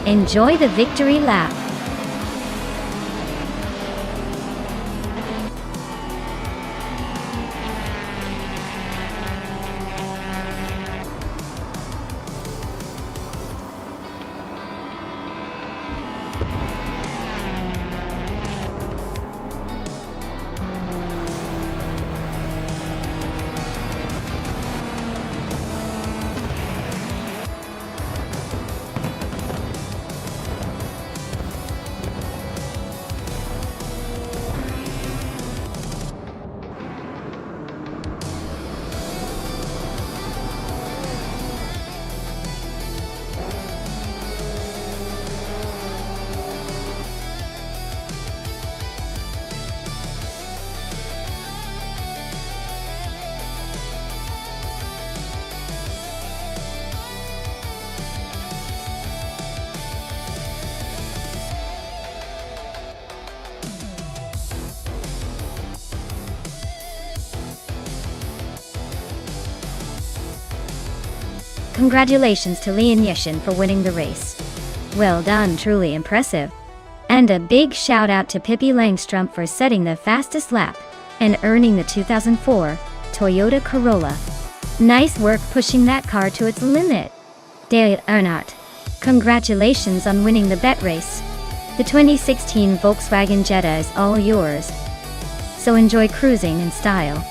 Enjoy the victory lap. Congratulations to Lian Yeshin for winning the race. Well done, truly impressive. And a big shout out to Pippi Langström for setting the fastest lap and earning the 2004 Toyota Corolla. Nice work pushing that car to its limit. Dale Earnhardt, congratulations on winning the bet race. The 2016 Volkswagen Jetta is all yours. So enjoy cruising in style.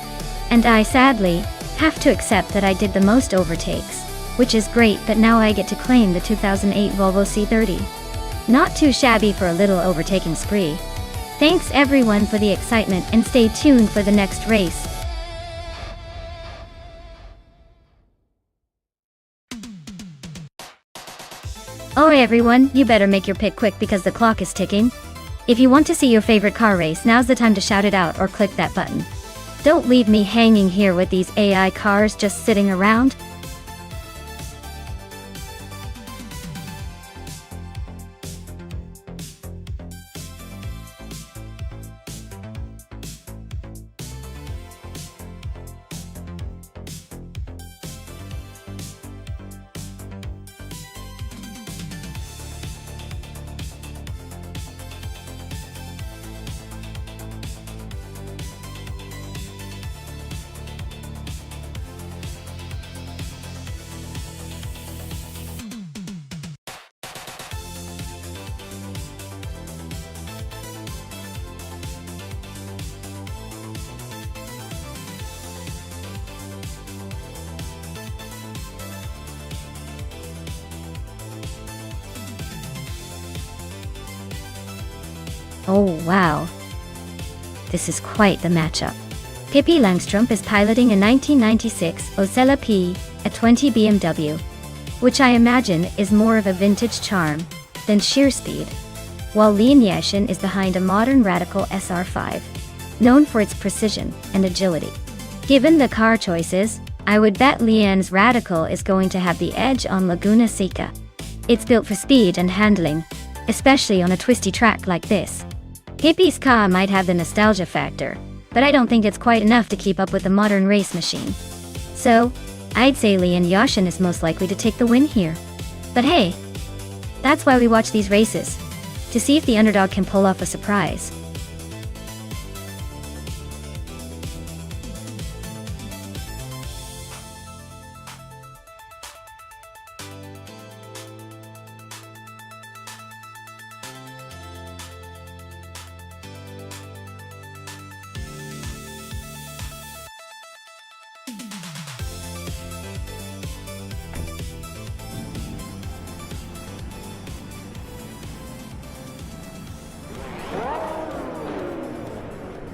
And I sadly have to accept that I did the most overtakes, which is great, but now I get to claim the 2008 Volvo C30. Not too shabby for a little overtaking spree. Thanks everyone for the excitement, and stay tuned for the next race. Alright everyone, you better make your pick quick because the clock is ticking. If you want to see your favorite car race, now's the time to shout it out or click that button. Don't leave me hanging here with these AI cars just sitting around. Oh wow. This is quite the matchup. Pippi Langström is piloting a 1996 Osella P, a 20 BMW. which I imagine is more of a vintage charm than sheer speed, while Lian Yashin is behind a modern radical SR5, known for its precision and agility. Given the car choices, I would bet Lian's Radical is going to have the edge on Laguna Seca. It's built for speed and handling, especially on a twisty track like this. Hippie's car might have the nostalgia factor, but I don't think it's quite enough to keep up with the modern race machine. So, I'd say Lian Yashin is most likely to take the win here. But hey, that's why we watch these races, to see if the underdog can pull off a surprise.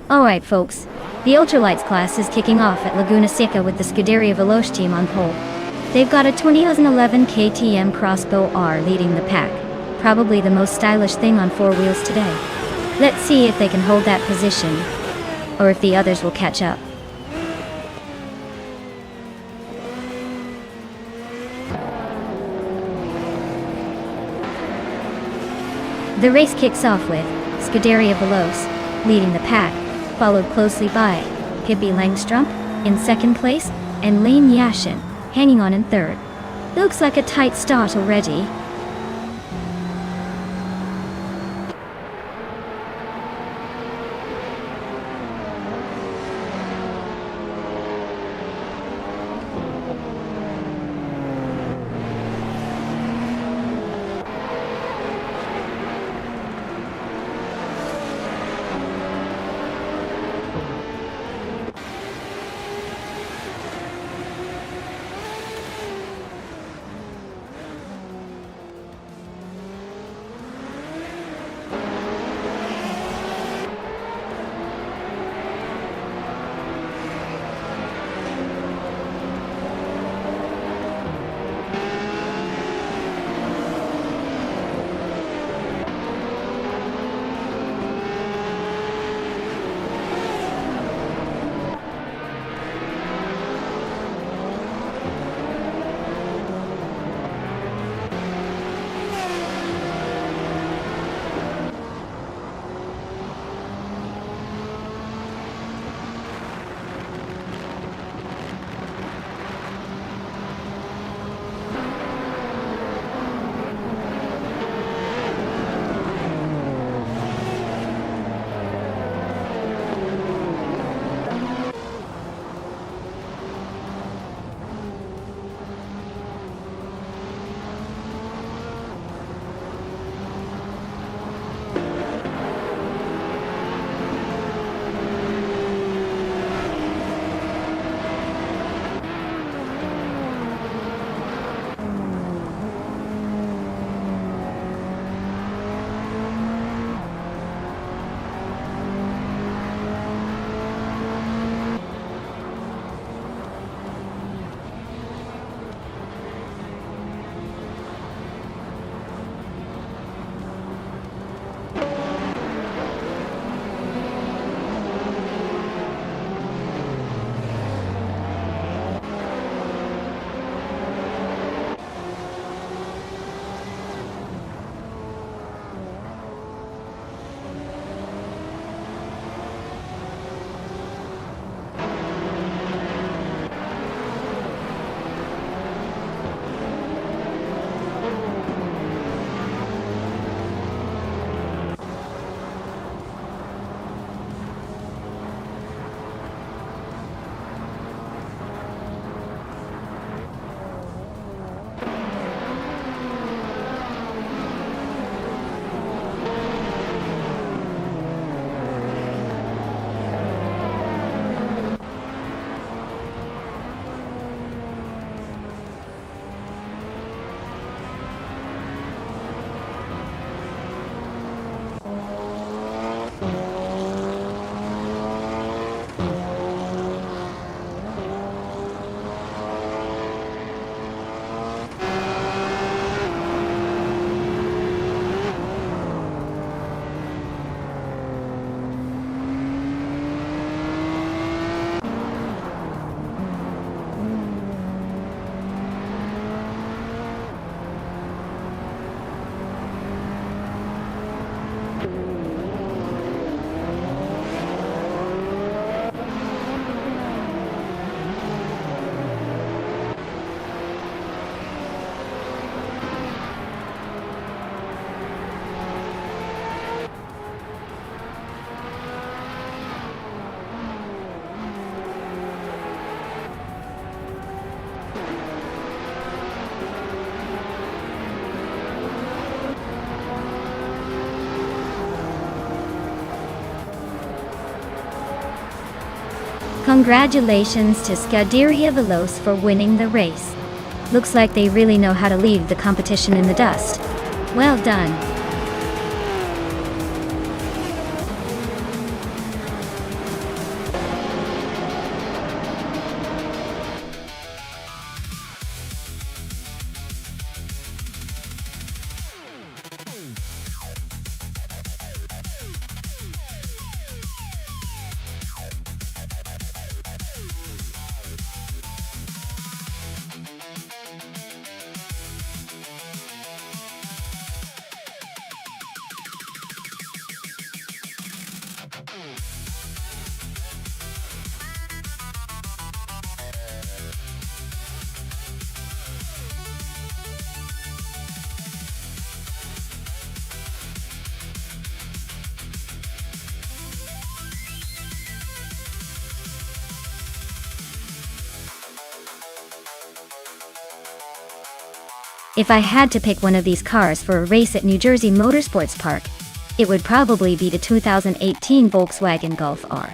Alright folks, the Ultralights class is kicking off at Laguna Seca with the Scuderia Veloce team on pole. They've got a 2011 KTM Crossbow R leading the pack, probably the most stylish thing on four wheels today. Let's see if they can hold that position, or if the others will catch up. The race kicks off with Scuderia Veloce leading the pack, followed closely by Pippi Langstrup in second place and Lian Yashin hanging on in third. Looks like a tight start already. Congratulations to Scuderia Veloce for winning the race. Looks like they really know how to leave the competition in the dust. Well done. If I had to pick one of these cars for a race at New Jersey Motorsports Park, it would probably be the 2018 Volkswagen Golf R.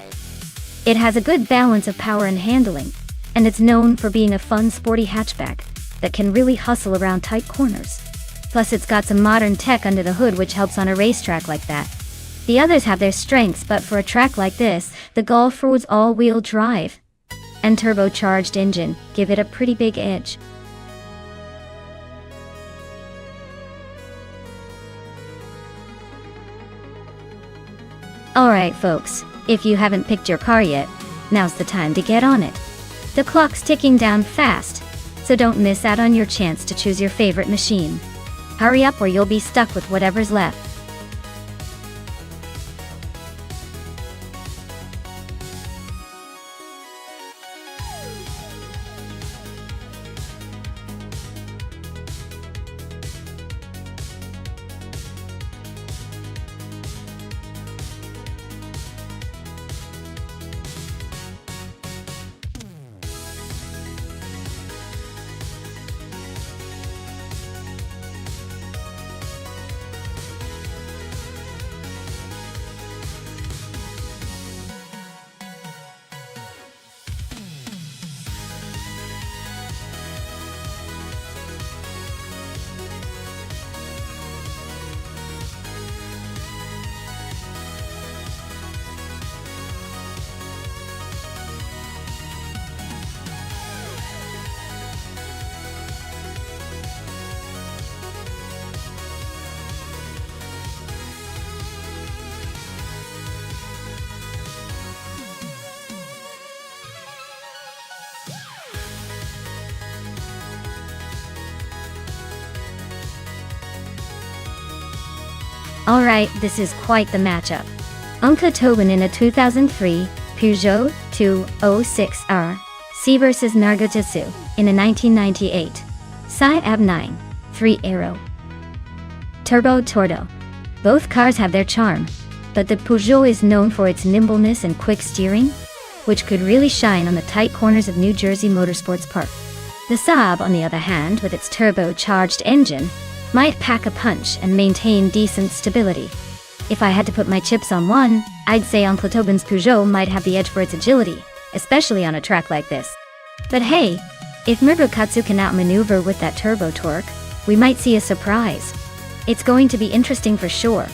It has a good balance of power and handling, and it's known for being a fun, sporty hatchback that can really hustle around tight corners. Plus, it's got some modern tech under the hood which helps on a racetrack like that. The others have their strengths, but for a track like this, the Golf R was all-wheel drive and turbocharged engine give it a pretty big edge. Alright folks, if you haven't picked your car yet, now's the time to get on it. The clock's ticking down fast, so don't miss out on your chance to choose your favorite machine. Hurry up or you'll be stuck with whatever's left. Alright, this is quite the matchup. Uncle Tobin in a 2003 Peugeot 206R C versus Nargotatsu in a 1998 Saab 9 3 Aero Turbo Tordo. Both cars have their charm, but the Peugeot is known for its nimbleness and quick steering, which could really shine on the tight corners of New Jersey Motorsports Park. The Saab, on the other hand, with its turbocharged engine, might pack a punch and maintain decent stability. If I had to put my chips on one, I'd say Uncle Tobin's Peugeot might have the edge for its agility, especially on a track like this. But hey, if Nargotatsu can outmaneuver with that turbo torque, we might see a surprise. It's going to be interesting for sure.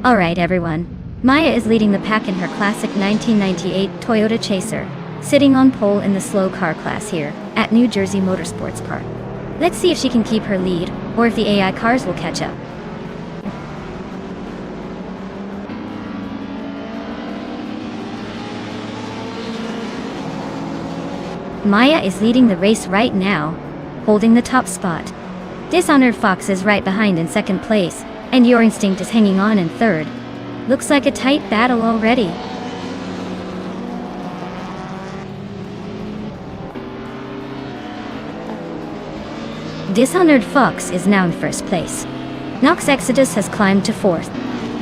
Alright everyone, Maya is leading the pack in her classic 1998 Toyota Chaser, sitting on pole in the slow car class here at New Jersey Motorsports Park. Let's see if she can keep her lead, or if the AI cars will catch up. Maya is leading the race right now, holding the top spot. Dishonored Fox is right behind in second place, and Your Instinct is hanging on in third. Looks like a tight battle already. Dishonored Fox is now in first place. Nox Exodus has climbed to 4th.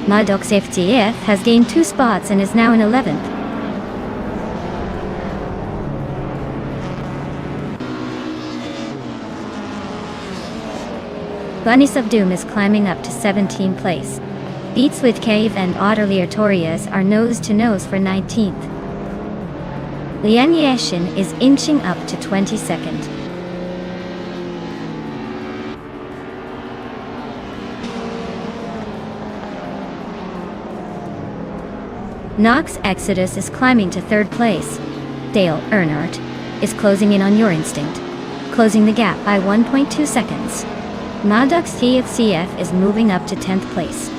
Maddox FTF has gained 2 spots and is now in 11th. Bunnies of Doom is climbing up to 17th place. Beats with Cave and Otterly Artorias are nose to nose for 19th. Lian Yashin is inching up to 22nd. Nox Exodus is climbing to 3rd place. Dale Earnhardt is closing in on Your Instinct, closing the gap by 1.2 seconds. Maddox TFCF is moving up to 10th place.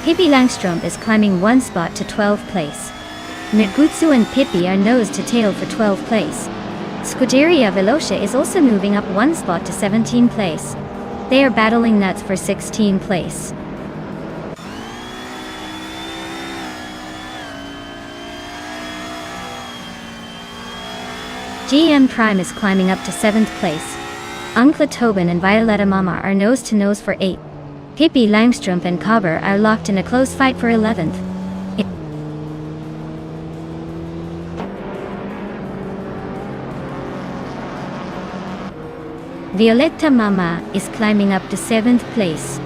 Pippi Langstrom is climbing 1 spot to 12th place. Nagutsu and Pippi are nose to tail for 12th place. Scuderia Velocia is also moving up 1 spot to 17th place. They are battling nuts for 16th place. GM Prime is climbing up to 7th place. Uncle Tobin and Violetta Mama are nose to nose for 8th. Pippi Langstrom and Cobber are locked in a close fight for 11th. Violetta Mama is climbing up to 7th place.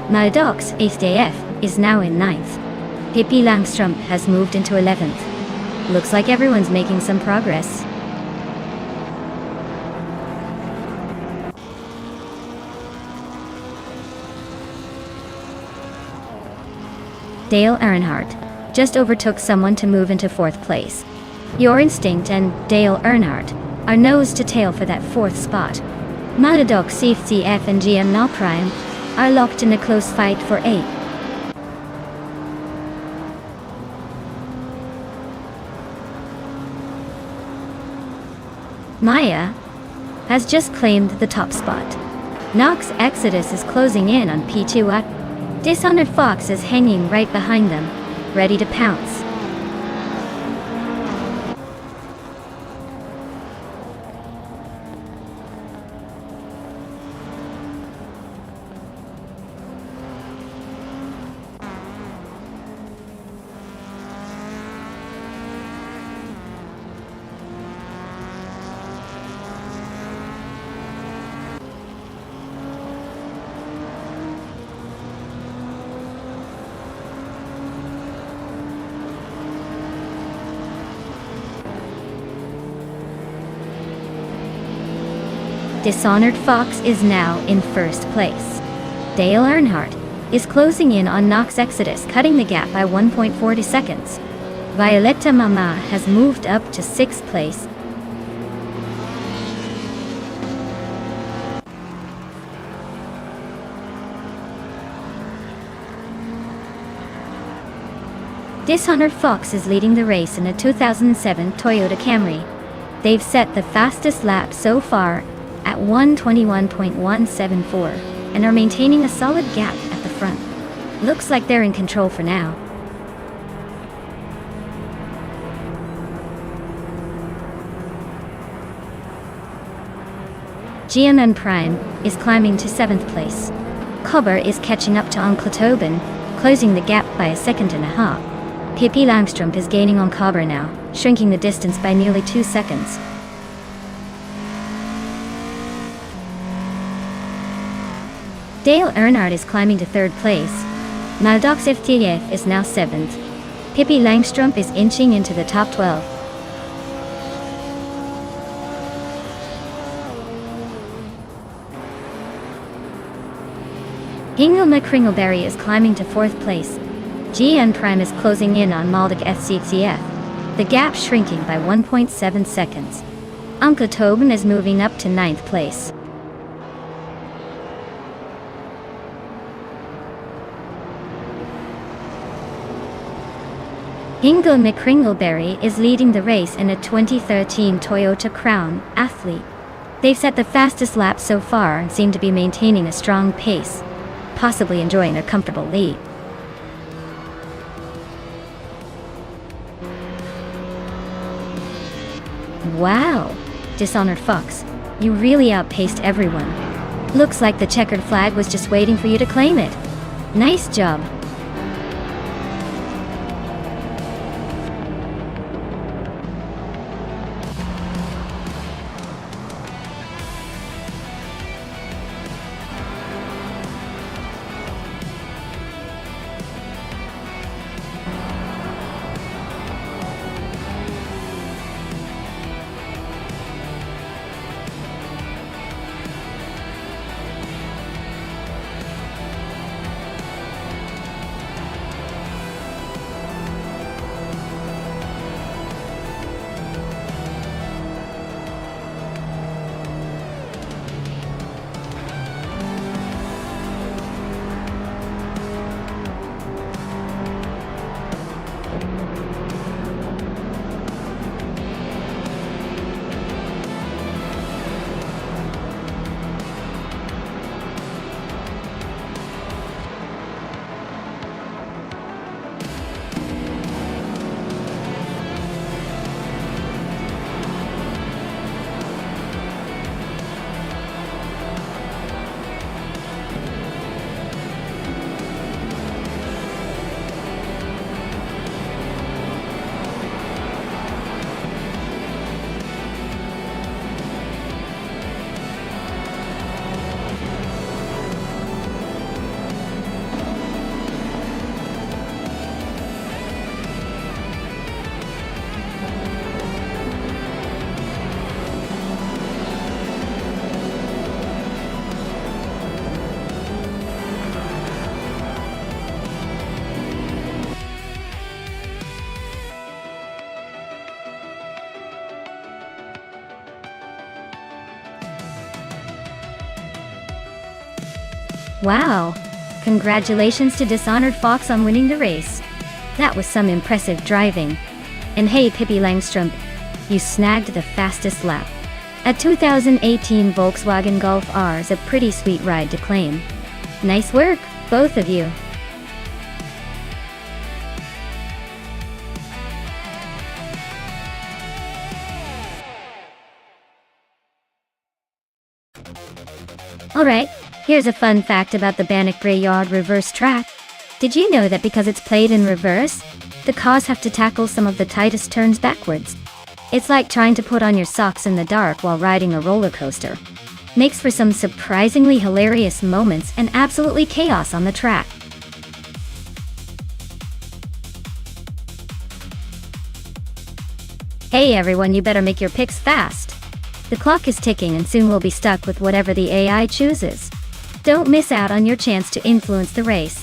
Maddox HDF is now in 9th. Pippi Langstrom has moved into 11th. Looks like everyone's making some progress. Dale Earnhardt just overtook someone to move into 4th place. Your Instinct and Dale Earnhardt are nose to tail for that 4th spot. Maddox CFCF and GM Now Prime are locked in a close fight for 8th. Maya has just claimed the top spot. Nox Exodus is closing in on P2 at Dishonored Fox is hanging right behind them, ready to pounce. Dishonored Fox is now in 1st place. Dale Earnhardt is closing in on Nox Exodus, cutting the gap by 1.40 seconds. Violetta Mama has moved up to 6th place. Dishonored Fox is leading the race in a 2007 Toyota Camry. They've set the fastest lap so far at 1:21.174 and are maintaining a solid gap at the front. Looks like they're in control for now. GMN Prime is climbing to 7th place. Cobber is catching up to Uncle Tobin, closing the gap by 1.5 seconds. Pippi Langstrom is gaining on Cobber now, shrinking the distance by nearly 2 seconds. Dale Earnhardt is climbing to 3rd place. Maddox FTF is now 7th. Pippi Langstrom is inching into the top 12. Hingle McCringleberry is climbing to 4th place. GN Prime is closing in on Maldic FCCF, the gap shrinking by 1.7 seconds. Uncle Tobin is moving up to 9th place. Hingle McCringleberry is leading the race in a 2013 Toyota Crown Athlete. They've set the fastest lap so far and seem to be maintaining a strong pace, possibly enjoying a comfortable lead. Wow! Dishonored Fox, you really outpaced everyone. Looks like the checkered flag was just waiting for you to claim it. Nice job. Wow! Congratulations to Dishonored Fox on winning the race. That was some impressive driving. And hey Pippi Langstrom, you snagged the fastest lap. A 2018 Volkswagen Golf R's a pretty sweet ride to claim. Nice work, both of you. Alright, here's a fun fact about the Bannockbrae reverse track. Did you know that because it's played in reverse, the cars have to tackle some of the tightest turns backwards? It's like trying to put on your socks in the dark while riding a roller coaster. Makes for some surprisingly hilarious moments and absolutely chaos on the track. Hey everyone, you better make your picks fast. The clock is ticking and soon we'll be stuck with whatever the AI chooses. Don't miss out on your chance to influence the race.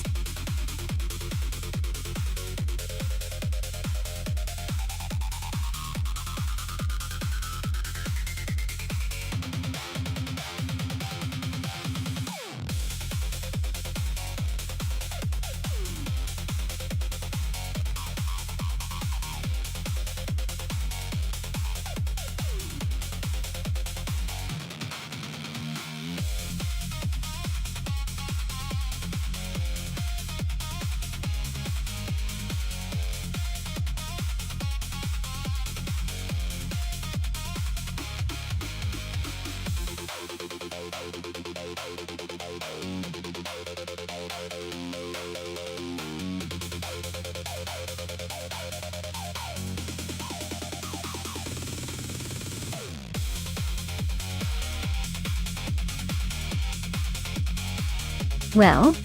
Well,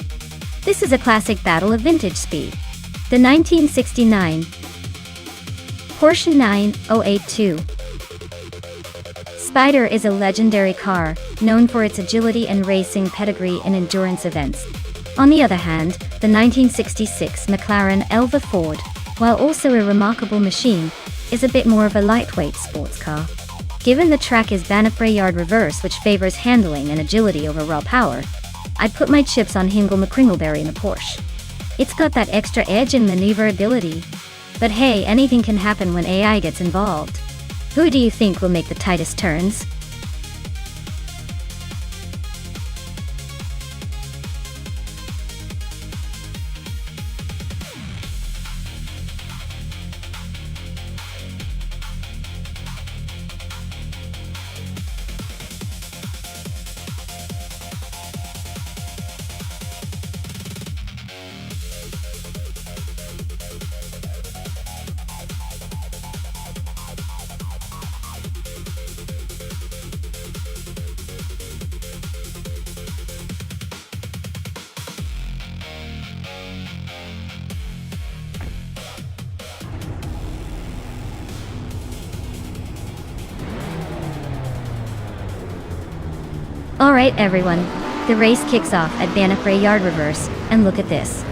this is a classic battle of vintage speed. The 1969 Porsche 9082. Spider is a legendary car, known for its agility and racing pedigree in endurance events. On the other hand, the 1966 McLaren Elva Ford, while also a remarkable machine, is a bit more of a lightweight sports car. Given the track is Bannockbrae reverse, which favors handling and agility over raw power, I'd put my chips on Hingle McCringleberry in a Porsche. It's got that extra edge and maneuverability. But hey, anything can happen when AI gets involved. Who do you think will make the tightest turns? Alright everyone, the race kicks off at Bannockbrae Yard Reverse, and look at this.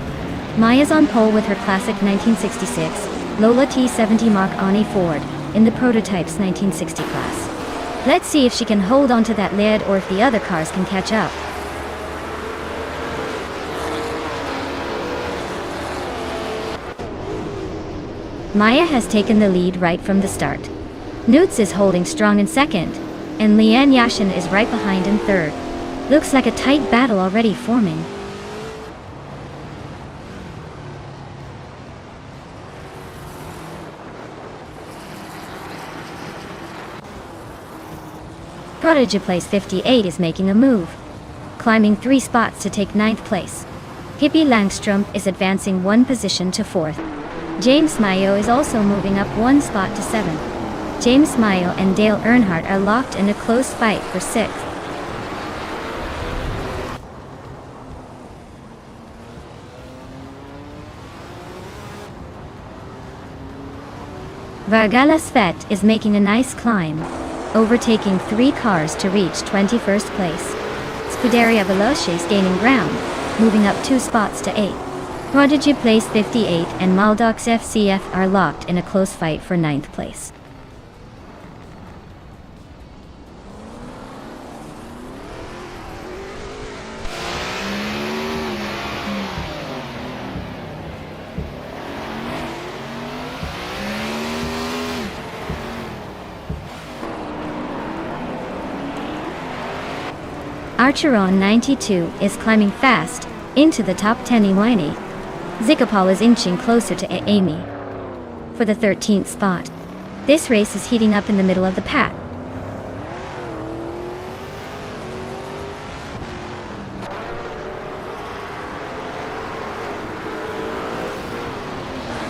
Maya's on pole with her classic 1966 Lola T70 Mark Ani Ford in the prototype's 1960 class. Let's see if she can hold on to that lead or if the other cars can catch up. Maya has taken the lead right from the start. Newts is holding strong in second, and Leanne Yashin is right behind in third. Looks like a tight battle already forming. Prodigy Place 58 is making a move, climbing 3 spots to take 9th place. Hippie Langstrom is advancing 1 position to 4th. James Mayo is also moving up 1 spot to 7th. James Mayo and Dale Earnhardt are locked in a close fight for 6th. Vargalas Vet is making a nice climb, overtaking 3 cars to reach 21st place. Scuderia Veloce is gaining ground, moving up 2 spots to 8th. Prodigy Place 58 and Maldox FCF are locked in a close fight for 9th place. Archeron 92 is climbing fast into the top 10 Iwani. Zikapal is inching closer to Amy for the 13th spot. This race is heating up in the middle of the pack.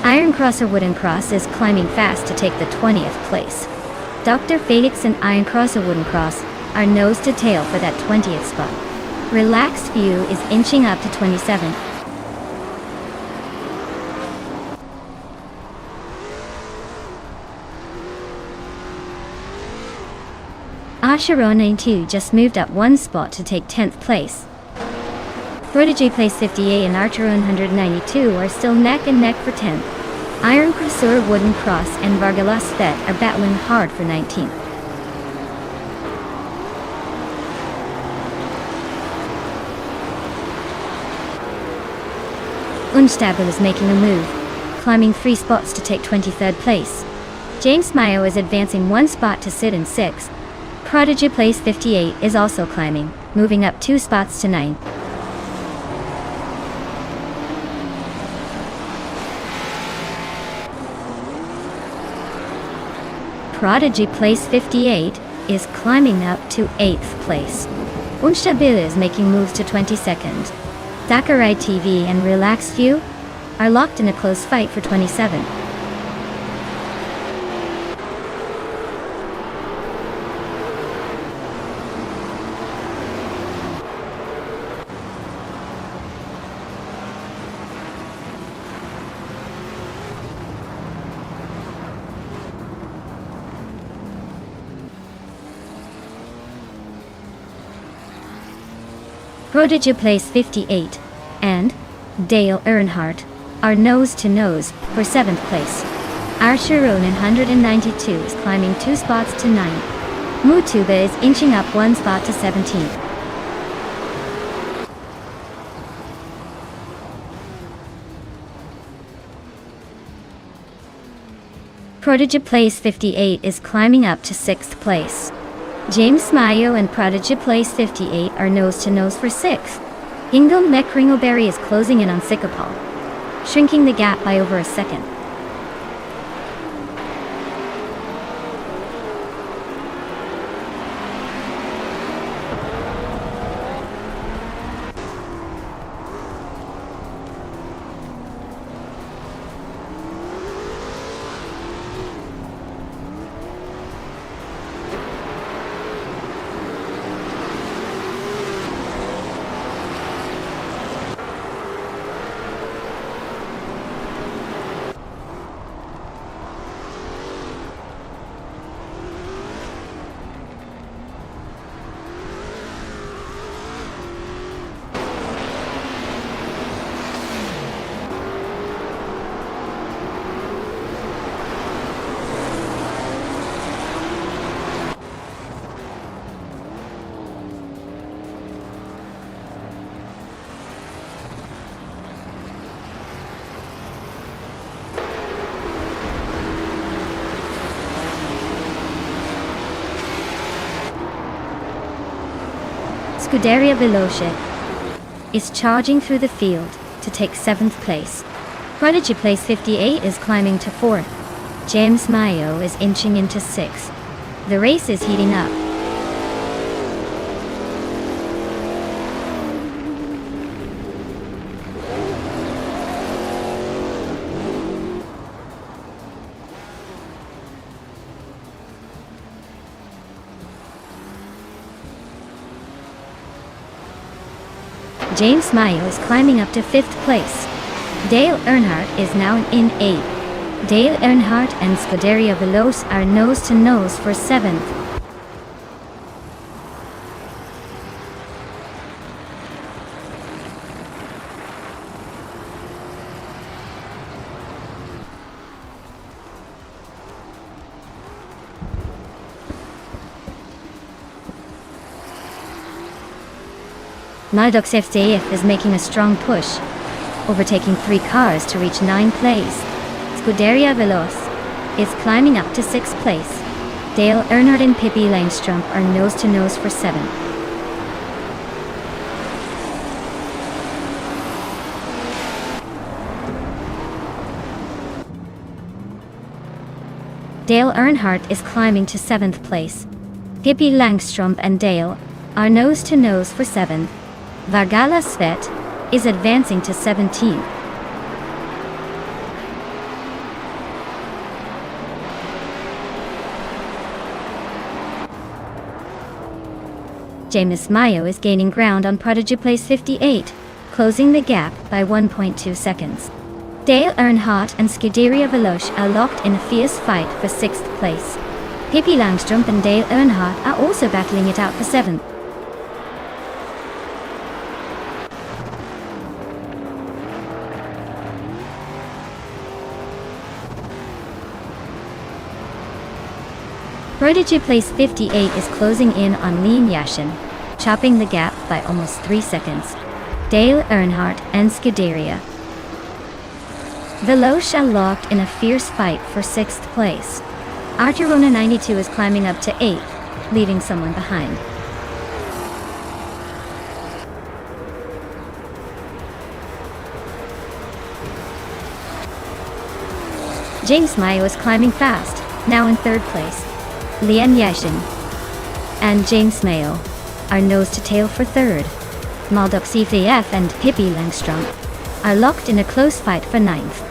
Iron Cross or Wooden Cross is climbing fast to take the 20th place. Dr. Felix and Iron Cross or Wooden Cross are nose to tail for that 20th spot. Relaxed View is inching up to 27th. Asheron 92 just moved up 1 spot to take 10th place. Prodigy Place 58 and Archeron 192 are still neck and neck for 10th. Iron Crosseur Wooden Cross and Vargalas Vet are battling hard for 19th. Unstable is making a move, climbing 3 spots to take 23rd place. James Mayo is advancing 1 spot to sit in 6th. Prodigy Place 58 is also climbing, moving up 2 spots to 9th. Prodigy Place 58 is climbing up to 8th place. Unstable is making moves to 22nd. Zachary TV and Relaxed View are locked in a close fight for 27th. Prodigy Place 58 and Dale Earnhardt are nose to nose for 7th place. Archeron 192 is climbing 2 spots to 9th. Mutuba is inching up 1 spot to 17th. Prodigy Place 58 is climbing up to 6th place. James Mayo and Prodigy Place 58 are nose to nose for 6th. Ingle Mekringoberry is closing in on Sikapal, shrinking the gap by over a second. Scuderia Veloce is charging through the field to take 7th place. Prodigy Place 58 is climbing to 4th. James Mayo is inching into 6th. The race is heating up. James Mayo is climbing up to 5th place. Dale Earnhardt is now in 8th. Dale Earnhardt and Scuderia Veloce are nose to nose for 7th. Nonstop FDF is making a strong push, overtaking 3 cars to reach 9th place. Scuderia Veloce is climbing up to 6th place. Dale Earnhardt and Pippi Langstrumpf are nose to nose for 7th. Dale Earnhardt is climbing to 7th place. Pippi Langstrumpf and Dale are nose to nose for 7th. Vargala Svet is advancing to 17th. James Mayo is gaining ground on Prodigy Place 58, closing the gap by 1.2 seconds. Dale Earnhardt and Scuderia Veloce are locked in a fierce fight for 6th place. Pippi Langstrumpf and Dale Earnhardt are also battling it out for 7th. Prodigy Place 58 is closing in on Leon Yashin, chopping the gap by almost 3 seconds. Dale Earnhardt and Scuderia Veloce are locked in a fierce fight for 6th place. Arturona 92 is climbing up to 8th, leaving someone behind. James Mayo is climbing fast, now in 3rd place. Leon Yashin and James Mayo are nose to tail for 3rd. Nonstop CVF and Pippi Langstrumpf are locked in a close fight for 9th.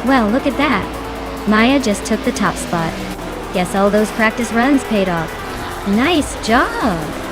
Well, look at that. Maya just took the top spot. Guess all those practice runs paid off. Nice job!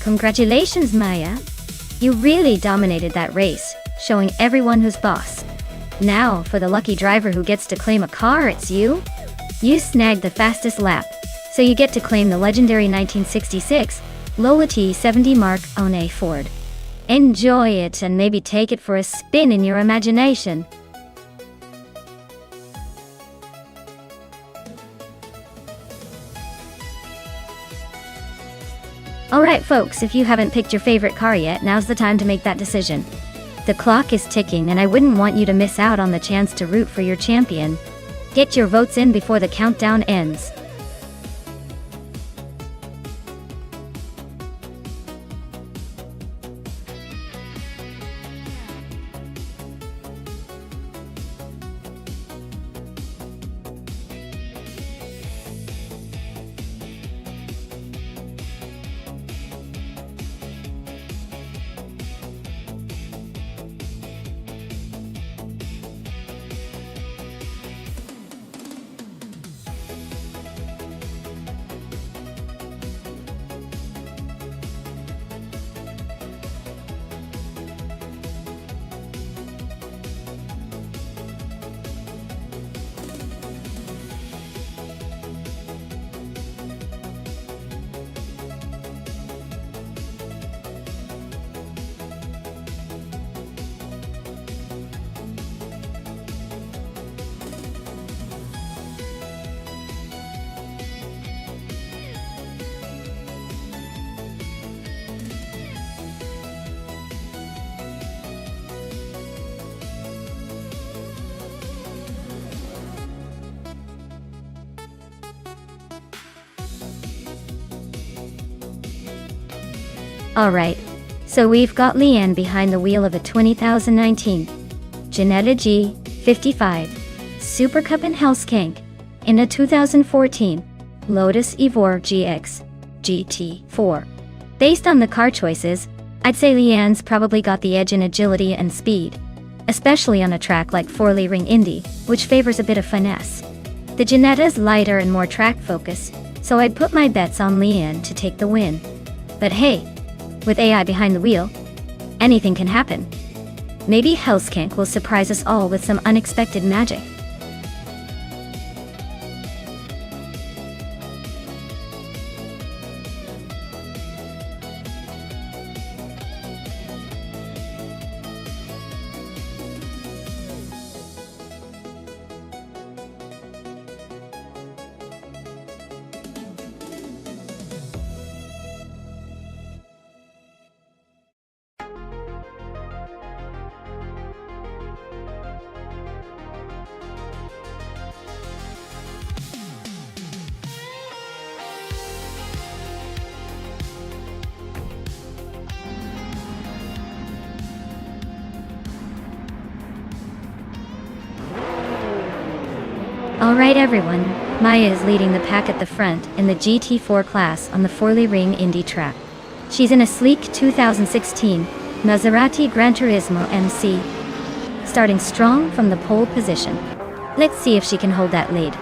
Congratulations, Maya. You really dominated that race, showing everyone who's boss. Now, for the lucky driver who gets to claim a car, it's you. You snagged the fastest lap, so you get to claim the legendary 1966 Lola T70 Mark One Ford. Enjoy it and maybe take it for a spin in your imagination. Alright folks, if you haven't picked your favorite car yet, now's the time to make that decision. The clock is ticking and I wouldn't want you to miss out on the chance to root for your champion. Get your votes in before the countdown ends. Alright, so we've got Leanne behind the wheel of a 2019 Jetta G55 Super Cup and Hellskank in a 2014 Lotus Evora GX GT4. Based on the car choices, I'd say Leanne's probably got the edge in agility and speed, especially on a track like Forley Ring Indy, which favors a bit of finesse. The Jetta's lighter and more track focused, so I'd put my bets on Leanne to take the win. But hey, with AI behind the wheel, anything can happen. Maybe Hellskank will surprise us all with some unexpected magic. Alright everyone, Maya is leading the pack at the front in the GT4 class on the Forley Ring Indy track. She's in a sleek 2016 Maserati Gran Turismo MC, starting strong from the pole position. Let's see if she can hold that lead.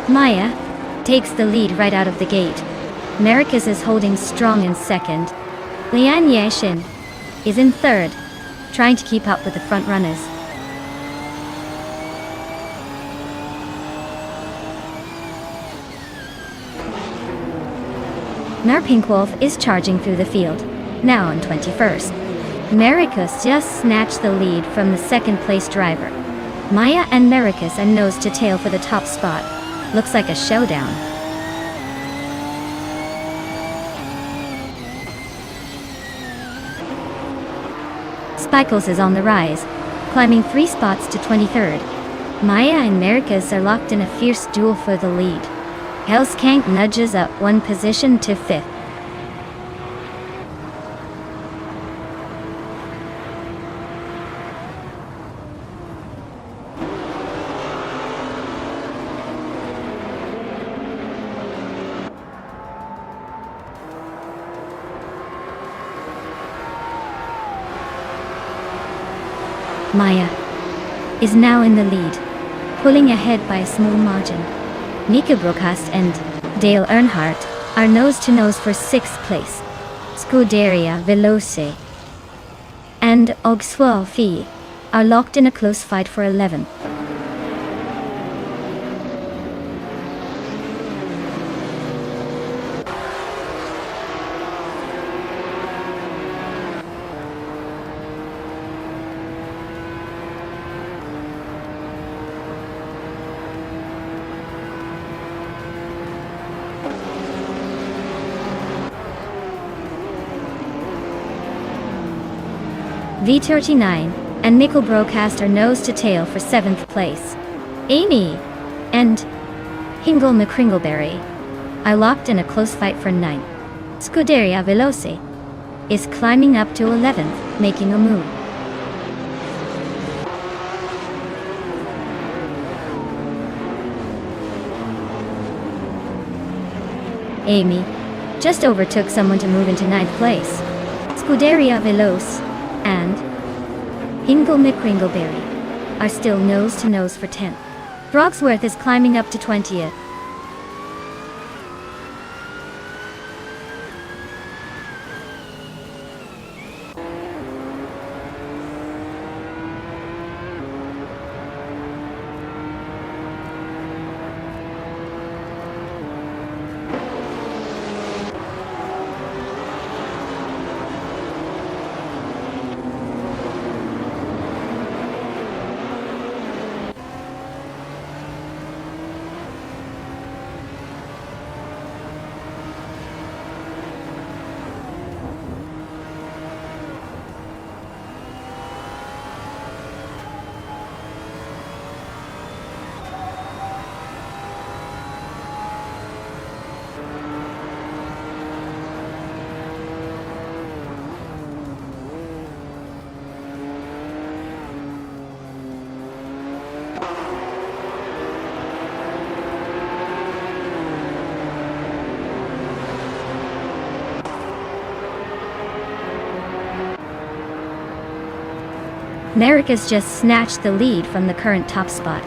Maya takes the lead right out of the gate. Maricus is holding strong in second. Leanne Yashin is in third, trying to keep up with the front runners. Narpinkwolf is charging through the field, now on 21st. Maricus just snatched the lead from the second place driver. Maya and Maricus are nose to tail for the top spot. Looks like a showdown. Spickles is on the rise, climbing 3 spots to 23rd. Maya and Maricus are locked in a fierce duel for the lead. Hellskank nudges up 1 position to 5th. Maya is now in the lead, pulling ahead by a small margin. Mika Broadcast and Dale Earnhardt are nose-to-nose for 6th place. Scuderia Veloce and Auxwell Fee are locked in a close fight for 11th. V39 and Nickel Broadcast are nose to tail for 7th place. Amy and Hingle McCringleberry are locked in a close fight for 9th. Scuderia Veloce is climbing up to 11th, making a move. Amy just overtook someone to move into 9th place. Scuderia Veloce and Hingle McCringleberry are still nose-to-nose for 10th. Brogsworth is climbing up to 20th. America's just snatched the lead from the current top spot.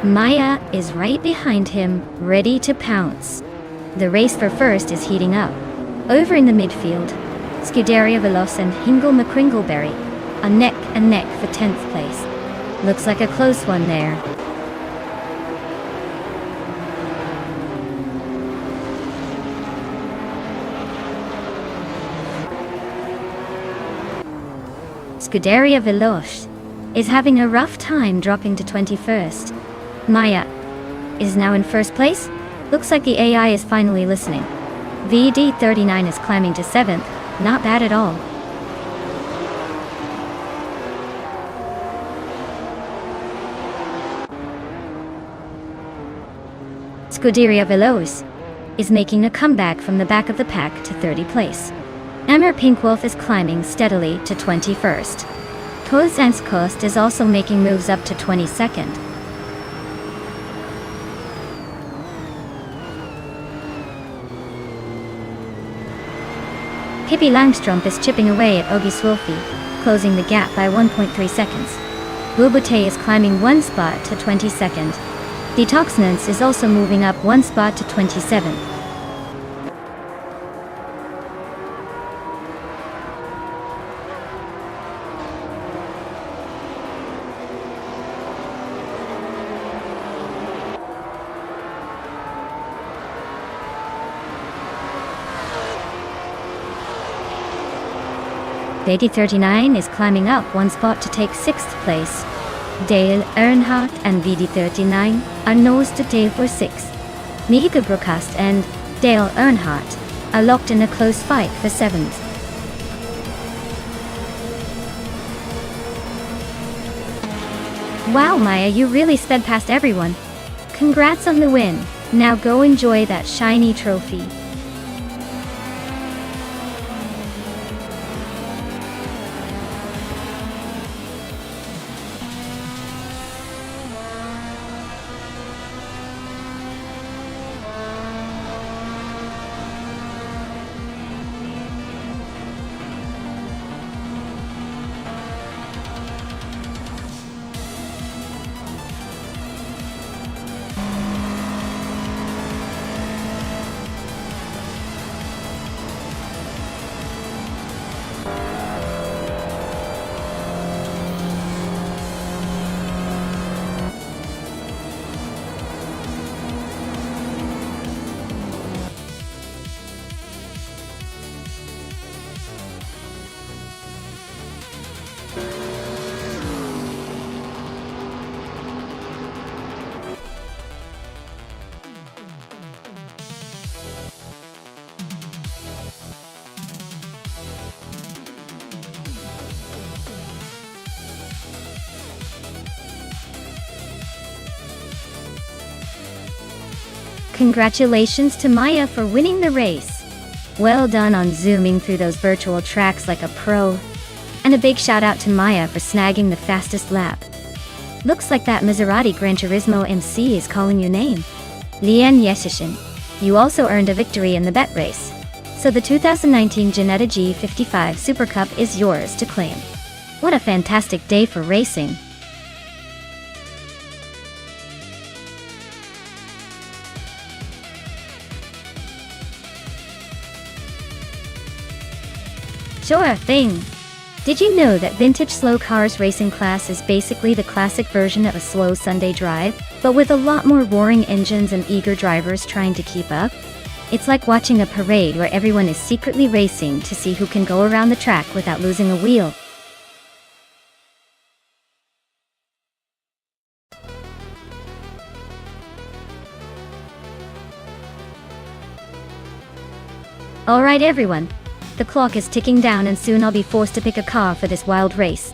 Maya is right behind him, ready to pounce. The race for first is heating up. Over in the midfield, Scuderia Veloce and Hingle McCringleberry are neck and neck for 10th place. Looks like a close one there. Scuderia Veloce is having a rough time dropping to 21st. Maya is now in first place. Looks like the AI is finally listening. VD39 is climbing to 7th. Not bad at all. Scuderia Veloce is making a comeback from the back of the pack to 30th place. Emmer Pinkwolf is climbing steadily to 21st. Kozanskost is also making moves up to 22nd. Pippi Langstrumpf is chipping away at Ogie Swolfi, closing the gap by 1.3 seconds. Bubute is climbing one spot to 22nd. Detoxinance is also moving up one spot to 27th. VD39 is climbing up one spot to take 6th place. Dale Earnhardt and VD39 are nose to tail for 6th. Michael Brokast and Dale Earnhardt are locked in a close fight for 7th. Wow, Maya, you really sped past everyone. Congrats on the win. Now go enjoy that shiny trophy. Congratulations to Maya for winning the race. Well done on zooming through those virtual tracks like a pro. And a big shout out to Maya for snagging the fastest lap. Looks like that Maserati Gran Turismo MC is calling your name. Lien Yesishin, you also earned a victory in the bet race. So the 2019 Ginetta G55 Super Cup is yours to claim. What a fantastic day for racing. Sure thing. Did you know that vintage slow cars racing class is basically the classic version of a slow Sunday drive, but with a lot more roaring engines and eager drivers trying to keep up? It's like watching a parade where everyone is secretly racing to see who can go around the track without losing a wheel. Alright everyone. The clock is ticking down and soon I'll be forced to pick a car for this wild race.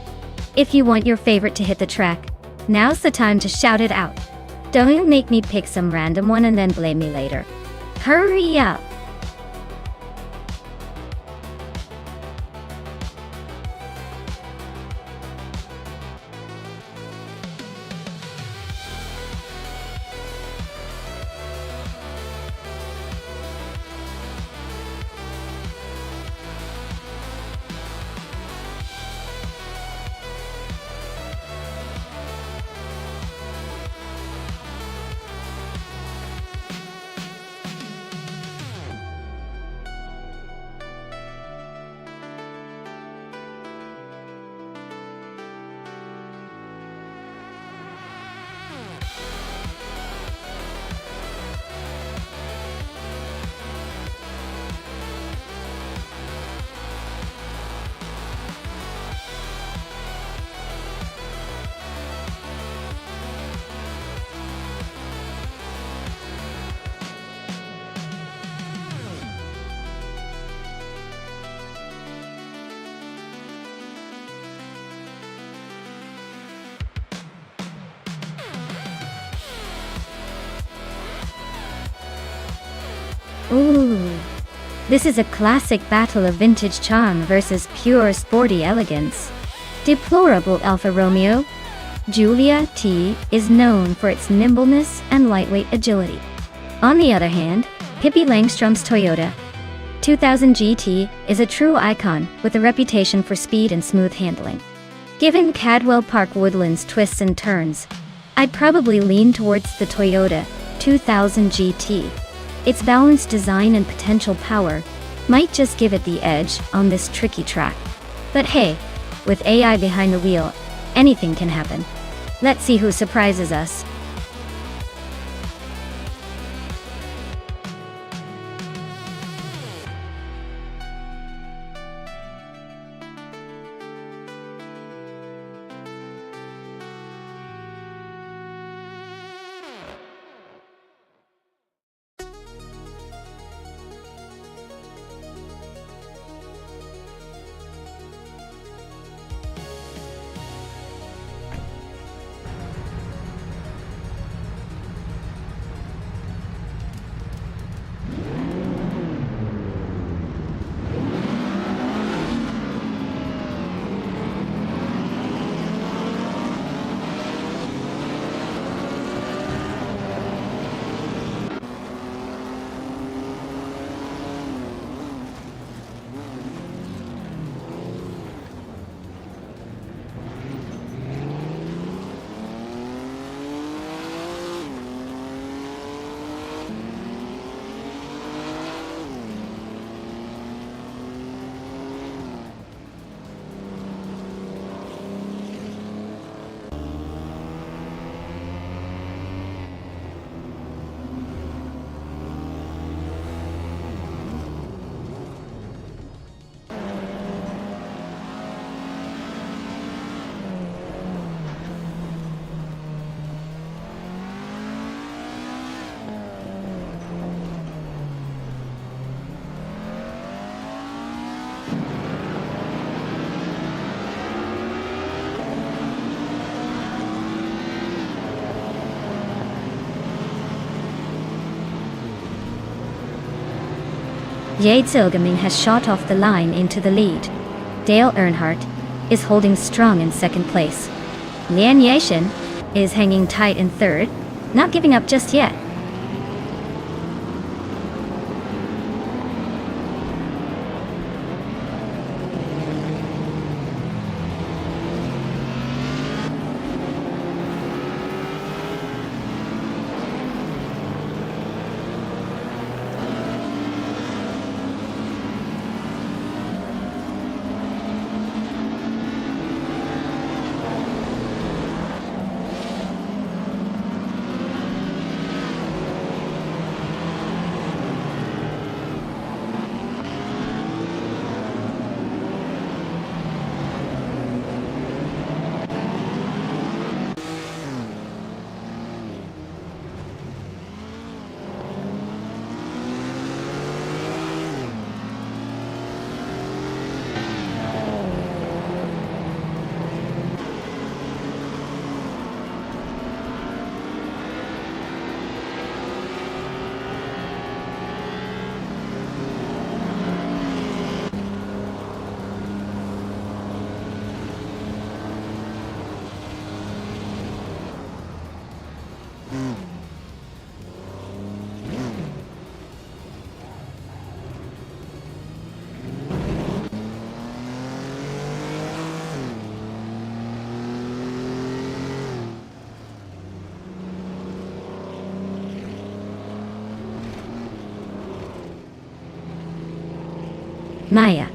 If you want your favorite to hit the track, now's the time to shout it out. Don't make me pick some random one and then blame me later. Hurry up! Ooh. This is a classic battle of vintage charm versus pure sporty elegance. Deplorable Alfa Romeo. Giulia T is known for its nimbleness and lightweight agility. On the other hand, Pippi Langström's Toyota 2000 GT is a true icon with a reputation for speed and smooth handling. Given Cadwell Park Woodland's twists and turns, I'd probably lean towards the Toyota 2000 GT. Its balanced design and potential power might just give it the edge on this tricky track. But hey, with AI behind the wheel, anything can happen. Let's see who surprises us. Yates Ilgaming has shot off the line into the lead. Dale Earnhardt is holding strong in second place. Lian Yashin is hanging tight in third, not giving up just yet. Maya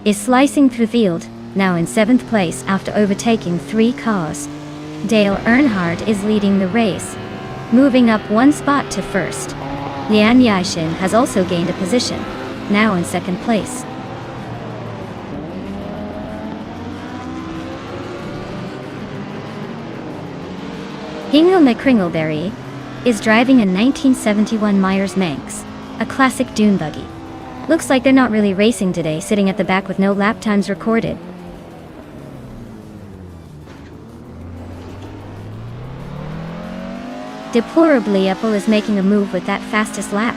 is slicing through the field, now in 7th place after overtaking 3 cars. Dale Earnhardt is leading the race, moving up 1 spot to first. Lian Yashin has also gained a position, now in 2nd place. Hingle McCringleberry is driving a 1971 Myers Manx, a classic dune buggy. Looks like they're not really racing today, sitting at the back with no lap times recorded. Deplorably, Apple is making a move with that fastest lap,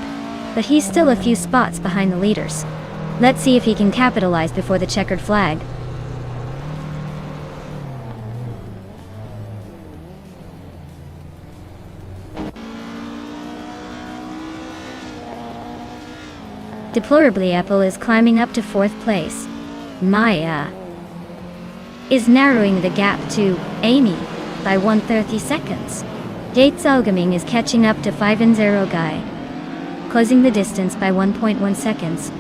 but he's still a few spots behind the leaders. Let's see if he can capitalize before the checkered flag. Deplorably, Apple is climbing up to 4th place. Maya is narrowing the gap to Amy by 130 seconds. Yates Algaming is catching up to 5-0 Guy, closing the distance by 1.1 seconds.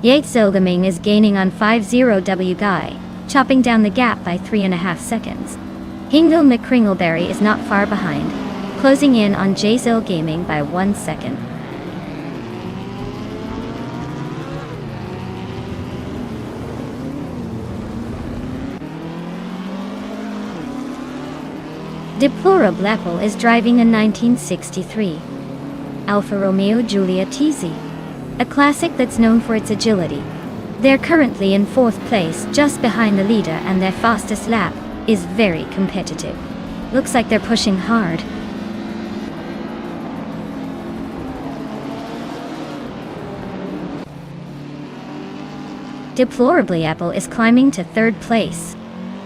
Yates Algaming is gaining on 5-0 W Guy, chopping down the gap by 3.5 seconds. Hingle McCringleberry is not far behind, closing in on Jzil Gaming by 1 second. Deplorable Apple is driving a 1963 Alfa Romeo Giulia TZ, a classic that's known for its agility. They're currently in 4th place, just behind the leader, and their fastest lap is very competitive. Looks like they're pushing hard. Deplorably, Apple is climbing to 3rd place.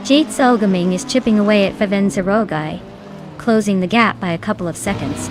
Yates Algaming is chipping away at 5-0 Guy, closing the gap by a couple of seconds.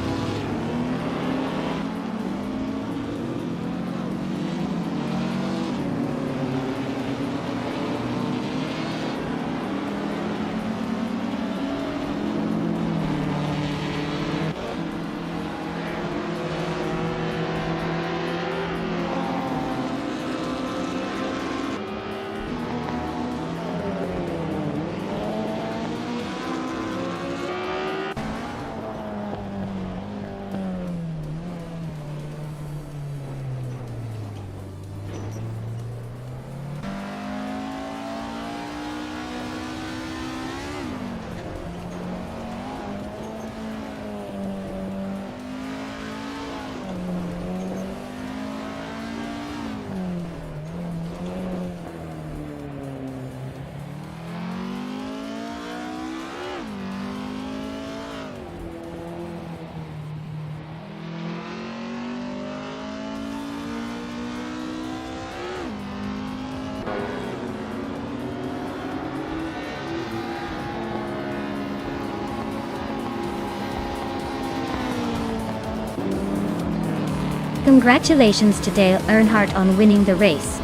Congratulations to Dale Earnhardt on winning the race.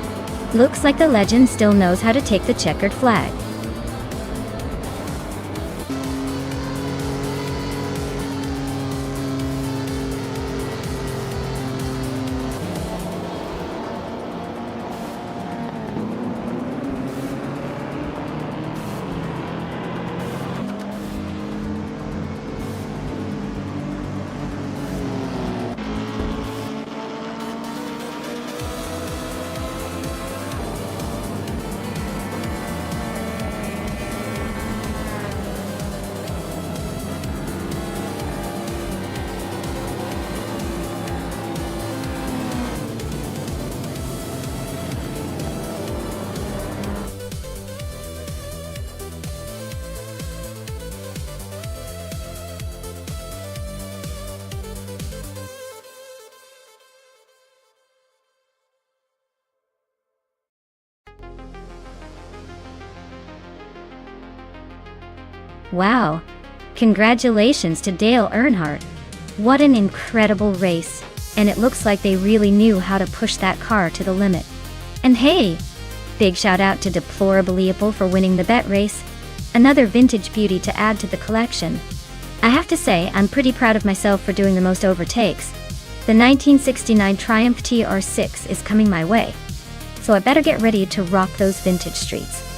Looks like the legend still knows how to take the checkered flag. Wow! Congratulations to Dale Earnhardt. What an incredible race, and it looks like they really knew how to push that car to the limit. And hey! Big shout out to Deplorable Apple for winning the bet race. Another vintage beauty to add to the collection. I have to say, I'm pretty proud of myself for doing the most overtakes. The 1969 Triumph TR6 is coming my way, so I better get ready to rock those vintage streets.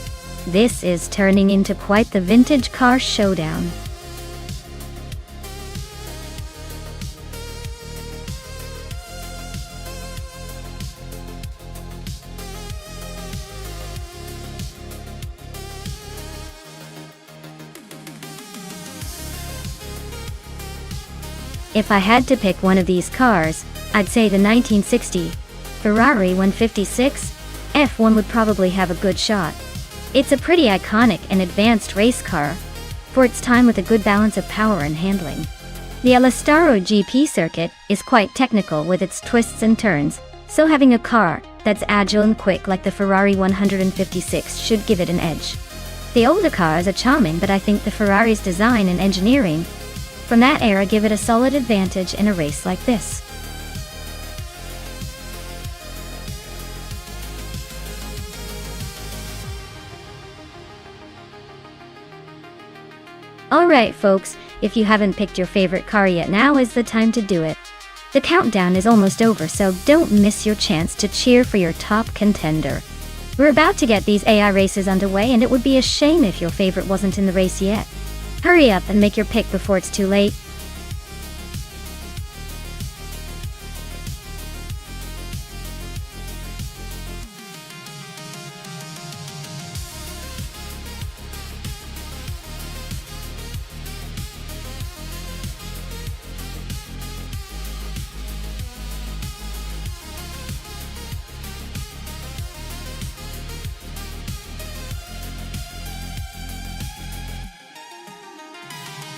This is turning into quite the vintage car showdown. If I had to pick one of these cars, I'd say the 1960 Ferrari 156 F1 would probably have a good shot. It's a pretty iconic and advanced race car for its time with a good balance of power and handling. The Alastaro GP circuit is quite technical with its twists and turns, so having a car that's agile and quick like the Ferrari 156 should give it an edge. The older cars are charming, but I think the Ferrari's design and engineering from that era give it a solid advantage in a race like this. Alright folks, if you haven't picked your favorite car yet, now is the time to do it. The countdown is almost over, so don't miss your chance to cheer for your top contender. We're about to get these AI races underway, and it would be a shame if your favorite wasn't in the race yet. Hurry up and make your pick before it's too late.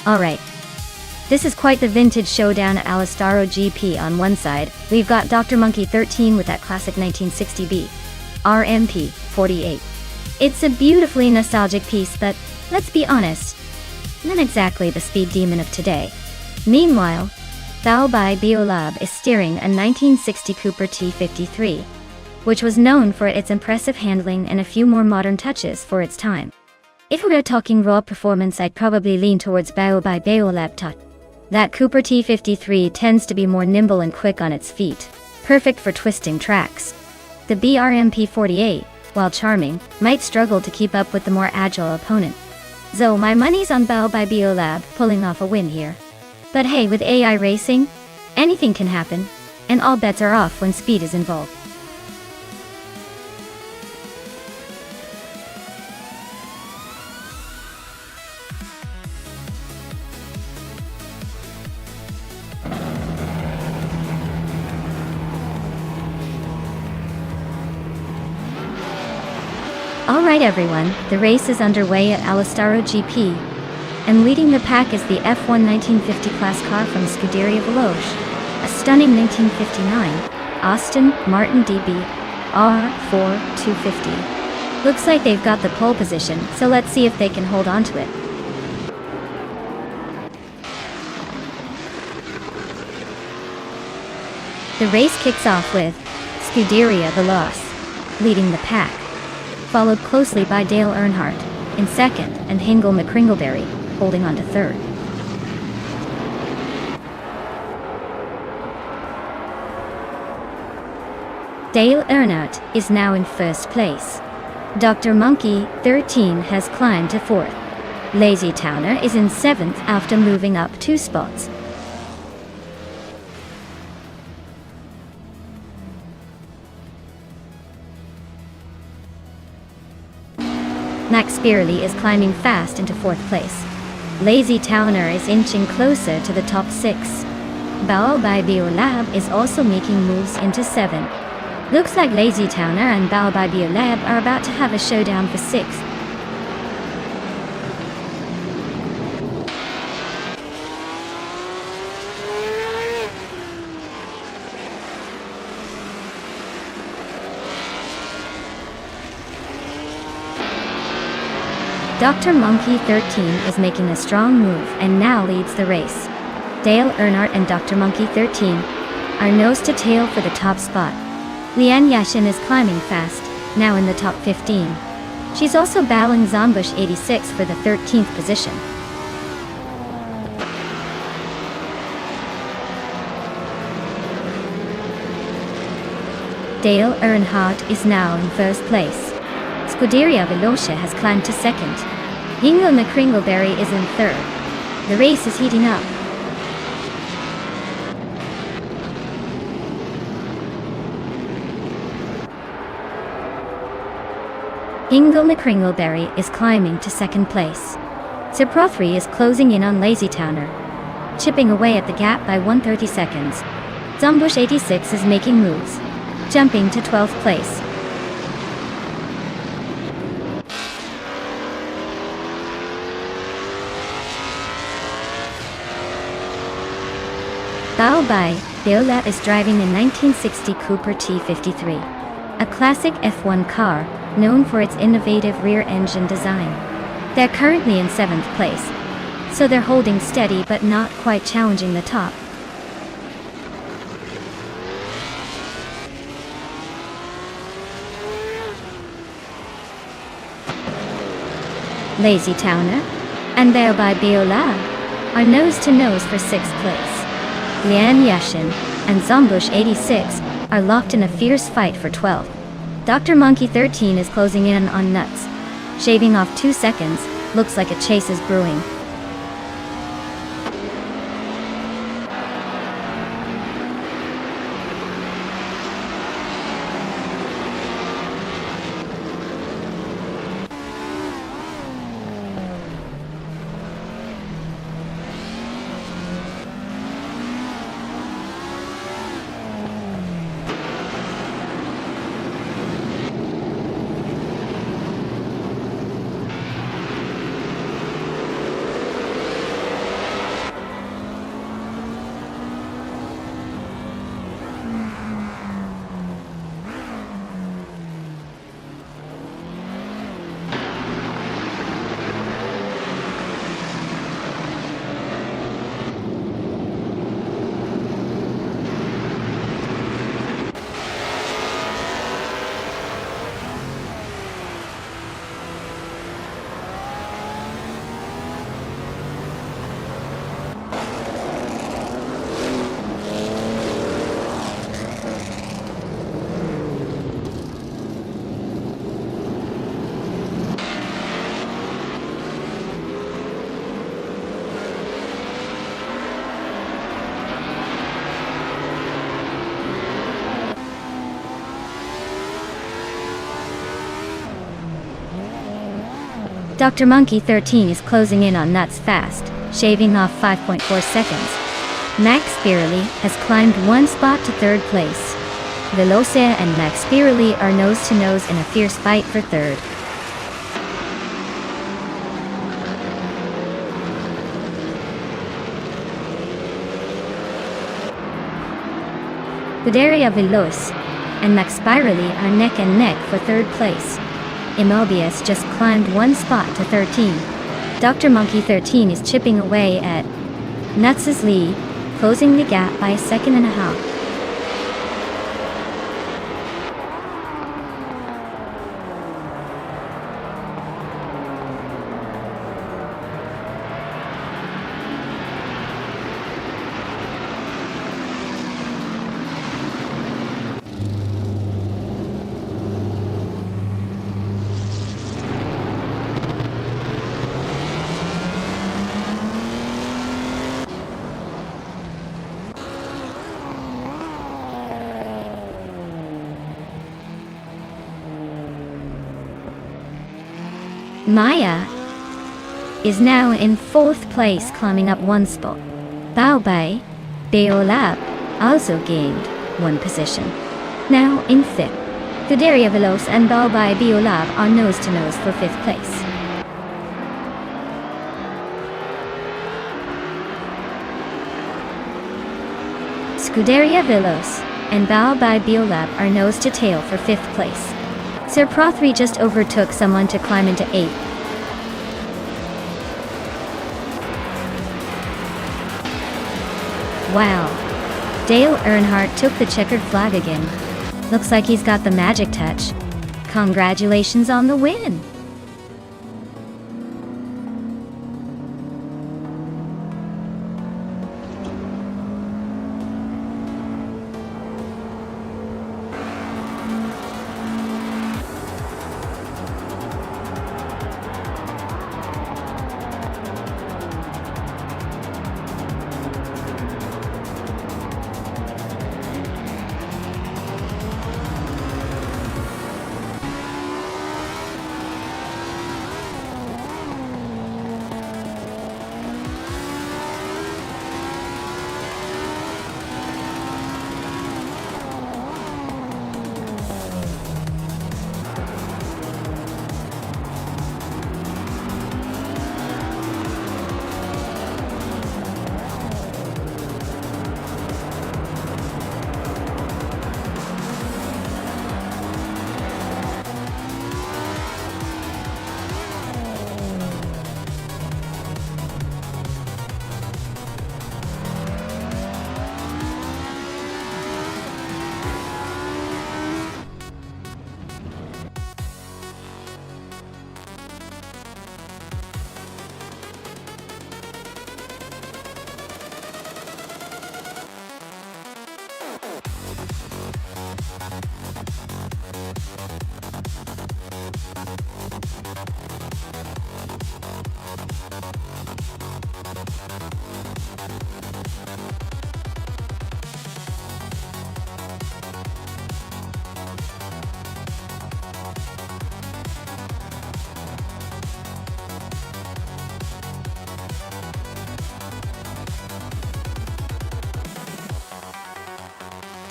Alright. This is quite the vintage showdown at Alastaro GP. On one side, we've got Dr. Monkey 13 with that classic 1960B RMP 48. It's a beautifully nostalgic piece, but let's be honest, not exactly the speed demon of today. Meanwhile, Bao by Biolab is steering a 1960 Cooper T53, which was known for its impressive handling and a few more modern touches for its time. If we're talking raw performance, I'd probably lean towards Bao by Biolab. That Cooper T53 tends to be more nimble and quick on its feet, perfect for twisting tracks. The BRMP 48, while charming, might struggle to keep up with the more agile opponent. So my money's on Bao by Biolab pulling off a win here. But hey, with AI racing, anything can happen, and all bets are off when speed is involved. Alright everyone, the race is underway at Alastaro GP, and leading the pack is the F1 1950 class car from Scuderia Veloce, a stunning 1959 Aston Martin DB R4 250. Looks like they've got the pole position, so let's see if they can hold on to it. The race kicks off with Scuderia Veloce leading the pack, followed closely by Dale Earnhardt in second and Hingle McCringleberry holding on to third. Dale Earnhardt is now in first place. Dr. Monkey 13 has climbed to fourth. Lazy Towner is in seventh after moving up 2 spots. Max Beerley is climbing fast into 4th place. Lazy Towner is inching closer to the top 6. Bao by Biolab is also making moves into 7. Looks like Lazy Towner and Bao by Biolab are about to have a showdown for 6th. Dr. Monkey 13 is making a strong move and now leads the race. Dale Earnhardt and Dr. Monkey 13 are nose to tail for the top spot. Lian Yashin is climbing fast, now in the top 15. She's also battling Zombush 86 for the 13th position. Dale Earnhardt is now in first place. Scuderia Veloce has climbed to second. Hingle McCringleberry is in third. The race is heating up. Hingle McCringleberry is climbing to second place. Seprothri is closing in on Lazy Towner, chipping away at the gap by 130 seconds. Zombush 86 is making moves, jumping to 12th place. Bao Bai Biolab is driving a 1960 Cooper T53, a classic F1 car known for its innovative rear engine design. They're currently in 7th place, so they're holding steady but not quite challenging the top. Lazy Towner and Bao Bai Biolab are nose-to-nose for 6th place. Lian Yashin and Zombush 86 are locked in a fierce fight for 12th. Dr. Monkey 13 is closing in on Nuts, shaving off 2 seconds. Looks like a chase is brewing. Dr. Monkey 13 is closing in on Nuts fast, shaving off 5.4 seconds. Max Spirelli has climbed 1 spot to 3rd place. Velocia and Max Spirelli are nose-to-nose in a fierce fight for 3rd. Scuderia Veloce and Max Spirelli are neck and neck for 3rd place. Immobius just climbed 1 spot to 13. Dr. Monkey 13 is chipping away at Nuts' lead, closing the gap by 1.5 seconds. Maya is now in 4th place, climbing up 1 spot. Bao Bai Biolab also gained 1 position, now in 5th. Scuderia Veloce and Bao Bai Biolab are nose-to-nose for 5th place. Scuderia Veloce and Bao Bai Biolab are nose-to-tail for 5th place. Sir Pro 3 just overtook someone to climb into 8th. Wow. Dale Earnhardt took the checkered flag again. Looks like he's got the magic touch. Congratulations on the win!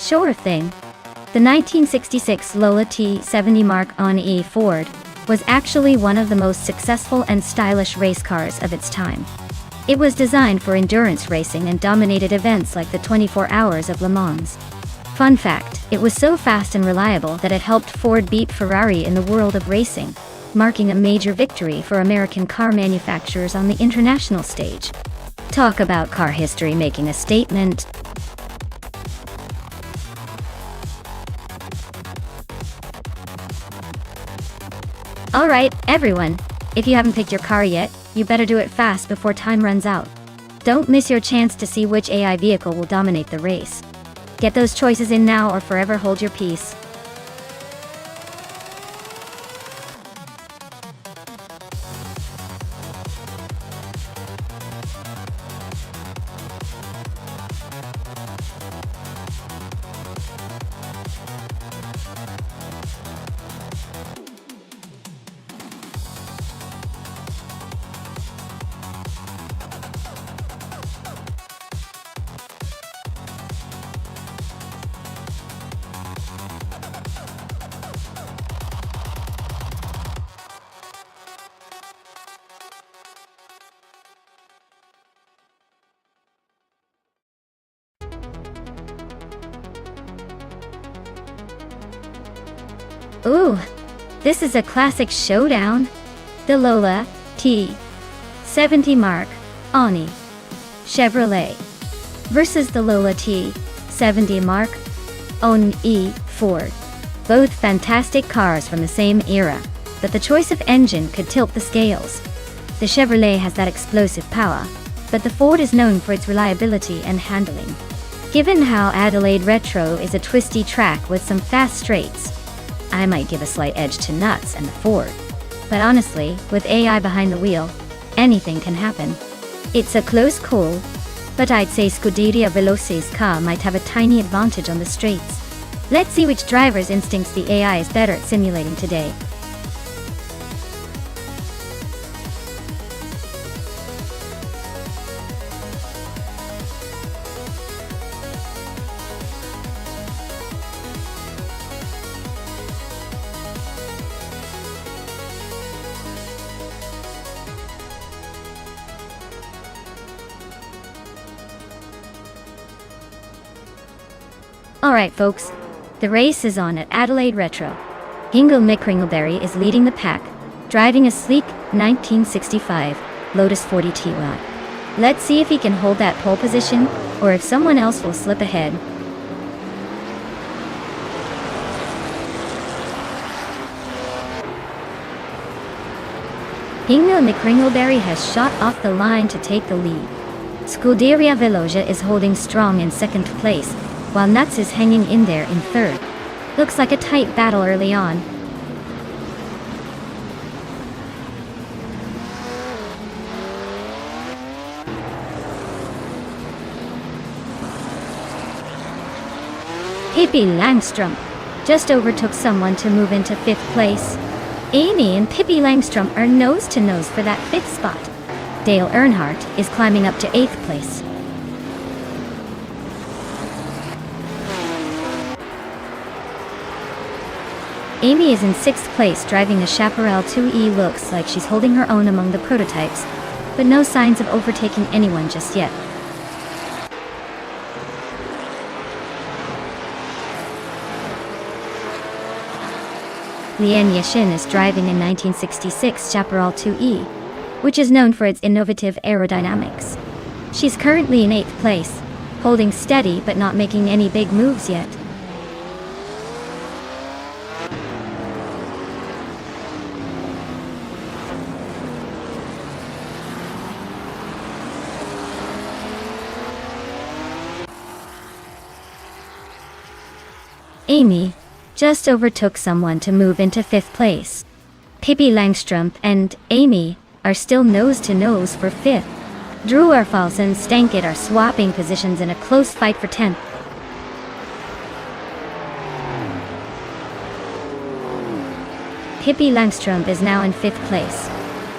Sure thing. The 1966 Lola T70 Mark-I Ford was actually one of the most successful and stylish race cars of its time. It was designed for endurance racing and dominated events like the 24 Hours of Le Mans. Fun fact, it was so fast and reliable that it helped Ford beat Ferrari in the world of racing, marking a major victory for American car manufacturers on the international stage. Talk about car history making a statement. Alright, everyone, if you haven't picked your car yet, you better do it fast before time runs out. Don't miss your chance to see which AI vehicle will dominate the race. Get those choices in now or forever hold your peace. Ooh, this is a classic showdown. The Lola T70 Mark-I Chevrolet versus the Lola T70 Mark-I Ford. Both fantastic cars from the same era, but the choice of engine could tilt the scales. The Chevrolet has that explosive power, but the Ford is known for its reliability and handling. Given how Adelaide Retro is a twisty track with some fast straights, I might give a slight edge to Nuts and the Ford. But honestly, with AI behind the wheel, anything can happen. It's a close call, but I'd say Scuderia Veloci's car might have a tiny advantage on the straights. Let's see which driver's instincts the AI is better at simulating today. Alright folks, the race is on at Adelaide Retro. Hingle McCringleberry is leading the pack, driving a sleek 1965 Lotus 40 TY. Let's see if he can hold that pole position, or if someone else will slip ahead. Hingle McCringleberry has shot off the line to take the lead. Scuderia Velocia is holding strong in second place, while Nuts is hanging in there in third. Looks like a tight battle early on. Pippi Langstrom just overtook someone to move into fifth place. Amy and Pippi Langstrom are nose to nose for that fifth spot. Dale Earnhardt is climbing up to eighth place. Amy is in sixth place driving a Chaparral 2E. Looks like she's holding her own among the prototypes, but no signs of overtaking anyone just yet. Lian Yashin is driving a 1966 Chaparral 2E, which is known for its innovative aerodynamics. She's currently in eighth place, holding steady but not making any big moves yet. Amy, just overtook someone to move into 5th place. Pippi Langstrumpf and Amy are still nose to nose for 5th. Drew Erfals and Stankit are swapping positions in a close fight for 10th. Pippi Langstrumpf is now in 5th place.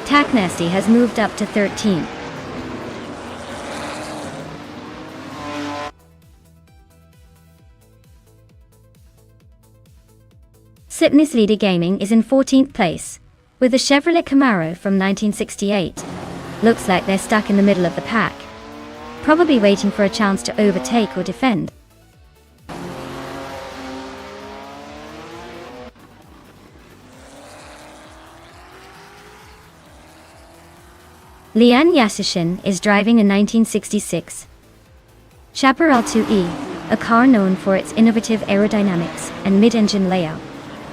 Taknasty has moved up to 13th. Sipnisvita Gaming is in 14th place, with a Chevrolet Camaro from 1968. Looks like they're stuck in the middle of the pack, probably waiting for a chance to overtake or defend. Lian Yasishin is driving a 1966 Chaparral 2E, a car known for its innovative aerodynamics and mid-engine layout.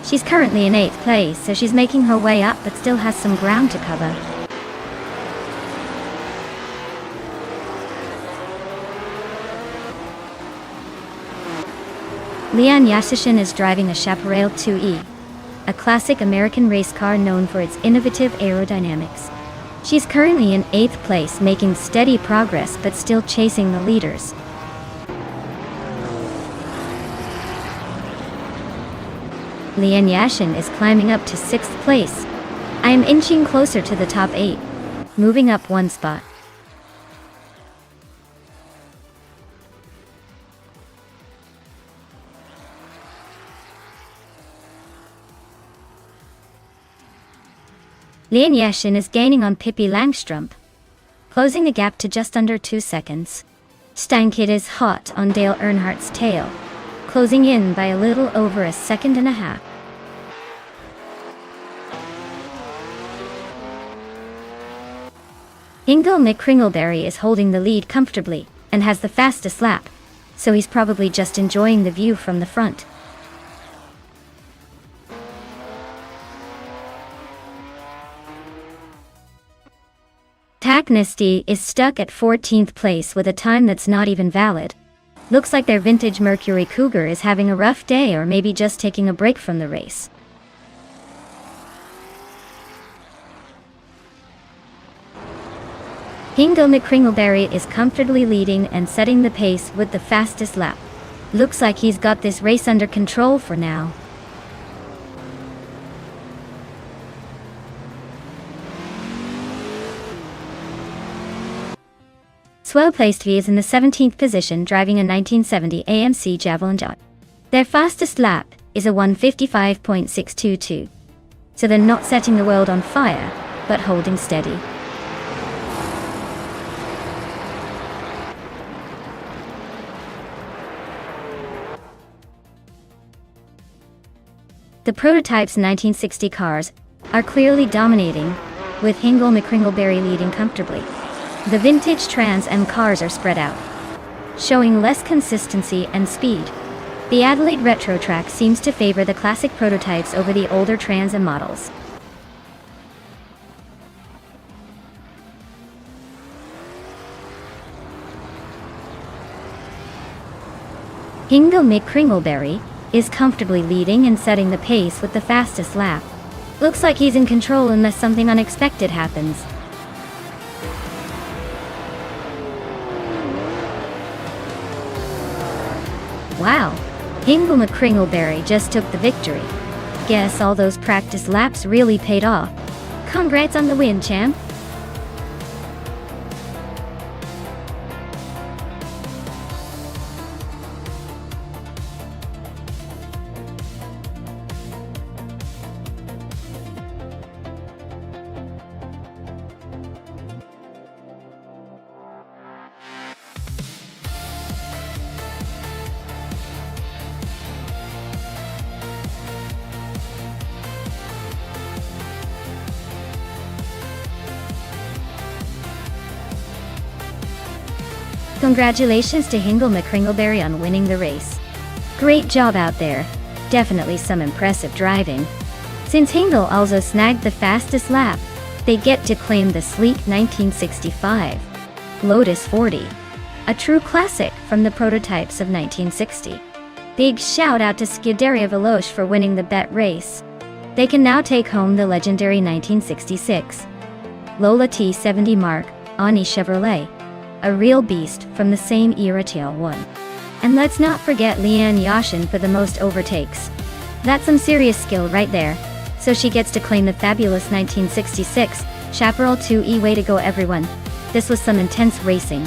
She's currently in 8th place, so she's making her way up but still has some ground to cover. Lian Yasishin is driving a Chaparral 2E, a classic American race car known for its innovative aerodynamics. She's currently in 8th place, making steady progress but still chasing the leaders. Lian Yashin is climbing up to 6th place. I am inching closer to the top 8, moving up 1 spot. Lian Yashin is gaining on Pippi Langstrumpf, closing the gap to just under 2 seconds. Stankit is hot on Dale Earnhardt's tail, closing in by a little over a second and a half. Ingo McCringleberry is holding the lead comfortably and has the fastest lap, so he's probably just enjoying the view from the front. Taknasty is stuck at 14th place with a time that's not even valid. Looks like their vintage Mercury Cougar is having a rough day, or maybe just taking a break from the race. Ingo McCringleberry is comfortably leading and setting the pace with the fastest lap. Looks like he's got this race under control for now. Swell Placed V is in the 17th position, driving a 1970 AMC Javelin yacht. Their fastest lap is a 1:55.622. So they're not setting the world on fire, but holding steady. The prototype's 1960 cars are clearly dominating, with Ingo McCringleberry leading comfortably. The vintage Trans Am cars are spread out, showing less consistency and speed. The Adelaide Retro Track seems to favor the classic prototypes over the older Trans Am models. Ingo McCringleberry is comfortably leading and setting the pace with the fastest lap. Looks like he's in control unless something unexpected happens. Wow, Ingo McCringleberry just took the victory. Guess all those practice laps really paid off. Congrats on the win, champ. Congratulations to Ingo McCringleberry on winning the race. Great job out there. Definitely some impressive driving. Since Ingo also snagged the fastest lap, they get to claim the sleek 1965 Lotus 40, a true classic from the prototypes of 1960. Big shout out to Scuderia Veloce for winning the bet race. They can now take home the legendary 1966 Lola T70 Mark Ani Chevrolet, a real beast from the same era TL1. And let's not forget Leanne Yashin for the most overtakes. That's some serious skill right there. So she gets to claim the fabulous 1966 Chaparral 2E. Way to go everyone. This was some intense racing.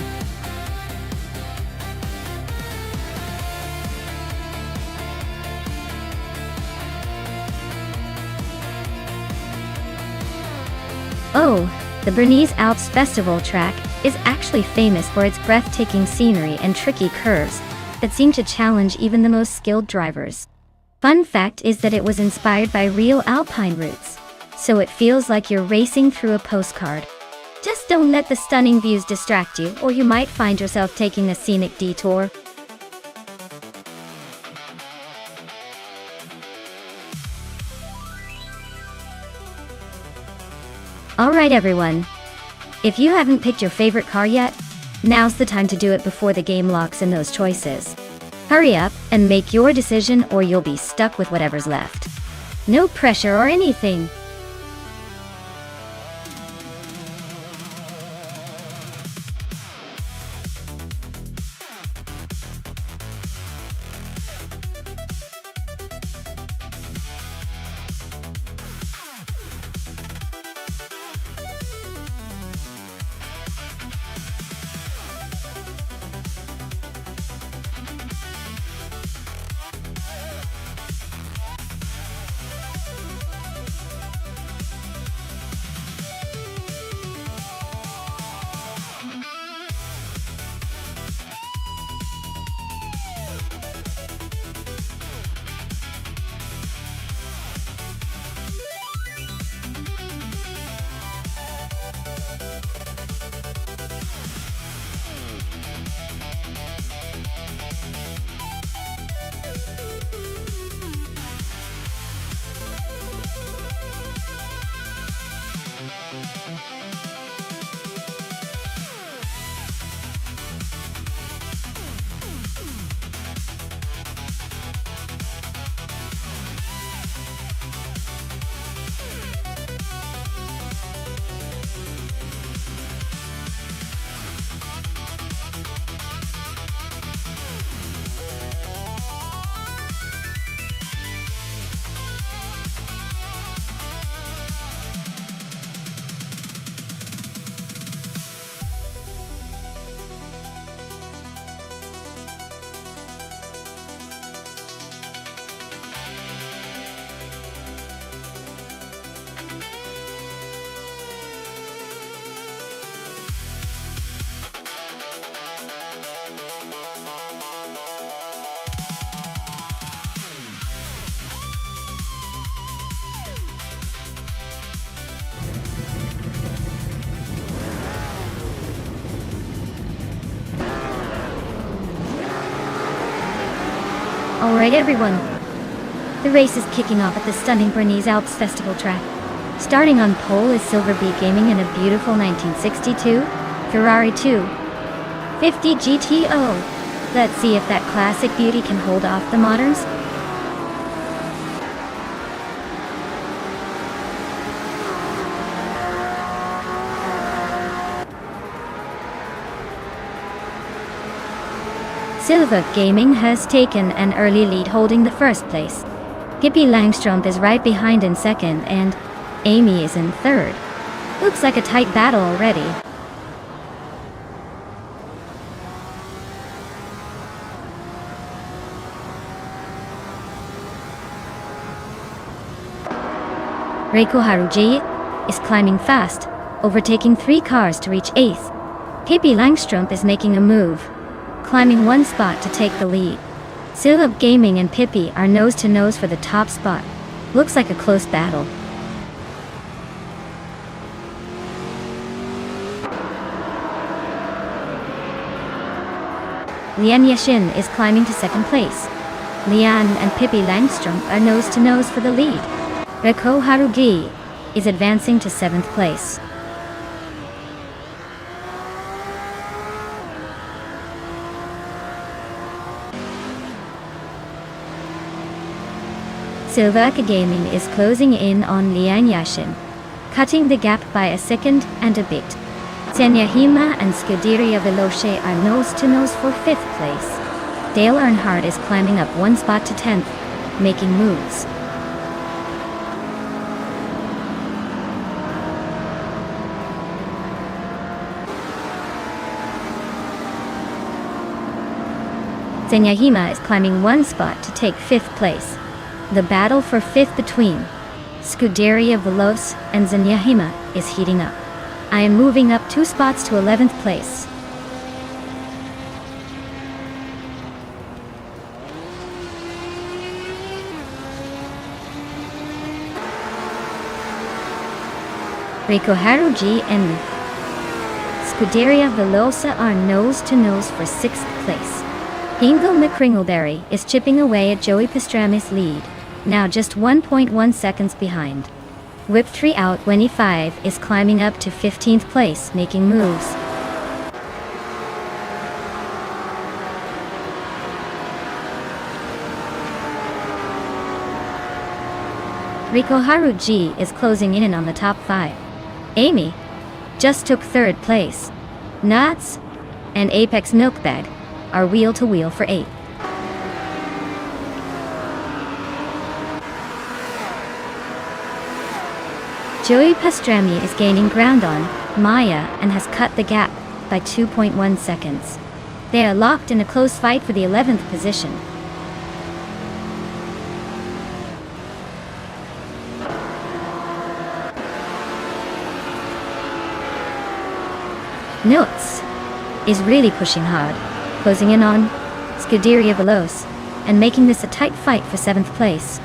Oh, the Bernese Alps Festival track is actually famous for its breathtaking scenery and tricky curves that seem to challenge even the most skilled drivers. Fun fact is that it was inspired by real alpine routes, so it feels like you're racing through a postcard. Just don't let the stunning views distract you, or you might find yourself taking a scenic detour. Alright everyone, if you haven't picked your favorite car yet, now's the time to do it before the game locks in those choices. Hurry up and make your decision or you'll be stuck with whatever's left. No pressure or anything. Alright everyone, the race is kicking off at the stunning Bernese Alps Festival track. Starting on pole is Silver Bee Gaming in a beautiful 1962 Ferrari 250 GTO. Let's see if that classic beauty can hold off the moderns. Silver Gaming has taken an early lead, holding the first place. Pippi Langström is right behind in second and Amy is in third. Looks like a tight battle already. Reiko Haruji is climbing fast, overtaking 3 cars to reach 8th. Pippi Langström is making a move, climbing 1 spot to take the lead. Silver Gaming and Pippi are nose to nose for the top spot. Looks like a close battle. Lian Yashin is climbing to second place. Lian and Pippi Langström are nose to nose for the lead. Reiko Harugi is advancing to 7th place. Silverka Gaming is closing in on Liang Yashin, cutting the gap by a second and a bit. Zenyahima and Scuderia Veloce are nose-to-nose for 5th place. Dale Earnhardt is climbing up one spot to 10th, making moves. Zenyahima is climbing one spot to take 5th place. The battle for 5th between Scuderia Veloce and Zenyahima is heating up. I am moving up 2 spots to 11th place. Rikoharu G and Scuderia Veloce are nose-to-nose for 6th place. Hingle McCringleberry is chipping away at Joey Pastrami's lead, now just 1.1 seconds behind. Whip 3 out 25 is climbing up to 15th place, making moves. Rikoharu G is closing in on the top 5. Amy just took 3rd place. Nuts and Apex Milkbag are wheel-to-wheel for 8th. Joey Pastrami is gaining ground on Maya and has cut the gap by 2.1 seconds. They are locked in a close fight for the 11th position. Notes is really pushing hard, closing in on Scuderia Veloce and making this a tight fight for 7th place.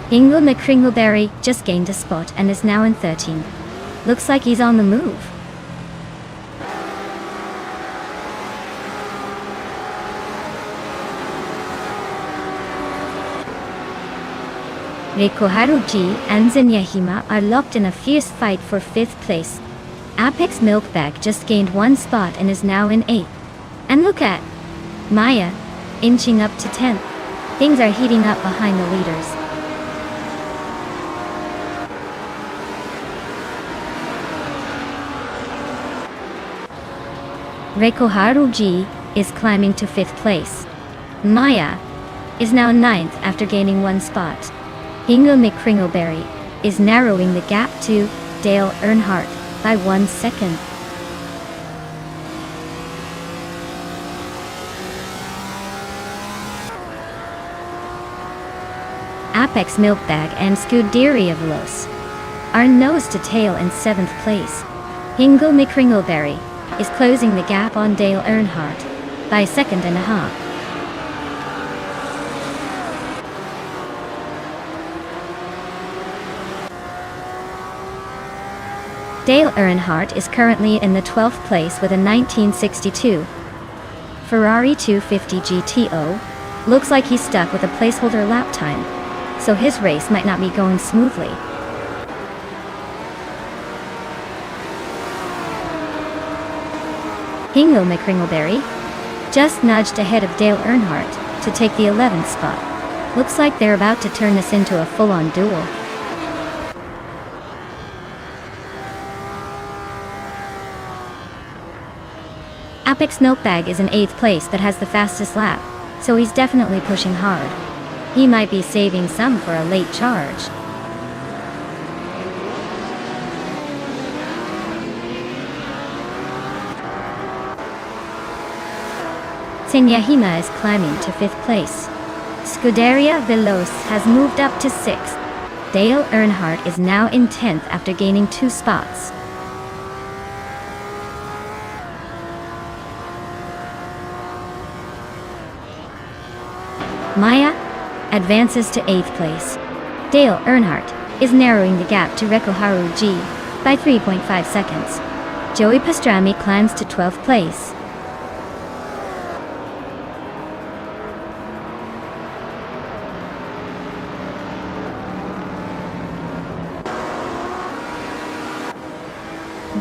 Hingle McCringleberry just gained a spot and is now in 13th. Looks like he's on the move. Rikoharu G and Zenyahima are locked in a fierce fight for 5th place. Apex Milkbag just gained 1 spot and is now in 8th. And look at Maya inching up to 10th. Things are heating up behind the leaders. Rikoharu G is climbing to 5th place. Maya is now 9th after gaining 1 spot. Hingle McCringleberry is narrowing the gap to Dale Earnhardt by 1 second. Apex Milkbag and Scuderia Veloce are nose to tail in 7th place. Hingle McCringleberry is closing the gap on Dale Earnhardt by a second and a half. Dale Earnhardt is currently in the 12th place with a 1962 Ferrari 250 GTO. Looks like he's stuck with a placeholder lap time, so his race might not be going smoothly. Hingle McCringleberry just nudged ahead of Dale Earnhardt to take the 11th spot. Looks like they're about to turn this into a full-on duel. Apex Milkbag is in 8th place but has the fastest lap, so he's definitely pushing hard. He might be saving some for a late charge. Zenyahima is climbing to 5th place. Scuderia Veloce has moved up to 6th. Dale Earnhardt is now in 10th after gaining 2 spots. Maya advances to 8th place. Dale Earnhardt is narrowing the gap to Rikoharu G by 3.5 seconds. Joey Pastrami climbs to 12th place.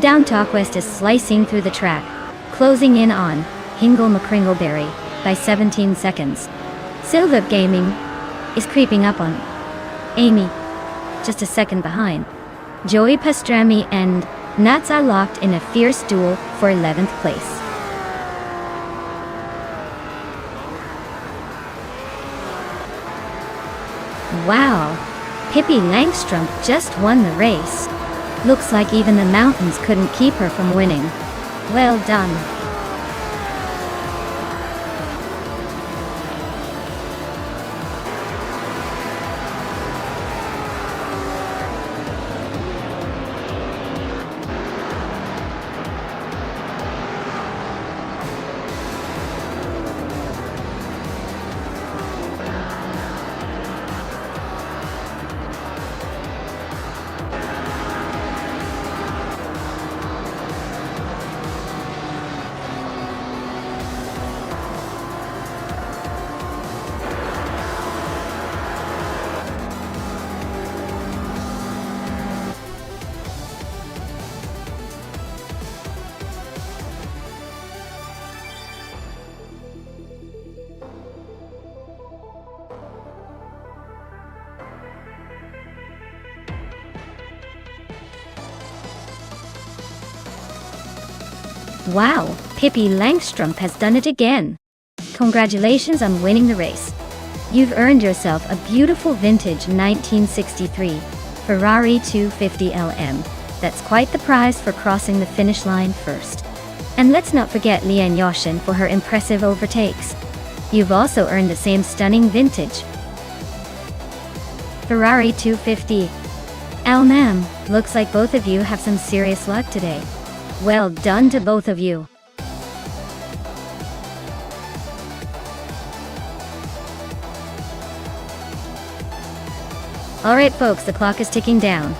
Down Talk West is slicing through the track, closing in on Hingle McCringleberry by 17 seconds. Silver Gaming is creeping up on Amy, just a second behind. Joey Pastrami and Nats are locked in a fierce duel for 11th place. Wow, Pippi Langstrumpf just won the race. Looks like even the mountains couldn't keep her from winning. Well done. Wow, Pippi Langstrumpf has done it again. Congratulations on winning the race. You've earned yourself a beautiful vintage 1963 Ferrari 250 LM. That's quite the prize for crossing the finish line first. And let's not forget Liane Yoshin for her impressive overtakes. You've also earned the same stunning vintage Ferrari 250 LM. Looks like both of you have some serious luck today. Well done to both of you. Alright folks, the clock is ticking down.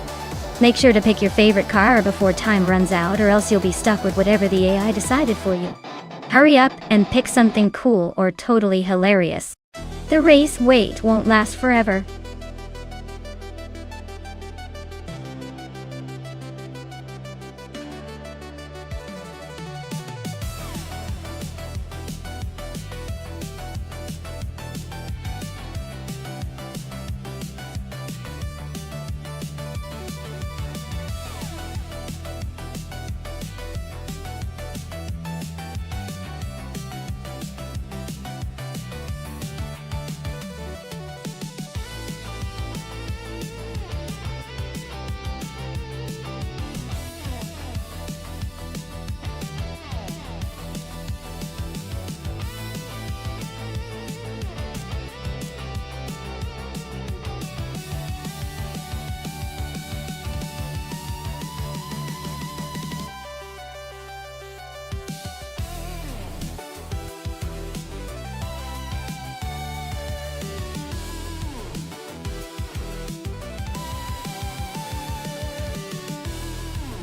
Make sure to pick your favorite car before time runs out, or else you'll be stuck with whatever the AI decided for you. Hurry up and pick something cool or totally hilarious. The race wait won't last forever.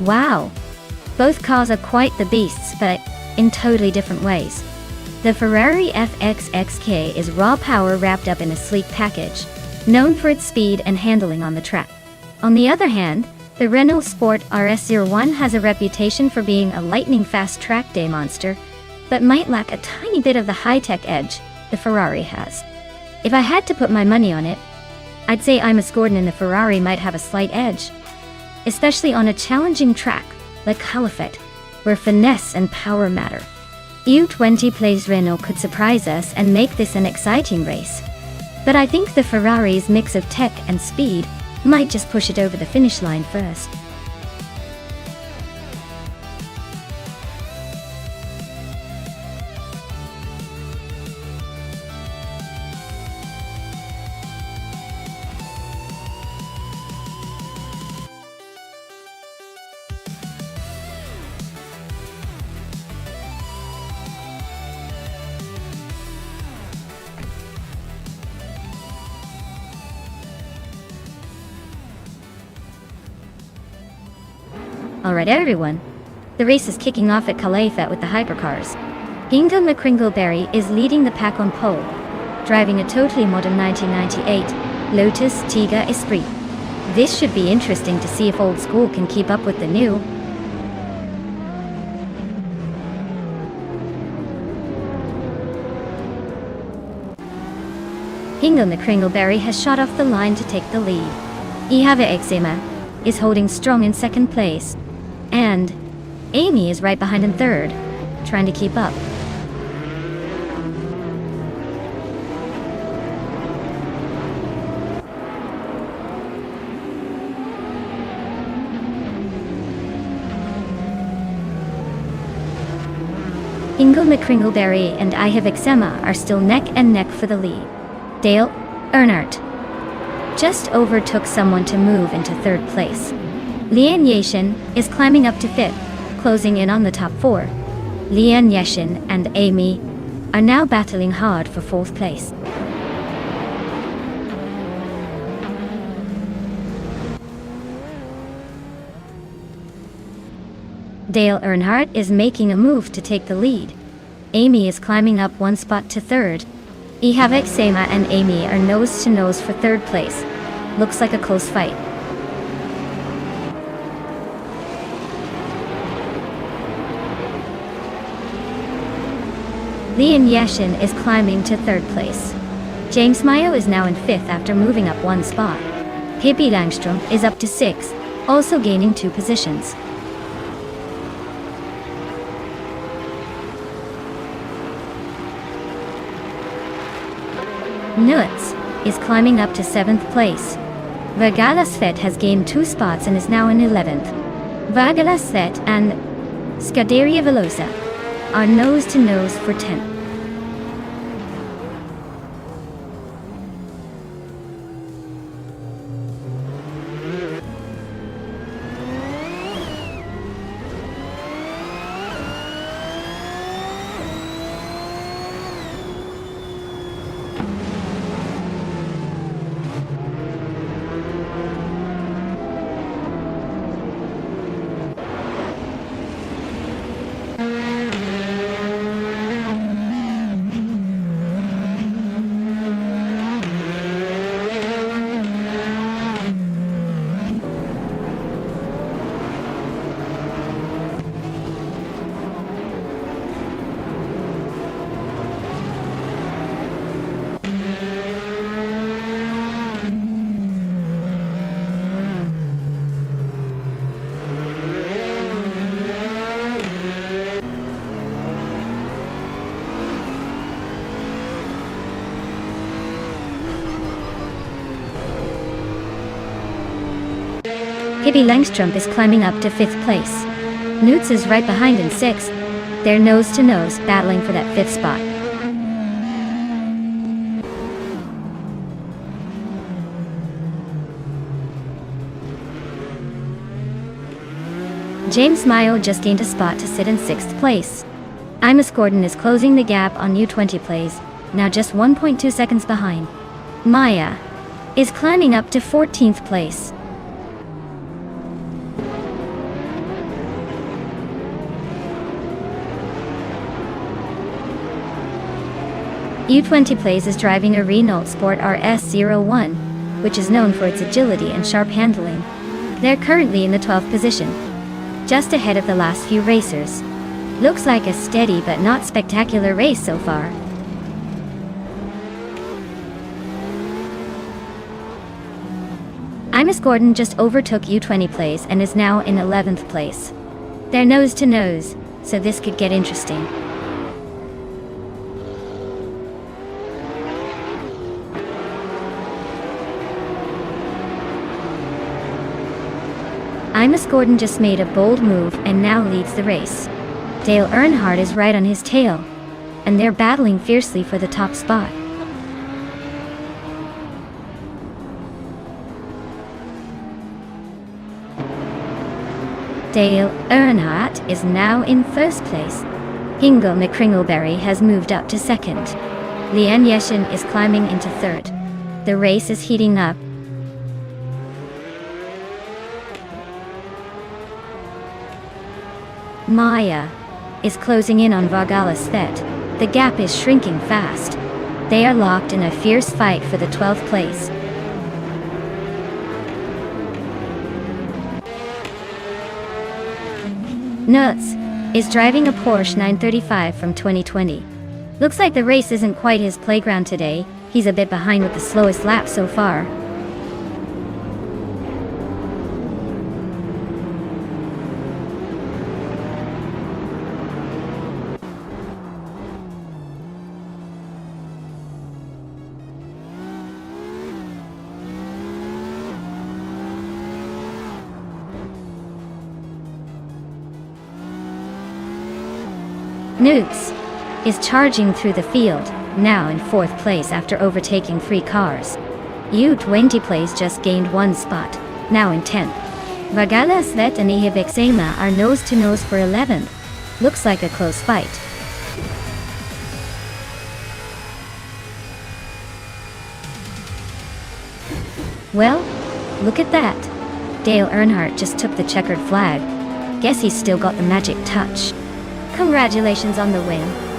Wow! Both cars are quite the beasts, but in totally different ways. The Ferrari FXXK is raw power wrapped up in a sleek package, known for its speed and handling on the track. On the other hand, the Renault Sport RS01 has a reputation for being a lightning-fast track day monster, but might lack a tiny bit of the high-tech edge the Ferrari has. If I had to put my money on it, I'd say Imus Gordon in the Ferrari might have a slight edge, especially on a challenging track like Calafate, where finesse and power matter. U20 plays Renault could surprise us and make this an exciting race. But I think the Ferrari's mix of tech and speed might just push it over the finish line first. Alright everyone, the race is kicking off at Calafate with the hypercars. Inga McCringleberry is leading the pack on pole, driving a totally modern 1998 Lotus Tiga Esprit. This should be interesting to see if old school can keep up with the new. Hingle McCringleberry has shot off the line to take the lead. Ihave Eczema is holding strong in second place. And Amy is right behind in third, trying to keep up. Hingle McCringleberry and I Have Eczema are still neck and neck for the lead. Dale Earnhardt just overtook someone to move into third place. Lian Yashin is climbing up to fifth, closing in on the top four. Lian Yashin and Amy are now battling hard for fourth place. Dale Earnhardt is making a move to take the lead. Amy is climbing up one spot to third. Ihave Eczema and Amy are nose to nose for third place. Looks like a close fight. Lian Yashin is climbing to third place. James Mayo is now in fifth after moving up one spot. Pippi Langstrom is up to sixth, also gaining 2 positions. Nuts is climbing up to 7th place. Vergala Svet has gained 2 spots and is now in 11th. Vergala Svet and Scuderia Velosa are nose to nose for 10th. Pippi Langstrom is climbing up to 5th place. Newts is right behind in 6th. They're nose to nose, battling for that 5th spot. James Mayo just gained a spot to sit in 6th place. Imus Gordon is closing the gap on U20 plays, now just 1.2 seconds behind. Maya is climbing up to 14th place. U20 Plays is driving a Renault Sport RS01, which is known for its agility and sharp handling. They're currently in the 12th position, just ahead of the last few racers. Looks like a steady but not spectacular race so far. Imus Gordon just overtook U20 Plays and is now in 11th place. They're nose to nose, so this could get interesting. Imus Gordon just made a bold move and now leads the race. Dale Earnhardt is right on his tail, and they're battling fiercely for the top spot. Dale Earnhardt is now in 1st place. Hingle McCringleberry has moved up to 2nd. Lian Yashin is climbing into 3rd. The race is heating up. Maya is closing in on Vergala Svet. The gap is shrinking fast. They are locked in a fierce fight for the 12th place. Nuts is driving a Porsche 935 from 2020. Looks like the race isn't quite his playground today. He's a bit behind with the slowest lap so far. Newts is charging through the field, now in 4th place after overtaking 3 cars. U20 place just gained 1 spot, now in 10th. Vagala Svet and Ihibexema are nose to nose for 11th. Looks like a close fight. Well, look at that. Dale Earnhardt just took the checkered flag. Guess he's still got the magic touch. Congratulations on the win.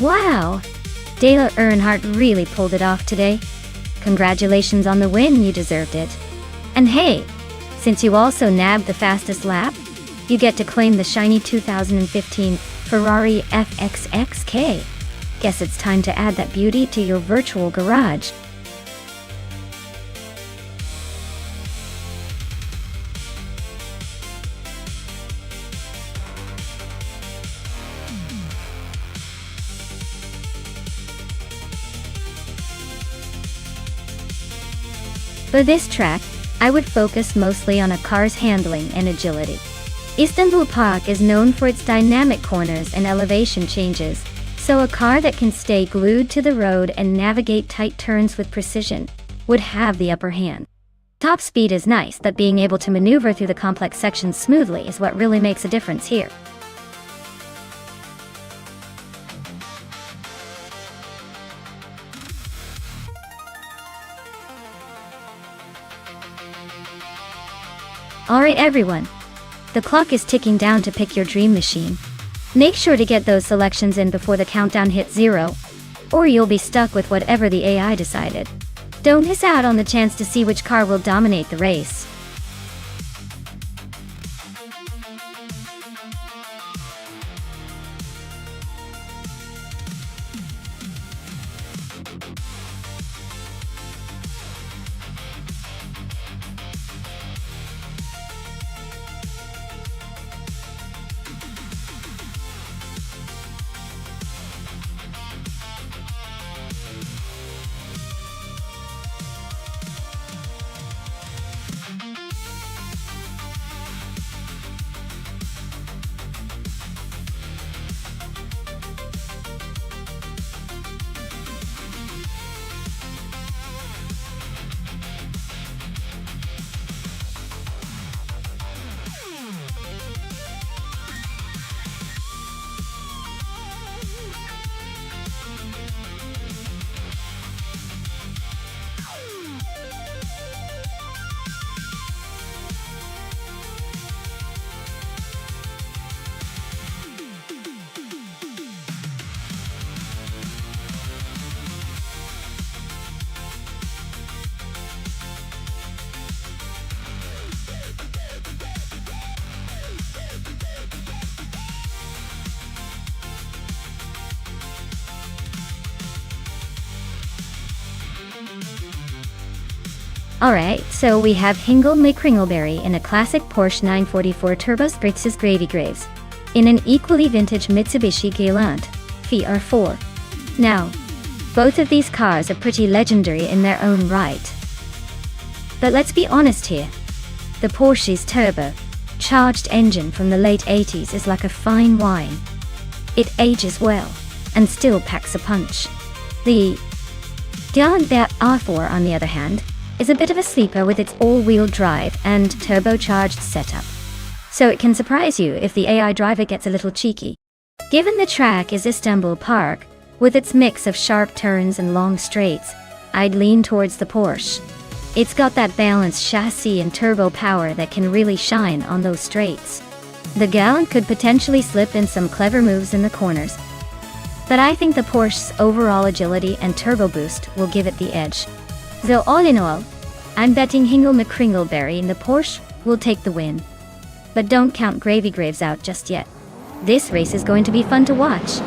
Wow! Dale Earnhardt really pulled it off today. Congratulations on the win, you deserved it. And hey, since you also nabbed the fastest lap, you get to claim the shiny 2015 Ferrari FXXK. Guess it's time to add that beauty to your virtual garage. For this track, I would focus mostly on a car's handling and agility. Istanbul Park is known for its dynamic corners and elevation changes, so a car that can stay glued to the road and navigate tight turns with precision would have the upper hand. Top speed is nice, but being able to maneuver through the complex sections smoothly is what really makes a difference here. Alright everyone, the clock is ticking down to pick your dream machine. Make sure to get those selections in before the countdown hits 0, or you'll be stuck with whatever the AI decided. Don't miss out on the chance to see which car will dominate the race. Alright, so we have Hingle McCringleberry in a classic Porsche 944 Turbo Spritz's Gravy Graves, in an equally vintage Mitsubishi Galant VR4. Now, both of these cars are pretty legendary in their own right. But let's be honest here. The Porsche's turbo-charged engine from the late 80s is like a fine wine. It ages well, and still packs a punch. The Galant VR4, on the other hand, is a bit of a sleeper with its all-wheel drive and turbocharged setup. So it can surprise you if the AI driver gets a little cheeky. Given the track is Istanbul Park, with its mix of sharp turns and long straights, I'd lean towards the Porsche. It's got that balanced chassis and turbo power that can really shine on those straights. The Galant could potentially slip in some clever moves in the corners, but I think the Porsche's overall agility and turbo boost will give it the edge. So all in all, I'm betting Hingle McCringleberry in the Porsche will take the win. But don't count Gravy Graves out just yet. This race is going to be fun to watch.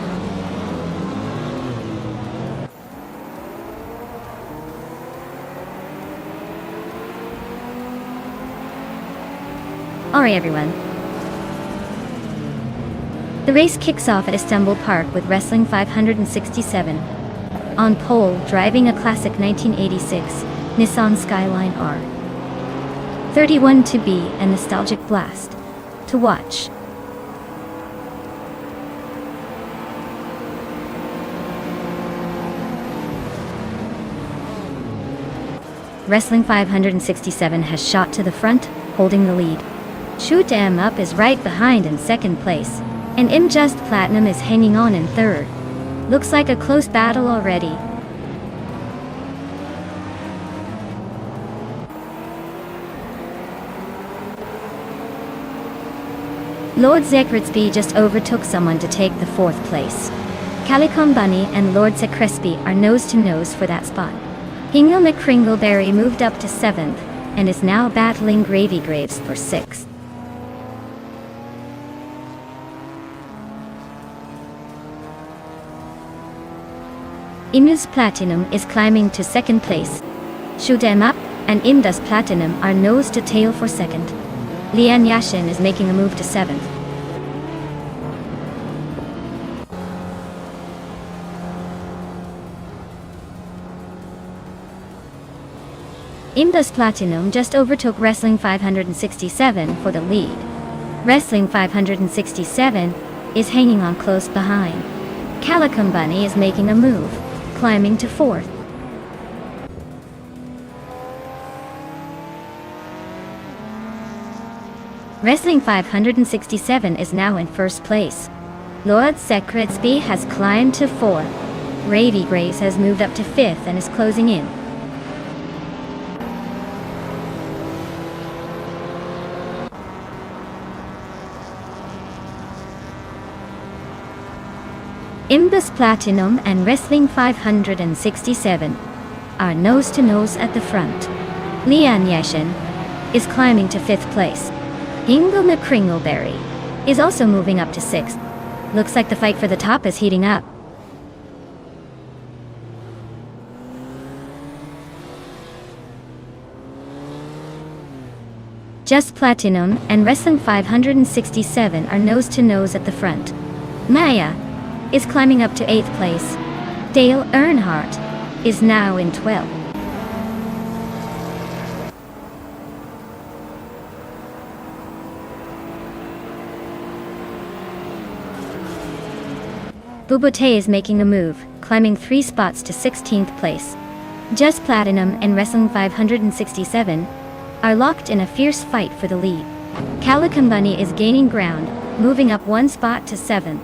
Alright everyone. The race kicks off at Istanbul Park with Wrestling 567. On pole, driving a classic 1986 Nissan Skyline R. 31 to be a nostalgic blast to watch. Wrestling 567 has shot to the front, holding the lead. Shoot 'em Up is right behind in second place, and Im Just Platinum is hanging on in third. Looks like a close battle already. Lord Zekritsby just overtook someone to take the fourth place. Calicom Bunny and Lord Secrespi are nose to nose for that spot. Hingle McCringleberry moved up to 7th, and is now battling Gravy Graves for 6th. Imus Platinum is climbing to 2nd place. Shoot 'em Up and Imdus Platinum are nose to tail for 2nd. Lian Yashin is making a move to 7th. Imdus Platinum just overtook Wrestling 567 for the lead. Wrestling 567 is hanging on close behind. Calicum Bunny is making a move, climbing to 4th. Wrestling 567 is now in 1st place. Lord Secretsby has climbed to 4th. Gravy Graves has moved up to 5th and is closing in. Imbus Platinum and Wrestling 567 are nose to nose at the front. Lian Yashin is climbing to 5th place. Hingle McCringleberry is also moving up to 6th. Looks like the fight for the top is heating up. Just Platinum and Wrestling 567 are nose to nose at the front. Maya is climbing up to 8th place. Dale Earnhardt is now in 12th. Bubote is making a move, climbing 3 spots to 16th place. Just Platinum and Wrestling 567 are locked in a fierce fight for the lead. Calicum Bunny is gaining ground, moving up 1 spot to 7th.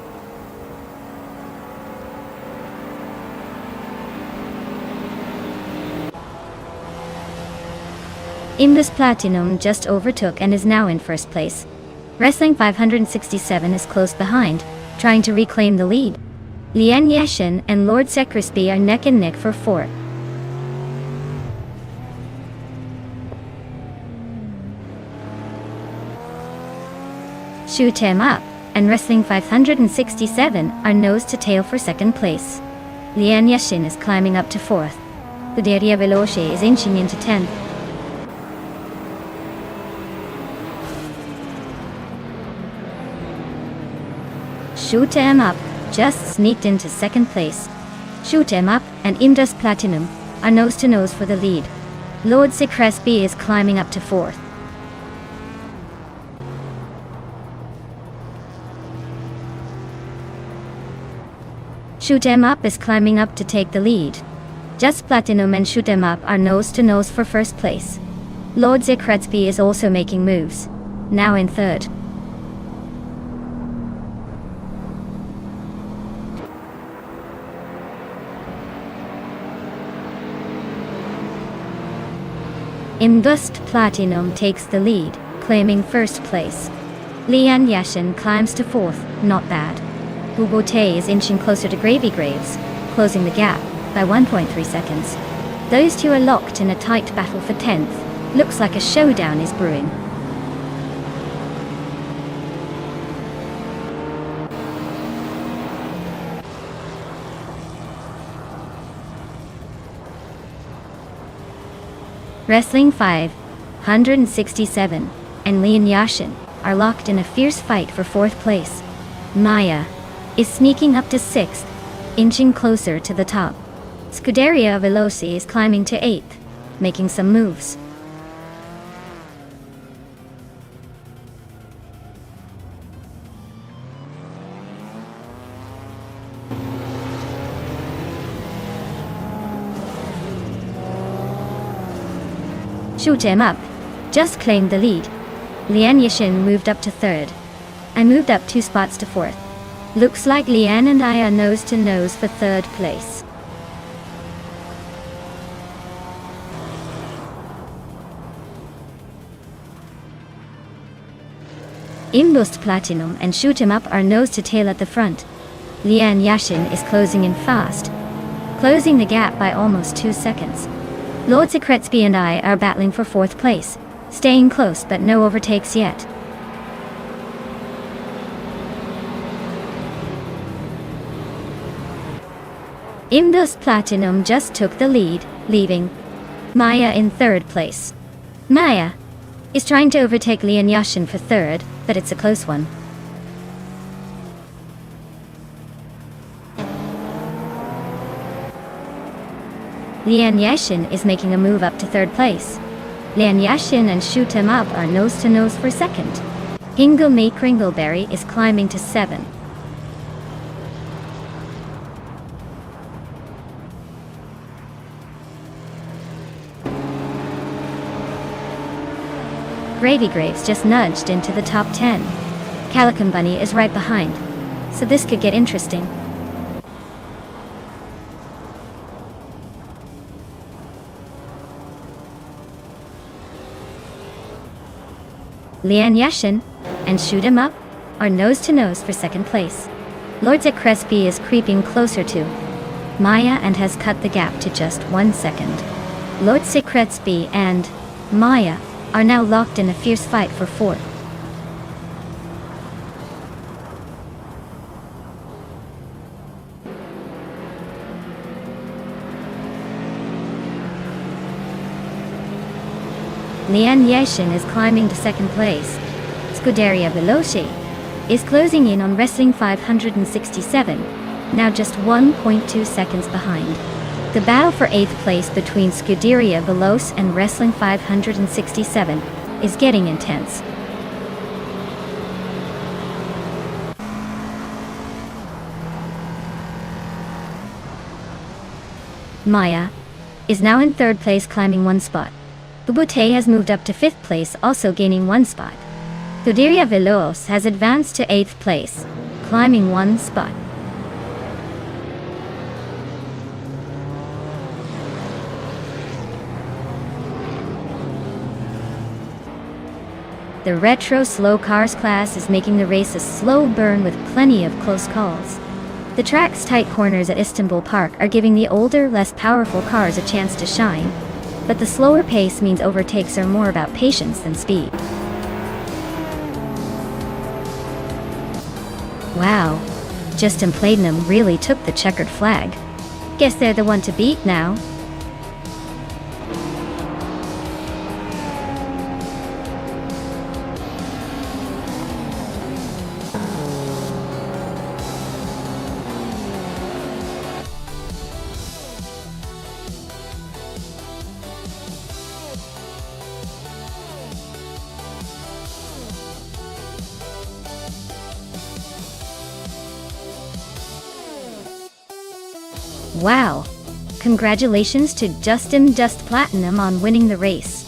Imbus Platinum just overtook and is now in 1st place. Wrestling 567 is close behind, trying to reclaim the lead. Lian Yashin and Lord Secrespi are neck and neck for 4th. Shoot 'em Up and Wrestling 567 are nose to tail for 2nd place. Lian Yashin is climbing up to 4th. Buderia Veloce is inching into 10th. Shoot 'em Up just sneaked into second place. Shoot 'em Up and Indus Platinum are nose-to-nose for the lead. Lord Secresby is climbing up to fourth. Shoot 'em Up is climbing up to take the lead. Just Platinum and Shoot 'em Up are nose-to-nose for first place. Lord Secresby is also making moves, now in third. Indus Platinum takes the lead, claiming first place. Lian Yashin climbs to fourth, not bad. Bubote is inching closer to Gravy Graves, closing the gap by 1.3 seconds. Those two are locked in a tight battle for 10th. Looks like a showdown is brewing. Wrestling 567 and Lian Yashin are locked in a fierce fight for fourth place. Maya is sneaking up to sixth, inching closer to the top. Scuderia Veloci is climbing to eighth, making some moves. Shoot 'em Up just claimed the lead. Lian Yashin moved up to third. I moved up 2 spots to fourth. Looks like Lian and I are nose-to-nose for third place. Indus Platinum and Shoot 'em Up are nose-to-tail at the front. Lian Yashin is closing in fast, closing the gap by almost 2 seconds. Lord Secretsby and I are battling for fourth place, staying close but no overtakes yet. Indus Platinum just took the lead, leaving Maya in third place. Maya is trying to overtake Lian Yashin for third, but it's a close one. Lian Yashin is making a move up to third place. Lian Yashin and Shoot 'em Up are nose-to-nose for second. Hingle Me Kringleberry is climbing to 7. Gravy Graves just nudged into the top 10. Calican Bunny is right behind, so this could get interesting. Lian Yashin and Shoot 'em Up are nose-to-nose for second place. Lord Secresby is creeping closer to Maya and has cut the gap to just 1 second. Lord Secresby and Maya are now locked in a fierce fight for fourth. Lian Yashin is climbing to second place. Scuderia Veloci is closing in on Wrestling 567, now just 1.2 seconds behind. The battle for 8th place between Scuderia Veloce and Wrestling 567 is getting intense. Maya is now in third place, climbing 1 spot. Bubote has moved up to 5th place, also gaining 1 spot. Scuderia Veloce has advanced to 8th place, climbing 1 spot. The retro slow cars class is making the race a slow burn with plenty of close calls. The track's tight corners at Istanbul Park are giving the older, less powerful cars a chance to shine, but the slower pace means overtakes are more about patience than speed. Wow, Justin Platinum really took the checkered flag. Guess they're the one to beat now. Wow! Congratulations to Justin Just Platinum on winning the race.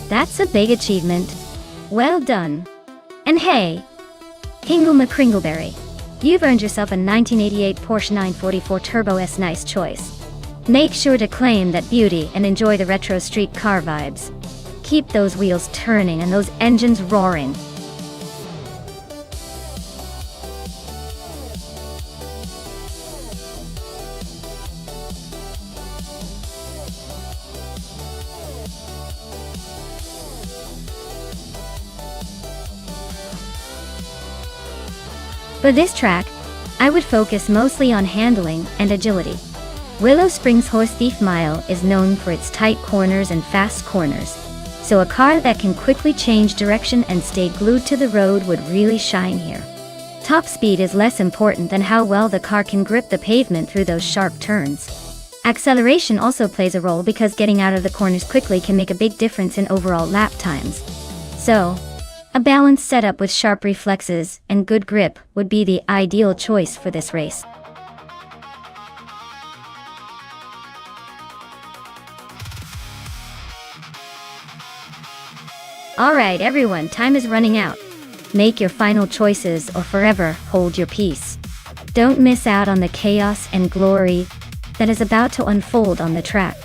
That's a big achievement. Well done. And hey, Hingle McCringleberry, you've earned yourself a 1988 Porsche 944 Turbo S. Nice choice. Make sure to claim that beauty and enjoy the retro street car vibes. Keep those wheels turning and those engines roaring. For this track, I would focus mostly on handling and agility. Willow Springs Horse Thief Mile is known for its tight corners and fast corners, so a car that can quickly change direction and stay glued to the road would really shine here. Top speed is less important than how well the car can grip the pavement through those sharp turns. Acceleration also plays a role because getting out of the corners quickly can make a big difference in overall lap times. So, a balanced setup with sharp reflexes and good grip would be the ideal choice for this race. Alright everyone, time is running out. Make your final choices or forever hold your peace. Don't miss out on the chaos and glory that is about to unfold on the track.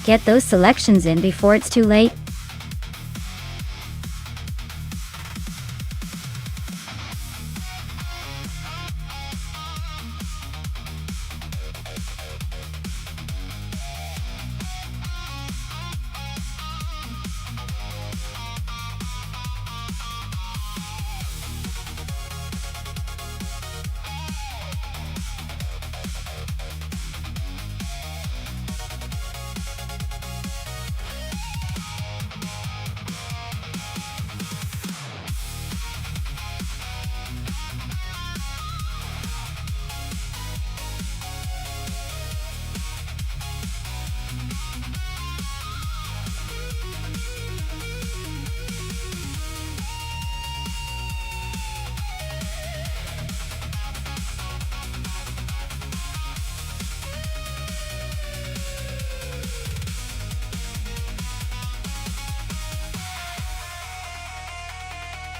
Get those selections in before it's too late.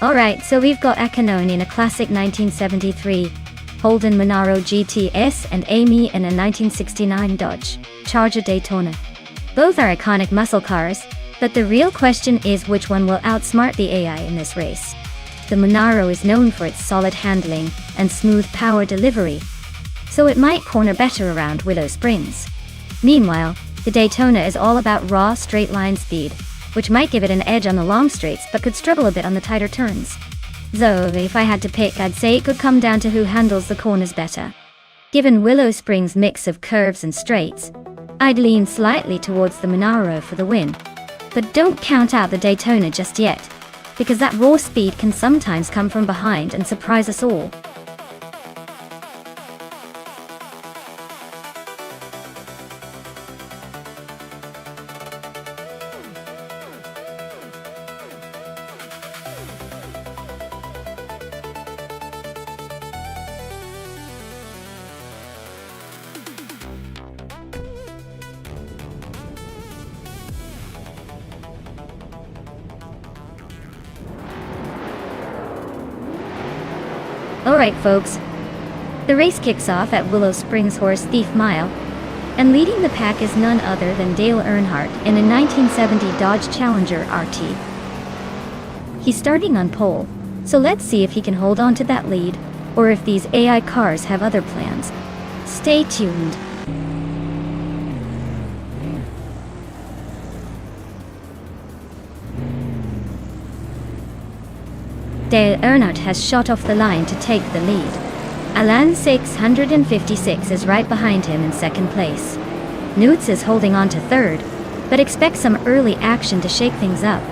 Alright, so we've got Akanone in a classic 1973 Holden Monaro GTS and Amy in a 1969 Dodge Charger Daytona. Both are iconic muscle cars, but the real question is which one will outsmart the AI in this race. The Monaro is known for its solid handling and smooth power delivery, so it might corner better around Willow Springs. Meanwhile, the Daytona is all about raw straight line speed, which might give it an edge on the long straights but could struggle a bit on the tighter turns. So, if I had to pick, I'd say it could come down to who handles the corners better. Given Willow Springs' mix of curves and straights, I'd lean slightly towards the Monaro for the win. But don't count out the Daytona just yet, because that raw speed can sometimes come from behind and surprise us all. Alright folks, the race kicks off at Willow Springs Horse Thief Mile, and leading the pack is none other than Dale Earnhardt in a 1970 Dodge Challenger RT. He's starting on pole, so let's see if he can hold on to that lead, or if these AI cars have other plans. Stay tuned. Dale Earnhardt has shot off the line to take the lead. Alan 656 is right behind him in second place. Newts is holding on to third, but expect some early action to shake things up.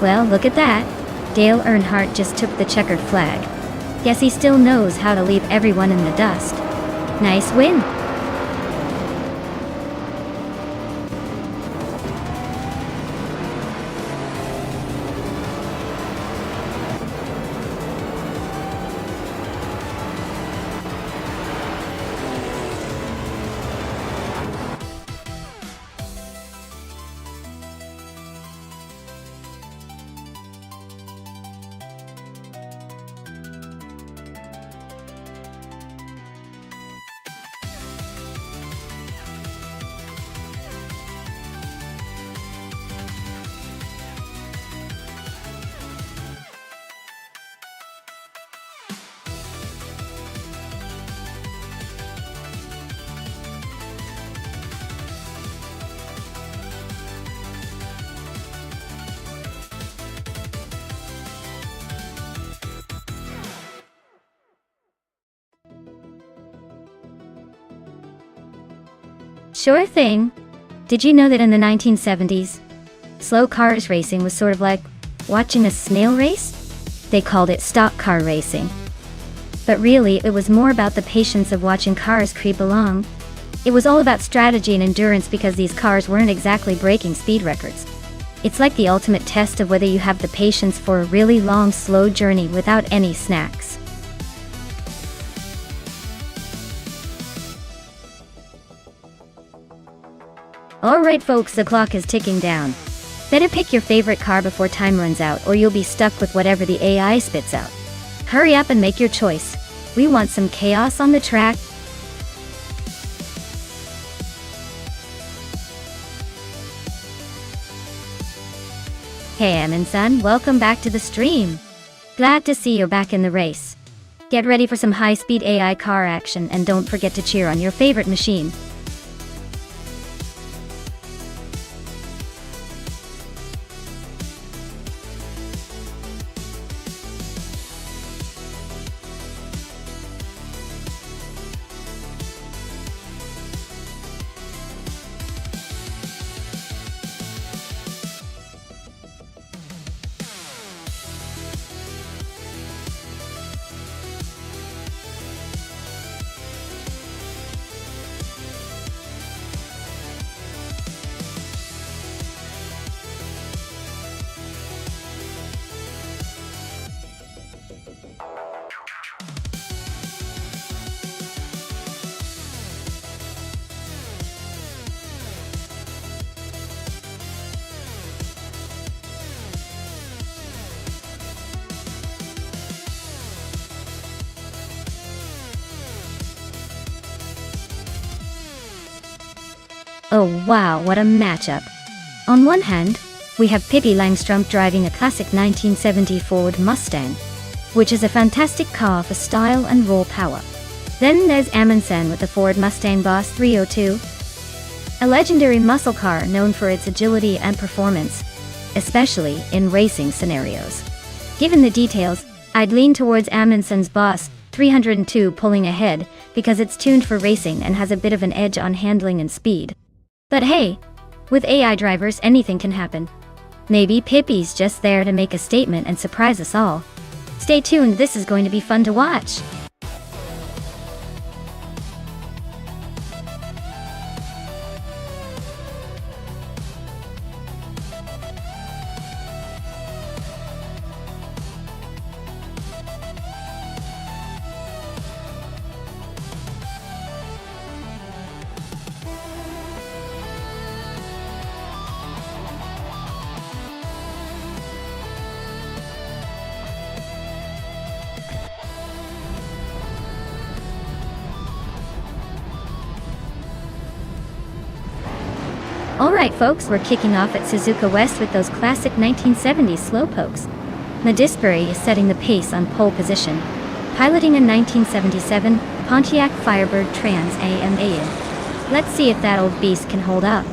Well, look at that. Dale Earnhardt just took the checkered flag. Guess he still knows how to leave everyone in the dust. Nice win. Sure thing. Did you know that in the 1970s, slow cars racing was sort of like watching a snail race? They called it stock car racing. But really, it was more about the patience of watching cars creep along. It was all about strategy and endurance because these cars weren't exactly breaking speed records. It's like the ultimate test of whether you have the patience for a really long, slow journey without any snacks. Alright folks, the clock is ticking down. Better pick your favorite car before time runs out or you'll be stuck with whatever the AI spits out. Hurry up and make your choice. We want some chaos on the track. Hey Amundsen, welcome back to the stream. Glad to see you're back in the race. Get ready for some high-speed AI car action and don't forget to cheer on your favorite machine. Oh wow, what a matchup. On one hand, we have Pippi Langstrumpf driving a classic 1970 Ford Mustang, which is a fantastic car for style and raw power. Then there's Amundsen with the Ford Mustang Boss 302, a legendary muscle car known for its agility and performance, especially in racing scenarios. Given the details, I'd lean towards Amundsen's Boss 302 pulling ahead because it's tuned for racing and has a bit of an edge on handling and speed. But hey, with AI drivers anything can happen. Maybe Pippi's just there to make a statement and surprise us all. Stay tuned, this is going to be fun to watch. Alright folks, we're kicking off at Suzuka West with those classic 1970s slowpokes. Madisbury is setting the pace on pole position, piloting a 1977 Pontiac Firebird Trans Am AM. Let's see if that old beast can hold up.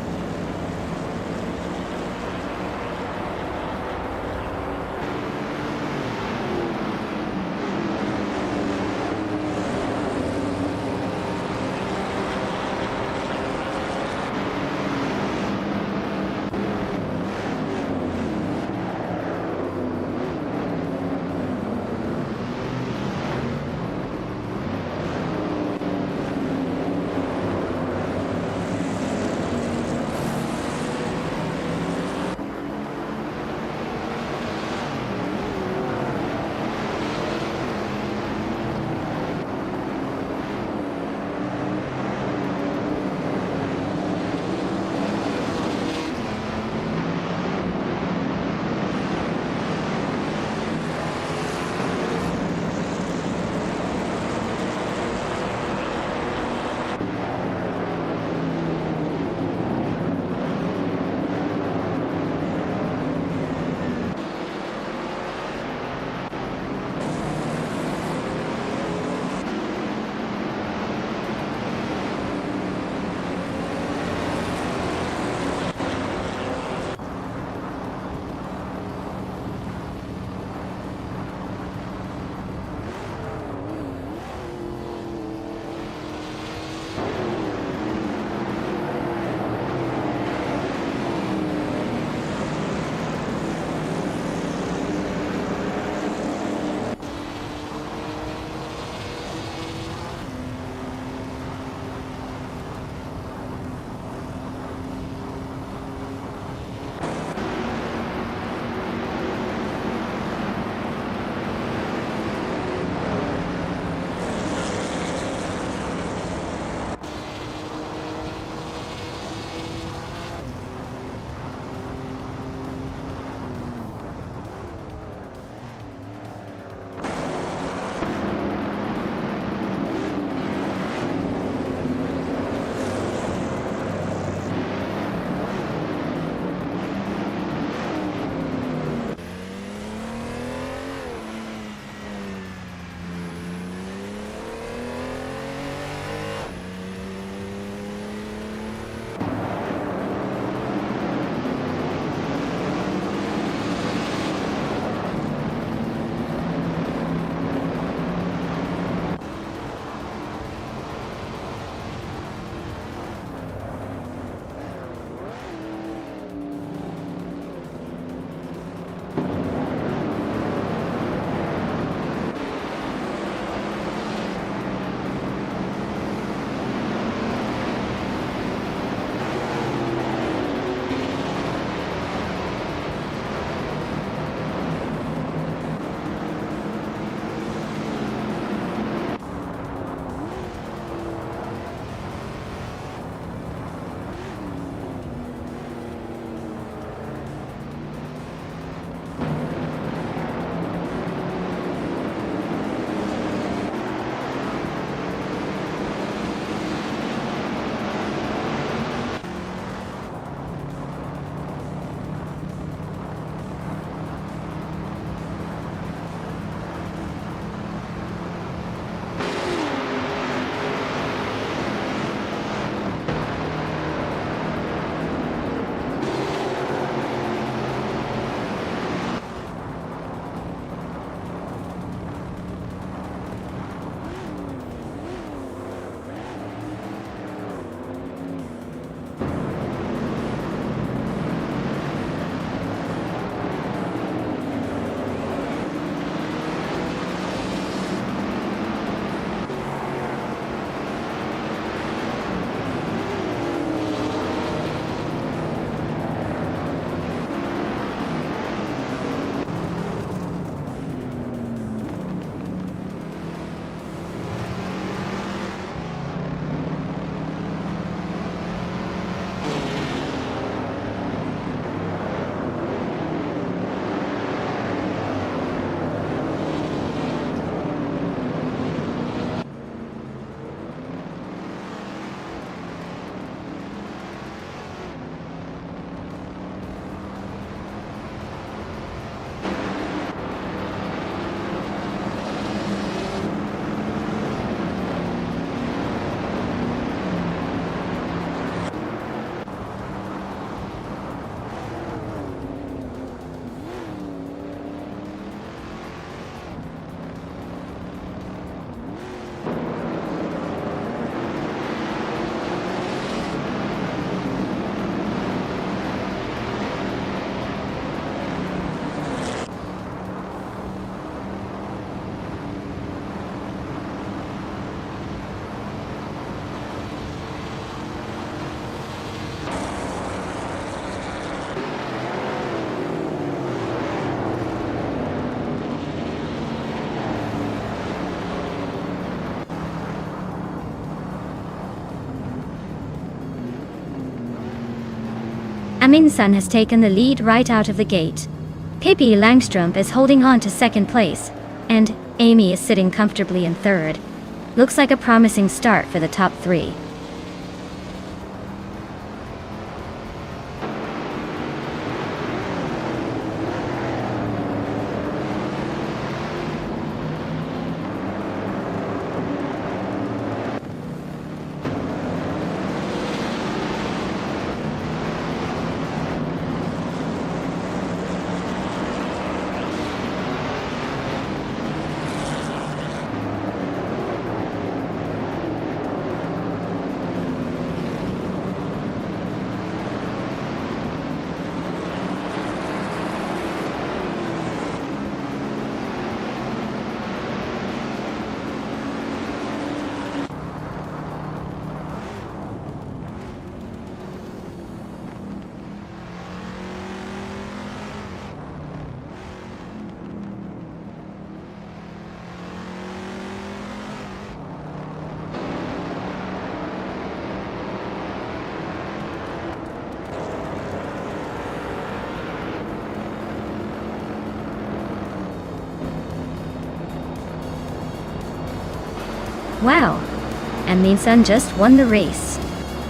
Amundsen has taken the lead right out of the gate. Pippi Langstrup is holding on to second place, and Amy is sitting comfortably in third. Looks like a promising start for the top three. Wow! Amundsen just won the race.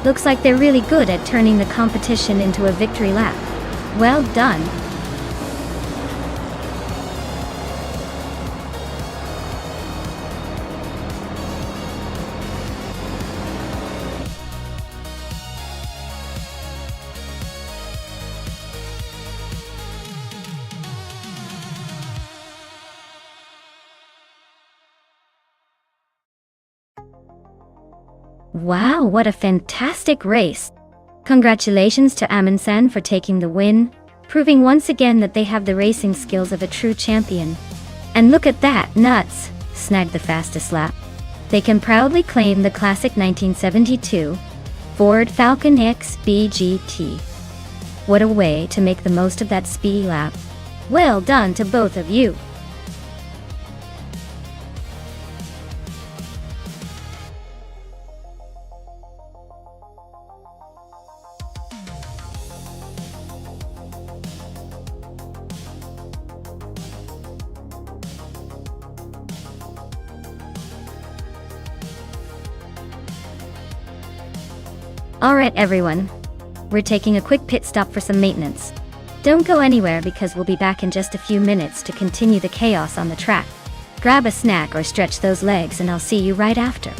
Looks like they're really good at turning the competition into a victory lap. Well done! Wow, what a fantastic race! Congratulations to Amundsen for taking the win, proving once again that they have the racing skills of a true champion. And look at that, nuts! Snagged the fastest lap. They can proudly claim the classic 1972 Ford Falcon XB GT. What a way to make the most of that speed lap. Well done to both of you! Alright everyone, we're taking a quick pit stop for some maintenance. Don't go anywhere because we'll be back in just a few minutes to continue the chaos on the track. Grab a snack or stretch those legs and I'll see you right after.